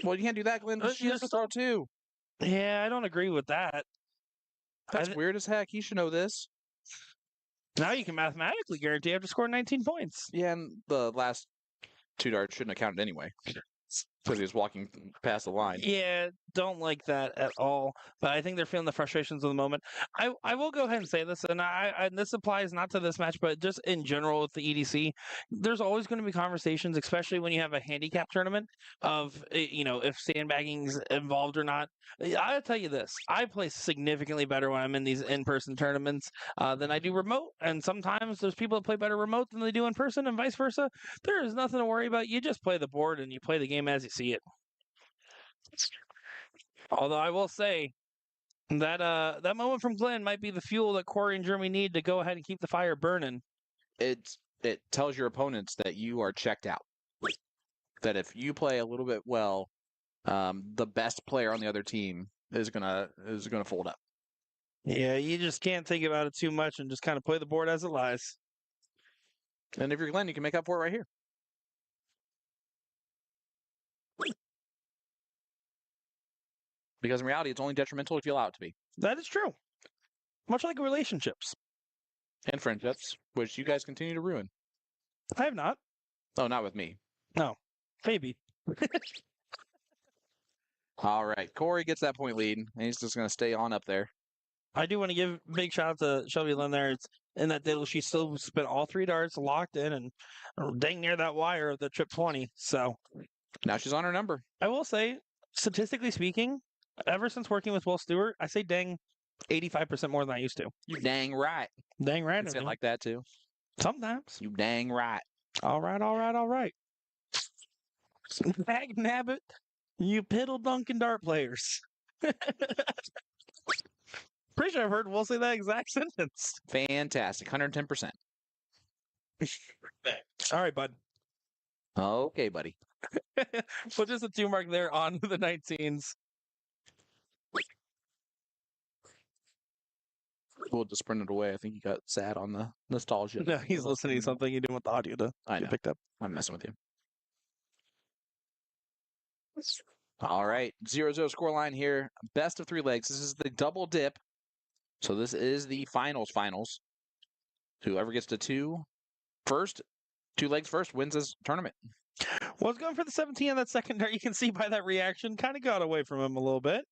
Well, you can't do that, Glenn. She has to throw too. Yeah, I don't agree with that. That's weird as heck. He should know this. Now you can mathematically guarantee I have to score 19 points. Yeah, and the last 2 darts shouldn't have counted anyway. Because he was walking past the line. Yeah, don't like that at all. But I think they're feeling the frustrations of the moment. I will go ahead and say this, and this applies not to this match, but just in general with the EDC. There's always going to be conversations, especially when you have a handicap tournament, of if sandbagging's involved or not. I'll tell you this: I play significantly better when I'm in these in-person tournaments than I do remote. And sometimes there's people that play better remote than they do in person, and vice versa. There is nothing to worry about. You just play the board and you play the game as you see it. Although I will say that that moment from Glenn might be the fuel that Corey and Jeremy need to go ahead and keep the fire burning. It tells your opponents that you are checked out. That if you play a little bit well, the best player on the other team is gonna fold up. Yeah, you just can't think about it too much and just kind of play the board as it lies. And if you're Glenn, you can make up for it right here. Because in reality, it's only detrimental if you allow it to be. That is true. Much like relationships. And friendships, which you guys continue to ruin. I have not. Oh, not with me. No. Maybe. All right. Corey gets that point lead, and he's just going to stay on up there. I do want to give a big shout out to Shelby Lynn there. It's in that deal. She still spent all 3 darts locked in and dang near that wire of the trip 20. So Now she's on her number. I will say, statistically speaking, ever since working with Will Stewart, I say dang 85% more than I used to. You dang right. Dang right. It's like that too. Sometimes. You dang right. All right. Bag nabbit, you piddle Dunkin' dart players. Pretty sure I've heard Will say that exact sentence. Fantastic. 110%. All right, bud. Okay, buddy. So just a 2 mark there on the 19s. We'll just print it away. I think he got sad on the nostalgia. No, he's listening to something. You didn't want the audio to get picked up. I'm messing with you. All right. 0-0 scoreline here. Best of 3 legs. This is the double dip. So this is the finals. Whoever gets to 2 legs first wins this tournament. Well, it's going for the 17 on that second dart. You can see by that reaction, kind of got away from him a little bit.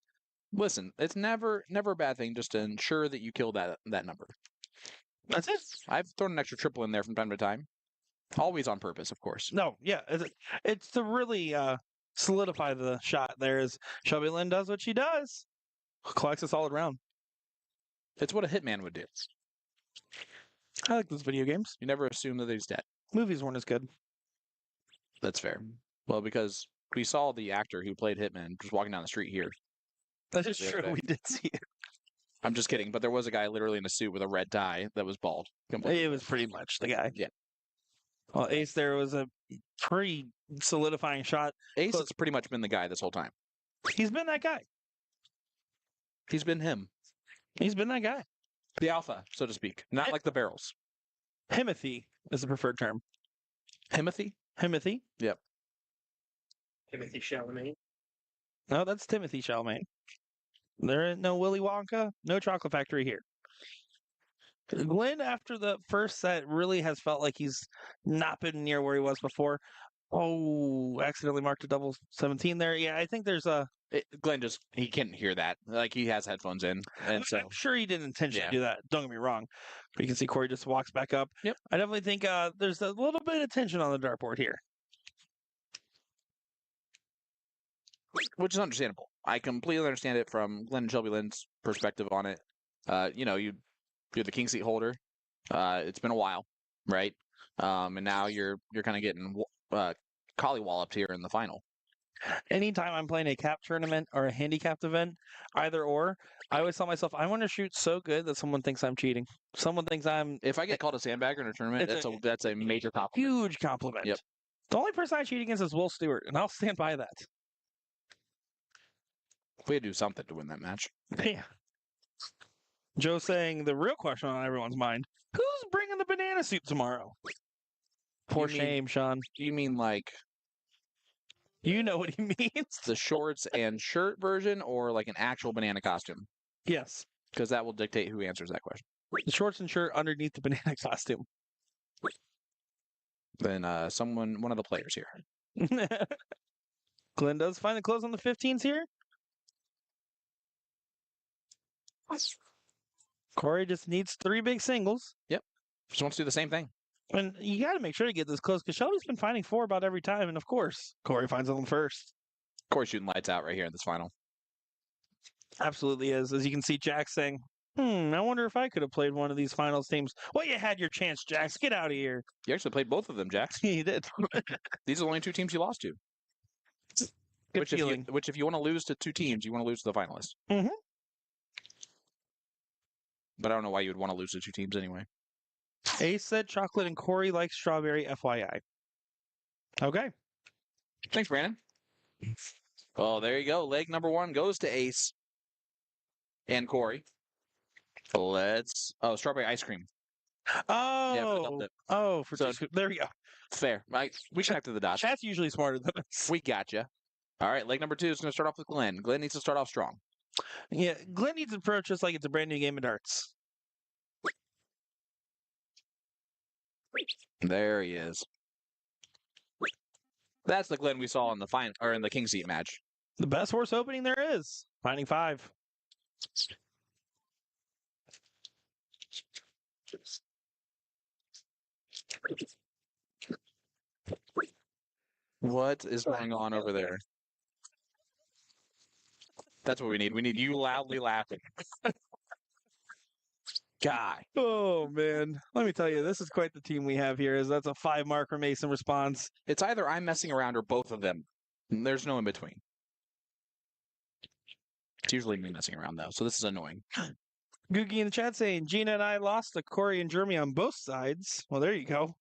Listen, it's never a bad thing just to ensure that you kill that number. That's it. I've thrown an extra triple in there from time to time. Always on purpose, of course. No, yeah. It's to really solidify the shot there as Shelby Lynn does what she does. Collects a solid round. It's what a hitman would do. I like those video games. You never assume that he's dead. Movies weren't as good. That's fair. Well, because we saw the actor who played Hitman just walking down the street here. That is true. We did see it. I'm just kidding, but there was a guy literally in a suit with a red tie that was bald. It was pretty much the guy. Yeah. Well, Ace there was a pretty solidifying shot. Ace has pretty much been the guy this whole time. He's been that guy. He's been him. He's been that guy. The alpha, so to speak. Not like the barrels. Himothy is the preferred term. Himothy? Himothy? Yep. Timothy Chalamet. No, that's Timothy Chalamet. There ain't no Willy Wonka, no chocolate factory here. Glenn, after the first set, really has felt like he's not been near where he was before. Oh, accidentally marked a double 17 there. Yeah, I think there's a. Glenn he can't hear that. Like he has headphones in, and so I'm sure he didn't intentionally Yeah. do that. Don't get me wrong. But you can see Corey just walks back up. Yep. I definitely think there's a little bit of tension on the dartboard here. which is understandable. I completely understand it from Glenn and Shelby Lynn's perspective on it. You're the king seat holder. It's been a while, right? And now you're kind of getting collywalloped here in the final. Anytime I'm playing a cap tournament or a handicapped event, either or, I always tell myself I want to shoot so good that someone thinks I'm cheating. Someone thinks I'm. If I get called a sandbagger in a tournament, that's a major compliment. Huge compliment. Yep. The only person I cheat against is Will Stewart, and I'll stand by that. We had to do something to win that match. Yeah. Joe saying the real question on everyone's mind: who's bringing the banana soup tomorrow? For shame, Sean. Do you mean like? You know what he means. The shorts and shirt version, or like an actual banana costume? Yes. Because that will dictate who answers that question. The shorts and shirt underneath the banana costume. Then one of the players here. Glenn does find the close on the 15s here. Corey just needs 3 big singles. Yep. Just wants to do the same thing. And you got to make sure to get this close because Shelby's been finding 4 about every time. And of course, Corey finds them first. Corey's shooting lights out right here in this final. Absolutely is. As you can see, Jack saying, I wonder if I could have played one of these finals teams. Well, you had your chance, Jax. Get out of here. You actually played both of them, Jax. He did. These are the only 2 teams you lost to. Which if you want to lose to 2 teams, you want to lose to the finalists. Mm-hmm. But I don't know why you would want to lose to 2 teams anyway. Ace said chocolate and Corey likes strawberry, FYI. Okay. Thanks, Brandon. Oh, there you go. Leg number 1 goes to Ace and Corey. Strawberry ice cream. Oh, there we go. Fair. We connected the dots. Chat's usually smarter than us. We gotcha. All right, leg number 2 is going to start off with Glenn. Glenn needs to start off strong. Yeah, Glenn needs to approach us like it's a brand new game of darts. There he is. That's the Glenn we saw in the king seat match. The best horse opening there is. Finding 5. What is going on over there? That's what we need. We need you loudly laughing. Guy. Oh, man. Let me tell you, this is quite the team we have here. That's a 5 marker Mason response. It's either I'm messing around or both of them. There's no in between. It's usually me messing around, though, so this is annoying. Googie in the chat saying, Gina and I lost to Corey and Jeremy on both sides. Well, there you go.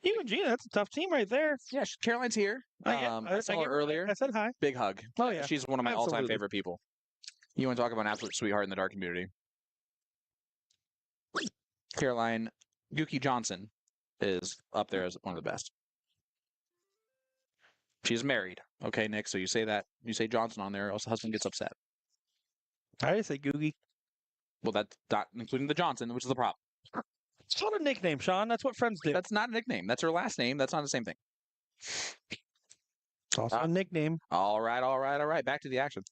You and Gina, that's a tough team right there. Yeah, Caroline's here. I saw her earlier. I said hi. Big hug. Oh, yeah. She's one of my all-time favorite people. You want to talk about an absolute sweetheart in the dart community. Caroline Gookie Johnson is up there as one of the best. She's married. Okay, Nick, so you say Johnson on there, else the husband gets upset. I didn't say Googie. Well, that's not including the Johnson, which is the problem. It's not a nickname, Sean. That's what friends do. That's not a nickname. That's her last name. That's not the same thing. It's also a nickname. All right. Back to the action.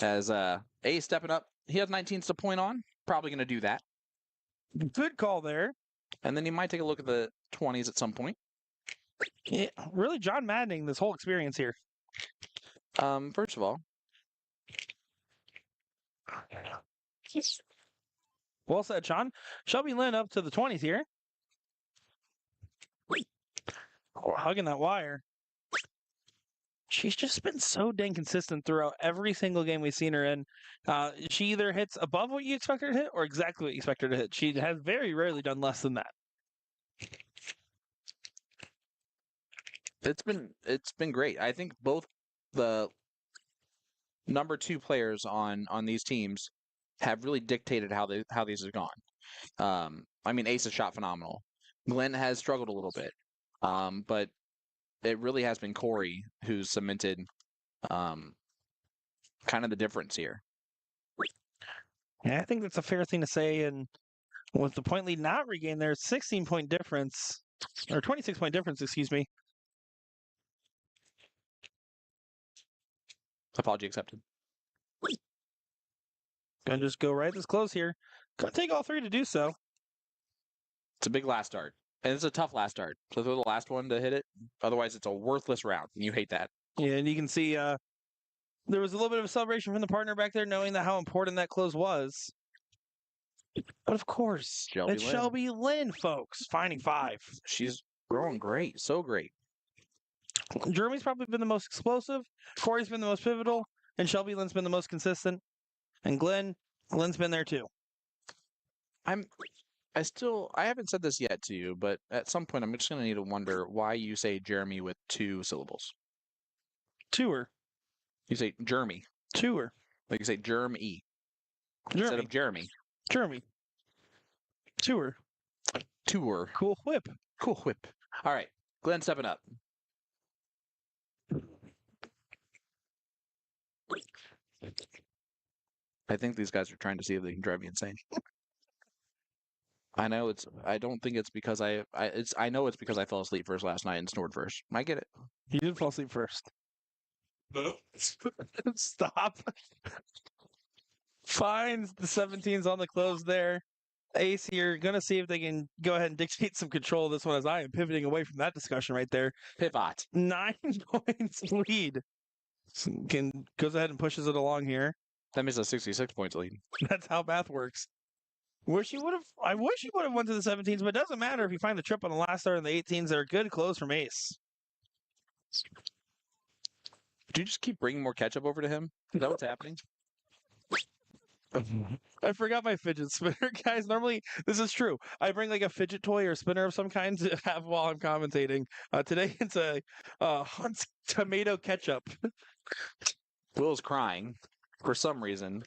As A stepping up. He has 19s to point on. Probably going to do that. Good call there. And then he might take a look at the 20s at some point. Yeah, really John Maddening this whole experience here. First of all. Well said, Sean. Shelby Lynn up to the 20s here. Hugging that wire. She's just been so dang consistent throughout every single game we've seen her in. She either hits above what you expect her to hit or exactly what you expect her to hit. She has very rarely done less than that. It's been great. I think both the number 2 players on these teams have really dictated how these have gone. I mean, Ace has shot phenomenal. Glenn has struggled a little bit, but it really has been Corey who's cemented kind of the difference here. Yeah, I think that's a fair thing to say. And with the point lead not regained, there's 16-point difference, or 26-point difference, excuse me. Apology accepted. Gonna just go right this close here. Gonna take all three to do so. It's a big last start. And it's a tough last start. So throw the last one to hit it. Otherwise, it's a worthless round. And you hate that. Yeah, and you can see there was a little bit of a celebration from the partner back there, knowing that how important that close was. But of course, Shelby it's Lynn. Shelby Lynn, folks, finding 5. She's growing great. So great. Jeremy's probably been the most explosive. Corey's been the most pivotal. And Shelby Lynn's been the most consistent. And Glenn's been there too. I haven't said this yet to you, but at some point I'm just going to need to wonder why you say Jeremy with 2 syllables. Tour. You say Jeremy. Tour. Like you say Jeremy. Instead of Jeremy. Jeremy. Tour. Tour. Cool whip. Cool whip. All right. Glenn stepping up. I think these guys are trying to see if they can drive me insane. I know I don't think it's because I know it's because I fell asleep first last night and snored first. I get it. You did fall asleep first. Stop. Finds the 17s on the close there. Ace here, going to see if they can go ahead and dictate some control of this one as I am pivoting away from that discussion right there. Pivot. 9 points lead. Goes ahead and pushes it along here. That means a 66 points lead. That's how math works. I wish you would have went to the 17s, but it doesn't matter if you find the trip on the last start and the 18s. They're good close from Ace. Do you just keep bringing more ketchup over to him? Is that what's happening? I forgot my fidget spinner, guys. Normally, this is true. I bring like a fidget toy or spinner of some kind to have while I'm commentating. Today, it's a Hunt's tomato ketchup. Will's crying for some reason.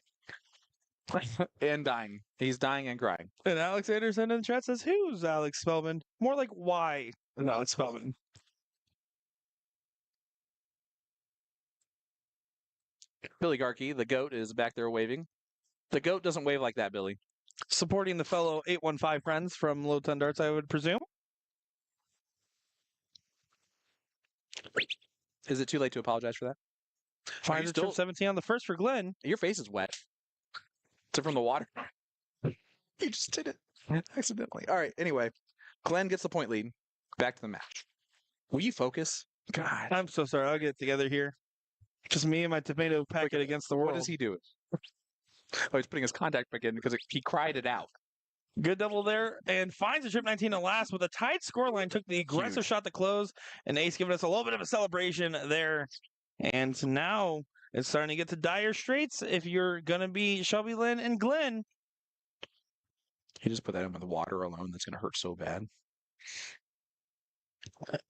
And dying. He's dying and crying. And Alex Anderson in the chat says, "Who's Alex Spellman?" More like why Alex Spellman. Billy Garkey, the GOAT, is back there waving. The GOAT doesn't wave like that, Billy. Supporting the fellow 815 friends from Low 10 Darts, I would presume. Is it too late to apologize for that? Finds the trip 17 on the first for Glenn. Your face is wet. Is it from the water? You just did it accidentally. All right, anyway. Glenn gets the point lead. Back to the match. Will you focus? God. I'm so sorry. I'll get it together here. Just me and my tomato packet against the world. What is he doing? Oh, he's putting his contact back in because he cried it out. Good double there, and finds the trip 19 at last with a tight scoreline. Took the aggressive shot to close, and Ace giving us a little bit of a celebration there. And now it's starting to get to dire straits if you're going to be Shelby Lynn and Glenn. He just put that in with the water alone. That's going to hurt so bad.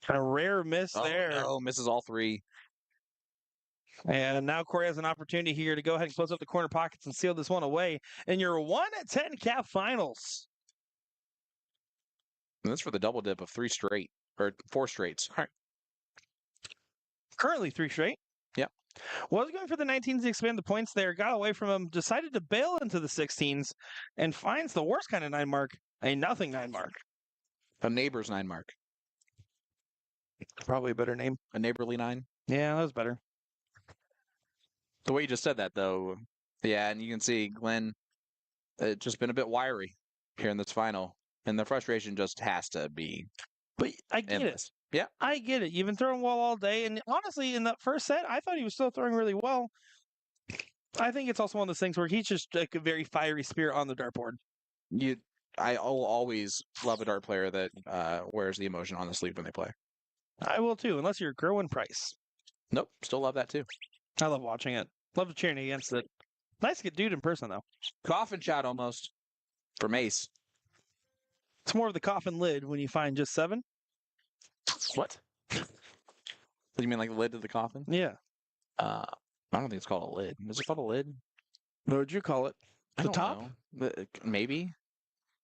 A rare miss there. Oh, misses all 3. And now Corey has an opportunity here to go ahead and close up the corner pockets and seal this one away in your 1-10 cap finals. And that's for the double dip of 3 straight, or 4 straights. All right. Currently 3 straight. Yep. Was going for the 19s to expand the points there, got away from him, decided to bail into the 16s, and finds the worst kind of 9 mark, a nothing 9 mark. A neighbor's 9 mark. Probably a better name. A neighborly 9. Yeah, that was better. The way you just said that, though, yeah, and you can see Glenn just been a bit wiry here in this final, and the frustration just has to be. But I get endless. it. Yeah, I get it. You've been throwing well all day, and honestly, in that first set, I thought he was still throwing really well. I think it's also one of those things where he's just like a very fiery spirit on the dartboard. I always love a dart player that wears the emotion on the sleeve when they play. I will too, unless you're Gerwin Price. Nope, still love that too. I love watching it. Love cheering against it. Nice to get dude in person, though. Coffin shot almost for Mace. It's more of the coffin lid when you find just 7. What? You mean like the lid to the coffin? Yeah. I don't think it's called a lid. Is it called a lid? What would you call it? I The don't top? know. Maybe.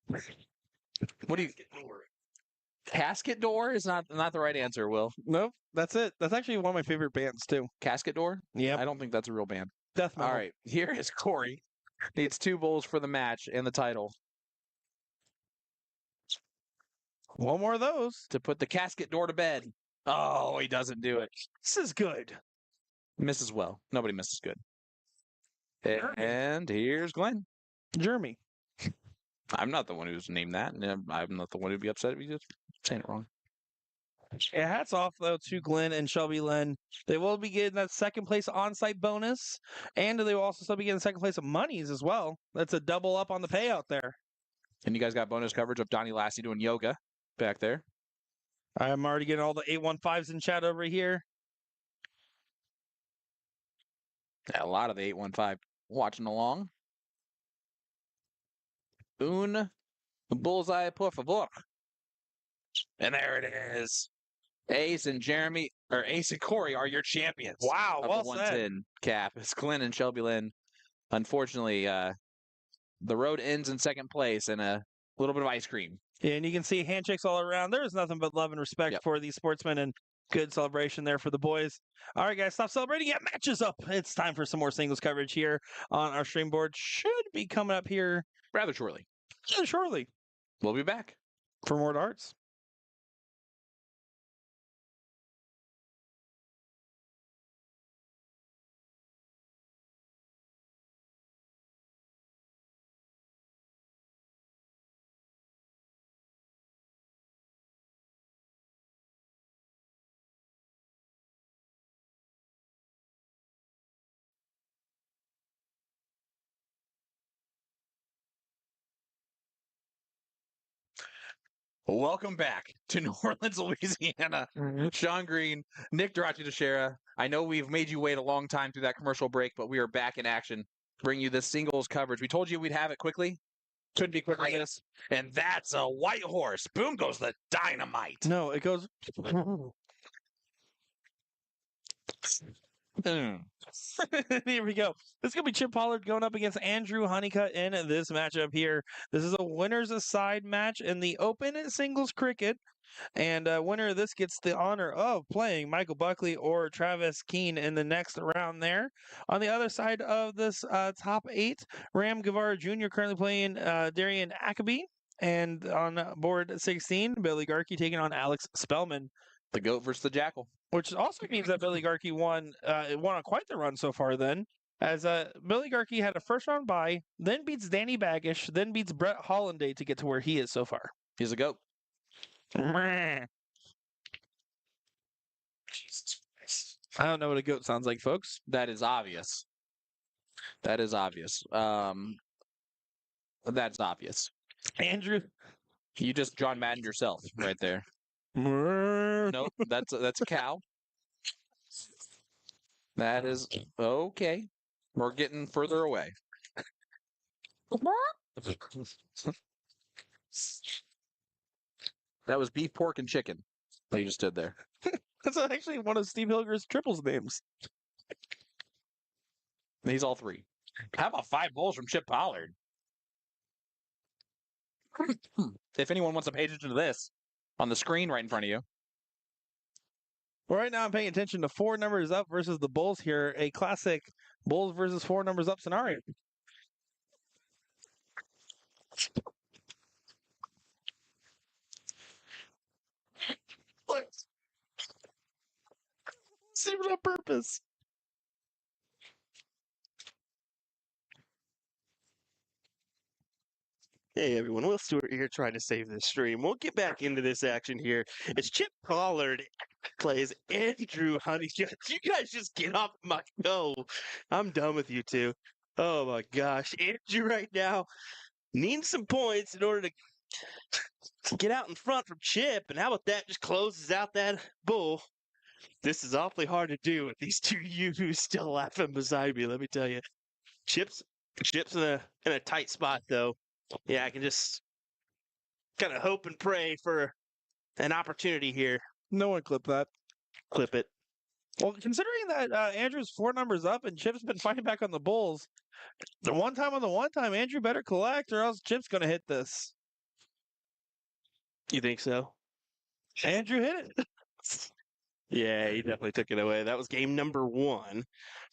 What do you? Casket door is not the right answer, Will. Nope. That's it. That's actually one of my favorite bands, too. Casket door? Yeah. I don't think that's a real band. Death metal. All right. Here is Corey. Needs 2 bowls for the match and the title. One more of those. To put the casket door to bed. Oh, he doesn't do it. This is good. Misses well. Nobody misses good. And here's Glenn. Jeremy. I'm not the one who's named that. And I'm not the one who'd be upset if you just saying it wrong. Yeah, hats off though to Glenn and Shelby Lynn. They will be getting that second place on-site bonus, and they will also still be getting second place of monies as well. That's a double up on the payout there. And you guys got bonus coverage of Donnie Lassie doing yoga back there. I'm already getting all the 815s in chat over here. Yeah, a lot of the 815 watching along. Un bullseye, por favor. And there it is. Ace and Jeremy, or Ace and Corey are your champions. Wow, of well the said. 110 cap. It's Glenn and Shelby Lynn. Unfortunately, the road ends in second place and a little bit of ice cream. Yeah, and you can see handshakes all around. There is nothing but love and respect for these sportsmen and good celebration there for the boys. All right, guys, stop celebrating. Get matches up. It's time for some more singles coverage here on our stream board. Should be coming up here rather shortly. Yeah, shortly. We'll be back for more darts. Welcome back to New Orleans, Louisiana. Sean Green, Nick Durachi Teixeira. I know we've made you wait a long time through that commercial break, but we are back in action, bring you this singles coverage. We told you we'd have it quickly. Couldn't be quicker than this. And that's a white horse. Boom goes the dynamite. No, it goes. Here we go. This is going to be Chip Pollard going up against Andrew Honeycutt in this matchup here. This is a winner's aside match in the open singles cricket. And winner of this gets the honor of playing Michael Buckley or Travis Keene in the next round there. On the other side of this top 8, Ram Guevara Jr. currently playing Darian Akaby. And on board 16, Billy Garkey taking on Alex Spellman. The goat versus the jackal. Which also means that Billy Garkey won on quite the run so far then. As Billy Garkey had a first round bye, then beats Danny Baggish, then beats Brett Hollanday to get to where he is so far. He's a goat. I don't know what a goat sounds like, folks. That is obvious. That is obvious. That's obvious. Andrew, you just John Madden yourself right there. Nope, that's a cow. That is okay. We're getting further away. That was beef, pork, and chicken. That you just did there. That's actually one of Steve Hilger's triples names. He's all three. How about 5 bowls from Chip Pollard? If anyone wants to pay attention to this, on the screen right in front of you. Well, right now I'm paying attention to 4 numbers up versus the Bulls here. A classic Bulls versus 4 numbers up scenario. What? Save it on purpose. Hey everyone, Will Stewart here trying to save this stream. We'll get back into this action here. It's Chip Pollard plays Andrew Honeycutt. You guys just get off my go. I'm done with you two. Oh my gosh. Andrew right now needs some points in order to get out in front from Chip. And how about that just closes out that bull? This is awfully hard to do with these two U's still laughing beside me, let me tell you. Chip's in a tight spot though. Yeah, I can just kind of hope and pray for an opportunity here. No one clip that. Clip it. Well, considering that Andrew's 4 numbers up and Chip's been fighting back on the Bulls, the one time, Andrew better collect or else Chip's going to hit this. You think so? Andrew hit it. Yeah, he definitely took it away. That was game number 1.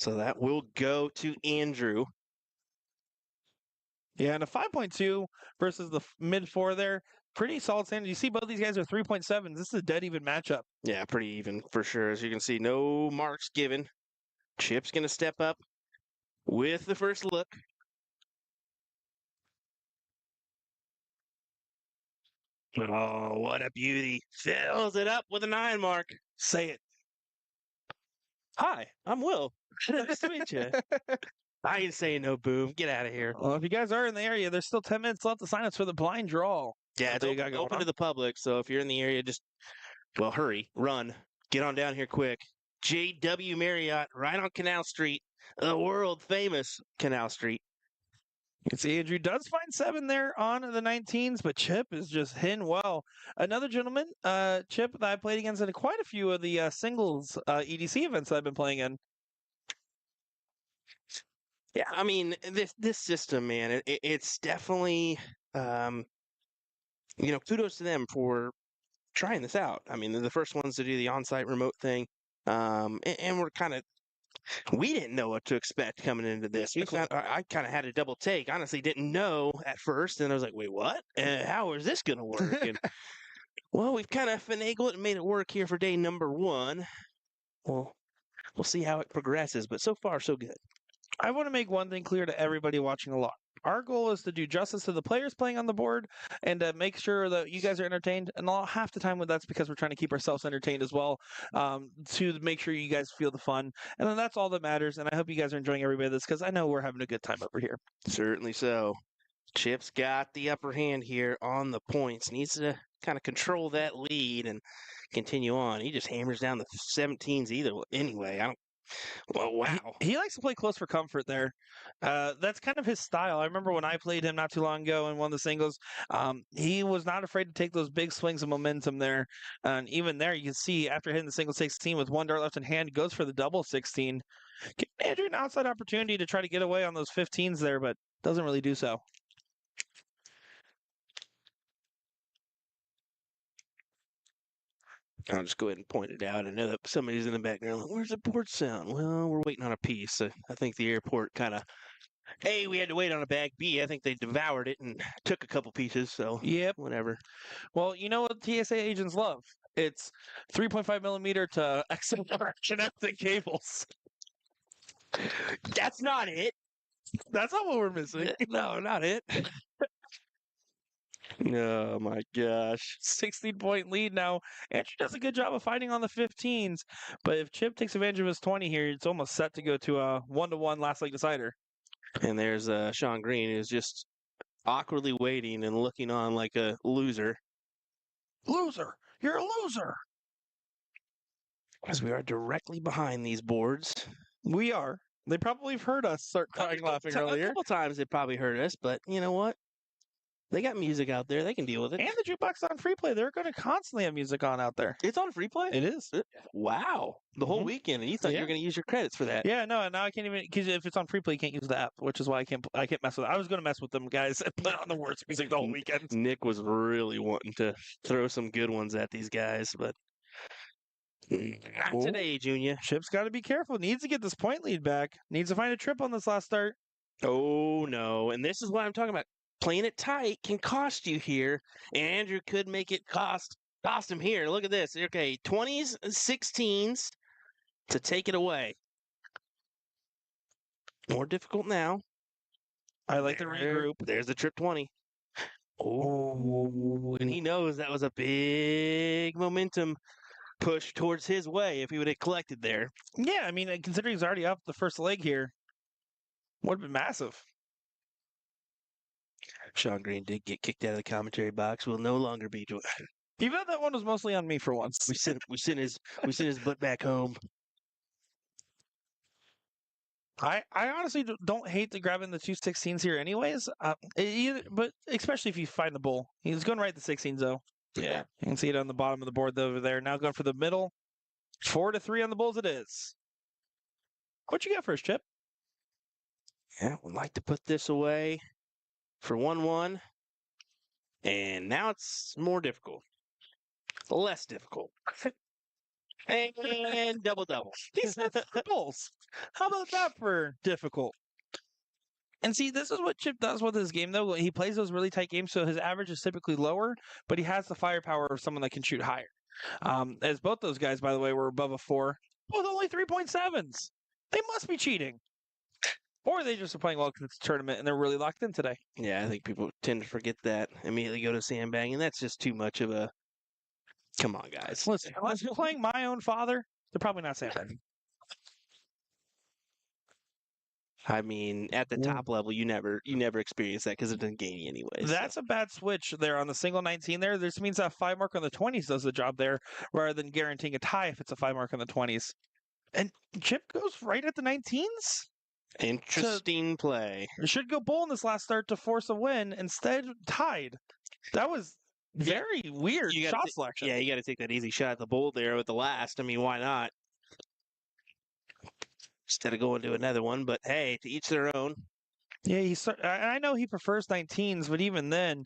So that will go to Andrew. Yeah, and a 5.2 versus the mid 4 there. Pretty solid standard. You see both these guys are 3.7. This is a dead even matchup. Yeah, pretty even for sure. As you can see, no marks given. Chip's going to step up with the first look. Oh, what a beauty. Fills it up with a 9 mark. Say it. Hi, I'm Will. Nice to meet you. I ain't saying no boom. Get out of here. Well, if you guys are in the area, there's still 10 minutes left to sign up for the blind draw. Yeah, it's What you got going open to on? the public. So if you're in the area, just, well, hurry, run, get on down here quick. JW Marriott, right on Canal Street, the world famous Canal Street. You can see Andrew does find 7 there on the 19s, but Chip is just hitting well. Another gentleman, Chip, that I played against in quite a few of the singles EDC events that I've been playing in. Yeah, I mean this system, man, it's definitely, kudos to them for trying this out. I mean, they're the first ones to do the on-site remote thing, and we didn't know what to expect coming into this. I kind of had a double take. Honestly, didn't know at first, and I was like, "Wait, what? How is this going to work?" And well, we've kind of finagled it and made it work here for day number 1. Well, we'll see how it progresses, but so far, so good. I want to make one thing clear to everybody watching along. Our goal is to do justice to the players playing on the board and to make sure that you guys are entertained. And half the time that's because we're trying to keep ourselves entertained as well, to make sure you guys feel the fun. And then that's all that matters. And I hope you guys are enjoying every bit of this because I know we're having a good time over here. Certainly so. Chip's got the upper hand here on the points. Needs to kind of control that lead and continue on. He just hammers down the 17s anyway. Well, wow. He likes to play close for comfort there. That's kind of his style. I remember when I played him not too long ago in one of the singles, he was not afraid to take those big swings of momentum there. And even there, you can see after hitting the single 16 with 1 dart left in hand, he goes for the double 16. Give Andrew an outside opportunity to try to get away on those 15s there, but doesn't really do so. I'll just go ahead and point it out. I know that somebody's in the background like, where's the board sound? Well, we're waiting on a piece. I think the airport kind of, A, we had to wait on a bag. B, I think they devoured it and took a couple pieces. So, yep, whatever. Well, you know what TSA agents love? It's 3.5 millimeter to XLR connecting cables. That's not it. That's not what we're missing. No, not it. Oh my gosh. 16-point lead now. Andrew does a good job of fighting on the 15s, but if Chip takes advantage of his 20 here, it's almost set to go to a 1-1 last leg decider. And there's Sean Green, who's just awkwardly waiting and looking on like a loser. Loser! You're a loser! As we are directly behind these boards. We are. They probably have heard us start crying laughing earlier. A couple times they probably heard us, but you know what? They got music out there. They can deal with it. And the jukebox on free play. They're going to constantly have music on out there. It's on free play? It is. Wow. The whole weekend. And you thought you were going to use your credits for that. Yeah, no, now I can't even, because if it's on free play, you can't use the app, which is why I can't mess with it. I was going to mess with them guys and put on the worst music the whole weekend. Nick was really wanting to throw some good ones at these guys, but not today, Junior. Chip's got to be careful. Needs to get this point lead back. Needs to find a trip on this last start. Oh, no. And this is what I'm talking about. Playing it tight can cost you here. And Andrew could make it cost him here. Look at this. Okay, 20s, 16s to take it away. More difficult now. I like the regroup. There's the trip 20. Oh, and he knows that was a big momentum push towards his way if he would have collected there. Yeah, I mean, considering he's already up the first leg here, would have been massive. Sean Green did get kicked out of the commentary box. Will no longer be joined. Even though that one was mostly on me for once. We sent his butt back home. I honestly don't hate the grabbing the 2 16s here anyways, but especially if you find the bull. He's going right the 16s though. Yeah. You can see it on the bottom of the board over there. Now going for the middle. 4-3 on the bulls it is. What you got first, Chip? Yeah, would like to put this away for 1-1. And now it's more difficult. Less difficult. And double. He said triples. How about that for difficult? And see, this is what Chip does with his game, though. He plays those really tight games, so his average is typically lower, but he has the firepower of someone that can shoot higher. As both those guys, by the way, were above a 4. Both only 3.7s. they must be cheating. Or they just are playing well because it's a tournament and they're really locked in today. Yeah, I think people tend to forget that. Immediately go to sandbagging. That's just too much of a. Come on, guys. Listen, unless you're playing my own father, they're probably not sandbagging. I mean, at the top level, you never experience that because it doesn't gain you anyways. That's a bad switch there on the single 19 there. This means that 5 mark on the 20s does the job there rather than guaranteeing a tie if it's a 5 mark on the 20s. And Chip goes right at the 19s. Interesting play. It should go bull in this last start to force a win. Instead, tied. That was very weird shot selection. Yeah, you got to take that easy shot at the bull there with the last. I mean, why not? Instead of going to another one, but hey, to each their own. Yeah, I know he prefers 19s, but even then,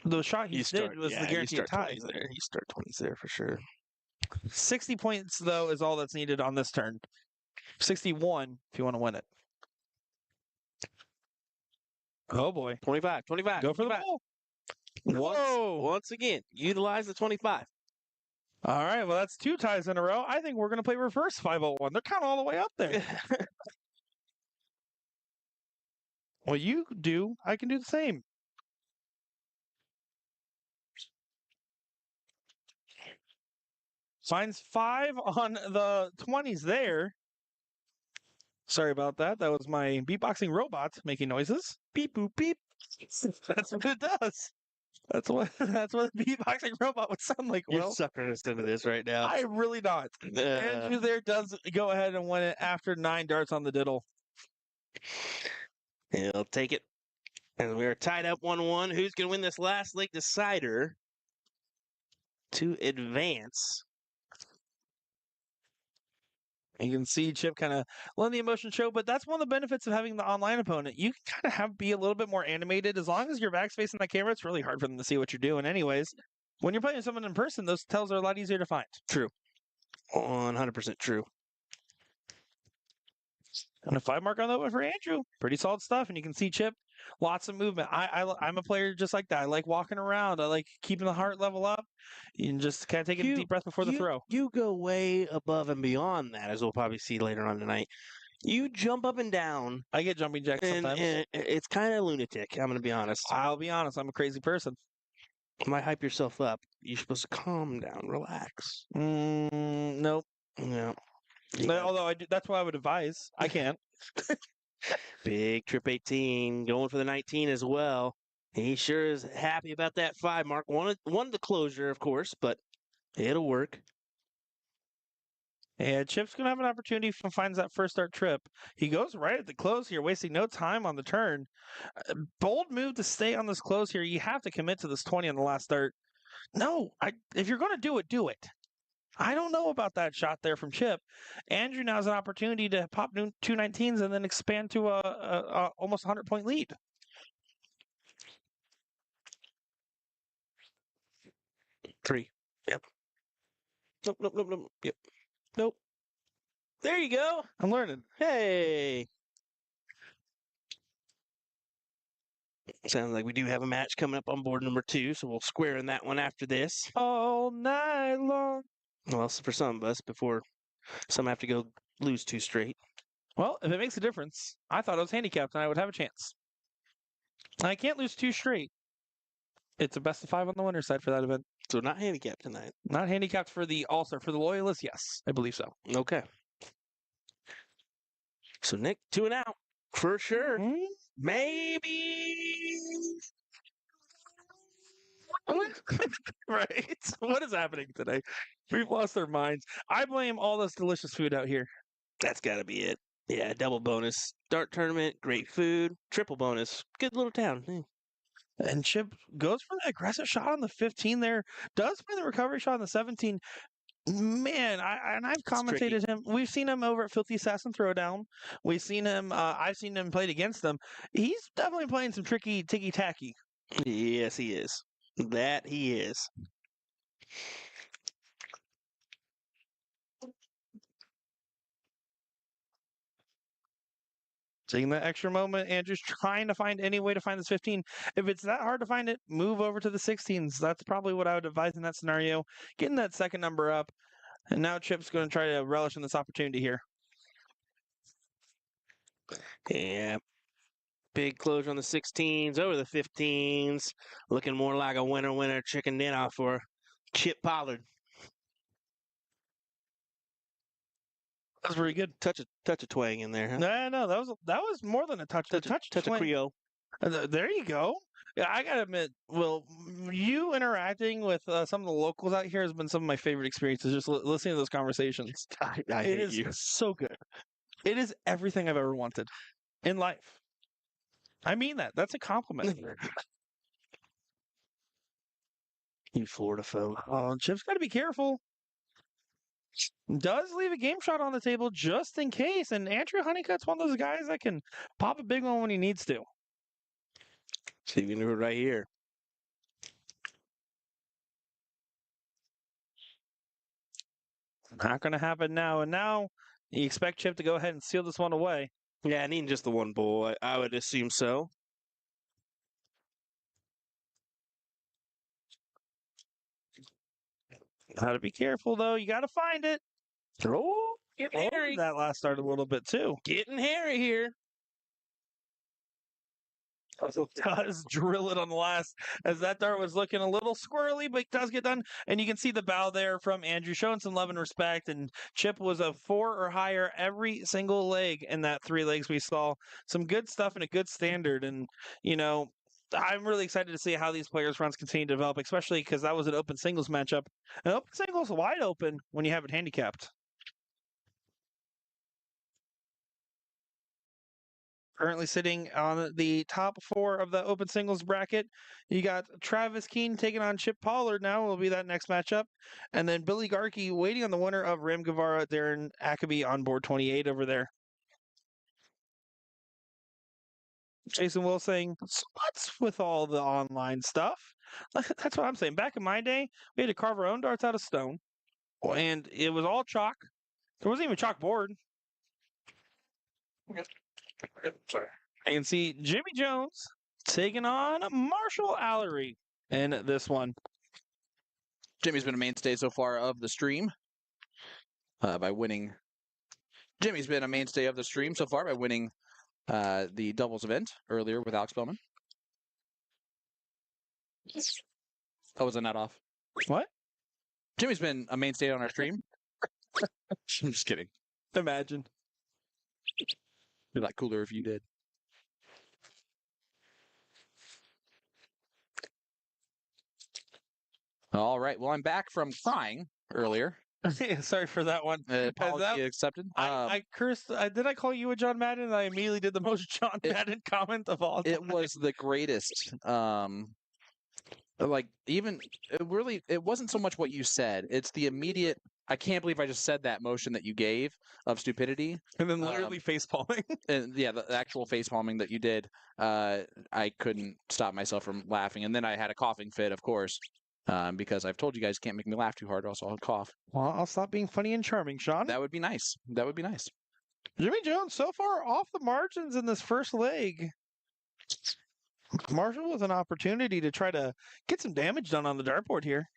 the shot he did was the guaranteed tie. You start 20s there for sure. 60 points, though, is all that's needed on this turn. 61 if you want to win it. Oh, boy. 25. Go for the bull. Once again, utilize the 25. All right, well, that's 2 ties in a row. I think we're going to play reverse 501. They're kind of all the way up there. What you do, I can do the same. Finds 5 on the 20s there. Sorry about that. That was my beatboxing robot making noises. Beep, boop, beep. That's what it does. That's what the beatboxing robot would sound like. You're suckering us into this right now. I am really not. Andrew there does go ahead and win it after 9 darts on the diddle. He'll take it. And we are tied up 1-1. Who's going to win this last leg decider to advance? You can see Chip kind of letting the emotion show, but that's one of the benefits of having the online opponent. You can kind of be a little bit more animated. As long as your back's facing that camera, it's really hard for them to see what you're doing anyways. When you're playing someone in person, those tells are a lot easier to find. True. 100% true. And a 5 mark on that one for Andrew. Pretty solid stuff. And you can see Chip, lots of movement. I'm a player just like that. I like walking around. I like keeping the heart level up. You can just kind of take a deep breath before the throw. You go way above and beyond that, as we'll probably see later on tonight. You jump up and down. I get jumping jacks sometimes. And it's kind of lunatic, I'm going to be honest. I'll be honest. I'm a crazy person. You might hype yourself up. You're supposed to calm down, relax. Nope. No. Although that's what I would advise. I can't. Big trip 18, going for the 19 as well. He sure is happy about that 5 mark. Wanted the closure, of course, but it'll work. And Chip's going to have an opportunity if he finds that first start trip. He goes right at the close here, wasting no time on the turn. Bold move to stay on this close here. You have to commit to this 20 on the last start. No, if you're going to do it. I don't know about that shot there from Chip. Andrew now has an opportunity to pop 2 19s and then expand to a almost 100-point lead. Three. Yep. Nope. Yep. Nope. There you go. I'm learning. Hey. Sounds like we do have a match coming up on board number 2, so we'll square in that one after this. All night long. Well, for some of us, before some have to go lose 2 straight. Well, if it makes a difference, I thought I was handicapped and I would have a chance. I can't lose 2 straight. It's a best of 5 on the winner's side for that event. So not handicapped tonight. Not handicapped for the All-Star. For the Loyalists, yes, I believe so. Okay. So Nick, 2 and out for sure. Mm-hmm. Maybe. Right. What is happening today? We've lost our minds. I blame all this delicious food out here. That's got to be it. Yeah, double bonus. Dart tournament, great food. Triple bonus. Good little town. And Chip goes for the aggressive shot on the 15 there. Does find the recovery shot on the 17. Man, I've commentated him. We've seen him over at Filthy Assassin Throwdown. We've seen him. I've seen him played against them. He's definitely playing some tricky, ticky-tacky. Yes, he is. That he is. Taking that extra moment, Andrew's trying to find any way to find this 15. If it's that hard to find it, move over to the 16s. That's probably what I would advise in that scenario. Getting that second number up. And now Chip's going to try to relish in this opportunity here. Yeah. Big closure on the 16s, over the 15s. Looking more like a winner chicken dinner for Chip Pollard. That was very good. Touch of twang in there, huh? No, that was more than a touch. The touch Touch of twang. Creole. There you go. Yeah, I gotta admit, Will, you interacting with some of the locals out here has been some of my favorite experiences. Just listening to those conversations. I It hate is you. so good. It is everything I've ever wanted in life. I mean that. That's a compliment. You Florida folk. Oh, Chip's got to be careful. Does leave a game shot on the table just in case. And Andrew Honeycutt's one of those guys that can pop a big one when he needs to. See, we can do it right here. Not going to happen now. And now you expect Chip to go ahead and seal this one away. Yeah, needing just the one bowl. I would assume so. Got to be careful, though. You got to find it. Oh, getting hairy. That last started a little bit, too. Getting hairy here. Does drill it on the last as that dart was looking a little squirrely, but does get done. And you can see the bow there from Andrew showing some love and respect. And Chip was a 4 or higher every single leg in that 3 legs we saw. Some good stuff and a good standard. And, you know, I'm really excited to see how these players' runs continue to develop, especially because that was an open singles matchup. And open singles wide open when you have it handicapped. Currently sitting on the top 4 of the open singles bracket. You got Travis Keene taking on Chip Pollard now will be that next matchup. And then Billy Garkey waiting on the winner of Ram Guevara, Darren Ackaby on board 28 over there. Jason Will saying, so what's with all the online stuff? That's what I'm saying. Back in my day, we had to carve our own darts out of stone. And it was all chalk. There wasn't even a chalkboard. Sorry. I can see Jimmy Jones taking on Marshall Allery in this one. Jimmy's been a mainstay so far of the stream by winning. Jimmy's been a mainstay of the stream so far by winning the doubles event earlier with Alex Bowman. Oh, was I not off? What? Jimmy's been a mainstay on our stream. I'm just kidding. Imagine. It'd be a lot cooler if you did. All right. Well, I'm back from crying earlier. Sorry for that one. Apology accepted. I cursed. Did I call you a John Madden? And I immediately did the most John Madden comment of all time. It was the greatest. Like even it wasn't so much what you said. It's the immediate. I can't believe I just said that motion that you gave of stupidity, and then literally face palming. And yeah, the actual face palming that you did. I couldn't stop myself from laughing, and then I had a coughing fit, of course. Because I've told you guys can't make me laugh too hard, or else I'll cough. Well, I'll stop being funny and charming, Sean. That would be nice. That would be nice. Jimmy Jones, so far off the margins in this first leg. Marshall with an opportunity to try to get some damage done on the dartboard here.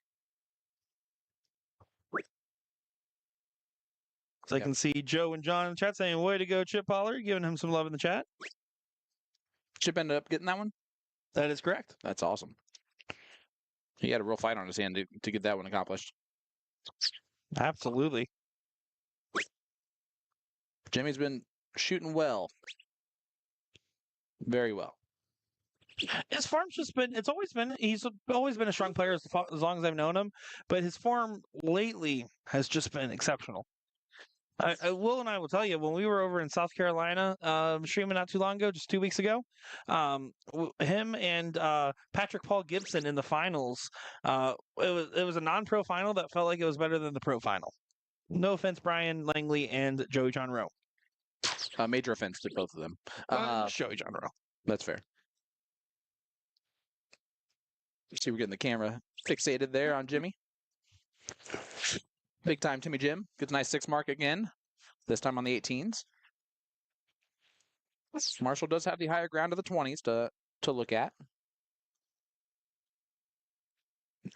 So I can see Joe and John in the chat saying, way to go, Chip Pollard, giving him some love in the chat. Chip ended up getting that one? That is correct. That's awesome. He had a real fight on his hand to get that one accomplished. Absolutely. Jimmy's been shooting well. Very well. His form's just been, he's always been a strong player as long as I've known him, but his form lately has just been exceptional. Will and I will tell you, when we were over in South Carolina streaming not too long ago, just 2 weeks ago, him and Patrick Paul Gibson in the finals, it was a non-pro final that felt like it was better than the pro final. No offense, Brian Langley and Joey John Rowe. Major offense to both of them. Joey John Rowe. That's fair. See, we're getting the camera fixated there on Jimmy. Big time Timmy Jim. Gets a nice 6 mark again. This time on the 18s. Marshall does have the higher ground of the 20s to look at.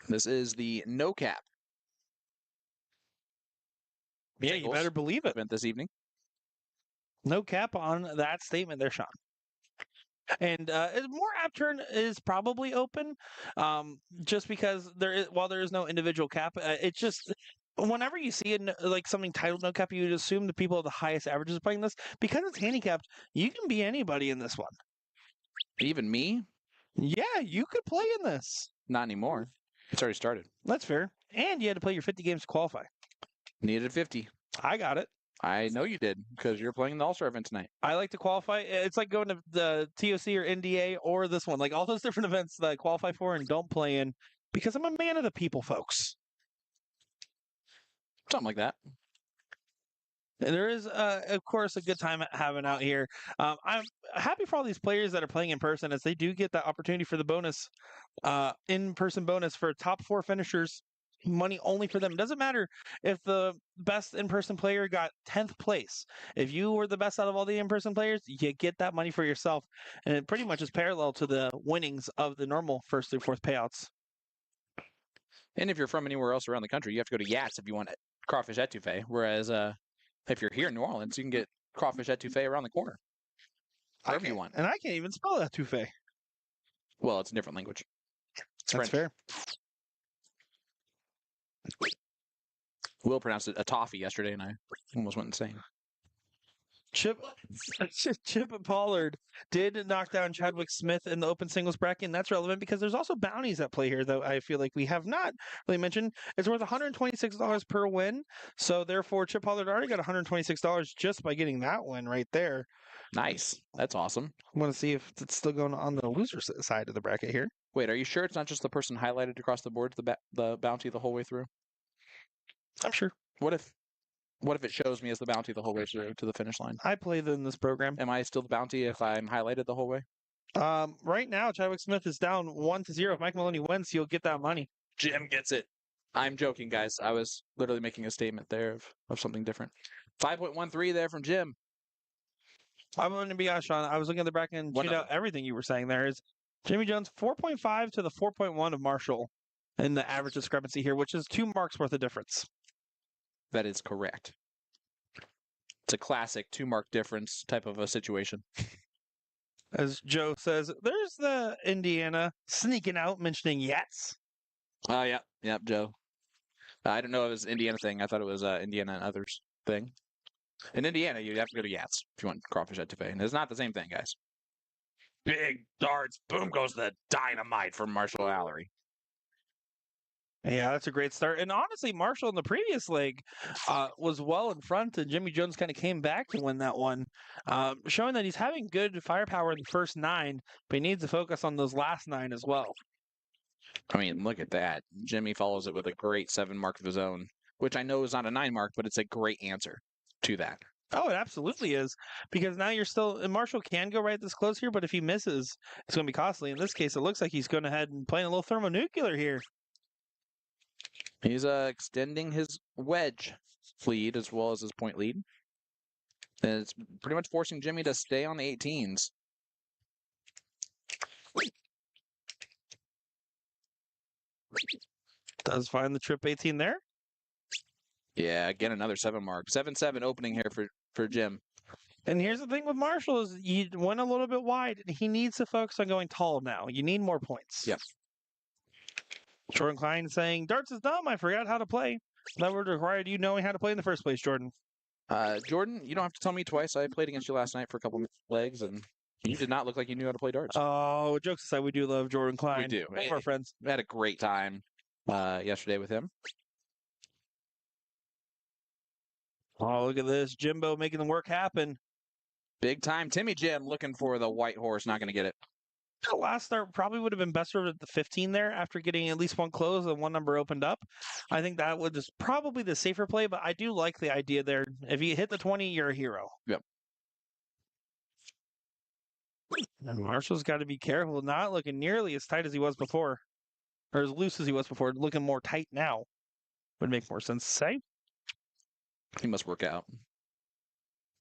This is the no cap. Yeah, you better believe it. Event this evening. No cap on that statement there, Sean. And more app turn is probably open, just because while there is no individual cap, it's just whenever you see like something titled no cap, you'd assume the people with the highest averages are playing this because it's handicapped. You can be anybody in this one. Even me? Yeah, you could play in this. Not anymore. It's already started. That's fair. And you had to play your 50 games to qualify. Needed 50. I got it. I know you did because you're playing the All-Star event tonight. I like to qualify. It's like going to the TOC or NDA or this one, like all those different events that I qualify for and don't play in because I'm a man of the people, folks. Something like that. And there is, of course, a good time having out here. I'm happy for all these players that are playing in person as they do get that opportunity for the bonus, in-person bonus for top 4 finishers. Money only for them. It doesn't matter if the best in-person player got 10th place. If you were the best out of all the in-person players, you get that money for yourself. And it pretty much is parallel to the winnings of the normal 1st through 4th payouts. And if you're from anywhere else around the country, you have to go to Yats if you want crawfish etouffee. Whereas if you're here in New Orleans, you can get crawfish etouffee around the corner. Wherever you want. And I can't even spell etouffee. Well, it's a different language. It's That's French. fair. Will pronounced it a toffee yesterday, and I almost went insane. Chip Pollard did knock down Chadwick Smith in the open singles bracket, and that's relevant because there's also bounties at play here that I feel like we have not really mentioned. It's worth $126 per win, so therefore Chip Pollard already got $126 just by getting that win right there. Nice. That's awesome. I want to see if it's still going on the loser side of the bracket here. Wait, are you sure it's not just the person highlighted across the board, the bounty the whole way through? I'm sure. What if it shows me as the bounty the whole way through to the finish line? I played in this program. Am I still the bounty if I'm highlighted the whole way? Right now, Chadwick Smith is down 1-0. If Mike Maloney wins, you'll get that money. Jim gets it. I'm joking, guys. I was literally making a statement there of something different. 5.13 there from Jim. I'm going to be honest, Sean. I was looking at the bracket and checked out everything you were saying there. Is Jimmy Jones 4.5 to the 4.1 of Marshall in the average discrepancy here, which is 2 marks worth of difference. That is correct. It's a classic 2-mark difference type of a situation. As Joe says, there's the Indiana sneaking out, mentioning Yats. Oh, yeah. Yep, Joe. I don't know if it was Indiana thing. I thought it was Indiana and others thing. In Indiana, you have to go to Yats if you want crawfish etouffee. And it's not the same thing, guys. Big darts. Boom goes the dynamite from Marshall Allery. Yeah, that's a great start. And honestly, Marshall in the previous leg was well in front, and Jimmy Jones kind of came back to win that one, showing that he's having good firepower in the first 9, but he needs to focus on those last 9 as well. I mean, look at that. Jimmy follows it with a great 7 mark of his own, which I know is not a 9 mark, but it's a great answer to that. Oh, it absolutely is, because now you're still, and Marshall can go right this close here, but if he misses, it's going to be costly. In this case, it looks like he's going ahead and playing a little thermonuclear here. He's extending his wedge lead as well as his point lead. And it's pretty much forcing Jimmy to stay on the 18s. Does find the trip 18 there. Yeah, again, another 7 mark. 7-7 opening here for Jim. And here's the thing with Marshall is you went a little bit wide, and he needs to focus on going tall now. You need more points. Yep. Jordan Klein saying, darts is dumb. I forgot how to play. That would require you knowing how to play in the first place, Jordan. Jordan, you don't have to tell me twice. I played against you last night for a couple legs, and you did not look like you knew how to play darts. Oh, jokes aside, we do love Jordan Klein. We do. One of our friends. We had a great time yesterday with him. Oh, look at this. Jimbo making the work happen. Big time. Timmy Jim looking for the white horse, not going to get it. The last start probably would have been better at the 15 there after getting at least one close and one number opened up. I think that would just probably the safer play, but I do like the idea there. If you hit the 20, you're a hero. Yep. And Marshall's got to be careful, not looking nearly as tight as he was before, or as loose as he was before, looking more tight now. Would make more sense to say. He must work out.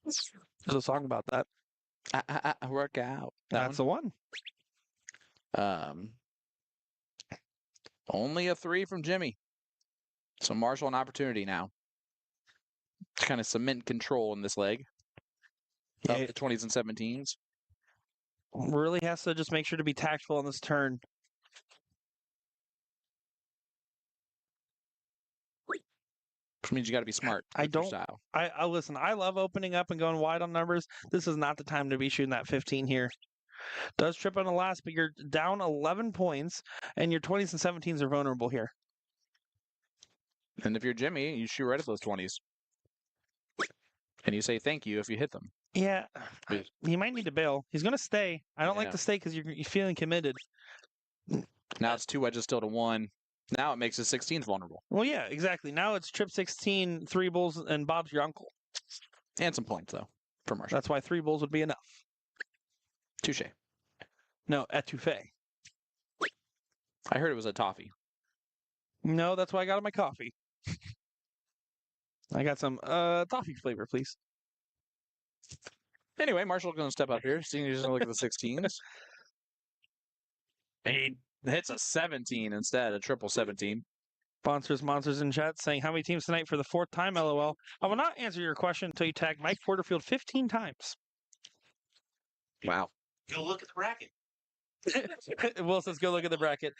There's a song about that. I work out. That's the one. Only a 3 from Jimmy. So Marshall an opportunity now to kind of cement control in this leg. Yeah, of the 20s and 17s. really has to just make sure to be tactful on this turn. Which means you got to be smart. I with your don't. style. I listen. I love opening up and going wide on numbers. This is not the time to be shooting that 15 here. Does trip on the last, but you're down 11 points, and your 20s and 17s are vulnerable here. And if you're Jimmy, you shoot right at those 20s. And you say thank you if you hit them. Yeah, But- he might need to bail. He's going to stay. I don't like Yeah. to stay because you're feeling committed. Now it's 2 wedges still to 1. Now it makes his 16s vulnerable. Well, yeah, exactly. Now it's trip 16, 3 bulls, and Bob's your uncle. And some points, though, for Marshall. That's why 3 bulls would be enough. Touche. No, etouffee. I heard it was a toffee. No, that's why I got my coffee. I got some toffee flavor, please. Anyway, Marshall's going to step up here, seeing he's going to look at the 16s. He hits a 17 instead, a triple 17. Monsters in chat saying, how many teams tonight for the 4th time, LOL? I will not answer your question until you tag Mike Porterfield 15 times. Wow. Go look at the bracket. Will says, go look at the bracket.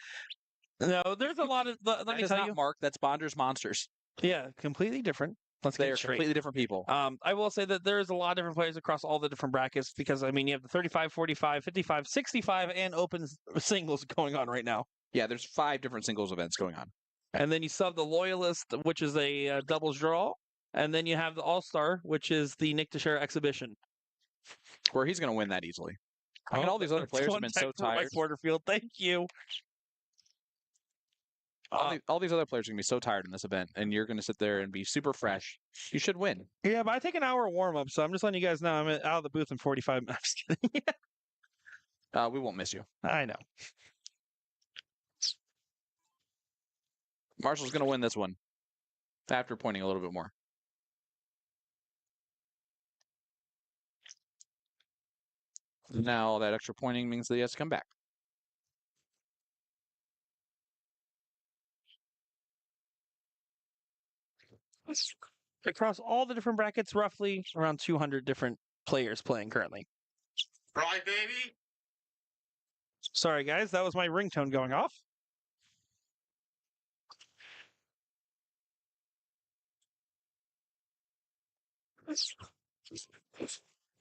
No, there's a lot of, let That me is tell not you. Mark, that's Bonder's Monsters. Yeah, completely different. Let's They get are it straight. completely different people. I will say that there's a lot of different players across all the different brackets because, I mean, you have the 35, 45, 55, 65, and open singles going on right now. Yeah, there's 5 different singles events going on. And then you sub the Loyalist, which is a doubles draw. And then you have the All-Star, which is the Nick Teixeira exhibition. Where he's going to win that easily. I mean, all these other players have been so tired. Mike Porterfield, thank you. All these other players are going to be so tired in this event, and you're going to sit there and be super fresh. You should win. Yeah, but I take an hour warm-up, so I'm just letting you guys know I'm out of the booth in 45 minutes. We won't miss you. I know. Marshall's going to win this one after pointing a little bit more. Now all that extra pointing means that he has to come back. Across all the different brackets, roughly around 200 different players playing currently. Right, baby? Sorry, guys, that was my ringtone going off.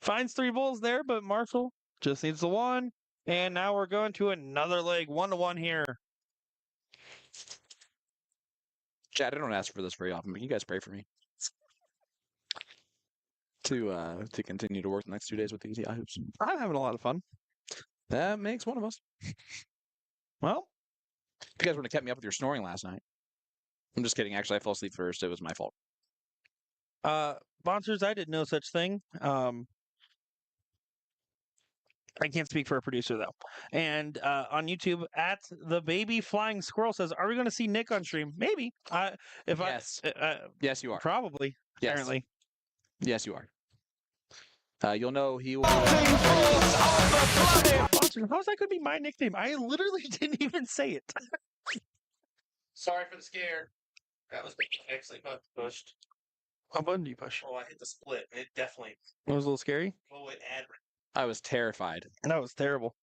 Finds 3 bulls there, but Marshall just needs the 1. And now we're going to another leg, 1-1 here. Chad, I don't ask for this very often, but you guys pray for me to continue to work the next 2 days with these Yahoos. I'm having a lot of fun. That makes one of us. Well, you guys would have kept me up with your snoring last night. I'm just kidding. Actually, I fell asleep first. It was my fault. sponsors, I did no such thing. I can't speak for a producer though. And on YouTube, at the baby flying squirrel says, "Are we going to see Nick on stream? Maybe. Yes. Yes, you are. Probably. Yes. Apparently. Yes, you are. You'll know he will. Sponsors, how's that going to be my nickname? I literally didn't even say it. Sorry for the scare. That was actually pushed. What button do you push? Oh, I hit the split. It definitely. It was a little scary. Oh, it ad. I was terrified. That was terrible.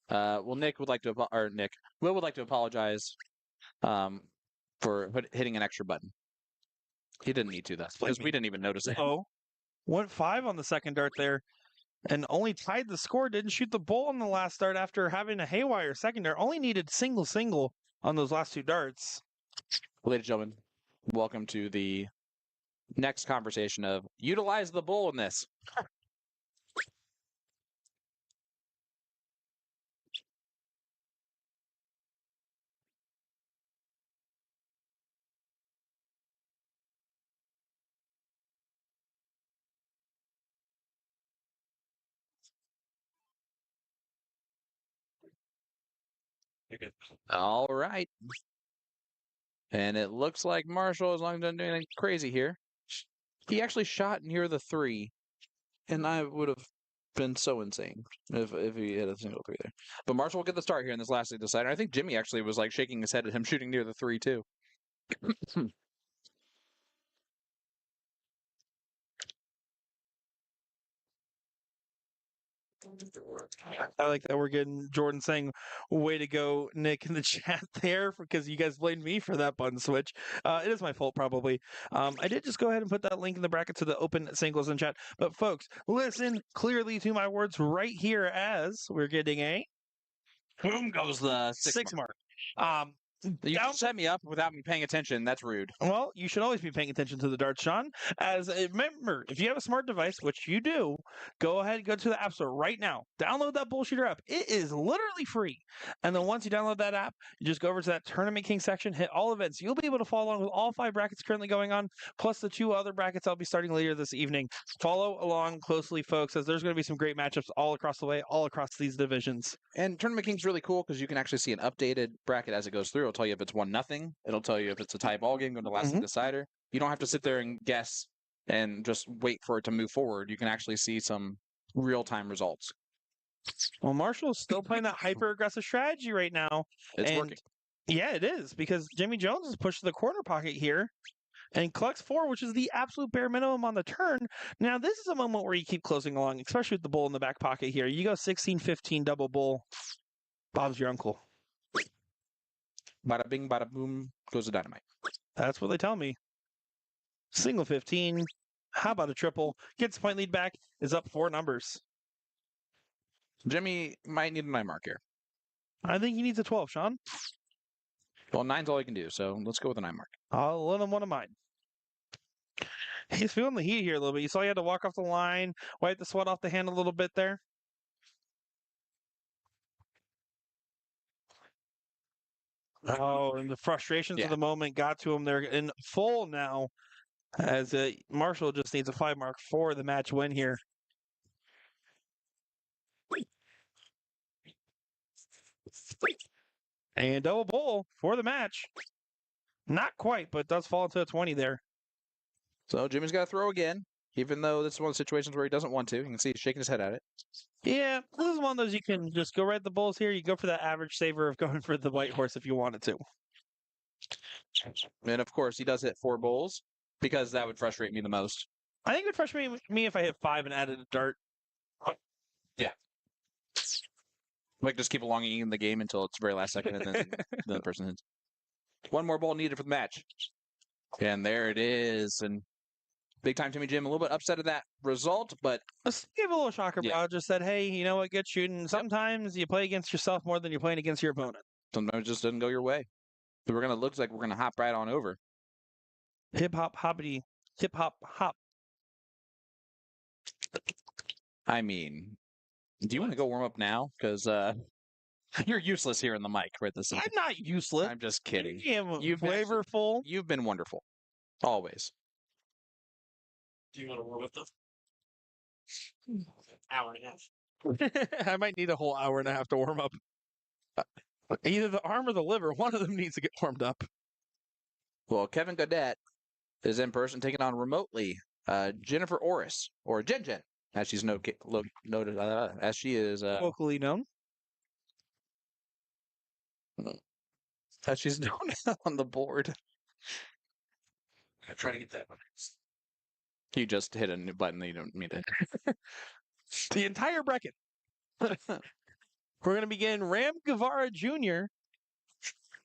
Well, Nick would like to, Will would like to apologize, for hitting an extra button. He didn't need to, though, because we didn't even notice it. Oh, went 5 on the second dart there, and only tied the score. Didn't shoot the bull on the last dart after having a haywire second dart. Only needed single on those last 2 darts. Ladies and gentlemen, welcome to the next conversation of utilize the bull in this. All right. And it looks like Marshall is not done doing anything crazy here. He actually shot near the 3, and I would have been so insane if he hit a single 3 there. But Marshall will get the start here in this last decider. I think Jimmy actually was like shaking his head at him shooting near the 3 too. I like that we're getting Jordan saying, "Way to go, Nick," in the chat there because you guys blamed me for that button switch. It is my fault, probably. I did just go ahead and put that link in the bracket to the open singles in chat. But folks, listen clearly to my words right here as we're getting a Boom goes the 6 mark. You Down set me up without me paying attention. That's rude. Well, you should always be paying attention to the darts, Sean. Remember, if you have a smart device, which you do, go ahead and go to the App Store right now. Download that bullshitter app. It is literally free. And then once you download that app, you just go over to that Tournament King section, hit all events. You'll be able to follow along with all 5 brackets currently going on, plus the 2 other brackets I'll be starting later this evening. Follow along closely, folks, as there's going to be some great matchups all across the way, all across these divisions. And Tournament King's really cool because you can actually see an updated bracket as it goes through. It'll tell you if it's 1-0. It'll tell you if it's a tie ball game going to last decider. You don't have to sit there and guess and just wait for it to move forward. You can actually see some real-time results. Well, Marshall's still playing that hyper-aggressive strategy right now. It's working. Yeah, it is, because Jimmy Jones is pushed to the corner pocket here and collects 4, which is the absolute bare minimum on the turn. Now, this is a moment where you keep closing along, especially with the bull in the back pocket here. You go 16-15 double bull. Bob's your uncle. Bada bing, bada boom, goes the dynamite. That's what they tell me. Single 15. How about a triple? Gets the point lead back, is up 4 numbers. Jimmy might need a 9 mark here. I think he needs a 12, Sean. Well, 9's all he can do, so let's go with a 9 mark. I'll let him one of mine. He's feeling the heat here a little bit. You saw he had to walk off the line, wipe the sweat off the hand a little bit there. Oh, and the frustrations of the moment got to him. They're in full now, as Marshall just needs a 5 mark for the match win here. And double bull for the match. Not quite, but does fall into a 20 there. So Jimmy's got to throw again, even though this is one of the situations where he doesn't want to. You can see he's shaking his head at it. Yeah, this is one of those you can just go right the bulls here. You go for that average saver of going for the white horse if you wanted to. And of course, he does hit 4 bulls because that would frustrate me the most. I think it would frustrate me if I hit 5 and added a dart. Yeah. Like just keep elongating the game until it's the very last second and then the person hits. 1 more ball needed for the match. And there it is. And big time Timmy Jim, a little bit upset at that result, but let's give a little shocker, bro. Just said, hey, you know what, get shooting. Sometimes you play against yourself more than you're playing against your opponent. Sometimes it just doesn't go your way. So looks like we're gonna hop right on over. Hip hop hoppity, hip hop hop. I mean, do you want to go warm up now? Because you're useless here in the mic right this second. I'm not useless. I'm just kidding. You've flavorful. You've been wonderful. Always. Do you want to warm up the hour and a half? I might need a whole hour and a half to warm up. Either the arm or the liver, one of them needs to get warmed up. Well, Kevin Gaudette is in person taking on remotely Jennifer Orris, or Jen Jen, as she's noted, as she is locally known. As she's known on the board. I try to get that one. You just hit a new button that you don't mean to hit. The entire bracket. We're going to begin Ram Guevara Jr.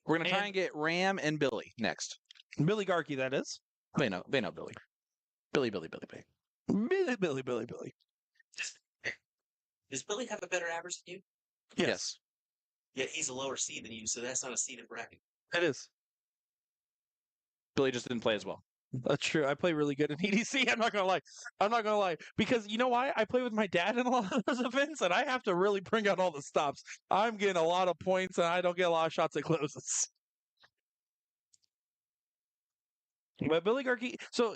We're going to try and get Ram and Billy next. Billy Garkey, that is. They know Billy. Billy. Billy. Does Billy have a better average than you? Yes. Yet he's a lower seed than you, so that's not a seeded bracket. It is. Billy just didn't play as well. That's true. I play really good in EDC. I'm not gonna lie. Because you know why? I play with my dad in a lot of those events, and I have to really bring out all the stops. I'm getting a lot of points, and I don't get a lot of shots at closes. But Billy Garkey, so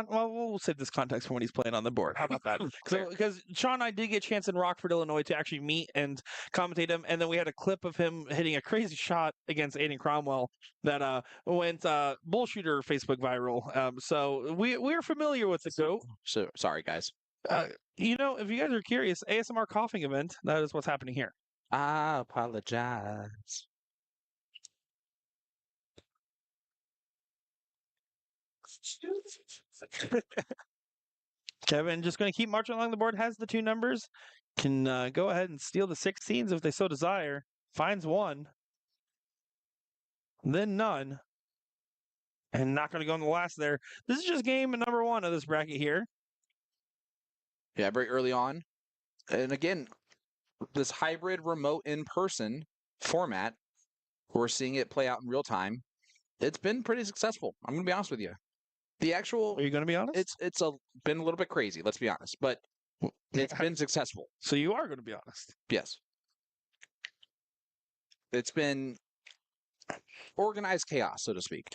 we'll save this context for when he's playing on the board. How about that? Because Sean and I did get a chance in Rockford, Illinois to actually meet and commentate him, and then we had a clip of him hitting a crazy shot against Aiden Cromwell that went bullshooter Facebook viral. So we're familiar with the goat. So sorry, guys. If you guys are curious, ASMR coughing event, that is what's happening here. I apologize. Kevin just going to keep marching along the board, has the 2 numbers. can go ahead and steal the 16s if they so desire. Finds one, then none, and not going to go in the last there. This is just game number 1 of this bracket here. Yeah, very early on. And again, this hybrid remote in-person format, we're seeing it play out in real time. It's been pretty successful. I'm going to be honest with you. The actual Are you going to be honest? it's been a little bit crazy, let's be honest, but it's been successful. So you are going to be honest. Yes. It's been organized chaos, so to speak.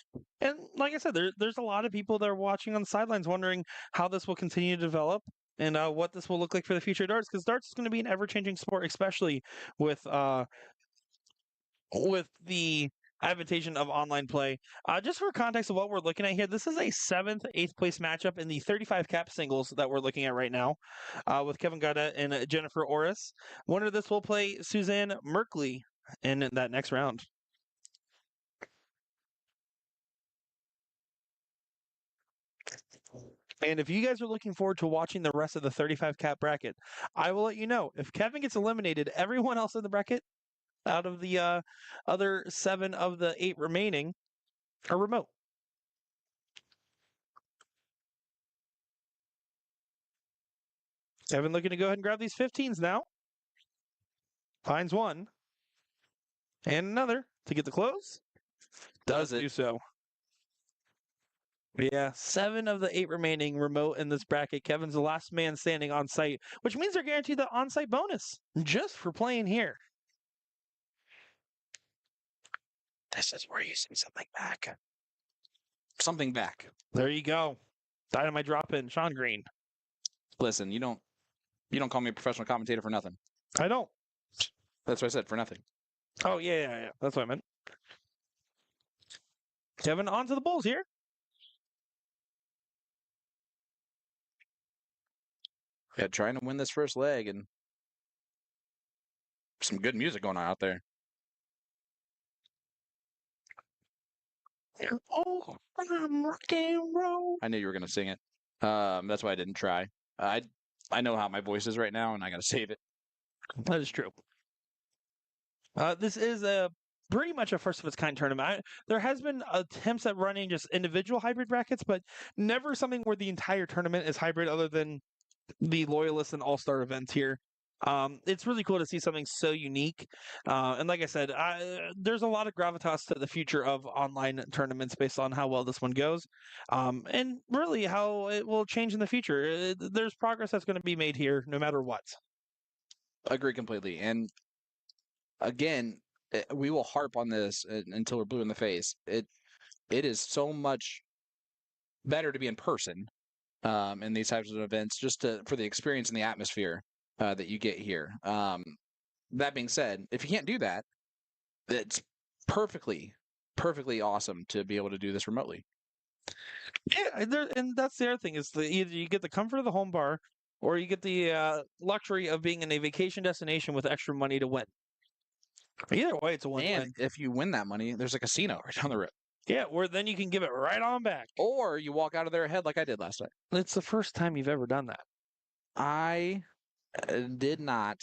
And like I said, there's a lot of people that are watching on the sidelines wondering how this will continue to develop and what this will look like for the future of darts, because darts is going to be an ever-changing sport, especially with the adaptation of online play. Just for context of what we're looking at here, this is a 7th, 8th place matchup in the 35 cap singles that we're looking at right now with Kevin Gutta and Jennifer Orris. Winner of this will play Suzanne Merkley in that next round. And if you guys are looking forward to watching the rest of the 35 cap bracket, I will let you know, if Kevin gets eliminated, everyone else in the bracket out of the other 7 of the 8 remaining are remote. Kevin looking to go ahead and grab these 15s now. Finds one. And another to get the close. Does it? Do so. Yeah, 7 of the 8 remaining remote in this bracket. Kevin's the last man standing on site, which means they're guaranteed the on-site bonus just for playing here. This is where you see something back. Something back. There you go. Dynamite drop in, Sean Green. Listen, you don't call me a professional commentator for nothing. I don't. That's what I said, for nothing. Oh, yeah. That's what I meant. Kevin, on to the Bulls here. Yeah, trying to win this first leg, and some good music going on out there. Oh, I'm rock and roll. I knew you were going to sing it. That's why I didn't try. I know how my voice is right now, and I got to save it. That is true. This is pretty much a first of its kind tournament. There has been attempts at running just individual hybrid brackets, but never something where the entire tournament is hybrid other than the Loyalist and All-Star events here. It's really cool to see something so unique. And like I said, there's a lot of gravitas to the future of online tournaments based on how well this one goes. And really how it will change in the future. There's progress that's going to be made here no matter what. Agree completely. And again, we will harp on this until we're blue in the face. It is so much better to be in person in these types of events, just for the experience and the atmosphere that you get here. That being said, if you can't do that, it's perfectly awesome to be able to do this remotely. Yeah, and that's the other thing is either you get the comfort of the home bar or you get the luxury of being in a vacation destination with extra money to win. Either way, it's a win-win. And if you win that money, there's a casino right down the road. Yeah, where then you can give it right on back. Or you walk out of there ahead like I did last night. It's the first time you've ever done that. I did not.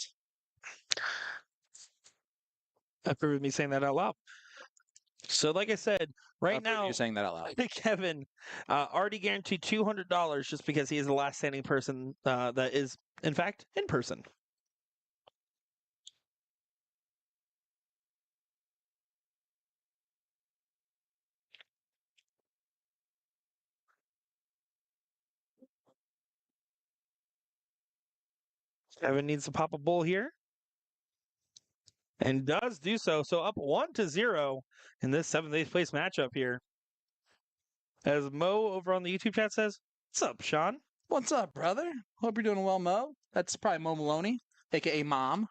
After me saying that out loud. So, like I said, right now, you're saying that out loud. Kevin already guaranteed $200 just because he is the last standing person that is, in fact, in person. Kevin needs to pop a bull here. And does do so. So up 1-0 in this 7th, 8th place matchup here. As Mo over on the YouTube chat says, "What's up, Sean?" What's up, brother? Hope you're doing well, Mo. That's probably Mo Maloney, aka Mom.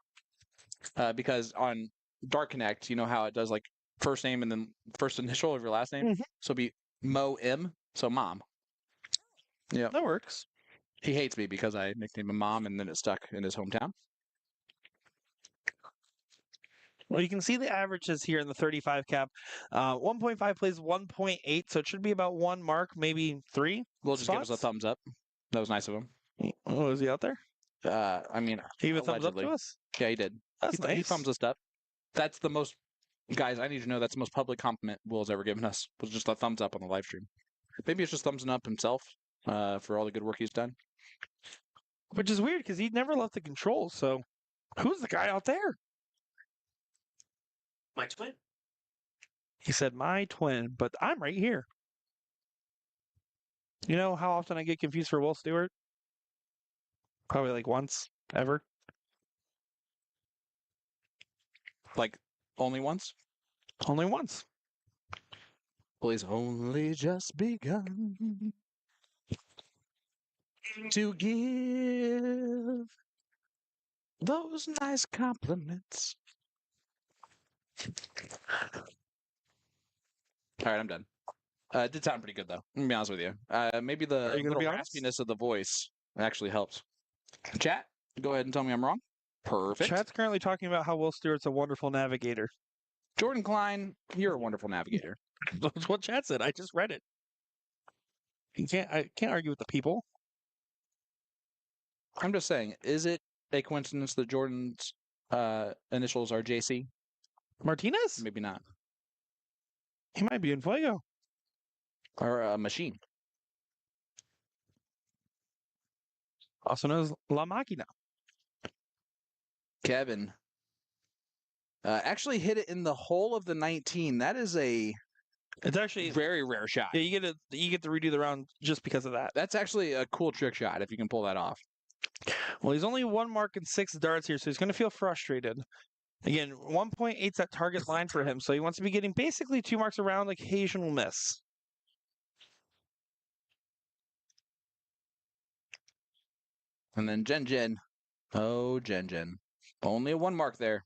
Because on Dark Connect, you know how it does like first name and then first initial of your last name? Mm-hmm. So it'd be Mo M, so Mom. Yeah. That works. He hates me because I nicknamed him Mom and then it stuck in his hometown. Well, you can see the averages here in the 35 cap. 1.5 plays 1.8, so it should be about 1 mark, maybe 3. We'll just give us a thumbs up. That was nice of him. Oh, is he out there? I mean, He even thumbs up allegedly. to us. Yeah, he did. That's He nice. thumbs us up. That's the most, guys. I need to know that's the most public compliment Will's ever given us. Was just a thumbs up on the live stream. Maybe it's just thumbsing up himself for all the good work he's done. Which is weird because he never left the controls. So who's the guy out there? My twin. He said, my twin, but I'm right here. You know how often I get confused for Will Stewart? Probably like once, ever. Like only once. Only once. Well, he's only just begun to give those nice compliments. All right, I'm done. It did sound pretty good, though. I'm going to be honest with you. Maybe the Are you gonna little be honest? raspiness of the voice actually helps. Chat, go ahead and tell me I'm wrong. Perfect. Chat's currently talking about how Will Stewart's a wonderful navigator. Jordan Klein, you're a wonderful navigator. That's what chat said. I just read it. I can't argue with the people. I'm just saying, is it a coincidence that Jordan's initials are JC? Martinez? Maybe not. He might be in Fuego. Or a machine. Also known as La Máquina. Kevin actually hit it in the hole of the 19. That is a It's actually very rare shot. Yeah, you get to redo the round just because of that. That's actually a cool trick shot if you can pull that off. Well, he's only 1 mark and 6 darts here, so he's going to feel frustrated. Again, 1.8's that target line for him, so he wants to be getting basically 2 marks around, occasional miss. And then Jen. Oh, Jen. Only a 1 mark there.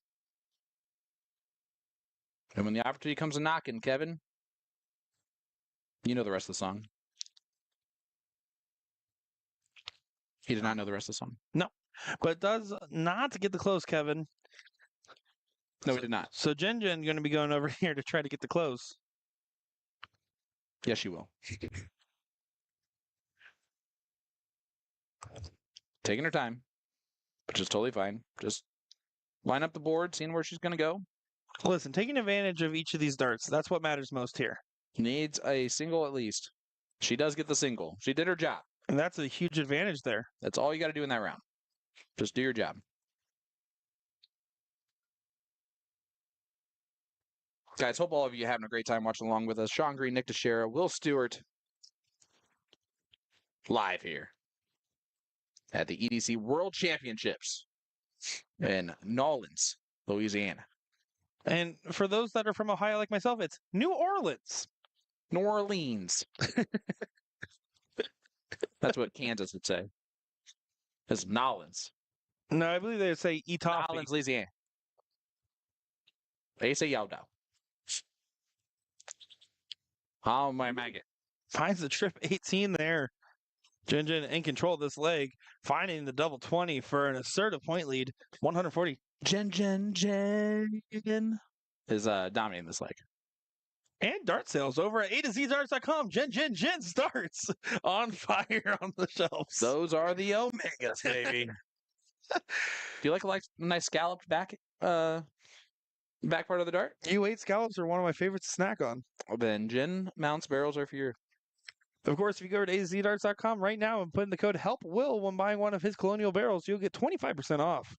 And when the opportunity comes a knocking, Kevin, you know the rest of the song. He did not know the rest of the song. No, but does not get the close, Kevin. No, he did not. So Jen going to be going over here to try to get the close. Yes, she will. Taking her time, which is totally fine. Just line up the board, seeing where she's going to go. Listen, taking advantage of each of these darts, that's what matters most here. Needs a single at least. She does get the single. She did her job. And that's a huge advantage there. That's all you got to do in that round. Just do your job. Guys, hope all of you are having a great time watching along with us. Sean Green, Nick Teixeira, Will Stewart, live here at the EDC World Championships in Nolens, Louisiana. And for those that are from Ohio like myself, it's New Orleans. New Orleans. That's what Kansas would say. It's Nolens. No, I believe they would say Etoffee. Nolens, Louisiana. They say Yodo. How my maggot. Finds the trip 18 there. Jen in control of this leg, finding the double 20 for an assertive point lead, 140. Jen is dominating this leg. And dart sales over at A2ZDarts.com. Jen starts on fire on the shelves. Those are the Omegas, baby. Do you like a nice scalloped back part of the dart? U8 scallops are one of my favorites to snack on. Well, then Jen mounts barrels are for your. Of course, if you go to AZDarts.com right now and put in the code HELPWILL when buying one of his Colonial barrels, you'll get 25% off.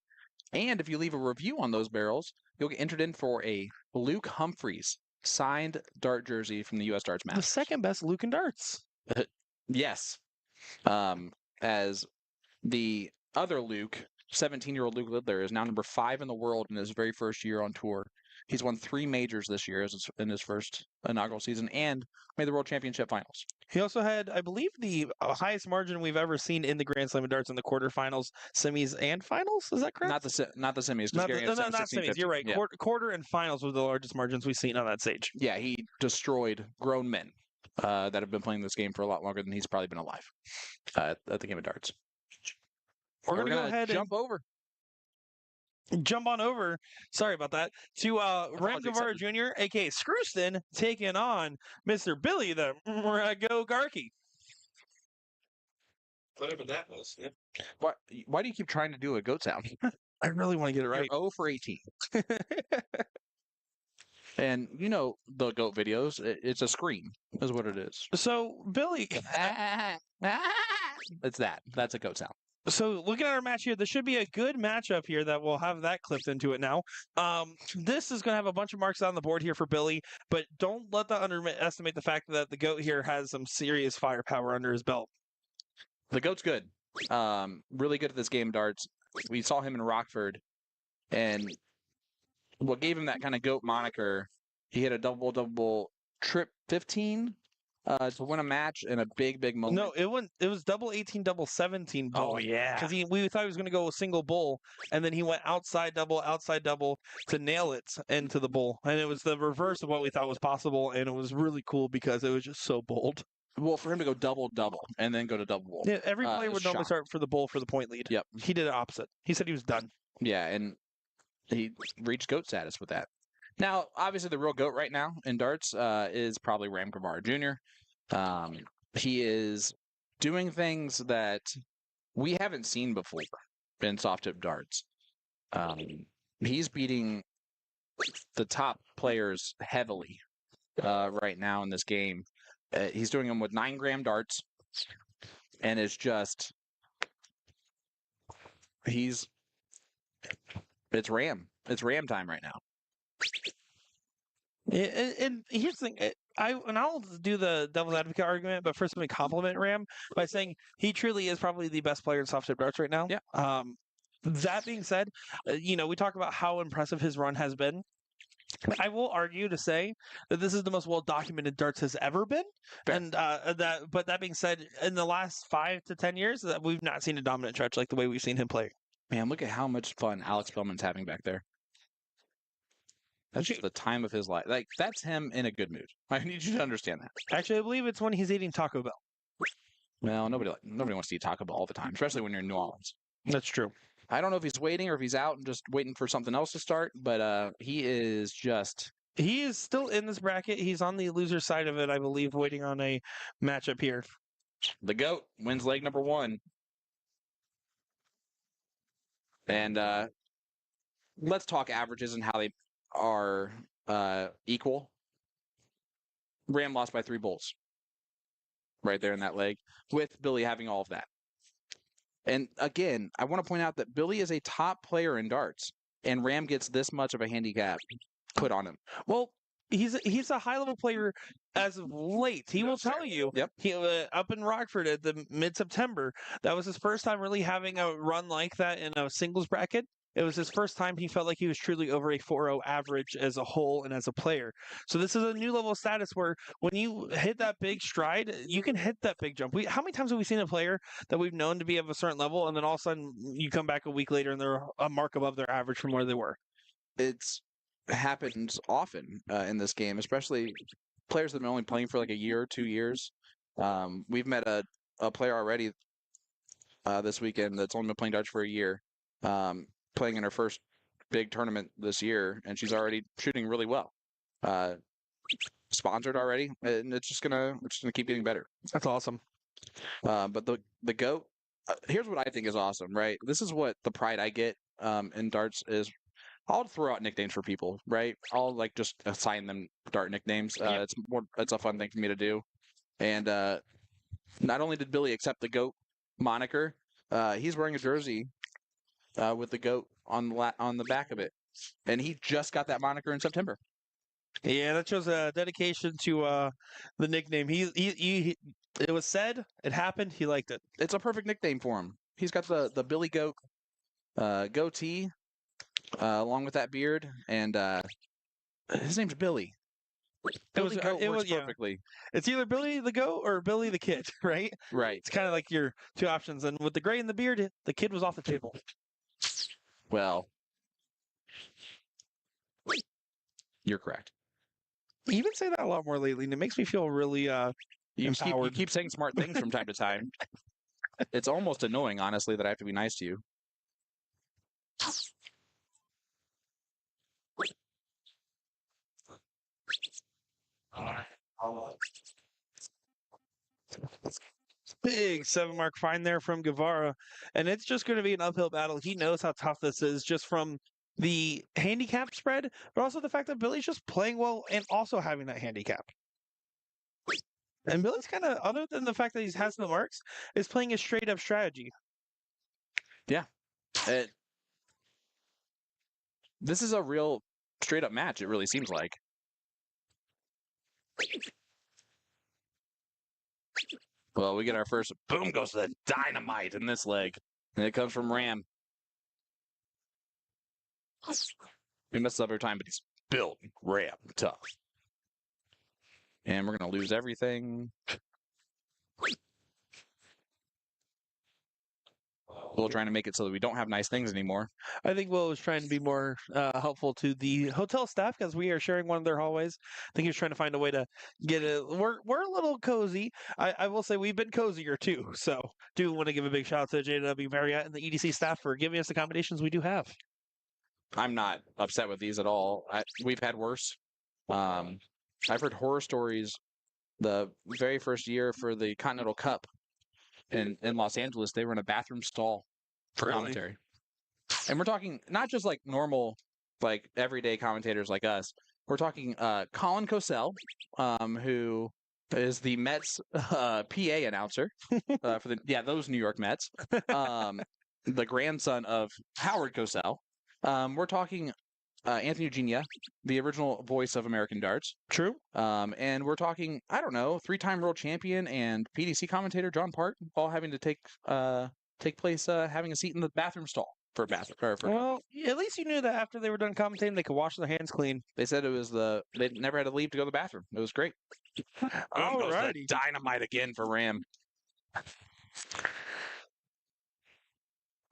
And if you leave a review on those barrels, you'll get entered in for a Luke Humphreys signed dart jersey from the U.S. Darts Masters. The second best Luke in darts. Yes. As the other Luke, 17-year-old Luke Littler, is now number 5 in the world in his very first year on tour. He's won 3 majors this year in his first inaugural season and made the World Championship finals. He also had, I believe, the highest margin we've ever seen in the Grand Slam of darts in the quarterfinals, semis, and finals. Is that correct? Not the semis. Not semis. You're right. Yeah. Quarter and finals were the largest margins we've seen on that stage. Yeah, he destroyed grown men that have been playing this game for a lot longer than he's probably been alive at the game of darts. We're going to go ahead and jump on over. Sorry about that. To Ram Guevara Jr., a.k.a. Scrooston, taking on Mr. Billy the Rago Garkey. Whatever that was. Yeah. Why do you keep trying to do a goat sound? I really want to get it You're right. 0 for 18. And you know the goat videos, it's a scream, is what it is. So, Billy, It's that. That's a goat sound. so looking at our match here, this should be a good matchup here that we'll have that clipped into it now. This is going to have a bunch of marks on the board here for Billy, but don't let that underestimate the fact that the GOAT here has some serious firepower under his belt. The goat's good. Really good at this game, darts. We saw him in Rockford, and what gave him that kind of goat moniker, he hit a double trip 15 to win a match in a big moment. No, it was double 18, double 17 bull. Oh, yeah. Because we thought he was going to go a single bull, and then he went outside double to nail it into the bull. And it was the reverse of what we thought was possible, and it was really cool because it was just so bold. Well, for him to go double and then go to double. Yeah, every player would normally shock. start for the bull for the point lead. Yep. He did it opposite. He said he was done. Yeah, and he reached GOAT status with that. Now, obviously, the real GOAT right now in darts is probably Ram Guevara Jr. He is doing things that we haven't seen before in soft tip darts. He's beating the top players heavily right now in this game. He's doing them with 9-gram darts, and it's just it's Ram. It's Ram time right now. And here's the thing, I'll do the devil's advocate argument, but first let me compliment Ram by saying he truly is probably the best player in soft tip darts right now. Yeah. That being said, we talk about how impressive his run has been. I will argue to say that this is the most well documented darts has ever been, Fair. and but that being said, in the last 5 to 10 years, that we've not seen a dominant stretch like the way we've seen him play. Man, look at how much fun Alex Bellman's having back there. That's just the time of his life. Like, that's him in a good mood. I need you to understand that. Actually, I believe it's when he's eating Taco Bell. Well, nobody wants to eat Taco Bell all the time, especially when you're in New Orleans. That's true. I don't know if he's waiting or if he's out and just waiting for something else to start, but he is just... He is still in this bracket. He's on the loser side of it, I believe, waiting on a matchup here. The GOAT wins leg number 1. And let's talk averages and how they are equal. Ram lost by 3 bulls right there in that leg, with Billy having all of that. And again, I want to point out that Billy is a top player in darts, and Ram gets this much of a handicap put on him. Well, he's a high level player as of late. He will tell you. Yep. He up in Rockford at the mid-September. That was his first time really having a run like that in a singles bracket. It was his first time he felt like he was truly over a 4.0 average as a whole and as a player. So this is a new level of status where when you hit that big stride, you can hit that big jump. How many times have we seen a player that we've known to be of a certain level, and then all of a sudden you come back a week later and they're a mark above their average from where they were? It's happens often in this game, especially players that have been only playing for like a year or 2 years. We've met a player already this weekend that's only been playing darts for a year. Playing in her first big tournament this year, and she's already shooting really well. Sponsored already, and it's just gonna keep getting better. That's awesome. But the GOAT, here's what I think is awesome, right? This is what the pride I get in darts is. I'll throw out nicknames for people, right? I'll like just assign them dart nicknames. It's a fun thing for me to do. And not only did Billy accept the GOAT moniker, he's wearing a jersey with the GOAT on the back of it, and he just got that moniker in September. Yeah, that shows a dedication to the nickname. He it was said, it happened, he liked it. It's a perfect nickname for him. He's got the Billy Goat goatee along with that beard, and his name's Billy. Billy Goat works perfectly. Yeah. It's either Billy the Goat or Billy the Kid, right? Right. It's kind of like your 2 options, and with the gray and the beard, the kid was off the table. Well, you're correct. You've been saying that a lot more lately, and it makes me feel really you keep saying smart things from time to time. It's almost annoying, honestly, that I have to be nice to you. Big 7 mark find there from Guevara. And it's just going to be an uphill battle. He knows how tough this is just from the handicap spread, but also the fact that Billy's just playing well and also having that handicap. And Billy's kind of, other than the fact that he has no marks, is playing a straight up strategy. Yeah. This is a real straight up match, it really seems like. Well, we get our first boom goes the dynamite in this leg. And it comes from Ram. He messes up every time, but he's built Ram tough. And we're going to lose everything. Will trying to make it so that we don't have nice things anymore. I think Will was trying to be more helpful to the hotel staff because we are sharing one of their hallways. I think he was trying to find a way to get it. We're a little cozy. I will say we've been cozier too. So do want to give a big shout out to JW Marriott and the EDC staff for giving us the accommodations we do have. I'm not upset with these at all. We've had worse. I've heard horror stories. The very first year for the Continental Cup in Los Angeles, they were in a bathroom stall for commentary. And we're talking not just like normal, like everyday commentators like us. We're talking Colin Cosell, who is the Mets PA announcer for those New York Mets. The grandson of Howard Cosell. We're talking Anthony Eugenia, the original voice of American Darts. True. And we're talking, I don't know, 3-time world champion and PDC commentator John Part, all having to take place having a seat in the bathroom stall for a bathroom. Well, at least you knew that after they were done commentating, they could wash their hands clean. They said it was they never had to leave to go to the bathroom. It was great. Alrighty. Dynamite again for Ram.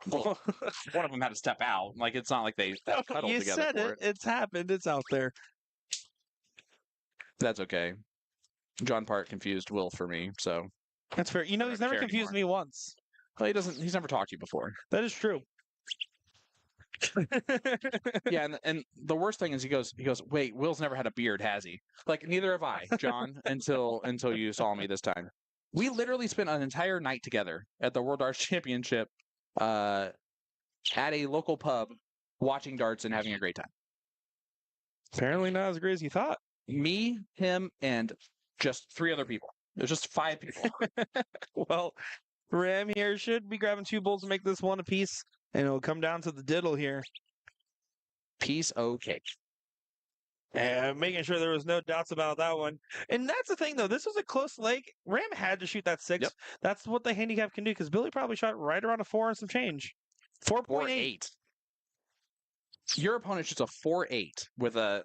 Well, one of them had to step out. Like, it's not like they cuddled You together said for it. It's happened. It's out there. That's okay. John Part confused Will for me, so That's fair. You know, he's never confused me once. well, he's never talked to you before. That is true. Yeah, and the worst thing is he goes, wait, Will's never had a beard, has he? Like, neither have I, John, until you saw me this time. We literally spent an entire night together at the World Darts Championship at a local pub watching darts and having a great time. Apparently not as great as you thought. Me, him, and just 3 other people. There's just 5 people. Well, Ram here should be grabbing 2 bowls to make this one apiece, and it'll come down to the diddle here. Piece of cake. And making sure there was no doubts about that one. And that's the thing, though. This was a close leg. Ram had to shoot that 6. Yep. That's what the handicap can do, because Billy probably shot right around a 4 and some change. 4.8. Your opponent shoots a 4.8 with a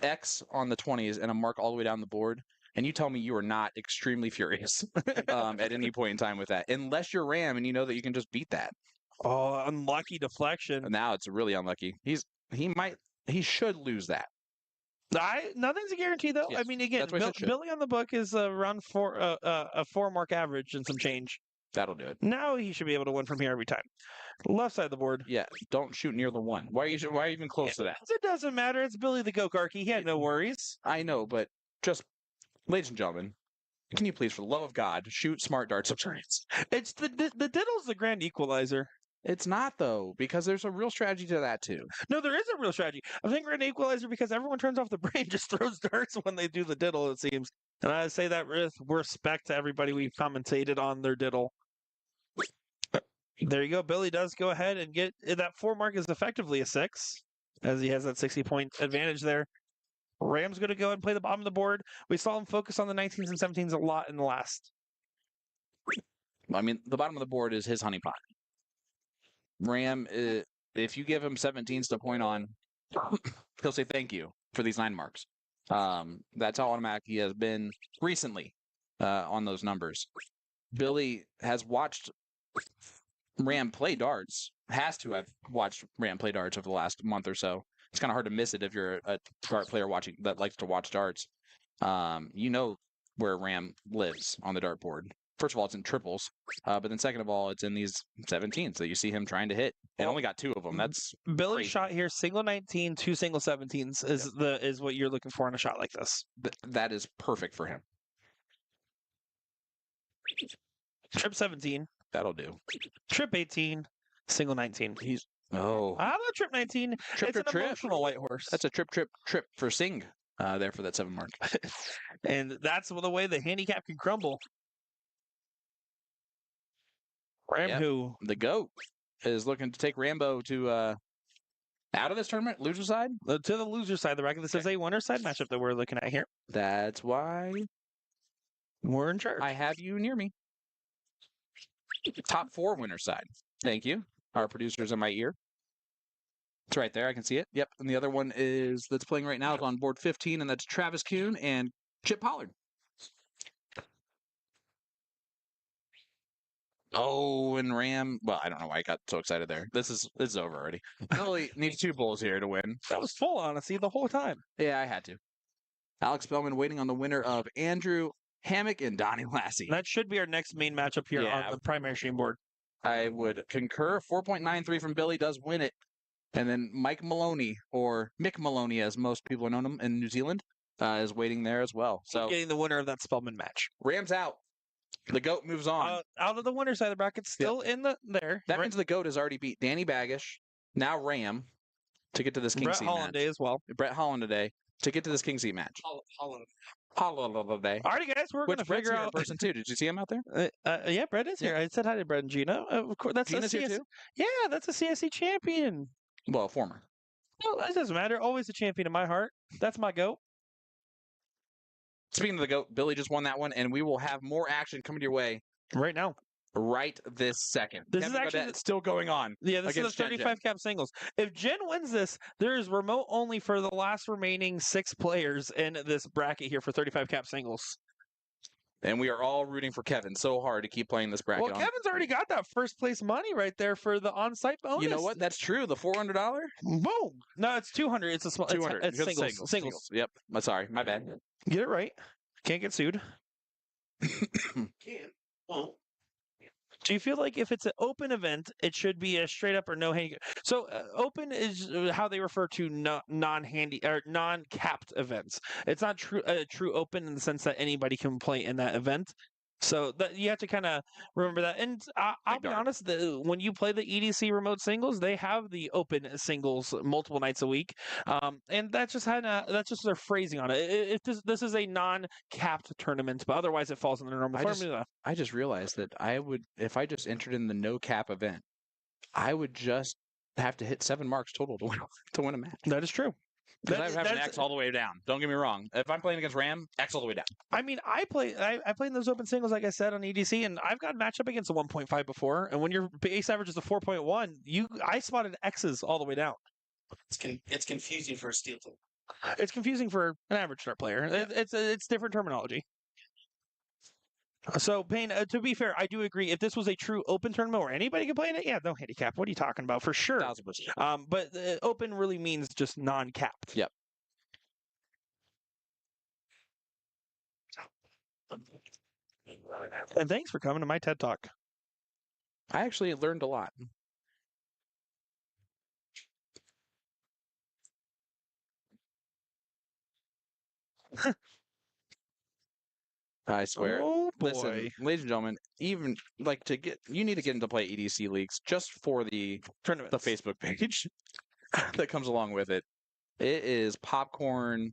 X on the 20s and a mark all the way down the board, and you tell me you are not extremely furious at any point in time with that, unless you're Ram and you know that you can just beat that. Oh, unlucky deflection. Now it's really unlucky. He should lose that. Nothing's a guarantee, though. Yes, I mean, again, Billy on the book is around a 4-mark average and some change. That'll do it. Now he should be able to win from here every time. Left side of the board. Yeah, don't shoot near the 1. Why are you even close to that? It doesn't matter. It's Billy the Go-Karky. He had no worries. I know, but just, ladies and gentlemen, can you please, for the love of God, shoot smart darts of turrets? It's the diddle's the grand equalizer. It's not, though, because there's a real strategy to that, too. No, there is a real strategy. I'm saying grand equalizer because everyone turns off the brain, just throws darts when they do the diddle, it seems. And I say that with respect to everybody we've commentated on their diddle. There you go. Billy does go ahead and get that 4 mark is effectively a 6, as he has that 60-point advantage there. Ram's going to go and play the bottom of the board. We saw him focus on the 19s and 17s a lot in the last. I mean, the bottom of the board is his honeypot. Ram, if you give him 17s to point on, he'll say thank you for these 9 marks. That's how automatic he has been recently on those numbers. Billy has watched Ram play darts, has to have watched Ram play darts over the last month or so. It's kind of hard to miss it if you're a dart player that likes to watch darts. You know where Ram lives on the dartboard. First of all, it's in triples, but then second of all, it's in these 17s that you see him trying to hit, and only got 2 of them. That's Billy's shot here: single 19, 2 single 17s is what you're looking for in a shot like this. That is perfect for him. Trip 17, That'll do. Trip 18, single 19. Oh, How about Trip 19? Trip, It's an trip, trip. emotional white horse. That's a trip for Sing there for that 7 mark. And that's the way the handicap can crumble. Ram Yep. who? The GOAT is looking to take Rambo to out of this tournament, loser side. To the loser side of the bracket. This is a winner side matchup that we're looking at here. That's why We're in charge. I have you near me. Top 4 winner side. Thank you. Our producer's in my ear. It's right there. I can see it. Yep. And the other one that's playing right now is on board 15, and that's Travis Kuhn and Chip Pollard. Oh, and Ram. Well, I don't know why I got so excited there. This is over already. Only needs 2 bulls here to win. That was full honesty the whole time. Yeah, I had to. Alex Bellman waiting on the winner of Andrew Hammock and Donnie Lassie. That should be our next main matchup here on the primary stream board. I would concur. 4.93 from Billy does win it. And then Mike Maloney, or Mick Maloney, as most people know him in New Zealand, is waiting there as well. So getting the winner of that Spellman match. Rams out. The GOAT moves on. Out of the winner side of the bracket, still in there. That means the GOAT has already beat Danny Baggish, now Ram, to get to this King Seat match. Brett Hollanday as well. Brett Hollanday to get to this King Seat match. Hollanday. Alrighty, guys, we're going to figure out. Person too. Did you see him out there? Yeah, Brett is here. I said hi to Brett and Gina. Of course, that's Gina's here too. Yeah, that's a CSC champion. Well, former. No, that doesn't matter. Always a champion in my heart. That's my GOAT. Speaking of the GOAT, Billy just won that one, and we will have more action coming your way right now. Right this second. This is actually still going on. Yeah, this is the 35 cap singles. If Jen wins this, there is remote only for the last remaining 6 players in this bracket here for 35 cap singles. And we are all rooting for Kevin so hard to keep playing this bracket. Well, Kevin's already got that first place money right there for the on-site bonus. You know what? That's true. The $400. Boom. No, it's 200. It's a small. 200. It's singles. Yep. Sorry, my bad. Get it right. Can't get sued. Can't. Well. Do you feel like if it's an open event, it should be a straight up or no handicap? So open is how they refer to non-handy or non-capped events. It's not true open in the sense that anybody can play in that event. So that you have to kind of remember that. And I'll be honest, when you play the EDC remote singles, they have the open singles multiple nights a week, and that's just their phrasing on it. This is a non-capped tournament, but otherwise it falls in the normal formula. I just realized that if I just entered in the no cap event, I would just have to hit 7 marks total to win a match. That is true. Because I have an X all the way down. Don't get me wrong. If I'm playing against Ram, X all the way down. I mean, I played in those open singles, like I said, on EDC, and I've got matched up against a 1.5 before. And when your base average is a 4.1, I spotted X's all the way down. It's confusing for a steel team. It's confusing for an average start player. Yeah. It's different terminology. So, Payne, to be fair, I do agree. If this was a true open tournament where anybody could play in it, yeah, no handicap. What are you talking about? For sure. 1,000%. But open really means just non-capped. Yep. And thanks for coming to my TED Talk. I actually learned a lot. I swear. Oh, boy. Listen, ladies and gentlemen, even you need to get into play EDC leagues just for the tournament, the Facebook page that comes along with it. It is popcorn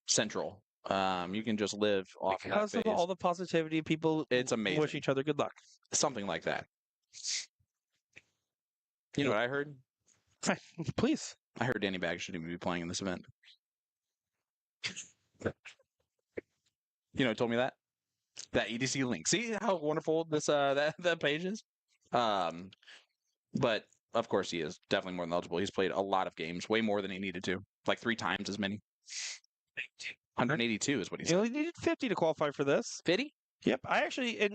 central. You can just live off because that of all the positivity, people. It's amazing. Wish each other good luck. Something like that. You know what I heard? Please. I heard Danny Baggs shouldn't even be playing in this event. You know who told me that? That EDC link. See how wonderful this that page is? But of course he is definitely more than eligible. He's played a lot of games, way more than he needed to. Like 3 times as many. 182 is what he said. He only needed 50 to qualify for this. 50? Yep.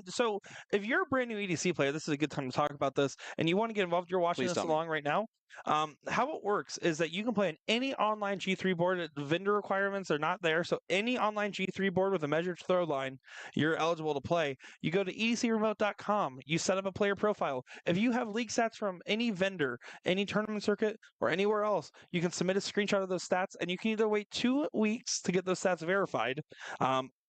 So if you're a brand new EDC player, this is a good time to talk about this, and you want to get involved, you're watching this along right now. How it works is that you can play on any online G3 board. The vendor requirements are not there, so any online G3 board with a measured throw line, you're eligible to play. You go to edcremote.com, you set up a player profile. If you have league stats from any vendor, any tournament circuit, or anywhere else, you can submit a screenshot of those stats, and you can either wait 2 weeks to get those stats verified,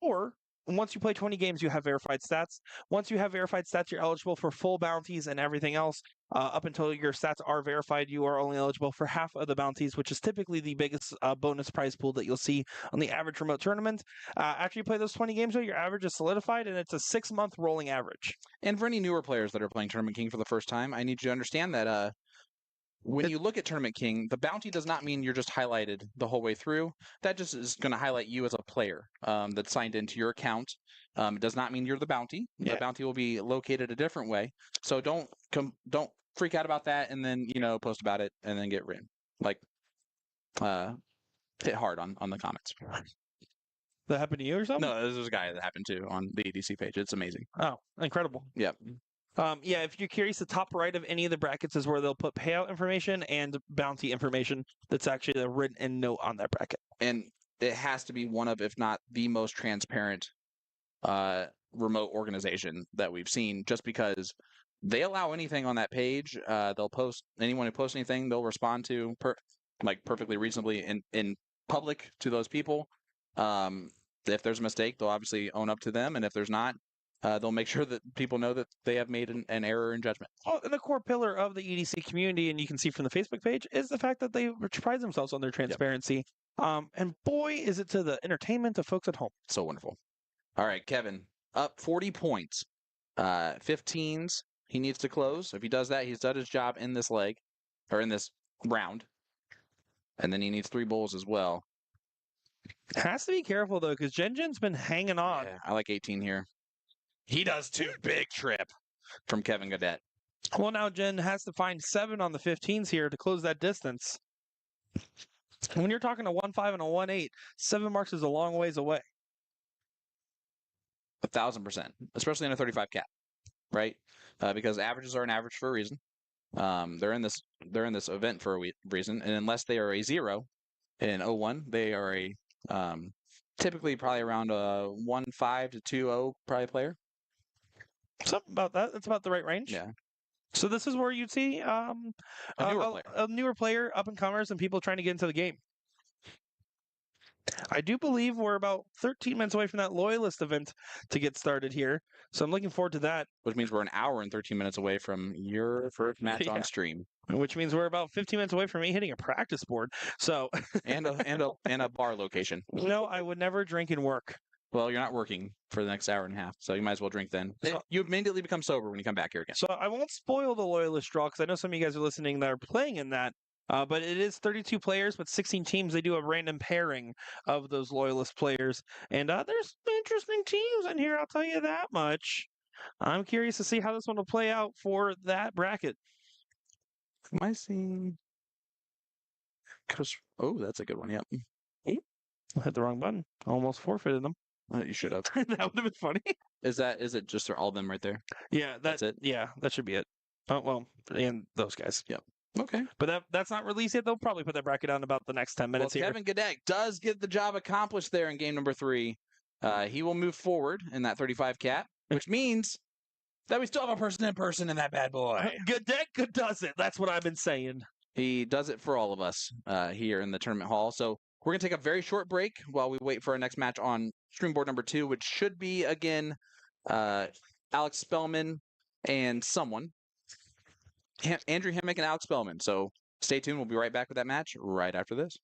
or once you play 20 games, you have verified stats. Once you have verified stats, you're eligible for full bounties and everything else. Up until your stats are verified, you are only eligible for half of the bounties, which is typically the biggest bonus prize pool that you'll see on the average remote tournament. After you play those 20 games, though, your average is solidified, and it's a 6-month rolling average. And for any newer players that are playing Tournament King for the first time, I need you to understand that when you look at Tournament King, the bounty does not mean you're just highlighted the whole way through. That just is going to highlight you as a player that's signed into your account. It does not mean you're the bounty. Yeah. The bounty will be located a different way. So don't freak out about that and then post about it and then get written. Like hit hard on the comments. That happened to you or something? No, there's a guy that happened to on the EDC page. It's amazing. Oh, incredible. Yep. Yeah, if you're curious, the top right of any of the brackets is where they'll put payout information and bounty information. That's actually a written note on that bracket. And it has to be one of, if not the most transparent remote organization that we've seen, just because they allow anything on that page. They'll post, anyone who posts anything, they'll respond to perfectly reasonably in public to those people. If there's a mistake, they'll obviously own up to them, and if there's not, they'll make sure that people know that they have made an error in judgment. Well, and the core pillar of the EDC community, and you can see from the Facebook page, is the fact that they pride themselves on their transparency. Yep. And boy, is it to the entertainment of folks at home. So wonderful. All right, Kevin, up 40 points. 15s he needs to close. If he does that, he's done his job in this leg, or in this round. And then he needs 3 bulls as well. Has to be careful, though, because Jin's been hanging on. Yeah, I like 18 here. He does too. Big trip from Kevin Gadet. Well, now Jin has to find 7 on the 15s here to close that distance. When you're talking a 1-5 and a 1-8, 7 marks is a long ways away. 1,000%, especially in a 35 cap, right? Because averages are an average for a reason. They're in this event for a reason, and unless they are a 0 in 01, they are a typically probably around a 1-5 to 2-0 probably player. Something about that. That's about the right range. Yeah. So this is where you'd see a newer player, up and comers, and people trying to get into the game. I do believe we're about 13 minutes away from that Loyalist event to get started here. So I'm looking forward to that. Which means we're an hour and 13 minutes away from your first match on stream. Which means we're about 15 minutes away from me hitting a practice board. So and a bar location. No, I would never drink and work. Well, you're not working for the next hour and a half, so you might as well drink then. You immediately become sober when you come back here again. So I won't spoil the Loyalist draw because I know some of you guys are listening that are playing in that. But it is 32 players, but 16 teams. They do a random pairing of those Loyalist players. And there's interesting teams in here, I'll tell you that much. I'm curious to see how this one will play out for that bracket. Am I seeing... Oh, that's a good one, yep. I hit the wrong button. Almost forfeited them. You should have. That would have been funny. Is it just all of them right there? Yeah, that's it. Yeah, that should be it. Oh, well, and those guys. Yep. Okay. But that's not released yet. They'll probably put that bracket out in about the next 10 minutes here. Kevin Gadet does get the job accomplished there in game number 3. He will move forward in that 35 cap, which means that we still have a person in person in that bad boy. Gadet does it. That's what I've been saying. He does it for all of us here in the tournament hall. So we're going to take a very short break while we wait for our next match on stream board number 2, which should be, again, Alex Spellman and someone. Andrew Hemmick and Alex Spellman. So stay tuned. We'll be right back with that match right after this.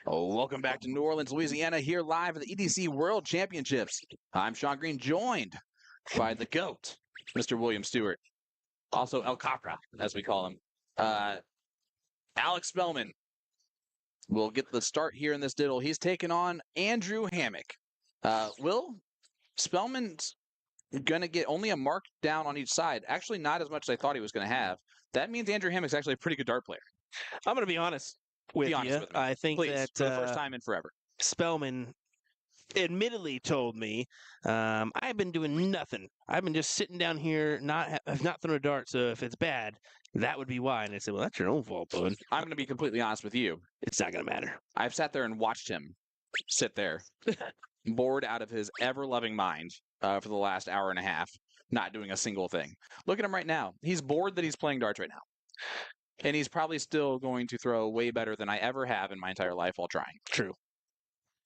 Welcome back to New Orleans, Louisiana, here live at the EDC World Championships. I'm Sean Green, joined by the GOAT, Mr. William Stewart, also El Capra, as we call him. Alex Spellman will get the start here in this diddle. He's taking on Andrew Hammock. Will Spellman's going to get only a mark down on each side. Actually, not as much as I thought he was going to have. That means Andrew Hammock's actually a pretty good dart player. I'm going to be honest with you. With me. I think Please, that for the first time in forever. Spellman admittedly told me I've been doing nothing. I've been just sitting down here, I've not thrown a dart, so if it's bad, that would be why. And I said, well, that's your own fault, bud. I'm going to be completely honest with you. It's not going to matter. I've sat there and watched him sit there, bored out of his ever-loving mind for the last hour and a half, not doing a single thing. Look at him right now. He's bored that he's playing darts right now. And he's probably still going to throw way better than I ever have in my entire life while trying. True.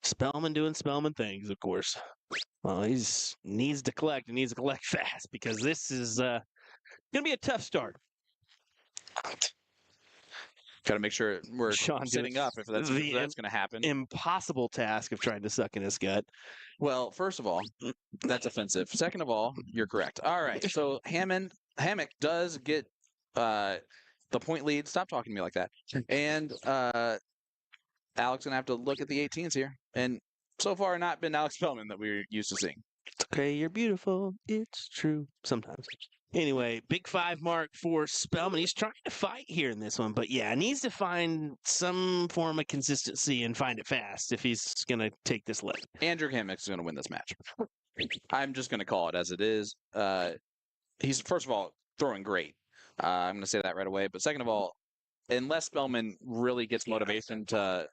Spellman doing Spellman things, of course. Well, he needs to collect fast because this is going to be a tough start. Got to make sure we're Sean sitting up if that's going to happen. Impossible task of trying to suck in his gut. Well, first of all, that's offensive. Second of all, you're correct. All right, so Hammock does get the point lead. Stop talking to me like that. And Alex going to have to look at the 18s here. And so far, not been Alex Spellman that we're used to seeing. Okay, you're beautiful. It's true. Sometimes. Anyway, big 5 mark for Spellman. He's trying to fight here in this one, but yeah, needs to find some form of consistency and find it fast if he's going to take this leg. Andrew Hammock's going to win this match. I'm just going to call it as it is. He's, first of all, throwing great. I'm going to say that right away. But second of all, unless Spellman really gets motivation to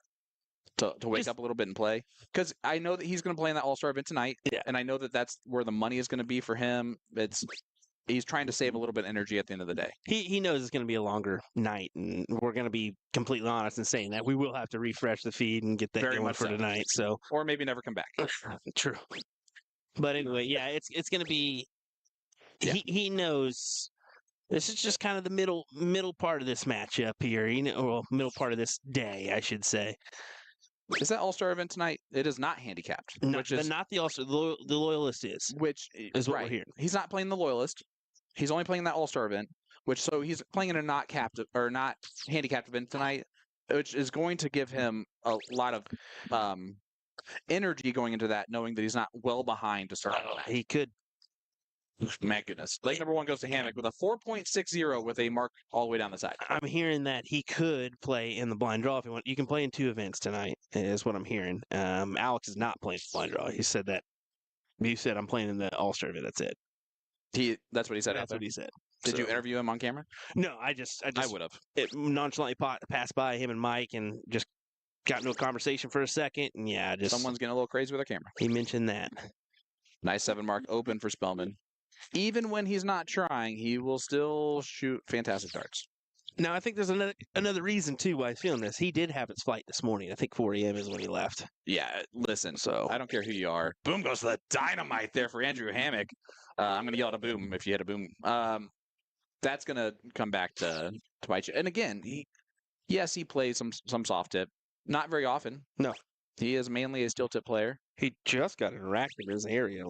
wake up a little bit and play, because I know that he's going to play in that All-Star event tonight, and I know that that's where the money is going to be for him. He's trying to save a little bit of energy at the end of the day. He knows it's going to be a longer night, and we're going to be completely honest in saying that. We will have to refresh the feed and get that going for tonight. So, or maybe never come back. True. But anyway, yeah, it's going to be. Yeah. He knows. This is just kind of the middle part of this matchup here, or middle part of this day, I should say. Is that All-Star event tonight? It is not handicapped. No, which is not the All-Star. The Loyalist is. Which is what we're hearing. He's not playing the Loyalist. He's only playing that All-Star event, so he's playing in a not handicapped event tonight, which is going to give him a lot of energy going into that, knowing that he's not well behind to start. He could. My goodness. Leg number 1 goes to Hammock with a 4.60 with a mark all the way down the side. I'm hearing that he could play in the blind draw if you want. You can play in 2 events tonight, is what I'm hearing. Alex is not playing the blind draw. He said that. You said I'm playing in the All-Star event. That's it. That's what he said. That's what he said. Did you interview him on camera? No, I would have. It nonchalantly passed by him and Mike and just got into a conversation for a second. And yeah, someone's getting a little crazy with their camera. He mentioned that. Nice 7 mark open for Spellman. Even when he's not trying, he will still shoot fantastic darts. Now, I think there's another reason, too, why he's feeling this. He did have his flight this morning. I think 4 a.m. is when he left. Yeah, listen, so I don't care who you are. Boom goes the dynamite there for Andrew Hammock. I'm going to yell at a boom if you hit a boom. That's going to come back to bite you. And again, he plays some soft tip. Not very often. No. He is mainly a steel tip player. He just got interactive in his area,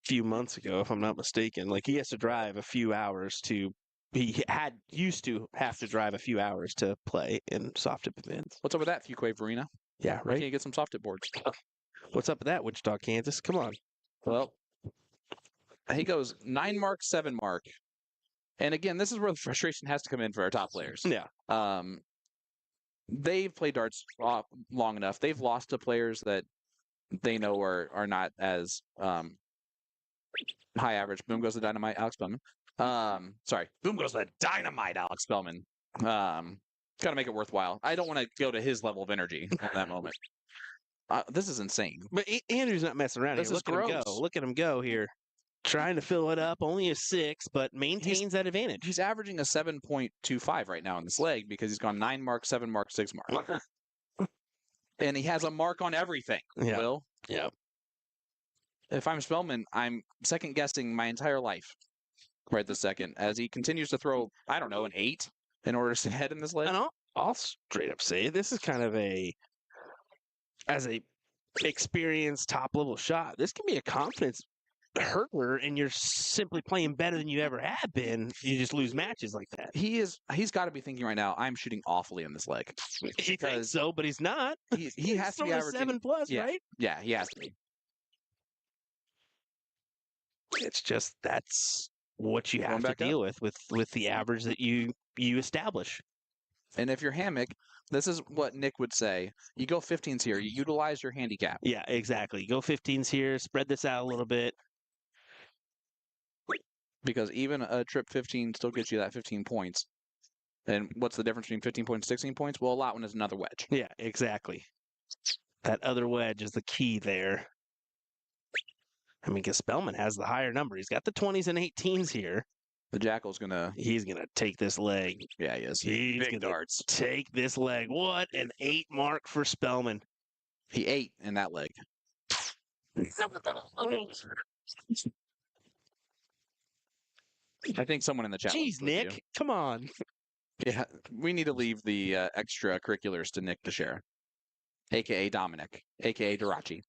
few months ago, if I'm not mistaken. He has to drive a few hours he used to have to drive a few hours to play in soft tip events. What's up with that, Fuquay Arena? Yeah, right. Where can you get some soft tip boards? What's up with that, Wichita, Kansas? Come on. Well, he goes 9 mark, 7 mark. And again, this is where the frustration has to come in for our top players. Yeah. They've played darts long enough. They've lost to players that they know are not as high average. Boom goes the dynamite, Alex Spellman. Boom goes the dynamite, Alex Spellman. Got to make it worthwhile. I don't want to go to his level of energy at that moment. This is insane. But Andrew's not messing around. This is gross. Look at him go here. Trying to fill it up. Only a 6, but maintains that advantage. He's averaging a 7.25 right now in this leg because he's gone 9 mark, 7 mark, 6 mark. And he has a mark on everything, yeah. Will. Yeah. If I'm Spellman, I'm second-guessing my entire life right this second as he continues to throw, I don't know, an 8 in order to stay ahead in this leg. And I'll straight up say this is kind of a as a experienced top level shot, this can be a confidence hurter, and you're simply playing better than you ever have been. You just lose matches like that. He's got to be thinking right now, I'm shooting awfully in this leg. He thinks so, but he's not. He has to be averaging 7+, yeah, right? Yeah, he has to be. It's just that's what you Going have to back deal with the average that you establish. And if you're Hammock, this is what Nick would say. You go 15s here. You utilize your handicap. Yeah, exactly. Go 15s here. Spread this out a little bit. Because even a trip 15 still gets you that 15 points. And what's the difference between 15 points and 16 points? Well, a lot one is another wedge. Yeah, exactly. That other wedge is the key there. I mean, because Spellman has the higher number. He's got the 20s and 18s here. The Jackal's gonna. He's gonna take this leg. Yeah, he is. He's Big gonna darts. take this leg. What an 8 mark for Spellman. He ate in that leg. I think someone in the chat. Jeez, Nick, come on. Yeah, we need to leave the extracurriculars to Nick to share, aka Dominic, aka Dirachi,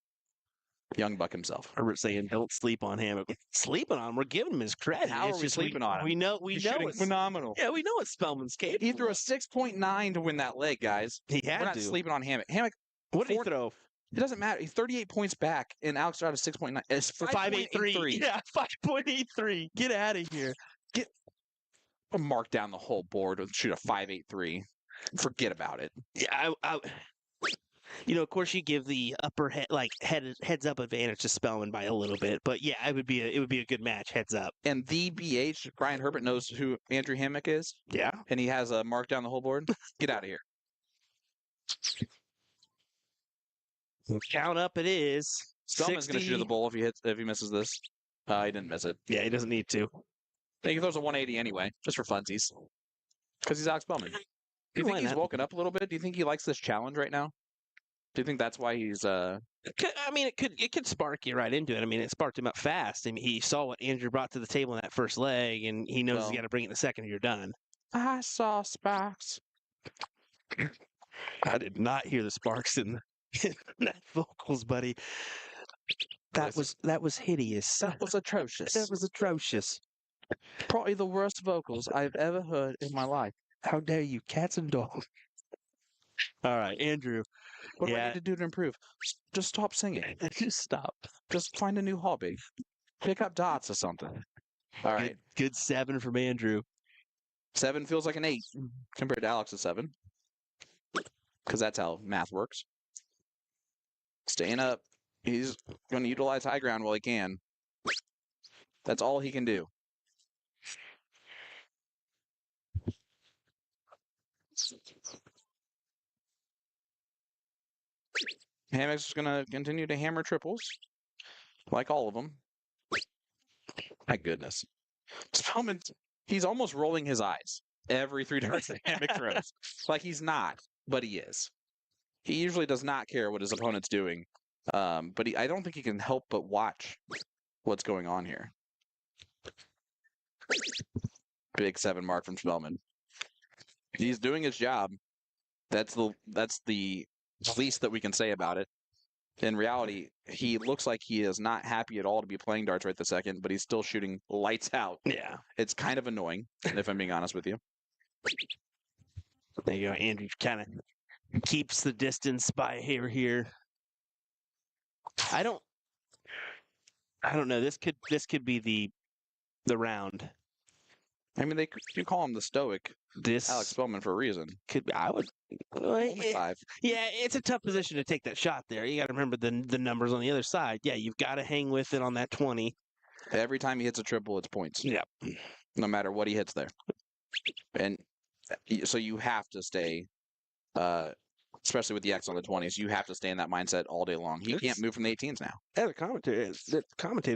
young buck himself. Herbert saying, "Don't sleep on him." Sleeping on him, we're giving him his credit. How It's are we just sleeping on him? We know He's it's shooting phenomenal. Yeah, we know what Spellman's capable. He threw a 6.9 to win that leg, guys. He had We're not to. sleeping on Hammock. Hammock, What did he throw? it doesn't matter. He's 38 points back, and Alex Dorado 6.9. It's For 5.83. Yeah, 5.83. Get out of here. Mark down the whole board and shoot a 5.83. Forget about it. Yeah, of course, you give the upper heads up advantage to Spellman by a little bit, but yeah, it would be a good match, heads up. And the BH, Brian Herbert knows who Andrew Hammock is. Yeah, and he has a mark down the whole board. Get out of here. Count up it is. Spellman's going to shoot the bowl if he misses this. He didn't miss it. Yeah, he doesn't need to. I think he throws a 180 anyway, just for funsies. Because he's Alex Spellman. Do you think he's woken up a little bit? Do you think he likes this challenge right now? Do you think that's why he's it could spark you right into it. I mean, it sparked him up fast. I mean, he saw what Andrew brought to the table in that first leg, and he knows he's got to bring it in the second, and you're done. I saw sparks. I did not hear the sparks in that vocals, buddy. That was hideous. That was atrocious. That was atrocious. Probably the worst vocals I've ever heard in my life. How dare you, cats and dogs. All right, Andrew. What do I need to do to improve? Just stop singing. Just stop. Just find a new hobby. Pick up darts or something. All right. Good 7 from Andrew. 7 feels like an 8 compared to Alex's 7. Because that's how math works. Staying up. He's going to utilize high ground while he can. That's all he can do. Hammock's is going to continue to hammer triples, like all of them. My goodness. Spellman, he's almost rolling his eyes every 3 darts that Hammock throws. Like he's not, but he is. He usually does not care what his opponent's doing, but I don't think he can help but watch what's going on here. Big 7 mark from Spellman. He's doing his job. That's the least that we can say about it. In reality, he looks like he is not happy at all to be playing darts right this second, but he's still shooting lights out. Yeah. It's kind of annoying, if I'm being honest with you. There you go. Andrew kind of keeps the distance by here. I don't know. This could be the round. I mean, you call him the stoic Alex Spellman for a reason. Only 5. Yeah, it's a tough position to take that shot there. You got to remember the numbers on the other side. Yeah, you've got to hang with it on that 20. Every time he hits a triple, it's points. Yeah. No matter what he hits there. And so you have to stay, especially with the X on the 20s, you have to stay in that mindset all day long. He can't move from the 18s now. As a commentator,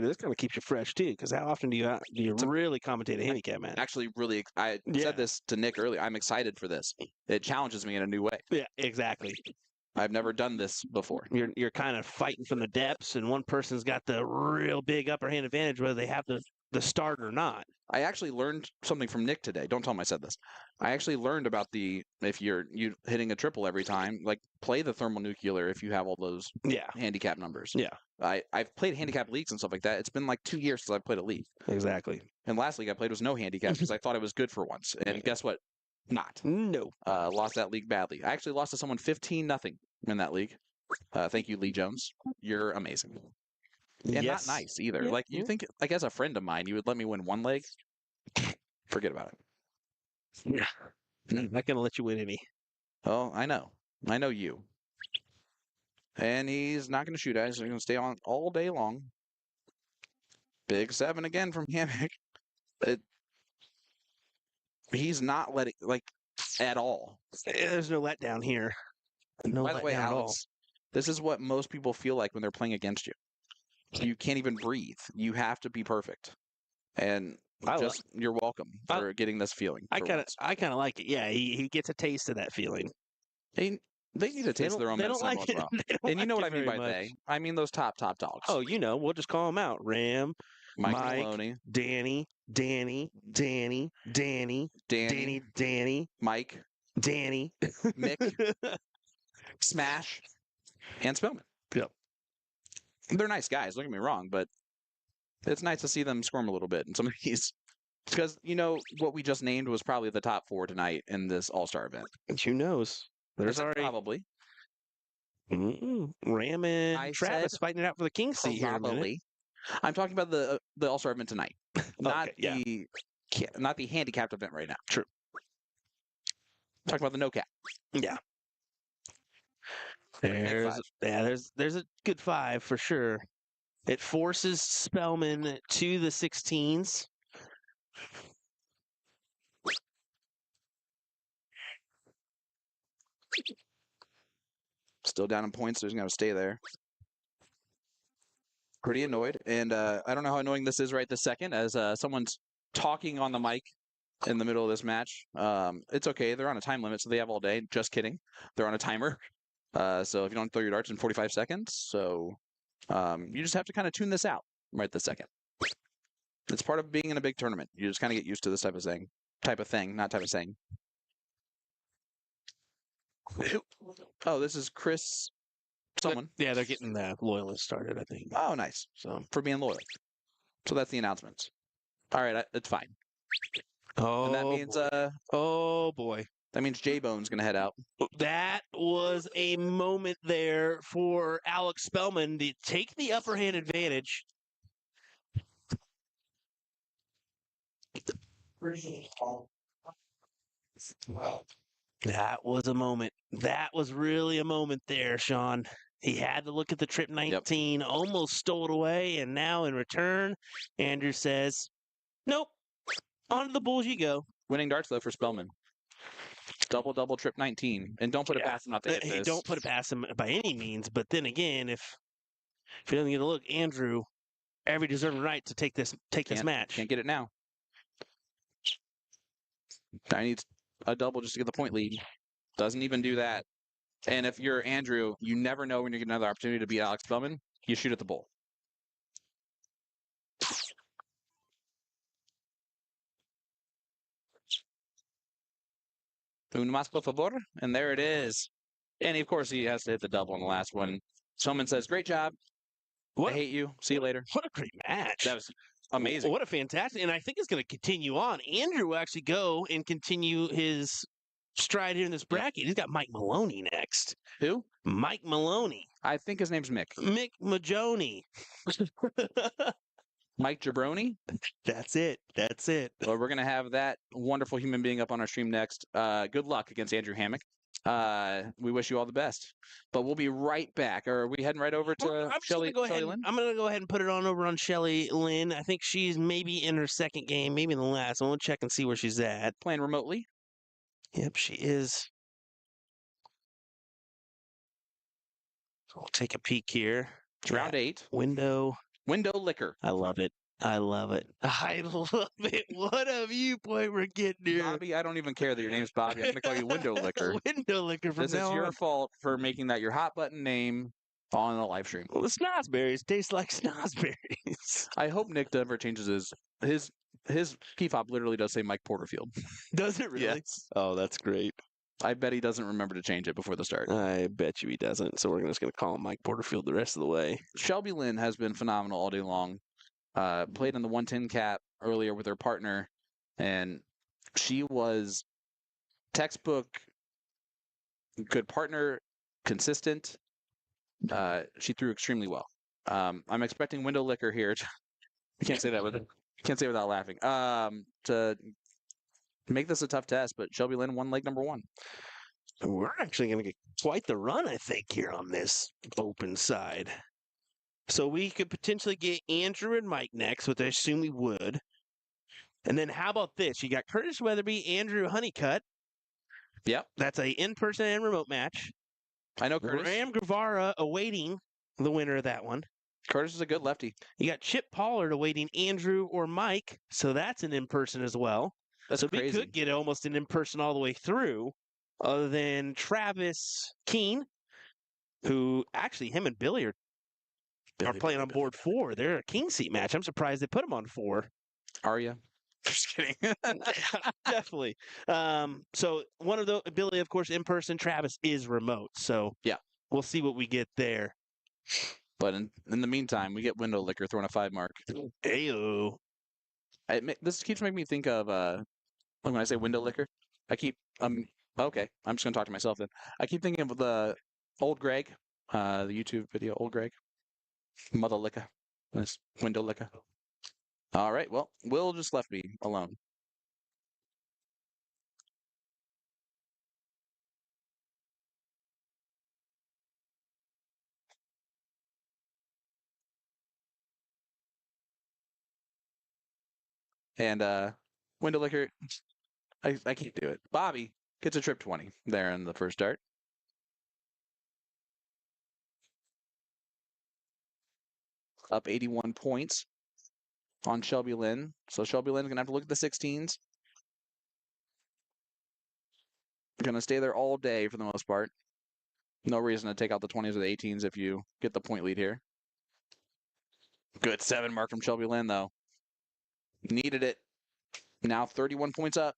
this kind of keeps you fresh too, because how often do you really commentate a handicap match? Actually, really, I said this to Nick earlier. I'm excited for this. It challenges me in a new way. Yeah, exactly. I've never done this before. You're kind of fighting from the depths, and one person's got the real big upper hand advantage, whether they have the the start or not. I actually learned something from Nick today. Don't tell him I said this. I actually learned about if you hitting a triple every time, like play the thermonuclear if you have all those Yeah. handicap numbers. Yeah. I've played handicap leagues and stuff like that. It's been like 2 years since I've played a league. Exactly. And last league I played was no handicap because I thought it was good for once. And guess what? Not. No. Lost that league badly. I actually lost to someone 15-0 in that league. Thank you, Lee Jones. You're amazing. And Yes. not nice either. Yeah, Like you think, like as a friend of mine, you would let me win one leg? Forget about it. Yeah. I'm not gonna let you win any. Oh, I know. I know you. And he's not going to shoot at us. He's going to stay on all day long. Big 7 again from Hammock. He's not letting, like, at all. There's no letdown here. No By the way, letdown at all. Alex, this is what most people feel like when they're playing against you. You can't even breathe. You have to be perfect. And you're welcome for getting this feeling. I kind of like it. Yeah, he gets a taste of that feeling. They need a taste of their own medicine like once in a it. while. And you know what I mean by they? I mean those top dogs. Oh, we'll just call them out. Ram, Mike Mike, Maloney, Danny, Mike, Danny, Mick, Smash, and Spellman. Yep. They're nice guys, don't get me wrong, but it's nice to see them squirm a little bit in some of these. Because, what we just named was probably the top 4 tonight in this All-Star event. And who knows? There's already... Probably. Ram and Travis fighting it out for the King seat here in a minute. I'm talking about the All-Star event tonight, not okay, not the handicapped event right now. True. Talking about the no cap. Yeah. There's a good 5 for sure. It forces Spellman to the 16s. Still down in points, so he's going to stay there. Pretty annoyed. And I don't know how annoying this is right this second as someone's talking on the mic in the middle of this match. It's okay. They're on a time limit, so they have all day. Just kidding. They're on a timer. So if you don't throw your darts in 45 seconds, so you just have to kind of tune this out right this second. It's part of being in a big tournament. You just kind of get used to this type of saying. Oh, this is Chris someone. Yeah, they're getting the loyalists started, I think. Oh, nice. So for being loyal. So that's the announcements. All right, it's fine. Oh, and that means oh boy. That means J-Bone's going to head out. That was a moment there for Alex Spellman to take the upper hand advantage. That was a moment. That was really a moment there, Sean. He had to look at the trip 19, almost stole it away, and now in return, Andrew says, nope, on to the Bulls you go. Winning darts, though, for Spellman. Double trip 19. And don't put it past him not to hit this. Don't put it past him by any means, but then again, if he doesn't get a look, Andrew, every deserving right to take this match. Can't get it now. I need a double just to get the point lead. Doesn't even do that. And if you're Andrew, you never know when you get another opportunity to beat Alex Spellman. You shoot at the bull. Un más, por favor. And there it is. And of course, he has to hit the double on the last one. Spellman says, great job. I hate you. See you later. What a great match. That was amazing. What a fantastic. And I think it's going to continue on. Andrew will actually go and continue his stride here in this bracket. He's got Mike Maloney next. Who? Mike Maloney. I think his name's Mick. Mick Majoni. Mike Jabroni? That's it. Well, we're going to have that wonderful human being up on our stream next. Good luck against Andrew Hammock. We wish you all the best. But we'll be right back. Are we heading right over to Shelly Lynn? I'm going to go ahead and put it on over on Shelly Lynn. I think she's maybe in her second game, maybe in the last. I want to check and see where she's at. Playing remotely? Yep, she is. So we'll take a peek here. It's round 8. Window liquor. I love it. I love it. What a viewpoint we're getting here. Bobby, I don't even care that your name's Bobby. I'm going to call you Window Liquor. Window Liquor from This is your fault for making that your hot button name on the live stream. Well, the snozberries taste like snozberries. I hope Nick never changes his key fob literally does say Mike Porterfield. Does it really? Yes. Oh, that's great. I bet he doesn't remember to change it before the start. I bet you he doesn't. So we're just going to call him Mike Porterfield the rest of the way. Shelby Lynn has been phenomenal all day long. Played in the 110 cap earlier with her partner, and she was textbook good partner, consistent. She threw extremely well. I'm expecting window liquor here. I can't say that without laughing. To make this a tough test, but Shelby Lynn won leg number 1. We're actually going to get quite the run, I think, here on this open side. So we could potentially get Andrew and Mike next, which I assume we would. And then how about this? You got Curtis Weatherby, Andrew Honeycutt. Yep. That's a in-person and remote match. I know Curtis. Ram Guevara awaiting the winner of that one. Curtis is a good lefty. You got Chip Pollard awaiting Andrew or Mike, so that's an in-person as well. That's so crazy. We could get almost an in-person all the way through, other than Travis Keene, who actually him and Billy are playing on board 4. They're a king seat match. I'm surprised they put them on 4. Are you? Just kidding. Definitely. So one of the Billy, of course, in person. Travis is remote. So yeah, we'll see what we get there. But in the meantime, we get window liquor throwing a 5 mark. Ayo. This keeps making me think of when I say window liquor, I keep okay. I'm just gonna talk to myself then. I keep thinking of the old Greg, the YouTube video, old Greg, mother liquor, this window liquor. All right, well, Will just left me alone. And window liquor, I can't do it. Bobby gets a trip 20 there in the first start. Up 81 points on Shelby Lynn. So Shelby Lynn's going to have to look at the 16s. Going to stay there all day for the most part. No reason to take out the 20s or the 18s if you get the point lead here. Good 7 mark from Shelby Lynn, though. Needed it. Now 31 points up.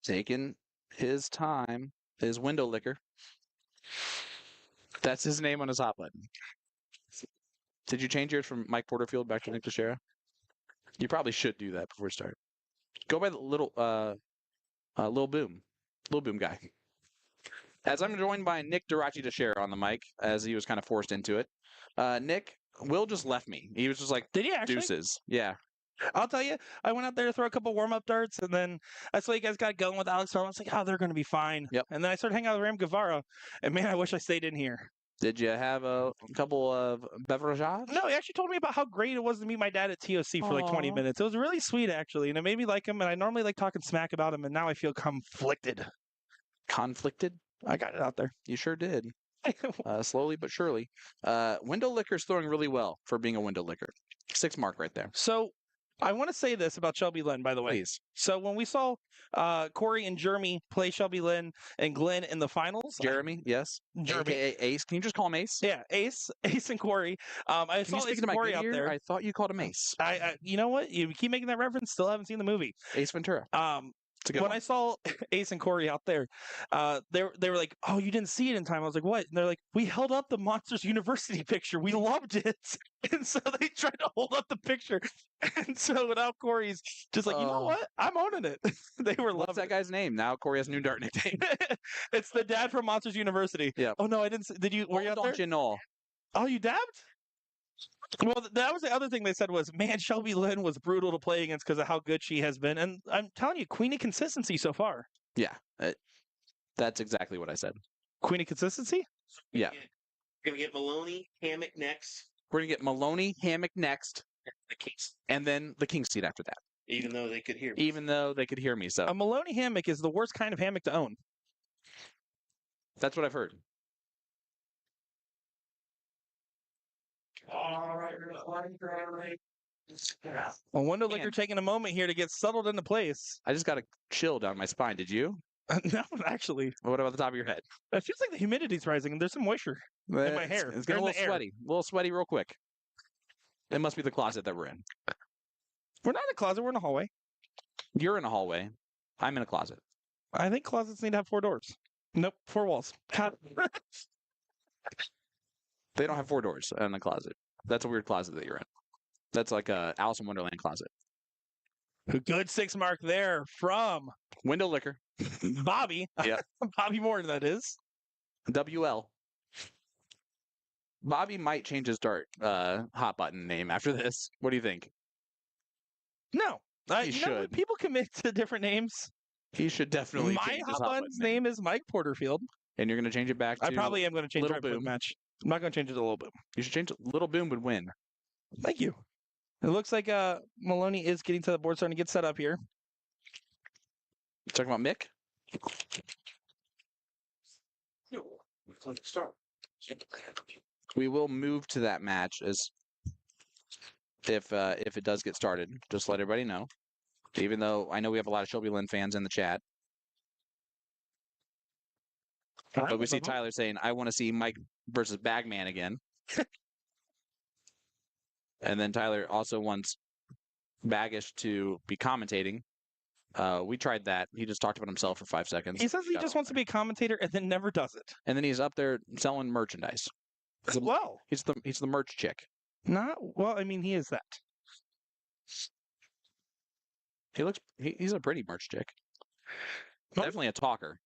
Taking his time, his window liquor. That's his name on his hot button. Did you change yours from Mike Porterfield back to Nick Teixeira? You probably should do that before start. Go by the Lil Boom. Lil Boom guy. As I'm joined by Nick Durachi Teixeira on the mic, as he was kind of forced into it. Nick, Will just left me. He was just like, Did he actually? Deuces. Yeah. I'll tell you, I went out there to throw a couple warm-up darts, and then I saw you guys got going with Alex Storm. I was like, oh, they're going to be fine. Yep. And then I started hanging out with Ram Guevara, and man, I wish I stayed in here. Did you have a couple of beverages? No, he actually told me about how great it was to meet my dad at TOC for like 20 minutes. It was really sweet, actually, and it made me like him, and I normally like talking smack about him, and now I feel conflicted. Conflicted? I got it out there. You sure did. Slowly but surely. Window Licker's throwing really well for being a window licker. 6 mark right there. So I want to say this about Shelby Lynn, by the way. Please. So when we saw Corey and Jeremy play Shelby Lynn and Glenn in the finals. Jeremy, yes. Jeremy. AKA Ace. Can you just call him Ace? Yeah, Ace and Corey. I saw Ace and Corey out there. I thought you called him Ace. You know what? You keep making that reference. Still haven't seen the movie. Ace Ventura. When I saw Ace and Corey out there, they were like, "Oh, you didn't see it in time." I was like, "What?" And they're like, "We held up the Monsters University picture. We loved it." And so they tried to hold up the picture. And so now Corey's just like, "You know what? I'm owning it." They were loving. What's that guy's name? Now Corey has a new dart nickname. It's the dad from Monsters University. Yeah. Oh no, I didn't. Did you? Were you out there? Don't you know? Oh, you dabbed? Well, that was the other thing they said was, man, Shelby Lynn was brutal to play against because of how good she has been. And I'm telling you, queen of consistency so far. Yeah, that's exactly what I said. Queen of consistency? Yeah. We're going to get Maloney, Hammock next. We're going to get Maloney, Hammock next, and then the king seat after that. Even though they could hear me. even though they could hear me. So A Maloney hammock is the worst kind of hammock to own. that's what I've heard. Well, Window Liquor And- taking a moment here to get settled into place. I just got a chill down my spine. Did you? No, actually, What about the top of your head? it feels like the humidity's rising and there's some moisture in my hair. It's getting a or in little the air. sweaty. A little sweaty real quick. It must be the closet that we're in. We're not in a closet. We're in a hallway. You're in a hallway. I'm in a closet. I think closets need to have 4 doors. Nope, 4 walls. They don't have 4 doors in the closet. That's a weird closet that you're in. That's like a Alice in Wonderland closet. Good 6 mark there from Window liquor. Bobby. Yeah. Bobby Morton, that is. WL. Bobby might change his dart hot button name after this. What do you think? No. He you know, when should. people commit to different names. He should definitely My change his hot button's name is Mike Porterfield. And you're going to change it back to I probably am going to change it Little right before the Boom. match. I'm not going to change it to Little Boom. You should change it. Little Boom would win. Thank you. It looks like Maloney is getting to the board, starting to get set up here. Talking about Mick? We will move to that match as if it does get started. Just let everybody know. Even though I know we have a lot of Shelby Lynn fans in the chat. But we see Tyler saying, I want to see Mike versus Bagman again. And then Tyler also wants Baggish to be commentating. We tried that. He just talked about himself for 5 seconds. He says he just wants to be a commentator and then never does it. And then he's up there selling merchandise. Well, He's the merch chick. not well. I mean, he is that. He's a pretty merch chick. Well- Definitely a talker.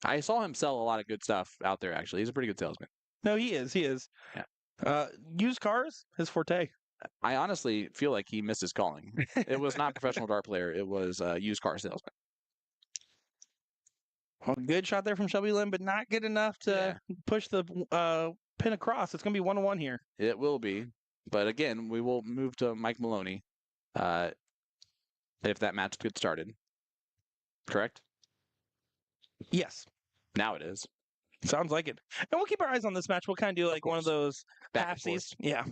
I saw him sell a lot of good stuff out there. Actually, he's a pretty good salesman. No, he is. He is. Yeah. Used cars, his forte. I honestly feel like he missed his calling. It was not professional dart player. It was used car salesman. Well, good shot there from Shelby Lynn, but not good enough to push the pin across. It's going to be 1-1 here. It will be, but again, we will move to Mike Maloney if that match gets started. Correct? Yes. Now it is. Sounds like it. And we'll keep our eyes on this match. We'll kind of do like one of those Back and forth. halfsies. Yeah.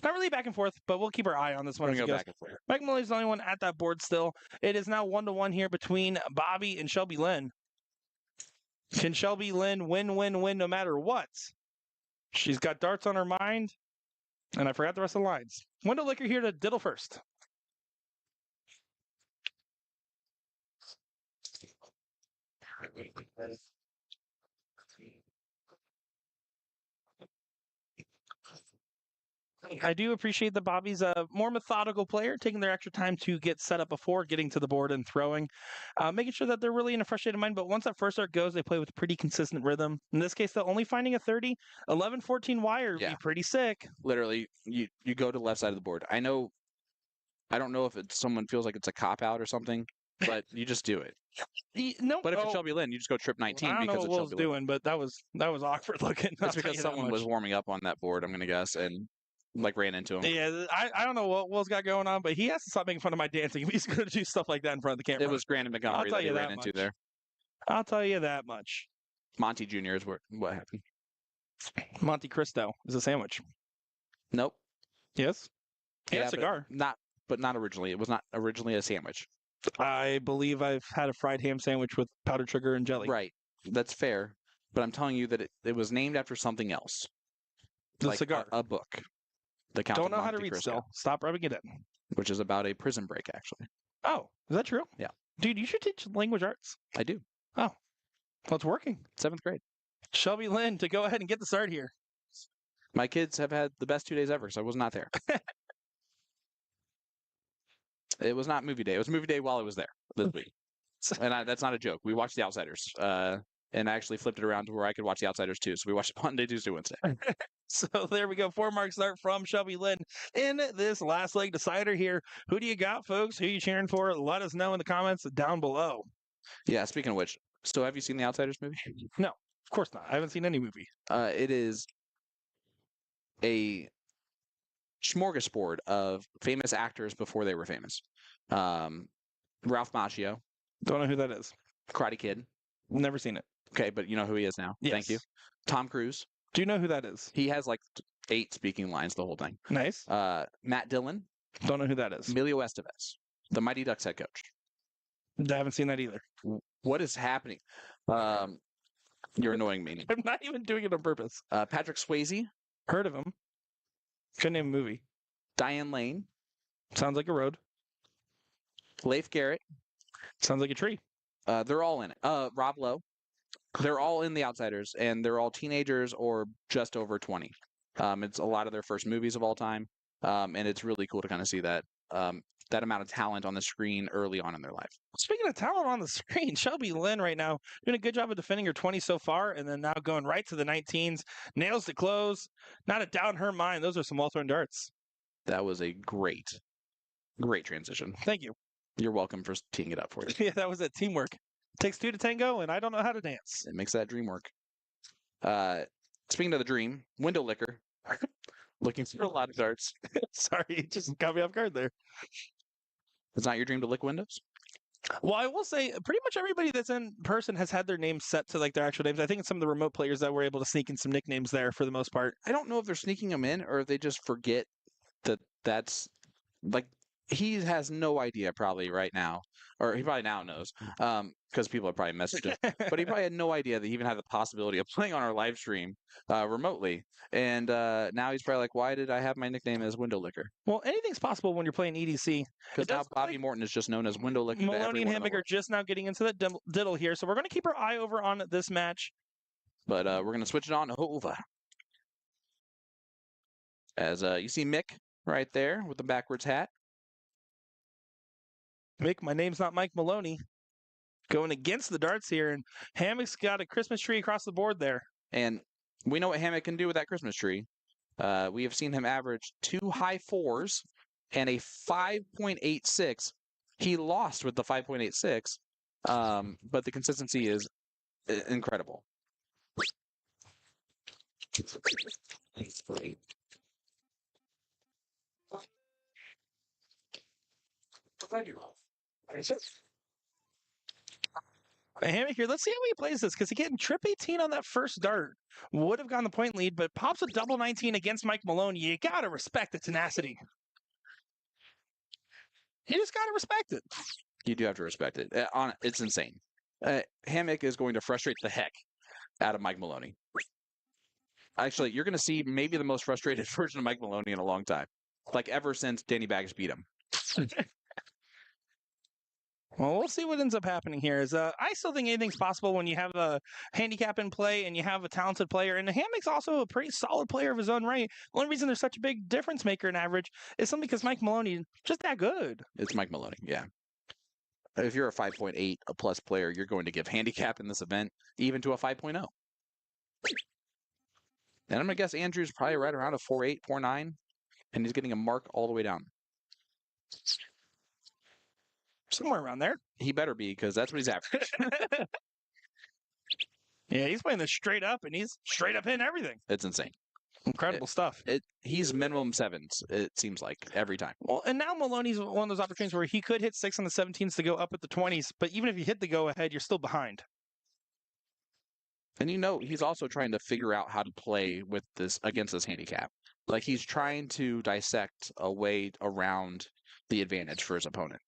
Not really back and forth, but we'll keep our eye on this one. We're As gonna it go goes. back and forth. Mike Maloney's the only one at that board still. It is now 1-1 here between Bobby and Shelby Lynn. Can Shelby Lynn win no matter what? She's got darts on her mind, and I forgot the rest of the lines. Window Liquor here to diddle first. I do appreciate that Bobby's a more methodical player, taking their extra time to get set up before getting to the board and throwing, making sure that they're really in a frustrated mind. But once that first start goes, they play with pretty consistent rhythm. In this case, though, only finding a 30, 11, 14 wire would be pretty sick. Literally, you go to the left side of the board. I don't know if someone feels like it's a cop out or something, but you just do it. No, But if it's Shelby Lynn, you just go trip 19 I don't know because what it's Will's Shelby Lynn. doing, but that was awkward looking. I'll It's tell because you that someone was much. warming up on that board, I'm going to guess, and ran into him. Yeah, I don't know what Will's got going on, but he has to stop making fun of my dancing if he's going to do stuff like that in front of the camera. It was Brandon I'll Montgomery tell that he you ran that into much. there. I'll tell you that much. Monty Jr. is what happened. Monte Cristo is a sandwich. Nope. Yes. And Yeah, a but cigar. not originally. It was not originally a sandwich. I believe I've had a fried ham sandwich with powdered sugar and jelly. Right. That's fair. But I'm telling you that it was named after something else. The like cigar. A book. The Count Don't of know how to Monte read Cristo, still. Stop rubbing it in. which is about a prison break, actually. Oh, is that true? Yeah. Dude, you should teach language arts. I do. Well, it's working. 7th grade. Shelby Lynn to go ahead and get the start here. My kids have had the best 2 days ever, so I was not there. It was not movie day. It was movie day while I was there this week. And that's not a joke. We watched The Outsiders. And I actually flipped it around to where I could watch The Outsiders too. So we watched Monday, Tuesday, Wednesday. So there we go. 4-mark start from Shelby Lynn in this last leg decider here. Who do you got, folks? Who are you cheering for? Let us know in the comments down below. Yeah, speaking of which, so have you seen The Outsiders movie? No, of course not. I haven't seen any movie. It is a smorgasbord of famous actors before they were famous. Ralph Macchio, Don't know who that is. Karate Kid. Never seen it. Okay, but you know who he is now. Thank you. Yes. Tom Cruise. Do you know who that is? He has like 8 speaking lines the whole thing. Nice. Matt Dillon. Don't know who that is. Emilio Estevez, the Mighty Ducks head coach. I haven't seen that either. What is happening? You're annoying me. I'm not even doing it on purpose. Patrick Swayze. Heard of him. Couldn't name a movie. Diane Lane. Sounds like a road. Leif Garrett. Sounds like a tree. They're all in it. Rob Lowe. They're all in The Outsiders, and they're all teenagers or just over 20. It's a lot of their first movies of all time, and it's really cool to kind of see that that amount of talent on the screen early on in their life. Speaking of talent on the screen, Shelby Lynn right now doing a good job of defending her 20 so far, and then now going right to the 19s. Nails to close. Not a doubt in her mind. Those are some well-thrown darts. That was a great transition. Thank you. You're welcome for teeing it up for you. Yeah, that was it. Teamwork. Takes 2 to tango, and I don't know how to dance. It makes that dream work. Speaking of the dream, window licker. Looking for a lot of darts. Sorry, you just got me off guard there. It's not your dream to lick windows? Well, I will say pretty much everybody that's in person has had their names set to like their actual names. I think it's some of the remote players that were able to sneak in some nicknames there for the most part. I don't know if they're sneaking them in or if they just forget that that's like he has no idea probably right now, or he probably now knows because people have probably messaged him, but he probably had no idea that he even had the possibility of playing on our live stream remotely. And now he's probably like, why did I have my nickname as Window Licker? Well, anything's possible when you're playing EDC. Because now Bobby Morton is just known as Window Licker. Maloney and Hammock are just now getting into that diddle here, so we're going to keep our eye over on this match. But we're going to switch it on over. As you see Mick right there with the backwards hat. Mick, my name's not Mike Maloney. Going against the darts here, and Hammock's got a Christmas tree across the board there. And we know what Hammock can do with that Christmas tree. We have seen him average 2 high 4s and a 5.86. He lost with the 5.86, but the consistency is incredible. Hammock here, let's see how he plays this, because again, trip 18 on that first dart would have gone the point lead, but pops a double 19 against Mike Maloney. You got to respect the tenacity. You just got to respect it. You do have to respect it. It's insane. Hammock is going to frustrate the heck out of Mike Maloney. Actually, you're going to see maybe the most frustrated version of Mike Maloney in a long time. Like ever since Danny Baggins beat him. Well, we'll see what ends up happening here. I still think anything's possible when you have a handicap in play and you have a talented player. And Hammock's also a pretty solid player of his own right. The only reason there's such a big difference maker in average is simply because Mike Maloney is just that good. It's Mike Maloney, yeah. If you're a 5.8 a plus player, you're going to give handicap in this event even to a 5.0. And I'm going to guess Andrew's probably right around a 4.8, 4.9, and he's getting a mark all the way down. Somewhere around there. He better be, because that's what he's average. Yeah, he's playing this straight up, and he's straight up hitting everything. It's insane. Incredible stuff. He's minimum 7s, it seems like, every time. Well, and now Maloney's one of those opportunities where he could hit 6 on the 17s to go up at the 20s, but even if you hit the go-ahead, you're still behind. And he's also trying to figure out how to play with this against this handicap. Like, he's trying to dissect a way around the advantage for his opponent.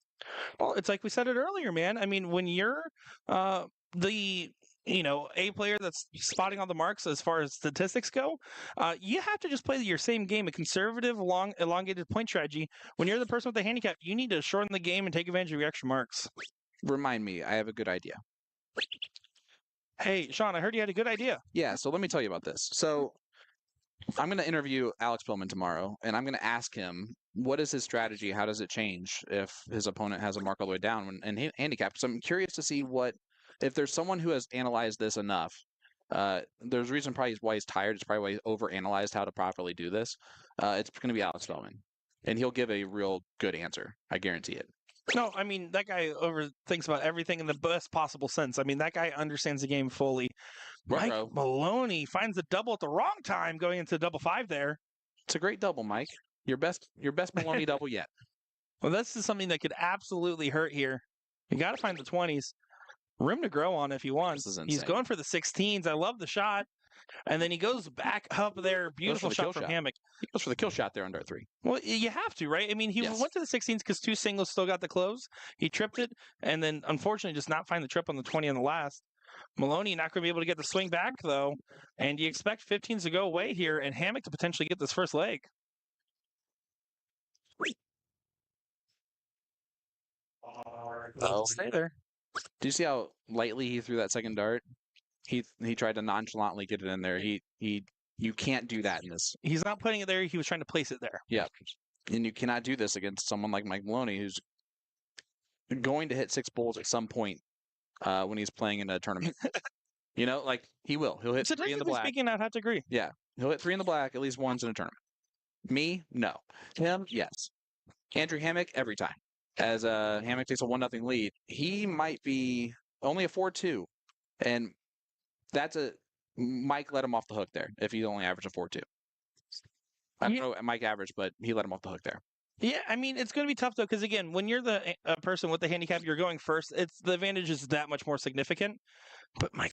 Well, it's like we said it earlier, man. I mean, when you're the A player that's spotting all the marks as far as statistics go, you have to just play your same game, a conservative, long, elongated point strategy. When you're the person with the handicap, you need to shorten the game and take advantage of your extra marks. Remind me, I have a good idea. Hey, Sean, I heard you had a good idea. Yeah, so let me tell you about this. So I'm going to interview Alex Pillman tomorrow, and I'm going to ask him, what is his strategy? How does it change if his opponent has a mark all the way down and handicap? So I'm curious to see if there's someone who has analyzed this enough. There's a reason probably why he's tired. It's probably why he's overanalyzed how to properly do this. It's going to be Alex Pillman, and he'll give a real good answer. I guarantee it. No, I mean, that guy overthinks about everything in the best possible sense. I mean, that guy understands the game fully. Mike Maloney finds the double at the wrong time going into double 5 there. It's a great double, Mike. Your best Maloney double yet. Well, this is something that could absolutely hurt here. You got to find the 20s. Room to grow on if he wants. This is He's insane. going for the 16s. I love the shot. And then he goes back up there. Beautiful the shot kill from shot. Hammock. He goes for the kill shot there on dart 3. Well, you have to, right? I mean, he Yes. went to the 16s because 2 singles still got the close. He tripped it, and then unfortunately just not find the trip on the 20 on the last. Maloney not going to be able to get the swing back, though. And you expect 15s to go away here and Hammock to potentially get this first leg. Oh. Stay there. Do you see how lightly he threw that second dart? He tried to nonchalantly get it in there. You can't do that in this. He's not putting it there. He was trying to place it there. Yeah. And you cannot do this against someone like Mike Maloney, who's going to hit 6 bowls at some point when he's playing in a tournament. You know, like he will. He'll hit 3 in the black. Speaking, I'd have to agree. Yeah. He'll hit 3 in the black at least once in a tournament. Me, no. Him, yes. Andrew Hammock, every time. As Hammock takes a 1-0 lead, he might be only a 4-2. And that's Mike let him off the hook there if he only averaged a 4-2. I don't know Mike averaged, but he let him off the hook there. Yeah, I mean, it's going to be tough, though, because, again, when you're the person with the handicap, you're going first, the advantage is that much more significant. But Mike